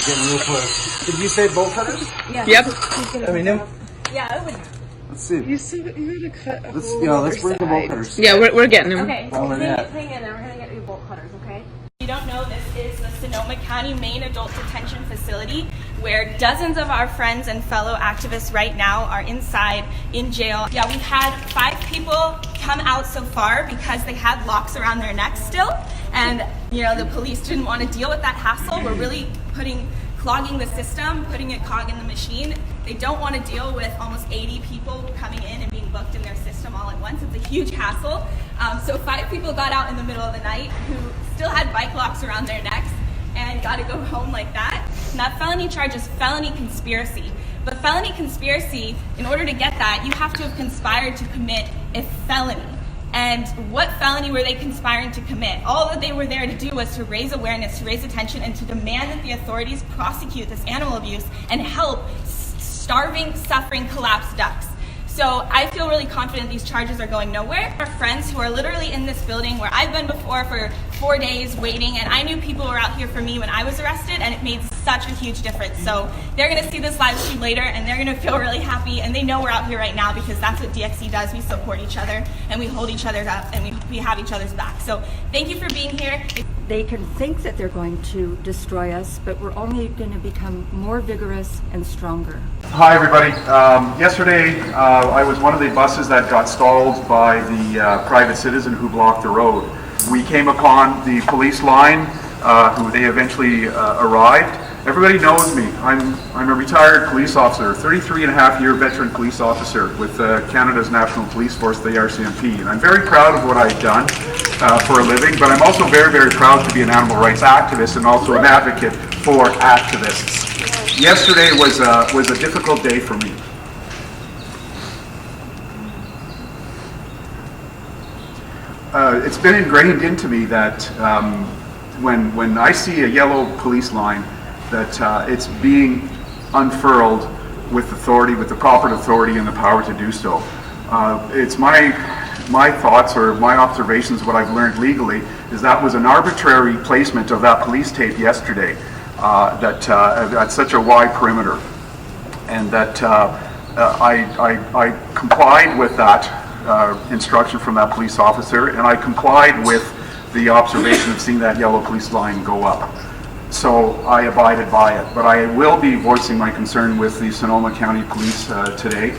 Getting real close. Did you say bolt cutters? Yeah. Yep. I mean, yeah, I would. let's see. You gotta cut a Let's, whole let's bring the bolt cutters. Yeah, we're getting them. Okay, While we're at it. hang in there. We're gonna get you bolt cutters, okay? If you don't know, this is the Sonoma County main adult detention facility where dozens of our friends and fellow activists right now are inside in jail. Yeah, we've had 5 people come out so far because they had locks around their necks still, and you know the police didn't want to deal with that hassle. We're really clogging the system, putting a cog in the machine. They don't want to deal with almost 80 people coming in and being booked in their system all at once. It's a huge hassle. So 5 people got out in the middle of the night who still had bike locks around their necks and got to go home like that. And that felony charge is felony conspiracy. But felony conspiracy, in order to get that, you have to have conspired to commit a felony. And what felony were they conspiring to commit? All that they were there to do was to raise awareness, to raise attention, and to demand that the authorities prosecute this animal abuse and help starving, suffering, collapsed ducks. So I feel really confident these charges are going nowhere. Our friends who are literally in this building where I've been before for 4 days waiting, and I knew people were out here for me when I was arrested, and it made such a huge difference. So they're gonna see this live stream later, and they're gonna feel really happy, and they know we're out here right now because that's what DXE does. We support each other, and we hold each other up, and we have each other's back. So thank you for being here. They can think that they're going to destroy us, but we're only going to become more vigorous and stronger. Hi everybody. Yesterday I was one of the buses that got stalled by the private citizen who blocked the road. We came upon the police line, who they eventually arrived. Everybody knows me. I'm a retired police officer, 33-and-a-half-year veteran police officer with Canada's National Police Force, the RCMP. And I'm very proud of what I've done for a living, but I'm also very, very proud to be an animal rights activist and also an advocate for activists. Yesterday was a difficult day for me. It's been ingrained into me that when I see a yellow police line, that it's being unfurled with authority, with the proper authority and the power to do so. It's my thoughts or my observations, what I've learned legally, is that was an arbitrary placement of that police tape yesterday at such a wide perimeter. And that I complied with that instruction from that police officer, and I complied with the observation of seeing that yellow police line go up. So I abided by it, but I will be voicing my concern with the Sonoma County Police today,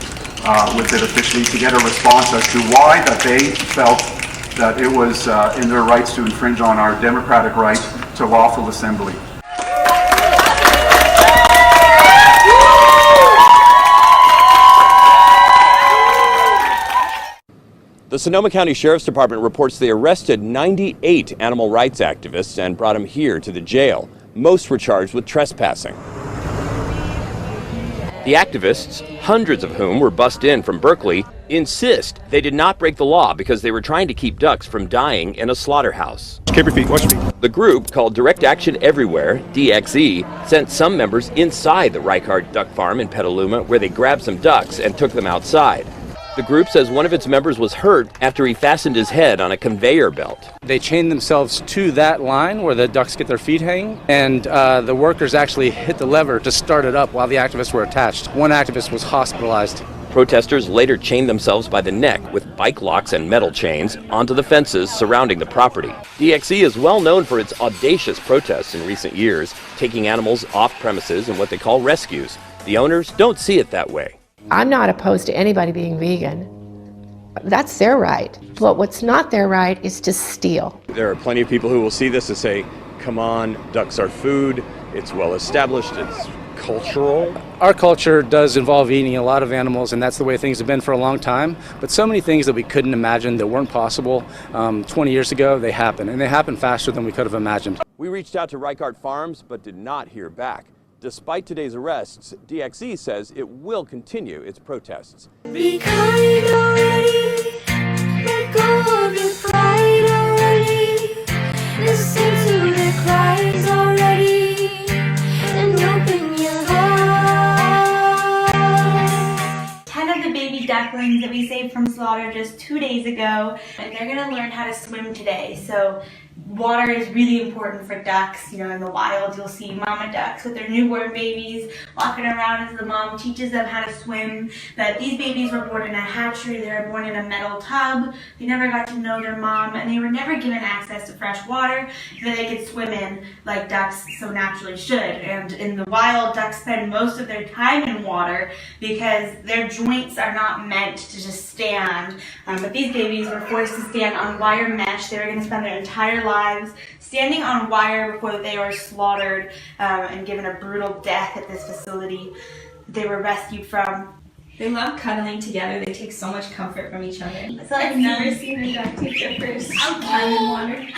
with it officially, to get a response as to why that they felt that it was in their rights to infringe on our democratic right to lawful assembly. The Sonoma County Sheriff's Department reports they arrested 98 animal rights activists and brought them here to the jail. Most were charged with trespassing. The activists, hundreds of whom were bussed in from Berkeley, insist they did not break the law because they were trying to keep ducks from dying in a slaughterhouse. Keep your feet, watch your feet. The group, called Direct Action Everywhere, DXE, sent some members inside the Reichard Duck Farm in Petaluma, where they grabbed some ducks and took them outside. The group says one of its members was hurt after he fastened his head on a conveyor belt. They chained themselves to that line where the ducks get their feet hanging, and the workers actually hit the lever to start it up while the activists were attached. One activist was hospitalized. Protesters later chained themselves by the neck with bike locks and metal chains onto the fences surrounding the property. DXE is well known for its audacious protests in recent years, taking animals off premises in what they call rescues. The owners don't see it that way. I'm not opposed to anybody being vegan. That's their right. But what's not their right is to steal. There are plenty of people who will see this and say, come on, ducks are food, it's well established, it's cultural. Our culture does involve eating a lot of animals, and that's the way things have been for a long time. But so many things that we couldn't imagine that weren't possible 20 years ago, they happen, and they happen faster than we could have imagined. We reached out to Reichardt Farms, but did not hear back. Despite today's arrests, DXE says it will continue its protests. Be kind already, let go of your pride already, listen to their cries already, and open your heart. 10 of the baby ducklings that we saved from slaughter just 2 days ago, and they're gonna learn how to swim today. So water is really important for ducks. You know, in the wild, you'll see mama ducks with their newborn babies walking around as the mom teaches them how to swim. But these babies were born in a hatchery. They were born in a metal tub. They never got to know their mom, and they were never given access to fresh water that they could swim in like ducks so naturally should. And in the wild, ducks spend most of their time in water because their joints are not meant to just stand. But these babies were forced to stand on wire mesh. They were going to spend their entire lives standing on wire before they were slaughtered and given a brutal death at this facility they were rescued from. They love cuddling together. They take so much comfort from each other. So I've never seen a duck take their first time in water.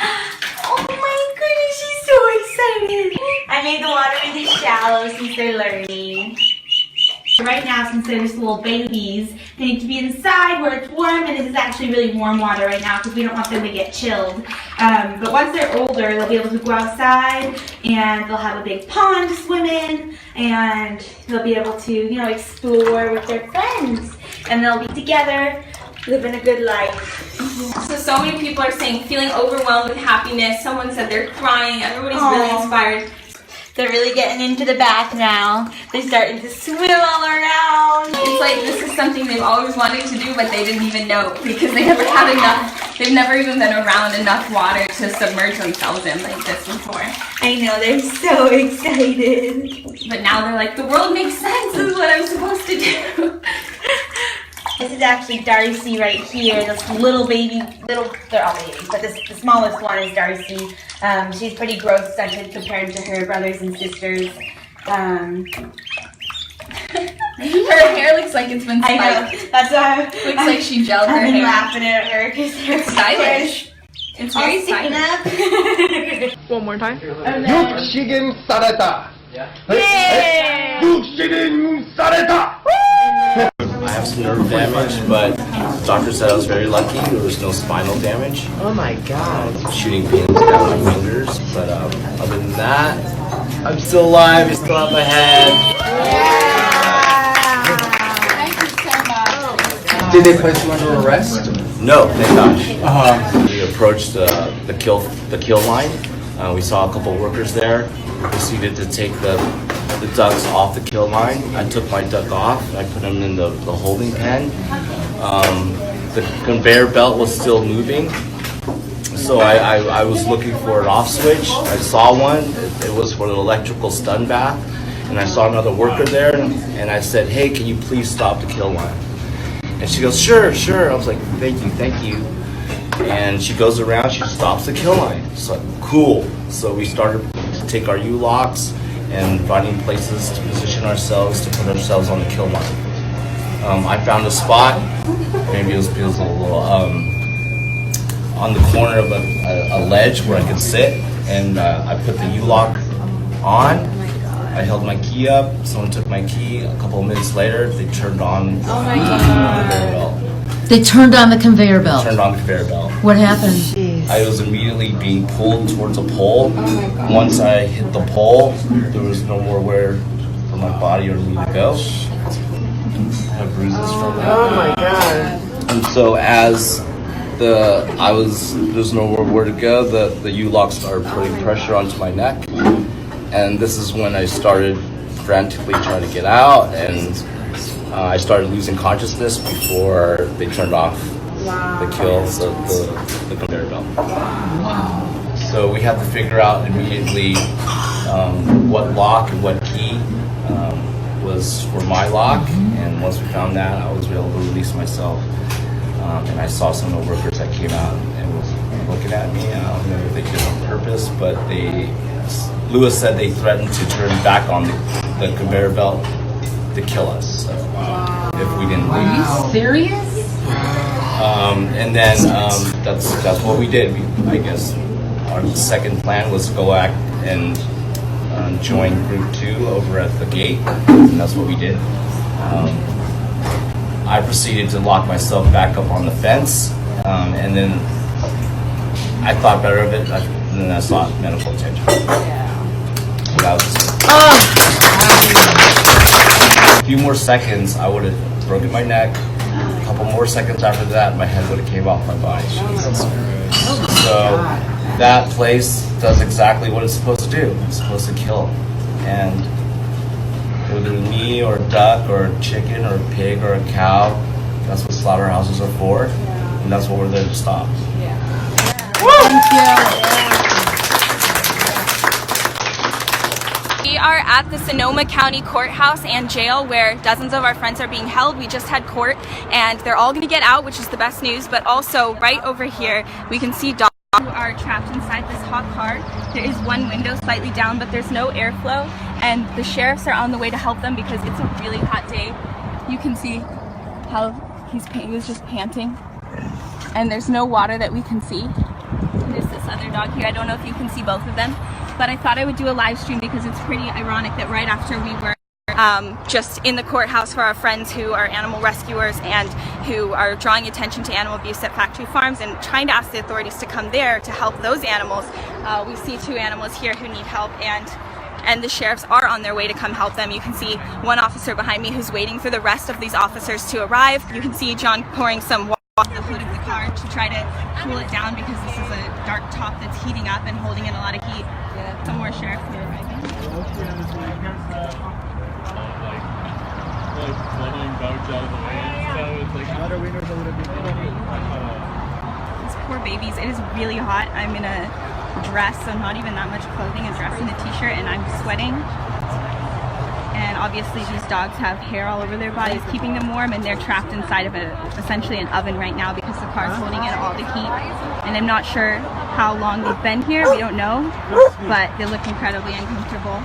Oh my goodness, she's so excited. I made the water really shallow since they're learning. Right now, since they're just little babies, they need to be inside where it's warm, and this is actually really warm water right now because we don't want them to get chilled. But once they're older, they'll be able to go outside, and they'll have a big pond to swim in, and they'll be able to, you know, explore with their friends, and they'll be together, living a good life. So many people are saying feeling overwhelmed with happiness. Someone said they're crying. Everybody's really inspired. They're really getting into the bath now. They're starting to swim all around. It's like this is something they've always wanted to do, but they didn't even know because they never had enough. They've never even been around enough water to submerge themselves in like this before. I know, they're so excited. But now they're like, the world makes sense. This is what I'm supposed to do. This is actually Darcy right here. This little baby, they're all babies, but the smallest one is Darcy. She's pretty growth stunted compared to her brothers and sisters. Her hair looks like it's been spiked. I know. That's why looks like she gelled her hair. I've been laughing at her because they're stylish. It's very sticking stylish. up. One more time. Yukshigen sareta. Yay! Yukshigen sareta. I have some nerve damage, but the doctor said I was very lucky. There was no spinal damage. Oh my God. Shooting pains down my fingers, but other than that, I'm still alive. I still have my head. Did they place you under arrest? No, thank gosh. We approached the kill line. We saw a couple workers there. We proceeded to take the ducks off the kill line. I took my duck off. I put them in the holding pen. The conveyor belt was still moving. So I was looking for an off switch. I saw one. It was for the electrical stun bath. And I saw another worker there. And I said, hey, can you please stop the kill line? And she goes, sure, sure. I was like, thank you. And she goes around, she stops the kill line. So cool. So we started to take our U-locks and finding places to position ourselves, to put ourselves on the kill line. I found a spot, maybe it was a little, on the corner of a ledge where I could sit, and I put the U-lock on. I held my key up, someone took my key. A couple of minutes later, they turned on the conveyor belt. They turned on the conveyor belt. Turned on the conveyor belt. What happened? I was immediately being pulled towards a pole. Once I hit the pole, there was nowhere for my body or me to go. I have bruises from that. Oh my God. And so as there's nowhere to go, the U-lock started putting pressure onto my neck. And this is when I started frantically trying to get out, and I started losing consciousness before they turned off the conveyor belt. So we had to figure out immediately what lock and what key was for my lock, and once we found that, I was able to release myself. And I saw some of the workers that came out and was looking at me. I don't know if they did it on purpose, but Lewis said they threatened to turn back on the conveyor belt to kill us if we didn't leave. Are you serious? And then that's what we did. I guess our second plan was to go back and join Group 2 over at the gate, and that's what we did. I proceeded to lock myself back up on the fence, and then I thought better of it, and then I sought medical attention. That was a few more seconds, I would have broken my neck. A couple more seconds after that, my head would have came off my body. So that place does exactly what it's supposed to do. It's supposed to kill. And whether me or a duck or a chicken or a pig or a cow, that's what slaughterhouses are for, and that's what we're there to stop. We are at the Sonoma County Courthouse and Jail where dozens of our friends are being held. We just had court and they're all going to get out, which is the best news, but also right over here we can see dogs who are trapped inside this hot car. There is one window slightly down, but there's no airflow, and the sheriffs are on the way to help them because it's a really hot day. You can see how he was just panting, and there's no water that we can see. There's this other dog here. I don't know if you can see both of them, but I thought I would do a live stream because it's pretty ironic that right after we were just in the courthouse for our friends who are animal rescuers and who are drawing attention to animal abuse at factory farms and trying to ask the authorities to come there to help those animals, we see two animals here who need help, and the sheriffs are on their way to come help them. You can see one officer behind me who's waiting for the rest of these officers to arrive. You can see John pouring some water on the hood of the car to try to cool it down because this is a dark top that's heating up and holding in a lot of heat. Some more sheriffs are arriving. These poor babies. It is really hot. I'm in a dress, so not even that much clothing, a dress and a t-shirt, and I'm sweating. And obviously these dogs have hair all over their bodies, keeping them warm, and they're trapped inside of essentially an oven right now because the car's holding in all the heat. And I'm not sure how long they've been here, we don't know, but they look incredibly uncomfortable.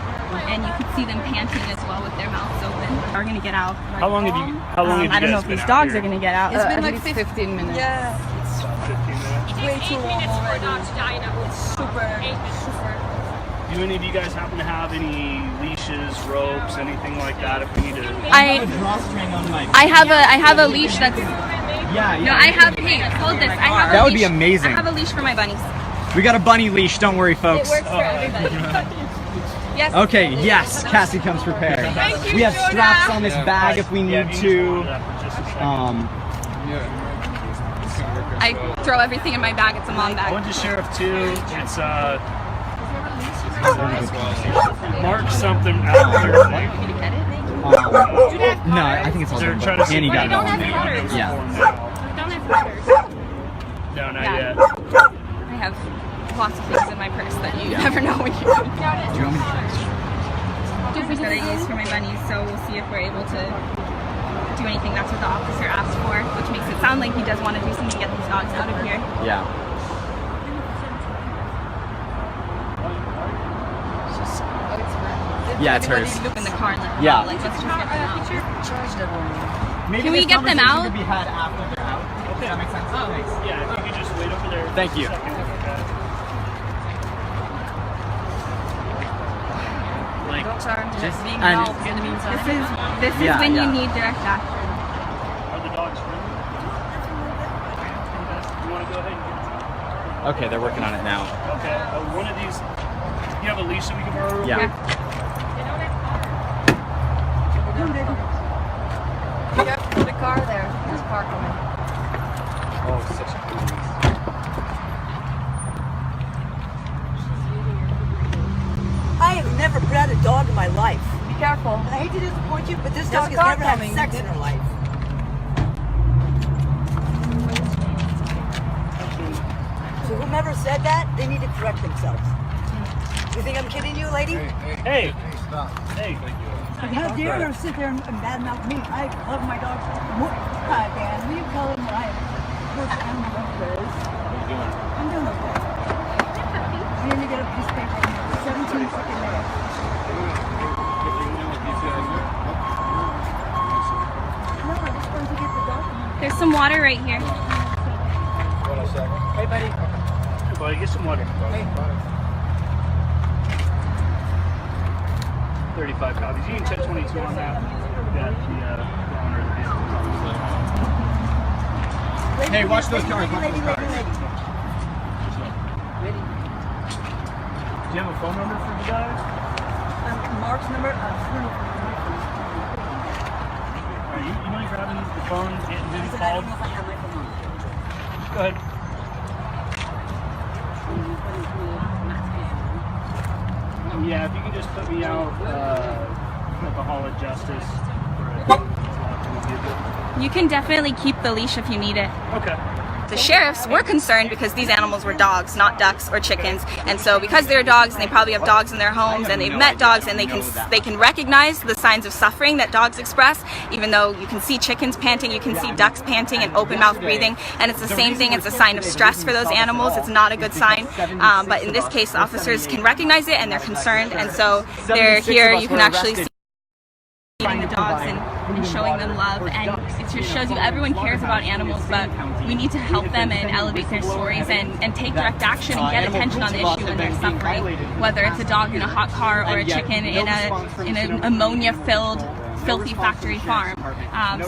And you can see them panting as well with their mouths open. We're gonna get out. How long have you I don't know if these dogs are gonna get out. It's been like 15 minutes. Yeah. It's 15 minutes. Way too long already. Super. Do any of you guys happen to have any leashes, ropes, anything like that if we need to? I have a leash that's. Yeah. No, I have. Hey, hold this. I have. That a would leash. be amazing. I have a leash for my bunnies. We got a bunny leash. Don't worry, folks. It works for everybody. Yes. Okay. Yes. Cassie comes prepared. Thank you, We have Jonah. straps on this bag if we need to. I throw everything in my bag. It's a mom bag. One to Sheriff 2. It's Mark something out here. No, I think it's all done. But Annie got it all. Yeah. No, not Yeah. yet. I have lots of things in my purse that you never know when you're. Do you want me to try? Different that I use for my bunnies, so we'll see if we're able to do anything. That's what the officer asked for, which makes it sound like he does want to do something to get these dogs out of here. Yeah. Yeah, it's hers. Look in the car and let them Yeah. out. Like, let's just get them out. Maybe Can we this get them out? conversation could be had after they're out. Okay, that makes sense. Thanks. Yeah, if you could just wait over there. Thank you. Just being and- helped in the meantime. This is when you need direct action. Are the dogs friendly? You want to go ahead and get them? Okay, they're working on it now. Okay, one of these, you have a leash that we can borrow real Yeah. quick? Put the car there. There's a car coming. Oh, such a cool I have never put out a dog in my life. Be careful. I hate to disappoint you, but this There's dog a has car never coming. had sex in her life. So whomever said that, they need to correct themselves. You think I'm kidding you, lady? Hey, stop. Hey, How dare you sit there and badmouth me? I love my dogs. Hi, Dan. Will you tell him what I first animal lover is? I'm doing okay. You need to get a piece of paper. 17 fucking minutes. No, I just wanted to get the document. There's some water right here. Hey, buddy. Hey, buddy, get some water. Hey. 35 copies. You can check 22 on that. Got the owner of the vehicle. Hey, watch those cars. Watch those cars. Do you have a phone number for the guys? Mark's number? You mind grabbing the phone, getting Vinny called? Go ahead. Yeah, if you can just put me out at the Hall of Justice. You can definitely keep the leash if you need it. Okay. The sheriffs were concerned because these animals were dogs, not ducks or chickens, and so because they're dogs and they probably have dogs in their homes and they've met dogs and they can recognize the signs of suffering that dogs express, even though you can see chickens panting, you can see ducks panting and open mouth breathing, and it's the same thing. It's a sign of stress for those animals. It's not a good sign, but in this case, officers can recognize it and they're concerned, and so they're here. You can actually see feeding the dogs and showing them love, and it just shows you everyone cares about animals, but we need to help them and elevate their stories and take direct action and get attention on the issue when they're suffering, whether it's a dog in a hot car or a chicken in an ammonia-filled filthy factory farm.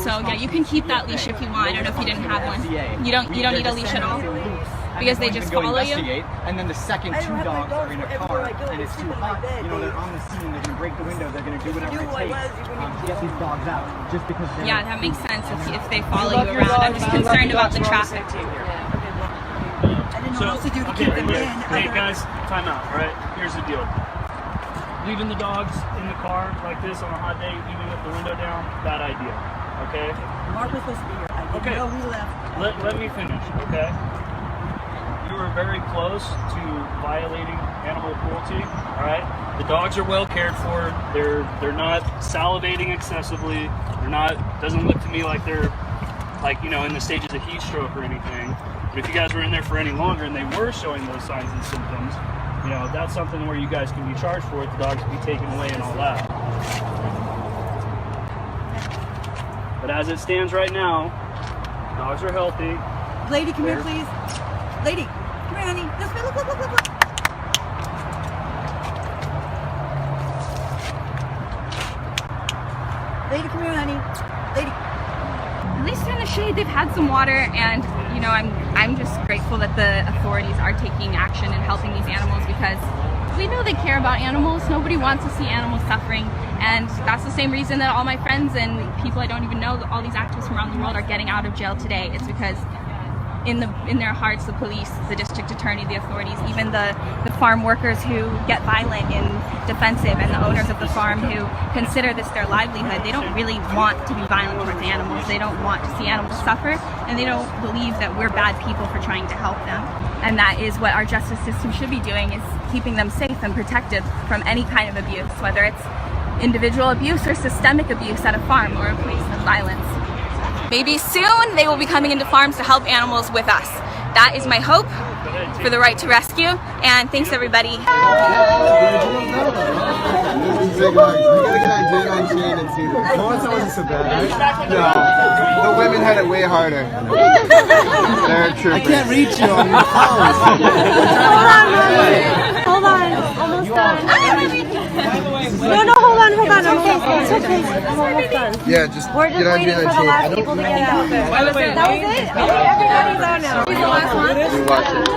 So yeah, you can keep that leash if you want. I don't know if you didn't have one. You don't need a leash at all? Because they just follow you? And then the second two dogs are in a car and it's too hot, they're on the scene, they're going to break the window, they're going to do whatever it takes to get these dogs out, just because they're... Yeah, that makes sense if they follow you around. I'm just concerned about the traffic. Hey guys, time out, alright? Here's the deal. Leaving the dogs in the car like this on a hot day, even with the window down, bad idea, okay? Mark was supposed to be here. I didn't know he left. Let me finish, okay? You were very close to violating animal cruelty, all right? The dogs are well cared for. They're not salivating excessively. They're not, doesn't look to me like they're in the stages of heat stroke or anything. But if you guys were in there for any longer and they were showing those signs and symptoms, that's something where you guys can be charged for it. The dogs can be taken away and all that. But as it stands right now, dogs are healthy. Lady, come here, please. Lady, come here, honey. This way, look. Lady, come here, honey. Lady. At least they're in the shade. They've had some water, and I'm just grateful that the authorities are taking action and helping these animals, because we know they care about animals. Nobody wants to see animals suffering, and that's the same reason that all my friends and people I don't even know, all these activists from around the world, are getting out of jail today. It's because in their hearts, the police, the district attorney, the authorities, even the farm workers who get violent and defensive, and the owners of the farm who consider this their livelihood, they don't really want to be violent towards animals. They don't want to see animals suffer, and they don't believe that we're bad people for trying to help them. And that is what our justice system should be doing, is keeping them safe and protected from any kind of abuse, whether it's individual abuse or systemic abuse at a farm or a place of violence. Maybe soon they will be coming into farms to help animals with us. That is my hope for the right to rescue, and thanks everybody. The women had it way harder. They're true. I can't reach you on your phone. Hold on, almost done. No, hold on. I'm okay. It's okay. I'm almost done. Yeah, just we're just waiting for the last people to get out. That was it? Okay, everybody's out now. He's the last one. We watch it.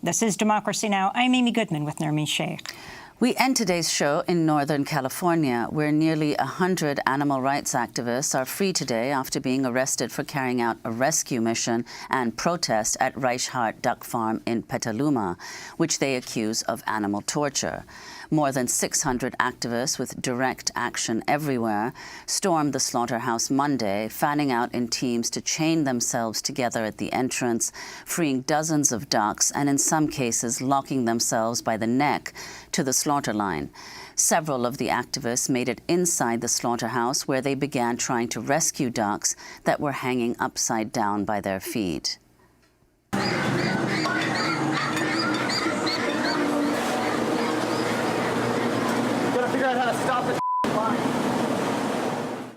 This is Democracy Now! I'm Amy Goodman with Nermeen Sheikh. We end today's show in Northern California, where nearly 100 animal rights activists are free today after being arrested for carrying out a rescue mission and protest at Reichhardt Duck Farm in Petaluma, which they accuse of animal torture. More than 600 activists with direct action everywhere stormed the slaughterhouse Monday, fanning out in teams to chain themselves together at the entrance, freeing dozens of ducks and in some cases locking themselves by the neck to the slaughter line. Several of the activists made it inside the slaughterhouse, where they began trying to rescue ducks that were hanging upside down by their feet.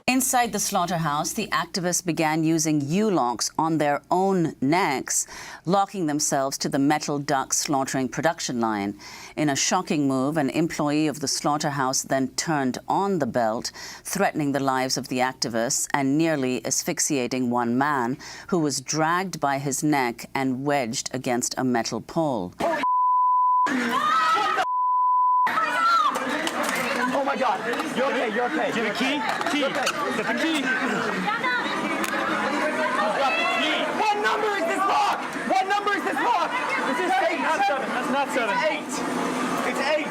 Inside the slaughterhouse, the activists began using U-locks on their own necks, locking themselves to the metal duck slaughtering production line. In a shocking move, an employee of the slaughterhouse then turned on the belt, threatening the lives of the activists and nearly asphyxiating one man who was dragged by his neck and wedged against a metal pole. Oh my God! You're okay. You're okay. Get a key. Key. Get the key. What number is this lock? What number is this lock? This is 8, not 7. That's not 7. It's 8.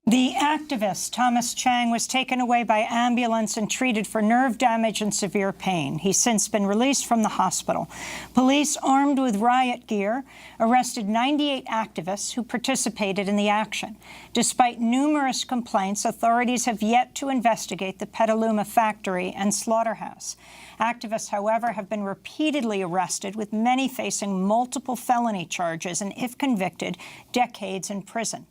The activist, Thomas Chang, was taken away by ambulance and treated for nerve damage and severe pain. He's since been released from the hospital. Police, armed with riot gear, arrested 98 activists who participated in the action. Despite numerous complaints, authorities have yet to investigate the Petaluma factory and slaughterhouse. Activists, however, have been repeatedly arrested, with many facing multiple felony charges and, if convicted, decades in prison.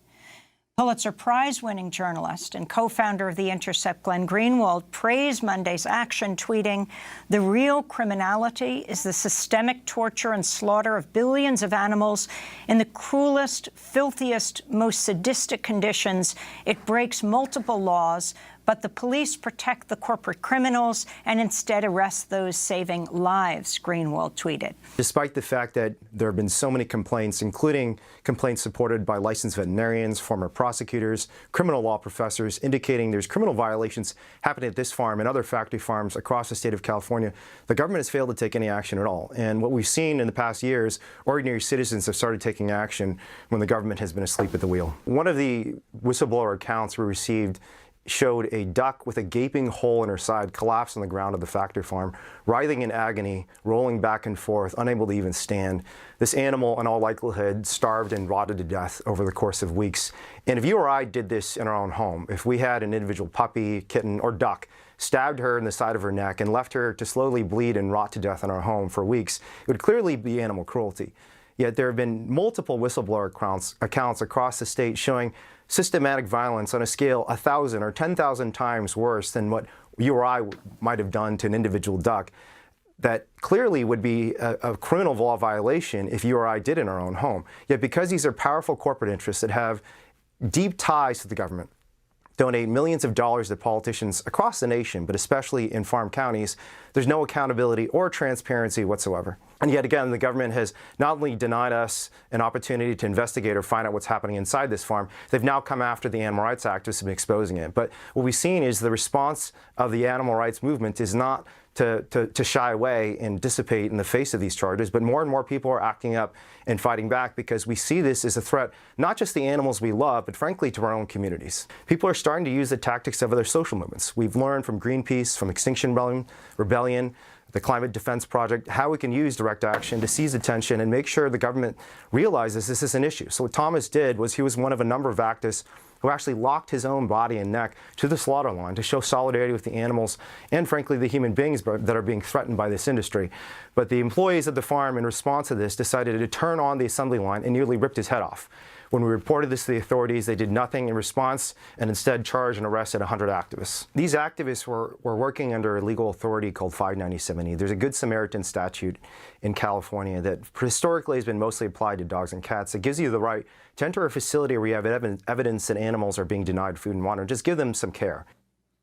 Pulitzer Prize-winning journalist and co-founder of The Intercept, Glenn Greenwald, praised Monday's action, tweeting, "The real criminality is the systemic torture and slaughter of billions of animals in the cruelest, filthiest, most sadistic conditions. It breaks multiple laws, but the police protect the corporate criminals and instead arrest those saving lives," Greenwald tweeted. Despite the fact that there have been so many complaints, including complaints supported by licensed veterinarians, former prosecutors, criminal law professors, indicating there's criminal violations happening at this farm and other factory farms across the state of California, the government has failed to take any action at all. And what we've seen in the past years, ordinary citizens have started taking action when the government has been asleep at the wheel. One of the whistleblower accounts we received showed a duck with a gaping hole in her side collapse on the ground of the factory farm, writhing in agony, rolling back and forth, unable to even stand. This animal, in all likelihood, starved and rotted to death over the course of weeks. And if you or I did this in our own home, if we had an individual puppy, kitten, or duck, stabbed her in the side of her neck and left her to slowly bleed and rot to death in our home for weeks, it would clearly be animal cruelty. Yet there have been multiple whistleblower accounts across the state showing systematic violence on a scale 1,000 or 10,000 times worse than what you or I might have done to an individual duck, that clearly would be a criminal law violation if you or I did in our own home. Yet because these are powerful corporate interests that have deep ties to the government, donate millions of dollars to politicians across the nation, but especially in farm counties, there's no accountability or transparency whatsoever. And yet again, the government has not only denied us an opportunity to investigate or find out what's happening inside this farm, they've now come after the animal rights activists and been exposing it. But what we've seen is the response of the animal rights movement is not to shy away and dissipate in the face of these charges, but more and more people are acting up and fighting back because we see this as a threat, not just the animals we love, but frankly to our own communities. People are starting to use the tactics of other social movements. We've learned from Greenpeace, from Extinction Rebellion, the Climate Defense Project, how we can use direct action to seize attention and make sure the government realizes this is an issue. So what Thomas did was he was one of a number of activists who actually locked his own body and neck to the slaughter line to show solidarity with the animals and, frankly, the human beings that are being threatened by this industry. But the employees of the farm, in response to this, decided to turn on the assembly line and nearly ripped his head off. When we reported this to the authorities, they did nothing in response and instead charged and arrested 100 activists. These activists were working under a legal authority called 597E. There's a Good Samaritan statute in California that historically has been mostly applied to dogs and cats. It gives you the right to enter a facility where you have evidence that animals are being denied food and water. Just give them some care.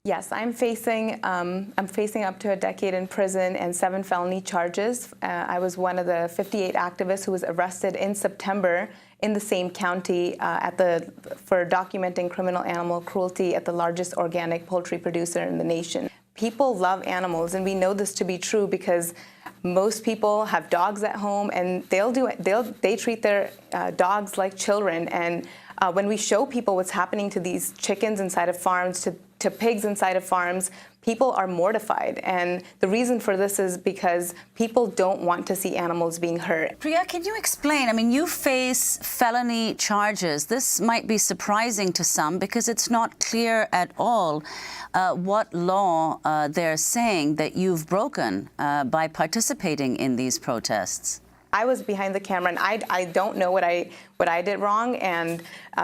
Yes, I'm facing up to a decade in prison and 7 felony charges. I was one of the 58 activists who was arrested in September in the same county for documenting criminal animal cruelty at the largest organic poultry producer in the nation. People love animals, and we know this to be true because most people have dogs at home, and they treat their dogs like children. And when we show people what's happening to these chickens inside of farms, to pigs inside of farms, people are mortified. And the reason for this is because people don't want to see animals being hurt. Priya, can you explain? I mean, you face felony charges. This might be surprising to some because it's not clear at all what law they're saying that you've broken by participating in these protests. I was behind the camera, and I don't know what I did wrong, and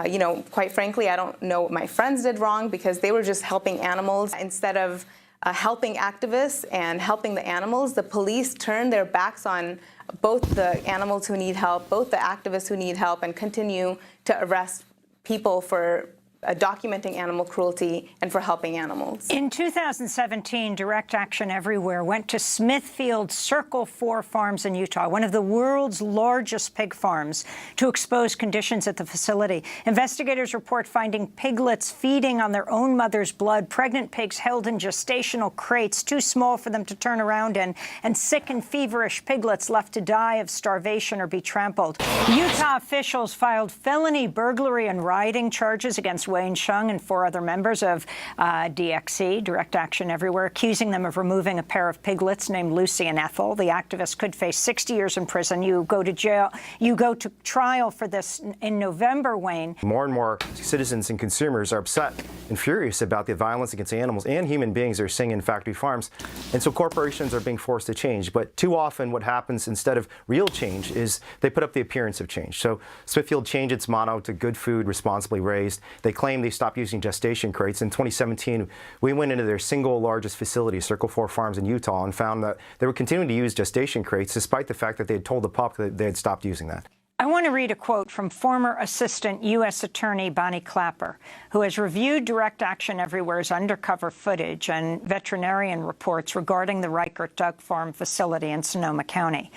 you know, quite frankly, I don't know what my friends did wrong because they were just helping animals instead of helping activists and helping the animals. The police turned their backs on both the animals who need help, both the activists who need help, and continue to arrest people for documenting animal cruelty and for helping animals. In 2017, Direct Action Everywhere went to Smithfield Circle 4 Farms in Utah, one of the world's largest pig farms, to expose conditions at the facility. Investigators report finding piglets feeding on their own mother's blood, pregnant pigs held in gestational crates too small for them to turn around in, and sick and feverish piglets left to die of starvation or be trampled. Utah officials filed felony burglary and rioting charges against Wayne Shung and 4 other members of DXE, Direct Action Everywhere, accusing them of removing a pair of piglets named Lucy and Ethel. The activists could face 60 years in prison. You go to jail. You go to trial for this in November, Wayne. More and more citizens and consumers are upset and furious about the violence against animals and human beings they're seeing in factory farms. And so corporations are being forced to change. But too often what happens instead of real change is they put up the appearance of change. So Smithfield changed its motto to good food responsibly raised. They claim they stopped using gestation crates. In 2017, we went into their single largest facility, Circle 4 Farms in Utah, and found that they were continuing to use gestation crates despite the fact that they had told the public that they had stopped using that. I want to read a quote from former Assistant U.S. Attorney Bonnie Clapper, who has reviewed Direct Action Everywhere's undercover footage and veterinarian reports regarding the Reichert Duck Farm facility in Sonoma County.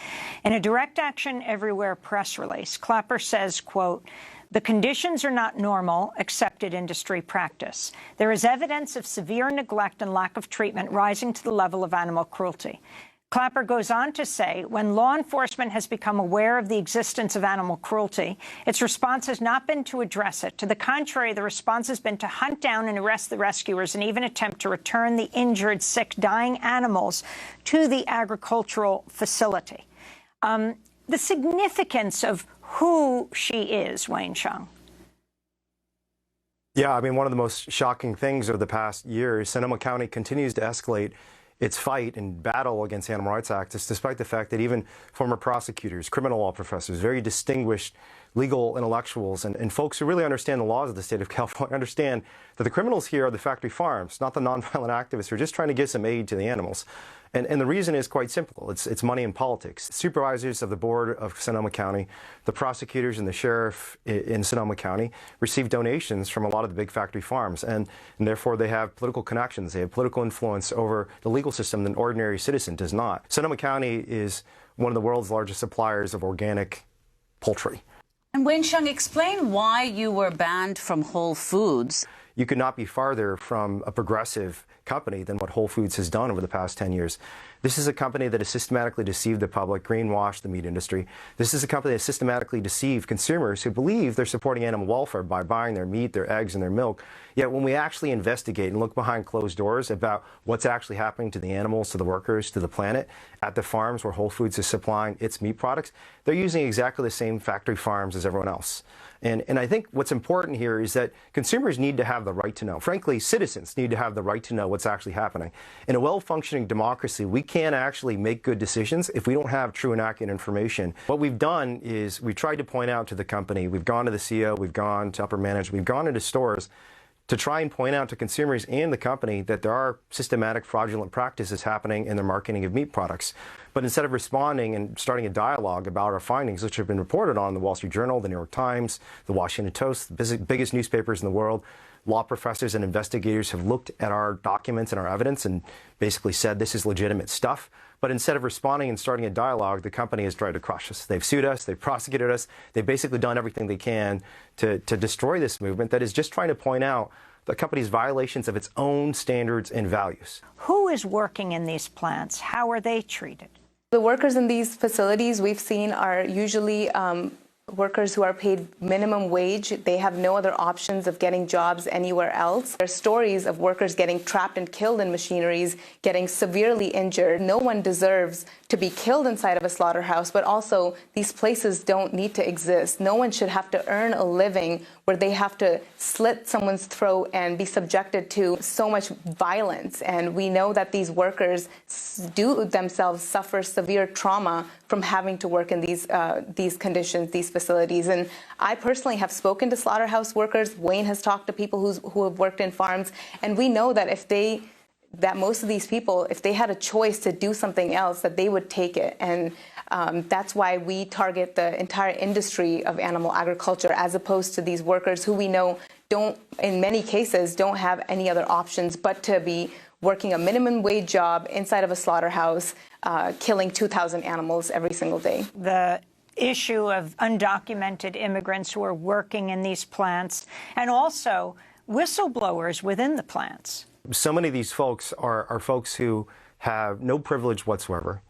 In a Direct Action Everywhere press release, Clapper says, quote, "The conditions are not normal, accepted industry practice. There is evidence of severe neglect and lack of treatment rising to the level of animal cruelty." Clapper goes on to say, when law enforcement has become aware of the existence of animal cruelty, its response has not been to address it. To the contrary, the response has been to hunt down and arrest the rescuers and even attempt to return the injured, sick, dying animals to the agricultural facility. The significance of who she is, Wayne Shung. Yeah, I mean, one of the most shocking things of the past year is Sonoma County continues to escalate its fight and battle against animal rights activists, despite the fact that even former prosecutors, criminal law professors, very distinguished legal intellectuals, and folks who really understand the laws of the state of California understand that the criminals here are the factory farms, not the nonviolent activists who are just trying to give some aid to the animals. And the reason is quite simple. It's money and politics. Supervisors of the board of Sonoma County, the prosecutors and the sheriff in Sonoma County receive donations from a lot of the big factory farms, and therefore they have political connections. They have political influence over the legal system that an ordinary citizen does not. Sonoma County is one of the world's largest suppliers of organic poultry. And Wayne Shung, explain why you were banned from Whole Foods. You could not be farther from a progressive company than what Whole Foods has done over the past 10 years. This is a company that has systematically deceived the public, greenwashed the meat industry. This is a company that has systematically deceived consumers who believe they're supporting animal welfare by buying their meat, their eggs, and their milk. Yet when we actually investigate and look behind closed doors about what's actually happening to the animals, to the workers, to the planet, at the farms where Whole Foods is supplying its meat products, they're using exactly the same factory farms as everyone else. And I think what's important here is that consumers need to have the right to know. Frankly, citizens need to have the right to know what's actually happening. In a well-functioning democracy, we can't actually make good decisions if we don't have true and accurate information. What we've done is we've tried to point out to the company, we've gone to the CEO, we've gone to upper management, we've gone into stores to try and point out to consumers and the company that there are systematic fraudulent practices happening in the marketing of meat products. But instead of responding and starting a dialogue about our findings, which have been reported on in the Wall Street Journal, the New York Times, the Washington Post, the biggest newspapers in the world, law professors and investigators have looked at our documents and our evidence and basically said this is legitimate stuff. But instead of responding and starting a dialogue, the company has tried to crush us. They've sued us, they've prosecuted us, they've basically done everything they can to destroy this movement that is just trying to point out the company's violations of its own standards and values. Who is working in these plants? How are they treated? The workers in these facilities we've seen are usually workers who are paid minimum wage. They have no other options of getting jobs anywhere else. There are stories of workers getting trapped and killed in machineries, getting severely injured. No one deserves to be killed inside of a slaughterhouse, but also these places don't need to exist. No one should have to earn a living where they have to slit someone's throat and be subjected to so much violence. And we know that these workers do themselves suffer severe trauma from having to work in these conditions, these facilities. And I personally have spoken to slaughterhouse workers. Wayne has talked to people who have worked in farms, and we know that that most of these people, if they had a choice to do something else, that they would take it. And that's why we target the entire industry of animal agriculture, as opposed to these workers who we know in many cases, don't have any other options but to be working a minimum wage job inside of a slaughterhouse, killing 2,000 animals every single day. The issue of undocumented immigrants who are working in these plants, and also whistleblowers within the plants. So many of these folks are folks who have no privilege whatsoever,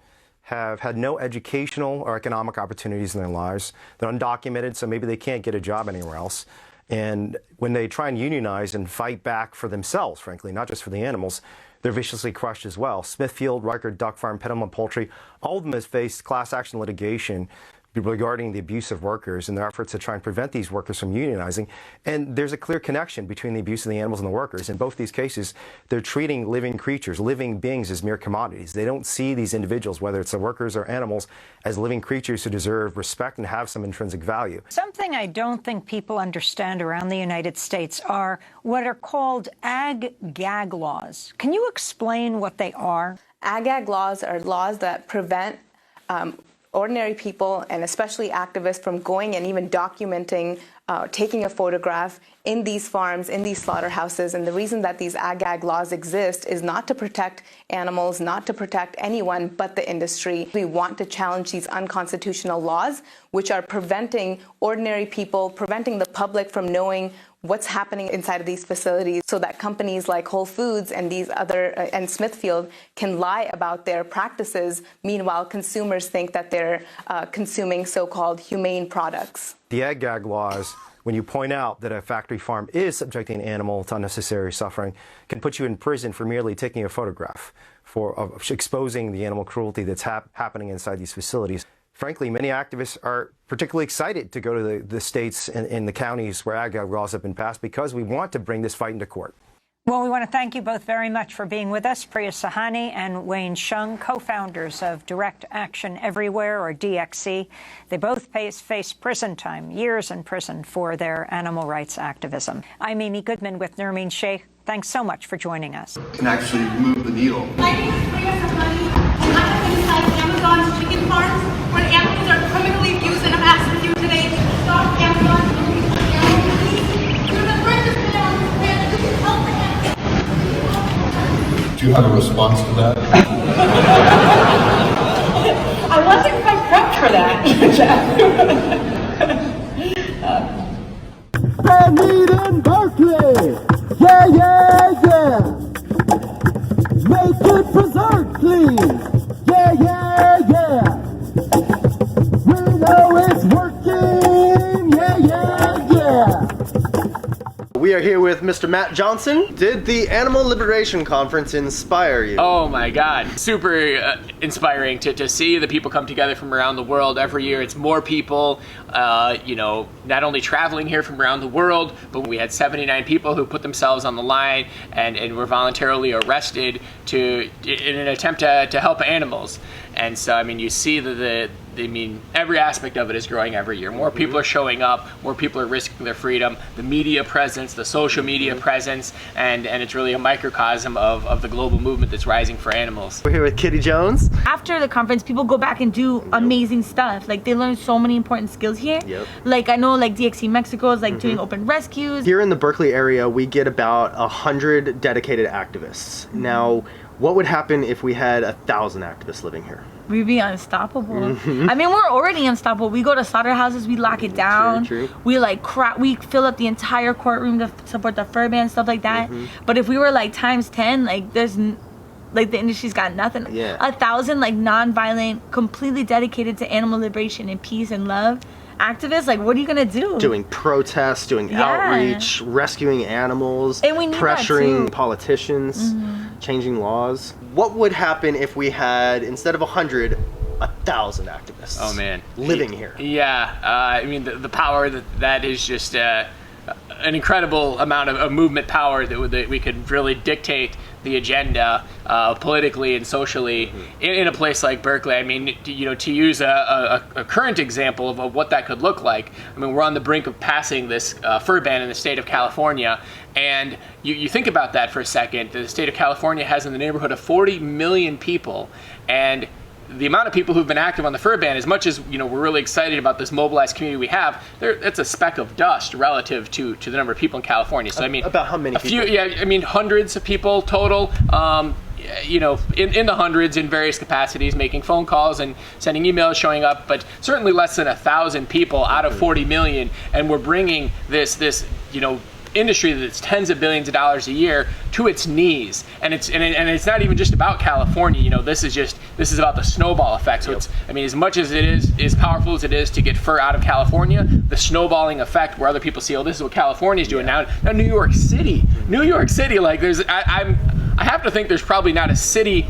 have had no educational or economic opportunities in their lives. They're undocumented, so maybe they can't get a job anywhere else. And when they try and unionize and fight back for themselves, frankly, not just for the animals, they're viciously crushed as well. Smithfield, Reichard Duck Farm, Petaluma Poultry, all of them have faced class action litigation regarding the abuse of workers and their efforts to try and prevent these workers from unionizing. And there's a clear connection between the abuse of the animals and the workers. In both these cases, they're treating living creatures, living beings, as mere commodities. They don't see these individuals, whether it's the workers or animals, as living creatures who deserve respect and have some intrinsic value. Something I don't think people understand around the United States are what are called ag-gag laws. Can you explain what they are? Ag-gag laws are laws that prevent ordinary people, and especially activists, from going and even documenting, taking a photograph in these farms, in these slaughterhouses. And the reason that these ag-gag laws exist is not to protect animals, not to protect anyone but the industry. We want to challenge these unconstitutional laws, which are preventing ordinary people, preventing the public from knowing what's happening inside of these facilities, so that companies like Whole Foods and these other and Smithfield can lie about their practices. Meanwhile, consumers think that they're consuming so-called humane products. The ag-gag laws, when you point out that a factory farm is subjecting an animal to unnecessary suffering, can put you in prison for merely taking a photograph, for exposing the animal cruelty that's happening inside these facilities. Frankly, many activists are particularly excited to go to the states and the counties where ag-gag laws have been passed, because we want to bring this fight into court. Well, we want to thank you both very much for being with us. Priya Sahani and Wayne Shung, co-founders of Direct Action Everywhere, or DXE. They both face prison time, years in prison, for their animal rights activism. I'm Amy Goodman with Nermeen Sheikh. Thanks so much for joining us. Can actually move the needle. My name is Priya Sahani. I have inside Amazon's chicken farms where animals are criminally abused, and I'm asking you today to stop Amazon doing animal abuse. You're the first to put on this planet. You can help the animals. Do you have a response to that? I wasn't quite prepped for that. Meet in Berkeley. Yeah, yeah, yeah. Make it preserved, please. Yeah, yeah, yeah. We know it's working. Yeah, yeah, yeah. We are here with Mr. Matt Johnson. Did the Animal Liberation Conference inspire you? Oh my God, super inspiring to see the people come together from around the world every year. It's more people, you know, not only traveling here from around the world, but we had 79 people who put themselves on the line and were voluntarily arrested in an attempt to help animals. And so, I mean, you see every aspect of it is growing every year. More people are showing up, more people are risking their freedom, the media presence, the social media presence, and it's really a microcosm of the global movement that's rising for animals. We're here with Kitty Jones. After the conference, people go back and do amazing stuff. Like they learn so many important skills here. Like I know like DXC Mexico is like doing open rescues. Here in the Berkeley area, we get about 100 dedicated activists. Now, what would happen if we had 1,000 activists living here? We'd be unstoppable. I mean, we're already unstoppable. We go to slaughterhouses, we lock it down. We like we fill up the entire courtroom to support the fur ban, stuff like that. But if we were like times 10, like there's like the industry's got nothing. 1,000 like non-violent, completely dedicated to animal liberation and peace and love activists, like what are you gonna do? Doing protests, doing outreach, rescuing animals, and we need pressuring that too. politicians, changing laws. What would happen if we had, instead of 100, 1,000 activists? Oh man, living here. Yeah, I mean the power that is just an incredible amount of movement power that we could really dictate the agenda politically and socially in a place like Berkeley. I mean, you know, to use a current example of what that could look like. I mean, we're on the brink of passing this fur ban in the state of California, and you think about that for a second. The state of California has in the neighborhood of 40 million people, and the amount of people who've been active on the fur ban, as much as you know we're really excited about this mobilized community we have, it's a speck of dust relative to the number of people in California. So I mean, about how many people? I mean hundreds of people total. You know, in the hundreds in various capacities, making phone calls and sending emails, showing up, but certainly less than 1,000 people out of 40 million, and we're bringing this you know, industry that's tens of billions of dollars a year to its knees, and it's not even just about California. You know, this is about the snowball effect. So it's, I mean, as much as it is as powerful as it is to get fur out of California, the snowballing effect where other people see, oh, this is what California's doing now. New York City, like I have to think there's probably not a city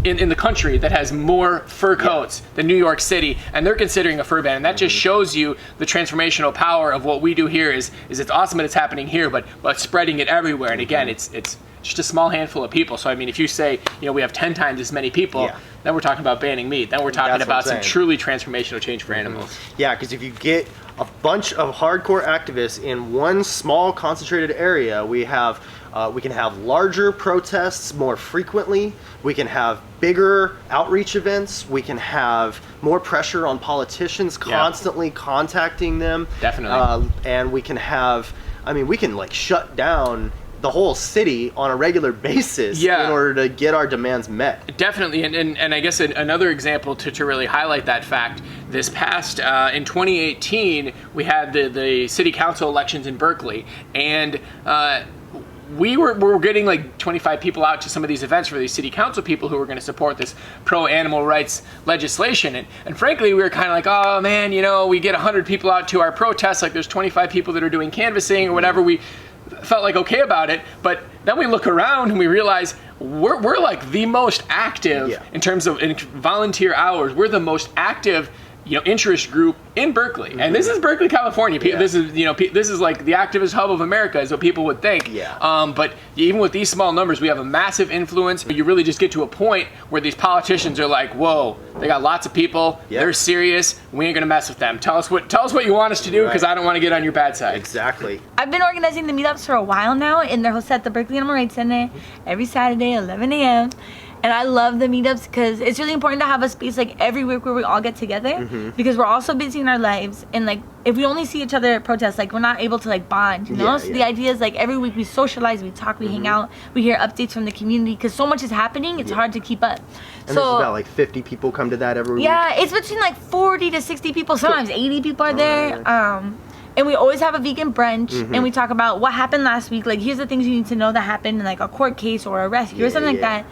in the country that has more fur coats than New York City, and they're considering a fur ban, and that just shows you the transformational power of what we do here. Is it's awesome that it's happening here, but spreading it everywhere. And again, it's just a small handful of people. So I mean, if you say, you know, we have 10 times as many people, then we're talking about banning meat. Then we're talking about some truly transformational change for animals. Yeah, because if you get a bunch of hardcore activists in one small concentrated area, we can have larger protests more frequently. We can have bigger outreach events. We can have more pressure on politicians constantly contacting them. Definitely. And we can have, I mean, we can like shut down the whole city on a regular basis in order to get our demands met. Definitely, and I guess another example to really highlight that fact, this past, in 2018, we had the city council elections in Berkeley, and we were getting like 25 people out to some of these events for these city council people who were going to support this pro-animal rights legislation. And frankly, we were kind of like, oh man, you know, we get 100 people out to our protests, like there's 25 people that are doing canvassing or whatever. We felt like okay about it, but then we look around and we realize we're like the most active in terms of volunteer hours. We're the most active, you know, interest group in Berkeley, and this is Berkeley, California. This is, you know, this is like the activist hub of America, is what people would think. But even with these small numbers, we have a massive influence. You really just get to a point where these politicians are like, whoa, they got lots of people. They're serious. We ain't gonna mess with them. Tell us what you want us to do, because I don't want to get on your bad side. Exactly. I've been organizing the meetups for a while now, and they're hosted at the Berkeley Animal Rights Center every Saturday, 11 a.m. And I love the meetups because it's really important to have a space like every week where we all get together, because we're all so busy in our lives, and like if we only see each other at protests, like we're not able to like bond, you know? So the idea is like every week we socialize, we talk, we hang out, we hear updates from the community, because so much is happening, it's hard to keep up. And there's about like 50 people come to that every week? Yeah, it's between like 40 to 60 people, sometimes 80 people are there. And we always have a vegan brunch, and we talk about what happened last week, like here's the things you need to know that happened in like a court case or a rescue or something like that.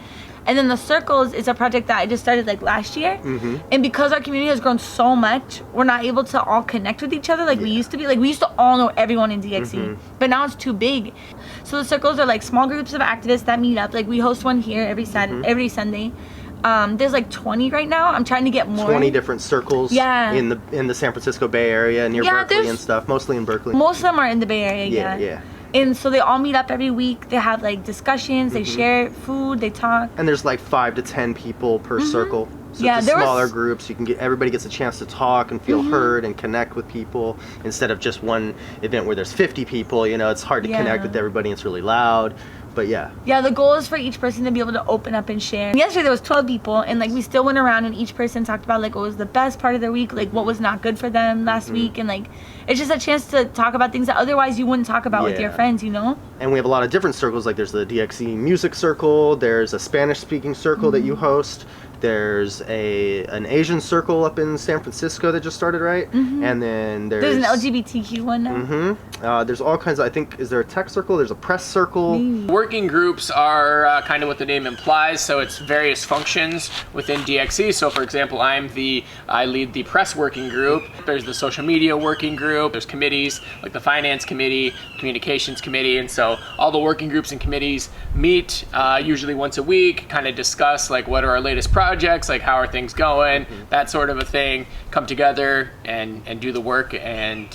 And then the Circles is a project that I just started like last year. And because our community has grown so much, we're not able to all connect with each other like we used to be. Like we used to all know everyone in DXC, but now it's too big. So the Circles are like small groups of activists that meet up. Like we host one here every every Sunday. There's like 20 right now. I'm trying to get more. 20 different circles in the San Francisco Bay Area, near Berkeley and stuff. Mostly in Berkeley. Most of them are in the Bay Area, And so they all meet up every week. They have like discussions, they share food, they talk. And there's like 5 to 10 people per circle. So it's smaller groups. You can get, everybody gets a chance to talk and feel heard and connect with people, instead of just one event where there's 50 people. You know, it's hard to connect with everybody. It's really loud. But yeah. Yeah, the goal is for each person to be able to open up and share. Yesterday there was 12 people, and like we still went around and each person talked about like what was the best part of their week, like what was not good for them last week, and like it's just a chance to talk about things that otherwise you wouldn't talk about with your friends, you know? And we have a lot of different circles, like there's the DXE music circle, there's a Spanish speaking circle that you host. There's an Asian circle up in San Francisco that just started, right? And then there's an LGBTQ one now. There's all kinds of, I think, is there a tech circle? There's a press circle. Working groups are kind of what the name implies, so it's various functions within DXE. So for example, I lead the press working group. There's the social media working group. There's committees like the finance committee, communications committee, and so all the working groups and committees meet usually once a week, kind of discuss like what are our latest projects, like how are things going, that sort of a thing, come together and do the work and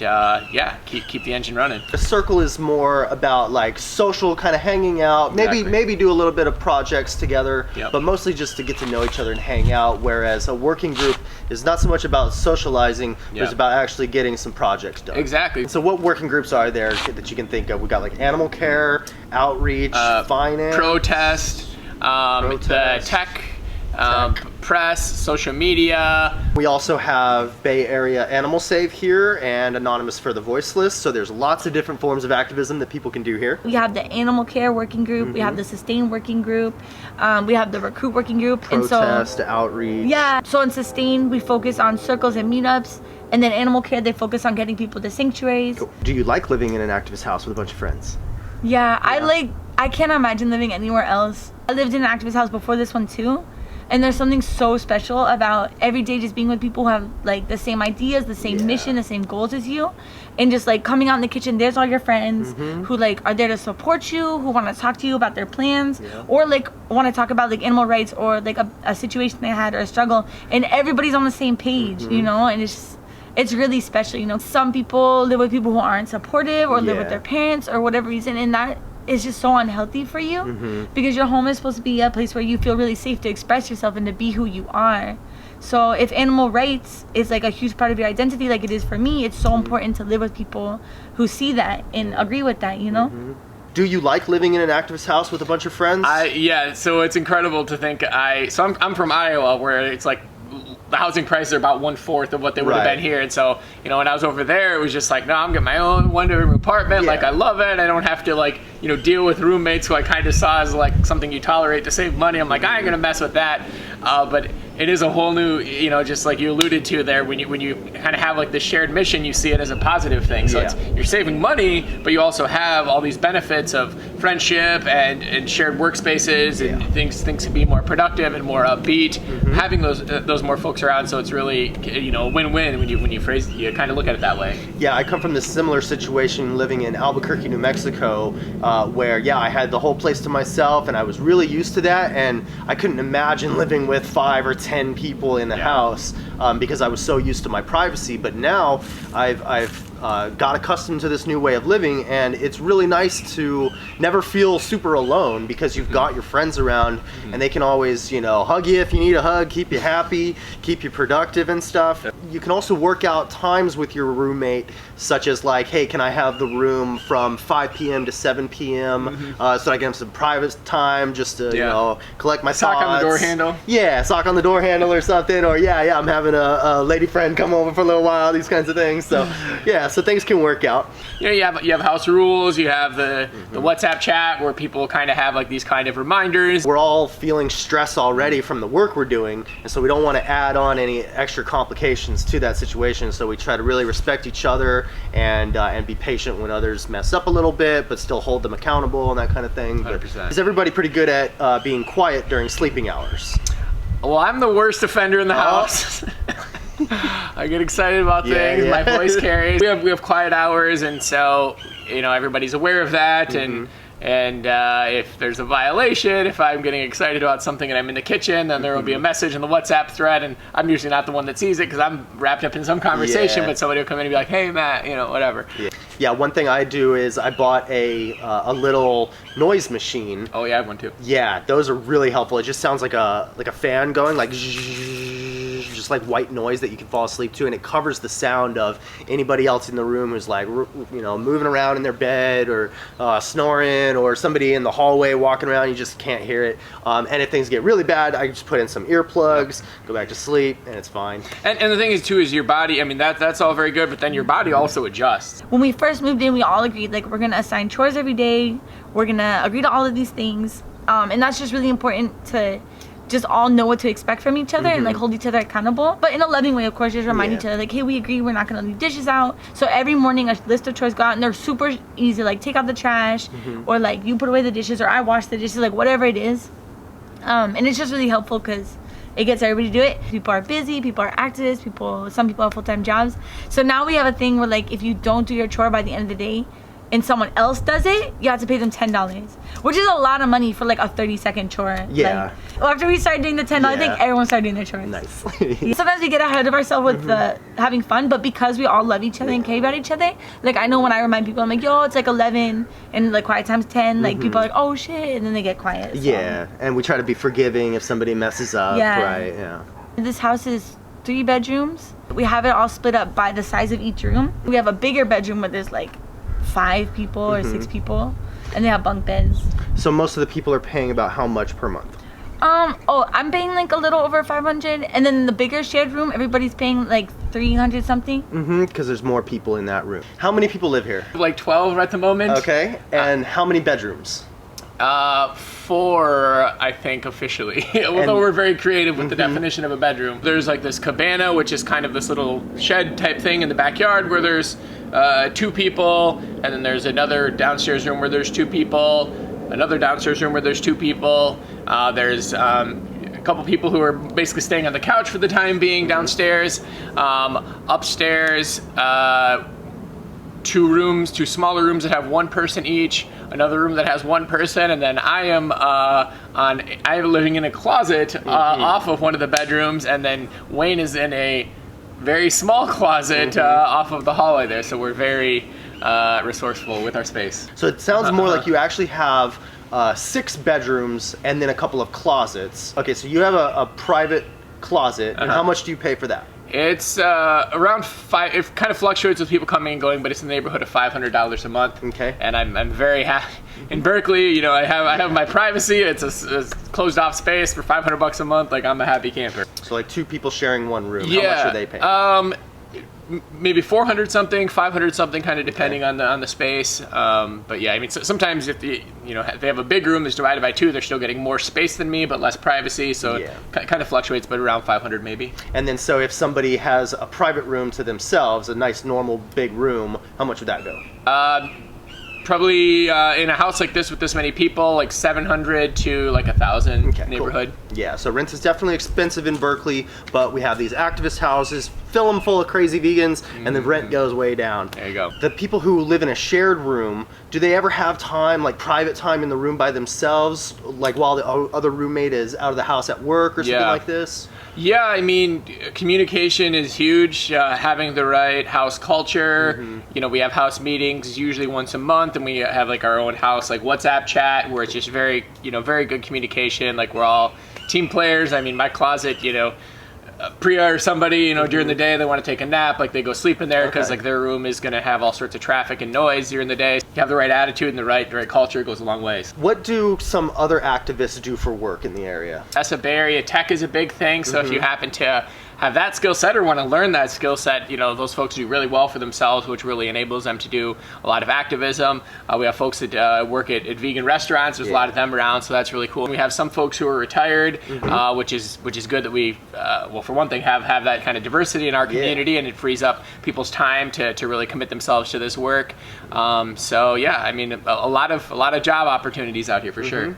keep the engine running. The circle is more about like social kind of hanging out, maybe do a little bit of projects together, but mostly just to get to know each other and hang out, whereas a working group is not so much about socializing, but it's about actually getting some projects done. Exactly. So what working groups are there that you can think of? We got like animal care, outreach, finance, protest, the tech, press, social media. We also have Bay Area Animal Save here and Anonymous for the Voiceless, so there's lots of different forms of activism that people can do here. We have the animal care working group, we have the sustain working group, we have the recruit working group. Protest, outreach. Yeah, so in sustain we focus on circles and meetups, and then animal care they focus on getting people to sanctuaries. Cool. Do you like living in an activist house with a bunch of friends? Yeah, I can't imagine living anywhere else. I lived in an activist house before this one too. And there's something so special about every day just being with people who have like the same ideas, the same mission, the same goals as you. And just like coming out in the kitchen, there's all your friends who like are there to support you, who want to talk to you about their plans, or like want to talk about like animal rights or like a situation they had or a struggle. And everybody's on the same page, you know, and it's really special, you know. Some people live with people who aren't supportive or live with their parents or whatever reason, and that is just so unhealthy for you because your home is supposed to be a place where you feel really safe to express yourself and to be who you are. So if animal rights is like a huge part of your identity like it is for me, it's so important to live with people who see that and agree with that, you know? Do you like living in an activist house with a bunch of friends? Yeah, so it's incredible to think I'm from Iowa, where it's like the housing prices are about 1/4 of what they would have been here. And so, you know, when I was over there, it was just like, no, I'm getting my own one-bedroom apartment. Like, I love it. I don't have to, like, you know, deal with roommates who I kind of saw as like something you tolerate to save money. I'm like, I ain't gonna mess with that. But it is a whole new, you know, just like you alluded to there, when you kind of have like this shared mission, you see it as a positive thing. So you're saving money, but you also have all these benefits of friendship and shared workspaces and things to be more productive and more upbeat. Having those more folks around, so it's really, you know, win-win when you phrase it, you kind of look at it that way. Yeah, I come from this similar situation living in Albuquerque, New Mexico, where I had the whole place to myself and I was really used to that, and I couldn't imagine living with 5 or 10 people in the house because I was so used to my privacy. But now I've got accustomed to this new way of living, and it's really nice to never feel super alone because you've got your friends around and they can always, you know, hug you if you need a hug, keep you happy, keep you productive and stuff. You can also work out times with your roommate, such as like, hey, can I have the room from 5 p.m. to 7 p.m. So I can have some private time just to, you know, collect my thoughts. Sock on the door handle. Yeah, sock on the door handle or something, or I'm having a lady friend come over for a little while, these kinds of things. So so things can work out. You know, you have house rules, you have the WhatsApp chat where people kind of have like these kind of reminders. We're all feeling stress already from the work we're doing, and so we don't want to add on any extra complications to that situation, so we try to really respect each other and be patient when others mess up a little bit, but still hold them accountable and that kind of thing. 100%. Is everybody pretty good at being quiet during sleeping hours? Well, I'm the worst offender in the house. I get excited about things. My voice carries. We have quiet hours, and so, you know, everybody's aware of that. And if there's a violation, if I'm getting excited about something and I'm in the kitchen, then there will be a message in the WhatsApp thread, and I'm usually not the one that sees it because I'm wrapped up in some conversation. But somebody will come in and be like, "Hey, Matt," you know, whatever. Yeah, one thing I do is I bought a little noise machine. Oh yeah, I have one too. Yeah, those are really helpful. It just sounds like a fan going, like just just like white noise that you can fall asleep to, and it covers the sound of anybody else in the room who's like, you know, moving around in their bed or snoring, or somebody in the hallway walking around. You just can't hear it. And if things get really bad, I just put in some earplugs, go back to sleep, and it's fine. And the thing is too is your body. I mean, that's all very good, but then your body also adjusts. When we first moved in, we all agreed like we're gonna assign chores every day. We're gonna agree to all of these things, and that's just really important to just all know what to expect from each other and like hold each other accountable, but in a loving way, of course. Just remind each other like, hey, we agree we're not gonna leave dishes out. So every morning a list of chores go out, and they're super easy, like take out the trash, or like you put away the dishes, or I wash the dishes, like whatever it is. And it's just really helpful because it gets everybody to do it. People are busy, people are activists, some people have full-time jobs. So now we have a thing where like if you don't do your chore by the end of the day and someone else does it, you have to pay them $10, which is a lot of money for like a 30-second chore. Yeah. Like, after we started doing the $10, I think everyone started doing their chores. Nice. Sometimes we get ahead of ourselves with having fun, but because we all love each other and care about each other, like I know when I remind people, I'm like, yo, it's like 11, and like quiet time's 10, like people are like, oh shit, and then they get quiet. So. Yeah, and we try to be forgiving if somebody messes up, right? Yeah. This house is 3 bedrooms. We have it all split up by the size of each room. We have a bigger bedroom where there's like 5 people or 6 people, and they have bunk beds. So most of the people are paying about how much per month? I'm paying like a little over 500, and then the bigger shared room, everybody's paying like 300 something. Because there's more people in that room. How many people live here? Like 12 at the moment. Okay, and how many bedrooms? 4, I think, officially. Although we're very creative with the definition of a bedroom. There's like this cabana, which is kind of this little shed type thing in the backyard where there's 2 people, and then there's another downstairs room where there's 2 people, another downstairs room where there's 2 people. There's a couple people who are basically staying on the couch for the time being downstairs. Upstairs, 2 rooms, 2 smaller rooms that have 1 person each, another room that has 1 person, and then I am living in a closet off of one of the bedrooms, and then Wayne is in a very small closet off of the hallway there. So we're very resourceful with our space. So it sounds more like you actually have 6 bedrooms and then a couple of closets. Okay, so you have a private closet, and how much do you pay for that? It's around 5. It kind of fluctuates with people coming and going, but it's in the neighborhood of $500 a month. Okay. And I'm very happy. In Berkeley, you know, I have my privacy. It's a closed off space for $500 a month. Like, I'm a happy camper. So like 2 people sharing 1 room. Yeah. How much are they paying? Maybe 400 something, 500 something, kind of depending on the space. But yeah, I mean, sometimes if they have a big room that's divided by 2, they're still getting more space than me, but less privacy. So it kind of fluctuates, but around 500 maybe. And then so if somebody has a private room to themselves, a nice normal big room, how much would that go? Probably in a house like this with this many people, like 700 to like 1,000 neighborhood. Cool. Yeah, so rent is definitely expensive in Berkeley, but we have these activist houses, fill them full of crazy vegans, and the rent goes way down. There you go. The people who live in a shared room, do they ever have time, like private time in the room by themselves, like while the other roommate is out of the house at work or something like this? Yeah, I mean, communication is huge. Having the right house culture. You know, we have house meetings usually once a month, and we have like our own house like WhatsApp chat where it's just very good communication. Like we're all team players. I mean, my closet, Priya or somebody, during the day they want to take a nap, like they go sleep in there because like their room is going to have all sorts of traffic and noise during the day. You have the right attitude and the right culture, it goes a long ways. What do some other activists do for work in the area? That's a Bay Area. Tech is a big thing, so if you happen to have that skill set or want to learn that skill set, those folks do really well for themselves, which really enables them to do a lot of activism. We have folks that work at vegan restaurants. There's a lot of them around, so that's really cool. We have some folks who are retired, which is good that we, for one thing, have that kind of diversity in our community, and it frees up people's time to really commit themselves to this work. So yeah, I mean, a lot of job opportunities out here for sure.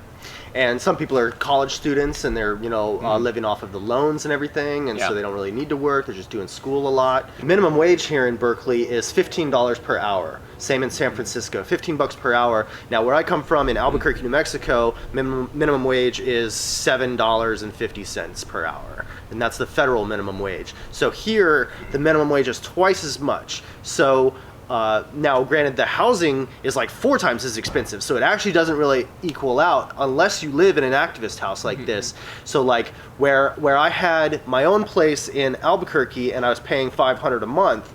And some people are college students, and they're living off of the loans and everything, and so they don't really need to work. They're just doing school a lot. Minimum wage here in Berkeley is $15 per hour. Same in San Francisco, $15 per hour. Now, where I come from in Albuquerque, New Mexico, minimum wage is $7.50 per hour, and that's the federal minimum wage. So here, the minimum wage is twice as much. So Now, granted, the housing is like 4 times as expensive, so it actually doesn't really equal out unless you live in an activist house like this. So like where I had my own place in Albuquerque and I was paying $500 a month,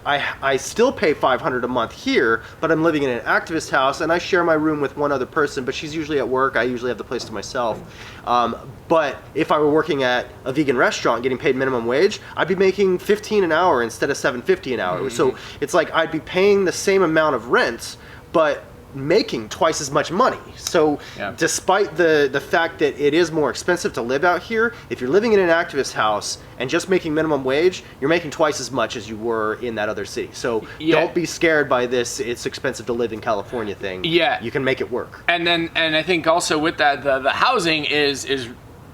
I still pay $500 a month here, but I'm living in an activist house and I share my room with one other person, but she's usually at work. I usually have the place to myself. But if I were working at a vegan restaurant getting paid minimum wage, I'd be making $15 an hour instead of $7.50 an hour. So it's like I'd be paying the same amount of rent, but making twice as much money. So despite the fact that it is more expensive to live out here, if you're living in an activist house and just making minimum wage, you're making twice as much as you were in that other city. So don't be scared by this "it's expensive to live in California" thing. Yeah, you can make it work. And I think also with that, the housing is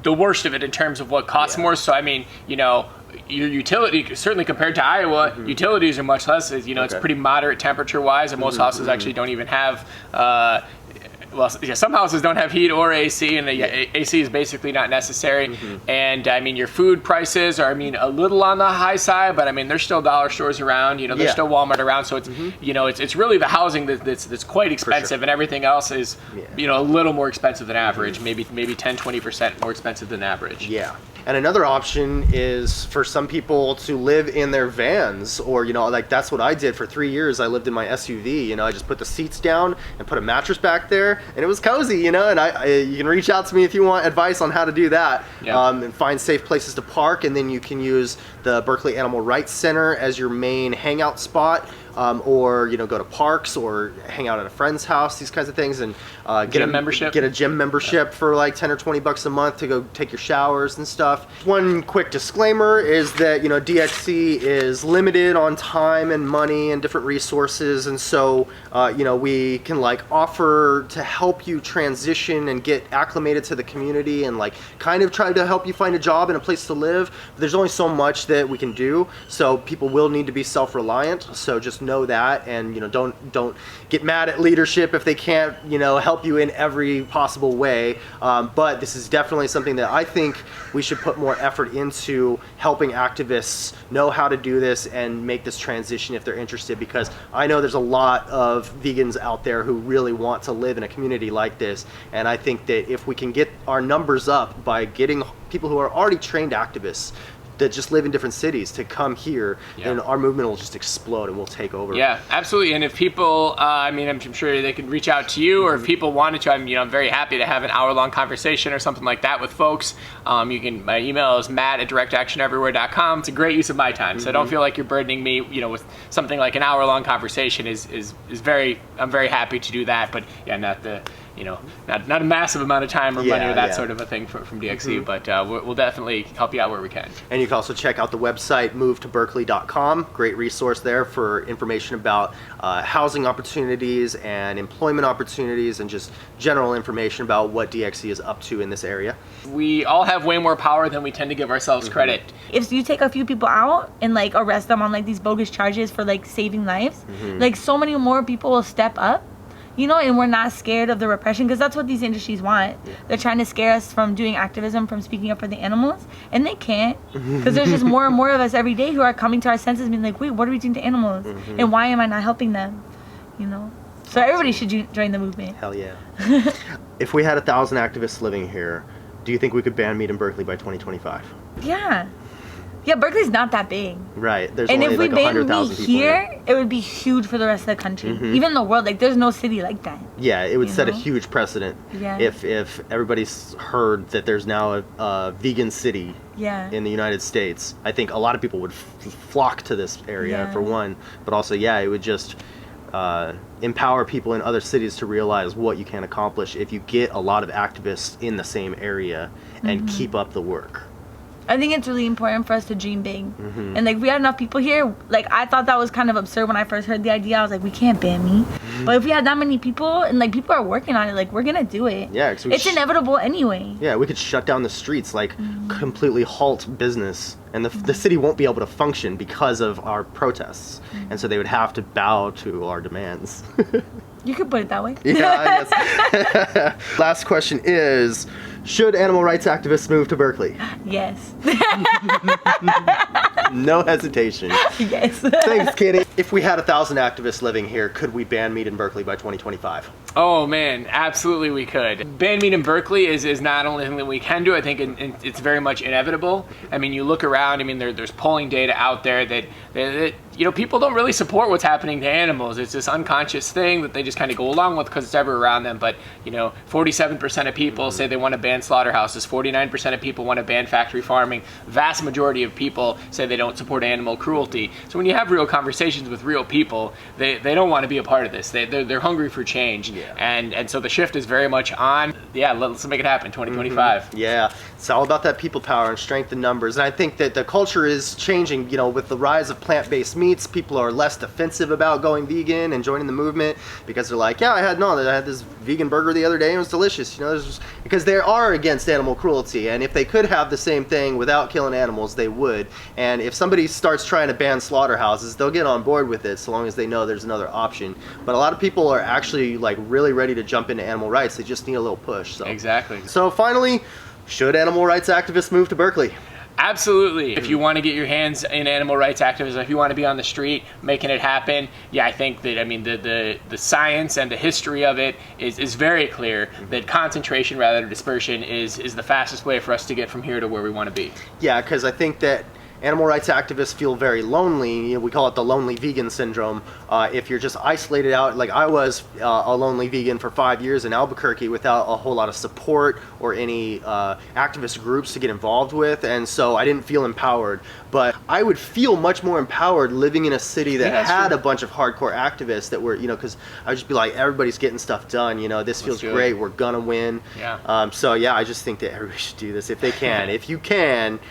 the worst of it in terms of what costs more. So I mean, you know, your utility, certainly compared to Iowa, utilities are much less. You know, it's pretty moderate temperature wise, and most houses actually don't even have well, yeah, some houses don't have heat or AC, and AC is basically not necessary. And I mean, your food prices are, I mean, a little on the high side, but I mean, there's still dollar stores around. You know, there's still Walmart around. So it's you know, it's really the housing that's quite expensive, and everything else is you know, a little more expensive than average, maybe 10-20% more expensive than average. Yeah. And another option is for some people to live in their vans, or, you know, like that's what I did for 3 years. I lived in my SUV, you know, I just put the seats down and put a mattress back there, and it was cozy, you know, and you can reach out to me if you want advice on how to do that, and find safe places to park. And then you can use the Berkeley Animal Rights Center as your main hangout spot. Or, you know, go to parks or hang out at a friend's house, these kinds of things, and get a gym membership for like 10 or 20 bucks a month to go take your showers and stuff. One quick disclaimer is that, you know, DXC is limited on time and money and different resources, and so you know, we can like offer to help you transition and get acclimated to the community and like kind of try to help you find a job and a place to live. But there's only so much that we can do, so people will need to be self-reliant. So just know that, and you know, don't get mad at leadership if they can't, you know, help you in every possible way. But this is definitely something that I think we should put more effort into, helping activists know how to do this and make this transition if they're interested, because I know there's a lot of vegans out there who really want to live in a community like this, and I think that if we can get our numbers up by getting people who are already trained activists that just live in different cities to come here, and our movement will just explode and we'll take over. Yeah, absolutely. And if people, I mean, I'm sure they can reach out to you, or if people wanted to, I'm very happy to have an hour-long conversation or something like that with folks. My email is matt@directactioneverywhere.com. It's a great use of my time, so don't feel like you're burdening me, you know, with something like an hour-long conversation. I'm very happy to do that, but yeah, not a massive amount of time or money or that sort of a thing from DXC, but we'll definitely help you out where we can. And you can also check out the website movetoberkeley.com. Great resource there for information about housing opportunities and employment opportunities, and just general information about what DXC is up to in this area. We all have way more power than we tend to give ourselves credit. If you take a few people out and like arrest them on like these bogus charges for like saving lives, like so many more people will step up. You know, and we're not scared of the repression, because that's what these industries want. They're trying to scare us from doing activism, from speaking up for the animals, and they can't, because there's just more and more of us every day who are coming to our senses, being like, wait, what are we doing to animals, and why am I not helping them? You know, so everybody should join the movement. Hell yeah. If we had 1,000 activists living here, do you think we could ban meat in Berkeley by 2025? Yeah, Berkeley's not that big. Right. There's and only if we like banned 100,000 meat people here, it would be huge for the rest of the country, even the world. Like, there's no city like that. Yeah, it would set a huge precedent. If everybody's heard that there's now a vegan city in the United States. I think a lot of people would flock to this area for one, but also it would just empower people in other cities to realize what you can accomplish if you get a lot of activists in the same area and keep up the work. I think it's really important for us to dream big. And like, we had enough people here. Like, I thought that was kind of absurd when I first heard the idea. I was like, we can't ban meat. But if we had that many people, and like, people are working on it, like, we're gonna do it. Yeah, it's inevitable anyway. Yeah, we could shut down the streets, like completely halt business, and the city won't be able to function because of our protests. And so they would have to bow to our demands. You could put it that way. Yeah, I guess. Last question is, should animal rights activists move to Berkeley? Yes. No hesitation. Yes. Thanks, Kitty. If we had 1,000 activists living here, could we ban meat in Berkeley by 2025? Oh man, absolutely we could. Ban meat in Berkeley is not only something we can do, I think it's very much inevitable. I mean, you look around, I mean, there's polling data out there that you know, people don't really support what's happening to animals. It's this unconscious thing that they just kind of go along with because it's ever around them. But, you know, 47% of people say they want to ban slaughterhouses. 49% of people want to ban factory farming. Vast majority of people say they don't support animal cruelty. So when you have real conversations with real people, they don't want to be a part of this. They're hungry for change. Yeah. And so the shift is very much on. Yeah, let's make it happen, 2025. Yeah, it's all about that people power and strength in numbers. And I think that the culture is changing, you know, with the rise of plant-based meats. People are less defensive about going vegan and joining the movement because they're like, yeah, I had this vegan burger the other day and it was delicious. You know, because they are against animal cruelty, and if they could have the same thing without killing animals, they would. And if somebody starts trying to ban slaughterhouses, they'll get on board with it so long as they know there's another option. But a lot of people are actually like really ready to jump into animal rights. They just need a little push. So. Exactly. So finally, should animal rights activists move to Berkeley? Absolutely. If you want to get your hands in animal rights activism, if you want to be on the street making it happen, yeah, I think that, I mean, the science and the history of it is very clear that concentration rather than dispersion is the fastest way for us to get from here to where we want to be. Yeah, because I think that animal rights activists feel very lonely. You know, we call it the lonely vegan syndrome. If you're just isolated out, like I was a lonely vegan for 5 years in Albuquerque without a whole lot of support or any activist groups to get involved with, and so I didn't feel empowered. But I would feel much more empowered living in a city that had a bunch of hardcore activists that were, you know, because I would just be like, everybody's getting stuff done, you know, this feels great, we're gonna win. Yeah. So yeah, I just think that everybody should do this if they can. If you can.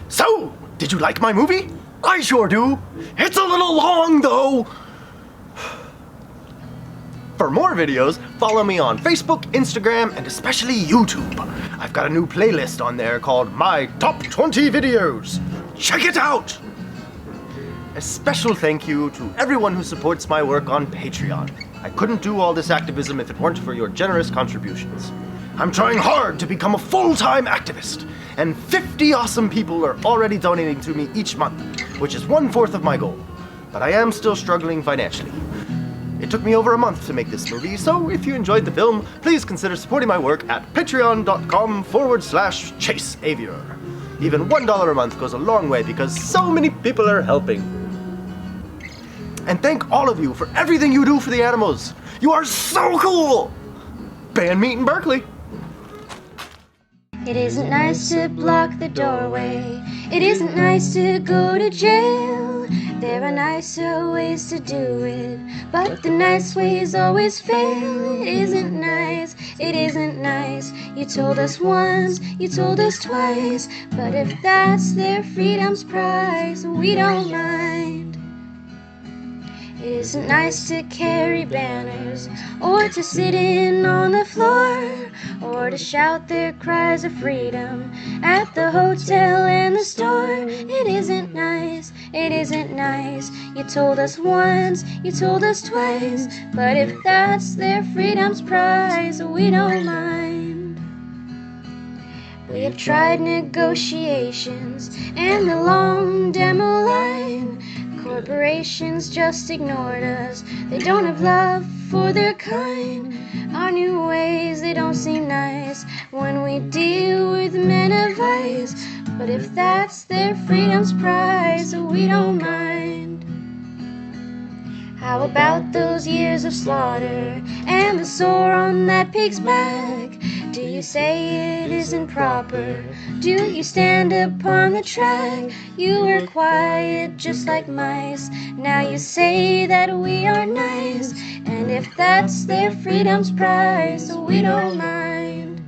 So, did you like my movie? I sure do. It's a little long though. For more videos, follow me on Facebook, Instagram, and especially YouTube. I've got a new playlist on there called My Top 20 Videos. Check it out! A special thank you to everyone who supports my work on Patreon. I couldn't do all this activism if it weren't for your generous contributions. I'm trying hard to become a full-time activist, and 50 awesome people are already donating to me each month, which is 1/4 of my goal. But I am still struggling financially. It took me over a month to make this movie, so if you enjoyed the film, please consider supporting my work at patreon.com/Chase Avior. Even $1 a month goes a long way because so many people are helping. And thank all of you for everything you do for the animals. You are so cool! Ban meat in Berkeley. It isn't nice to block the doorway. It isn't nice to go to jail. There are nicer ways to do it, but the nice ways always fail. It isn't nice, it isn't nice. You told us once, you told us twice, but if that's their freedom's price, we don't mind. It isn't nice to carry banners, or to sit in on the floor, or to shout their cries of freedom at the hotel and the store. It isn't nice, it isn't nice. You told us once, you told us twice, but if that's their freedom's price, we don't mind. We have tried negotiations and the long demo line. Corporations just ignored us. They don't have love for their kind. Our new ways, they don't seem nice when we deal with men of vice. But if that's their freedom's price, we don't mind. How about those years of slaughter and the sore on that pig's back? Do you say it isn't proper? Do you stand upon the track? You were quiet just like mice. Now you say that we are nice. And if that's their freedom's price, we don't mind.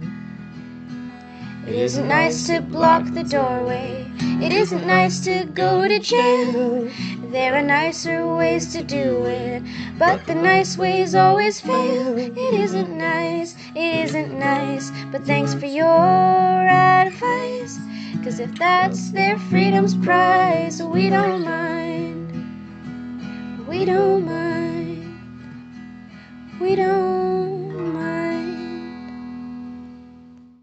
It isn't nice to block the doorway. It isn't nice to go to jail. There are nicer ways to do it, but the nice ways always fail. It isn't nice, it isn't nice, but thanks for your advice. 'Cause if that's their freedom's price, we don't mind. We don't mind.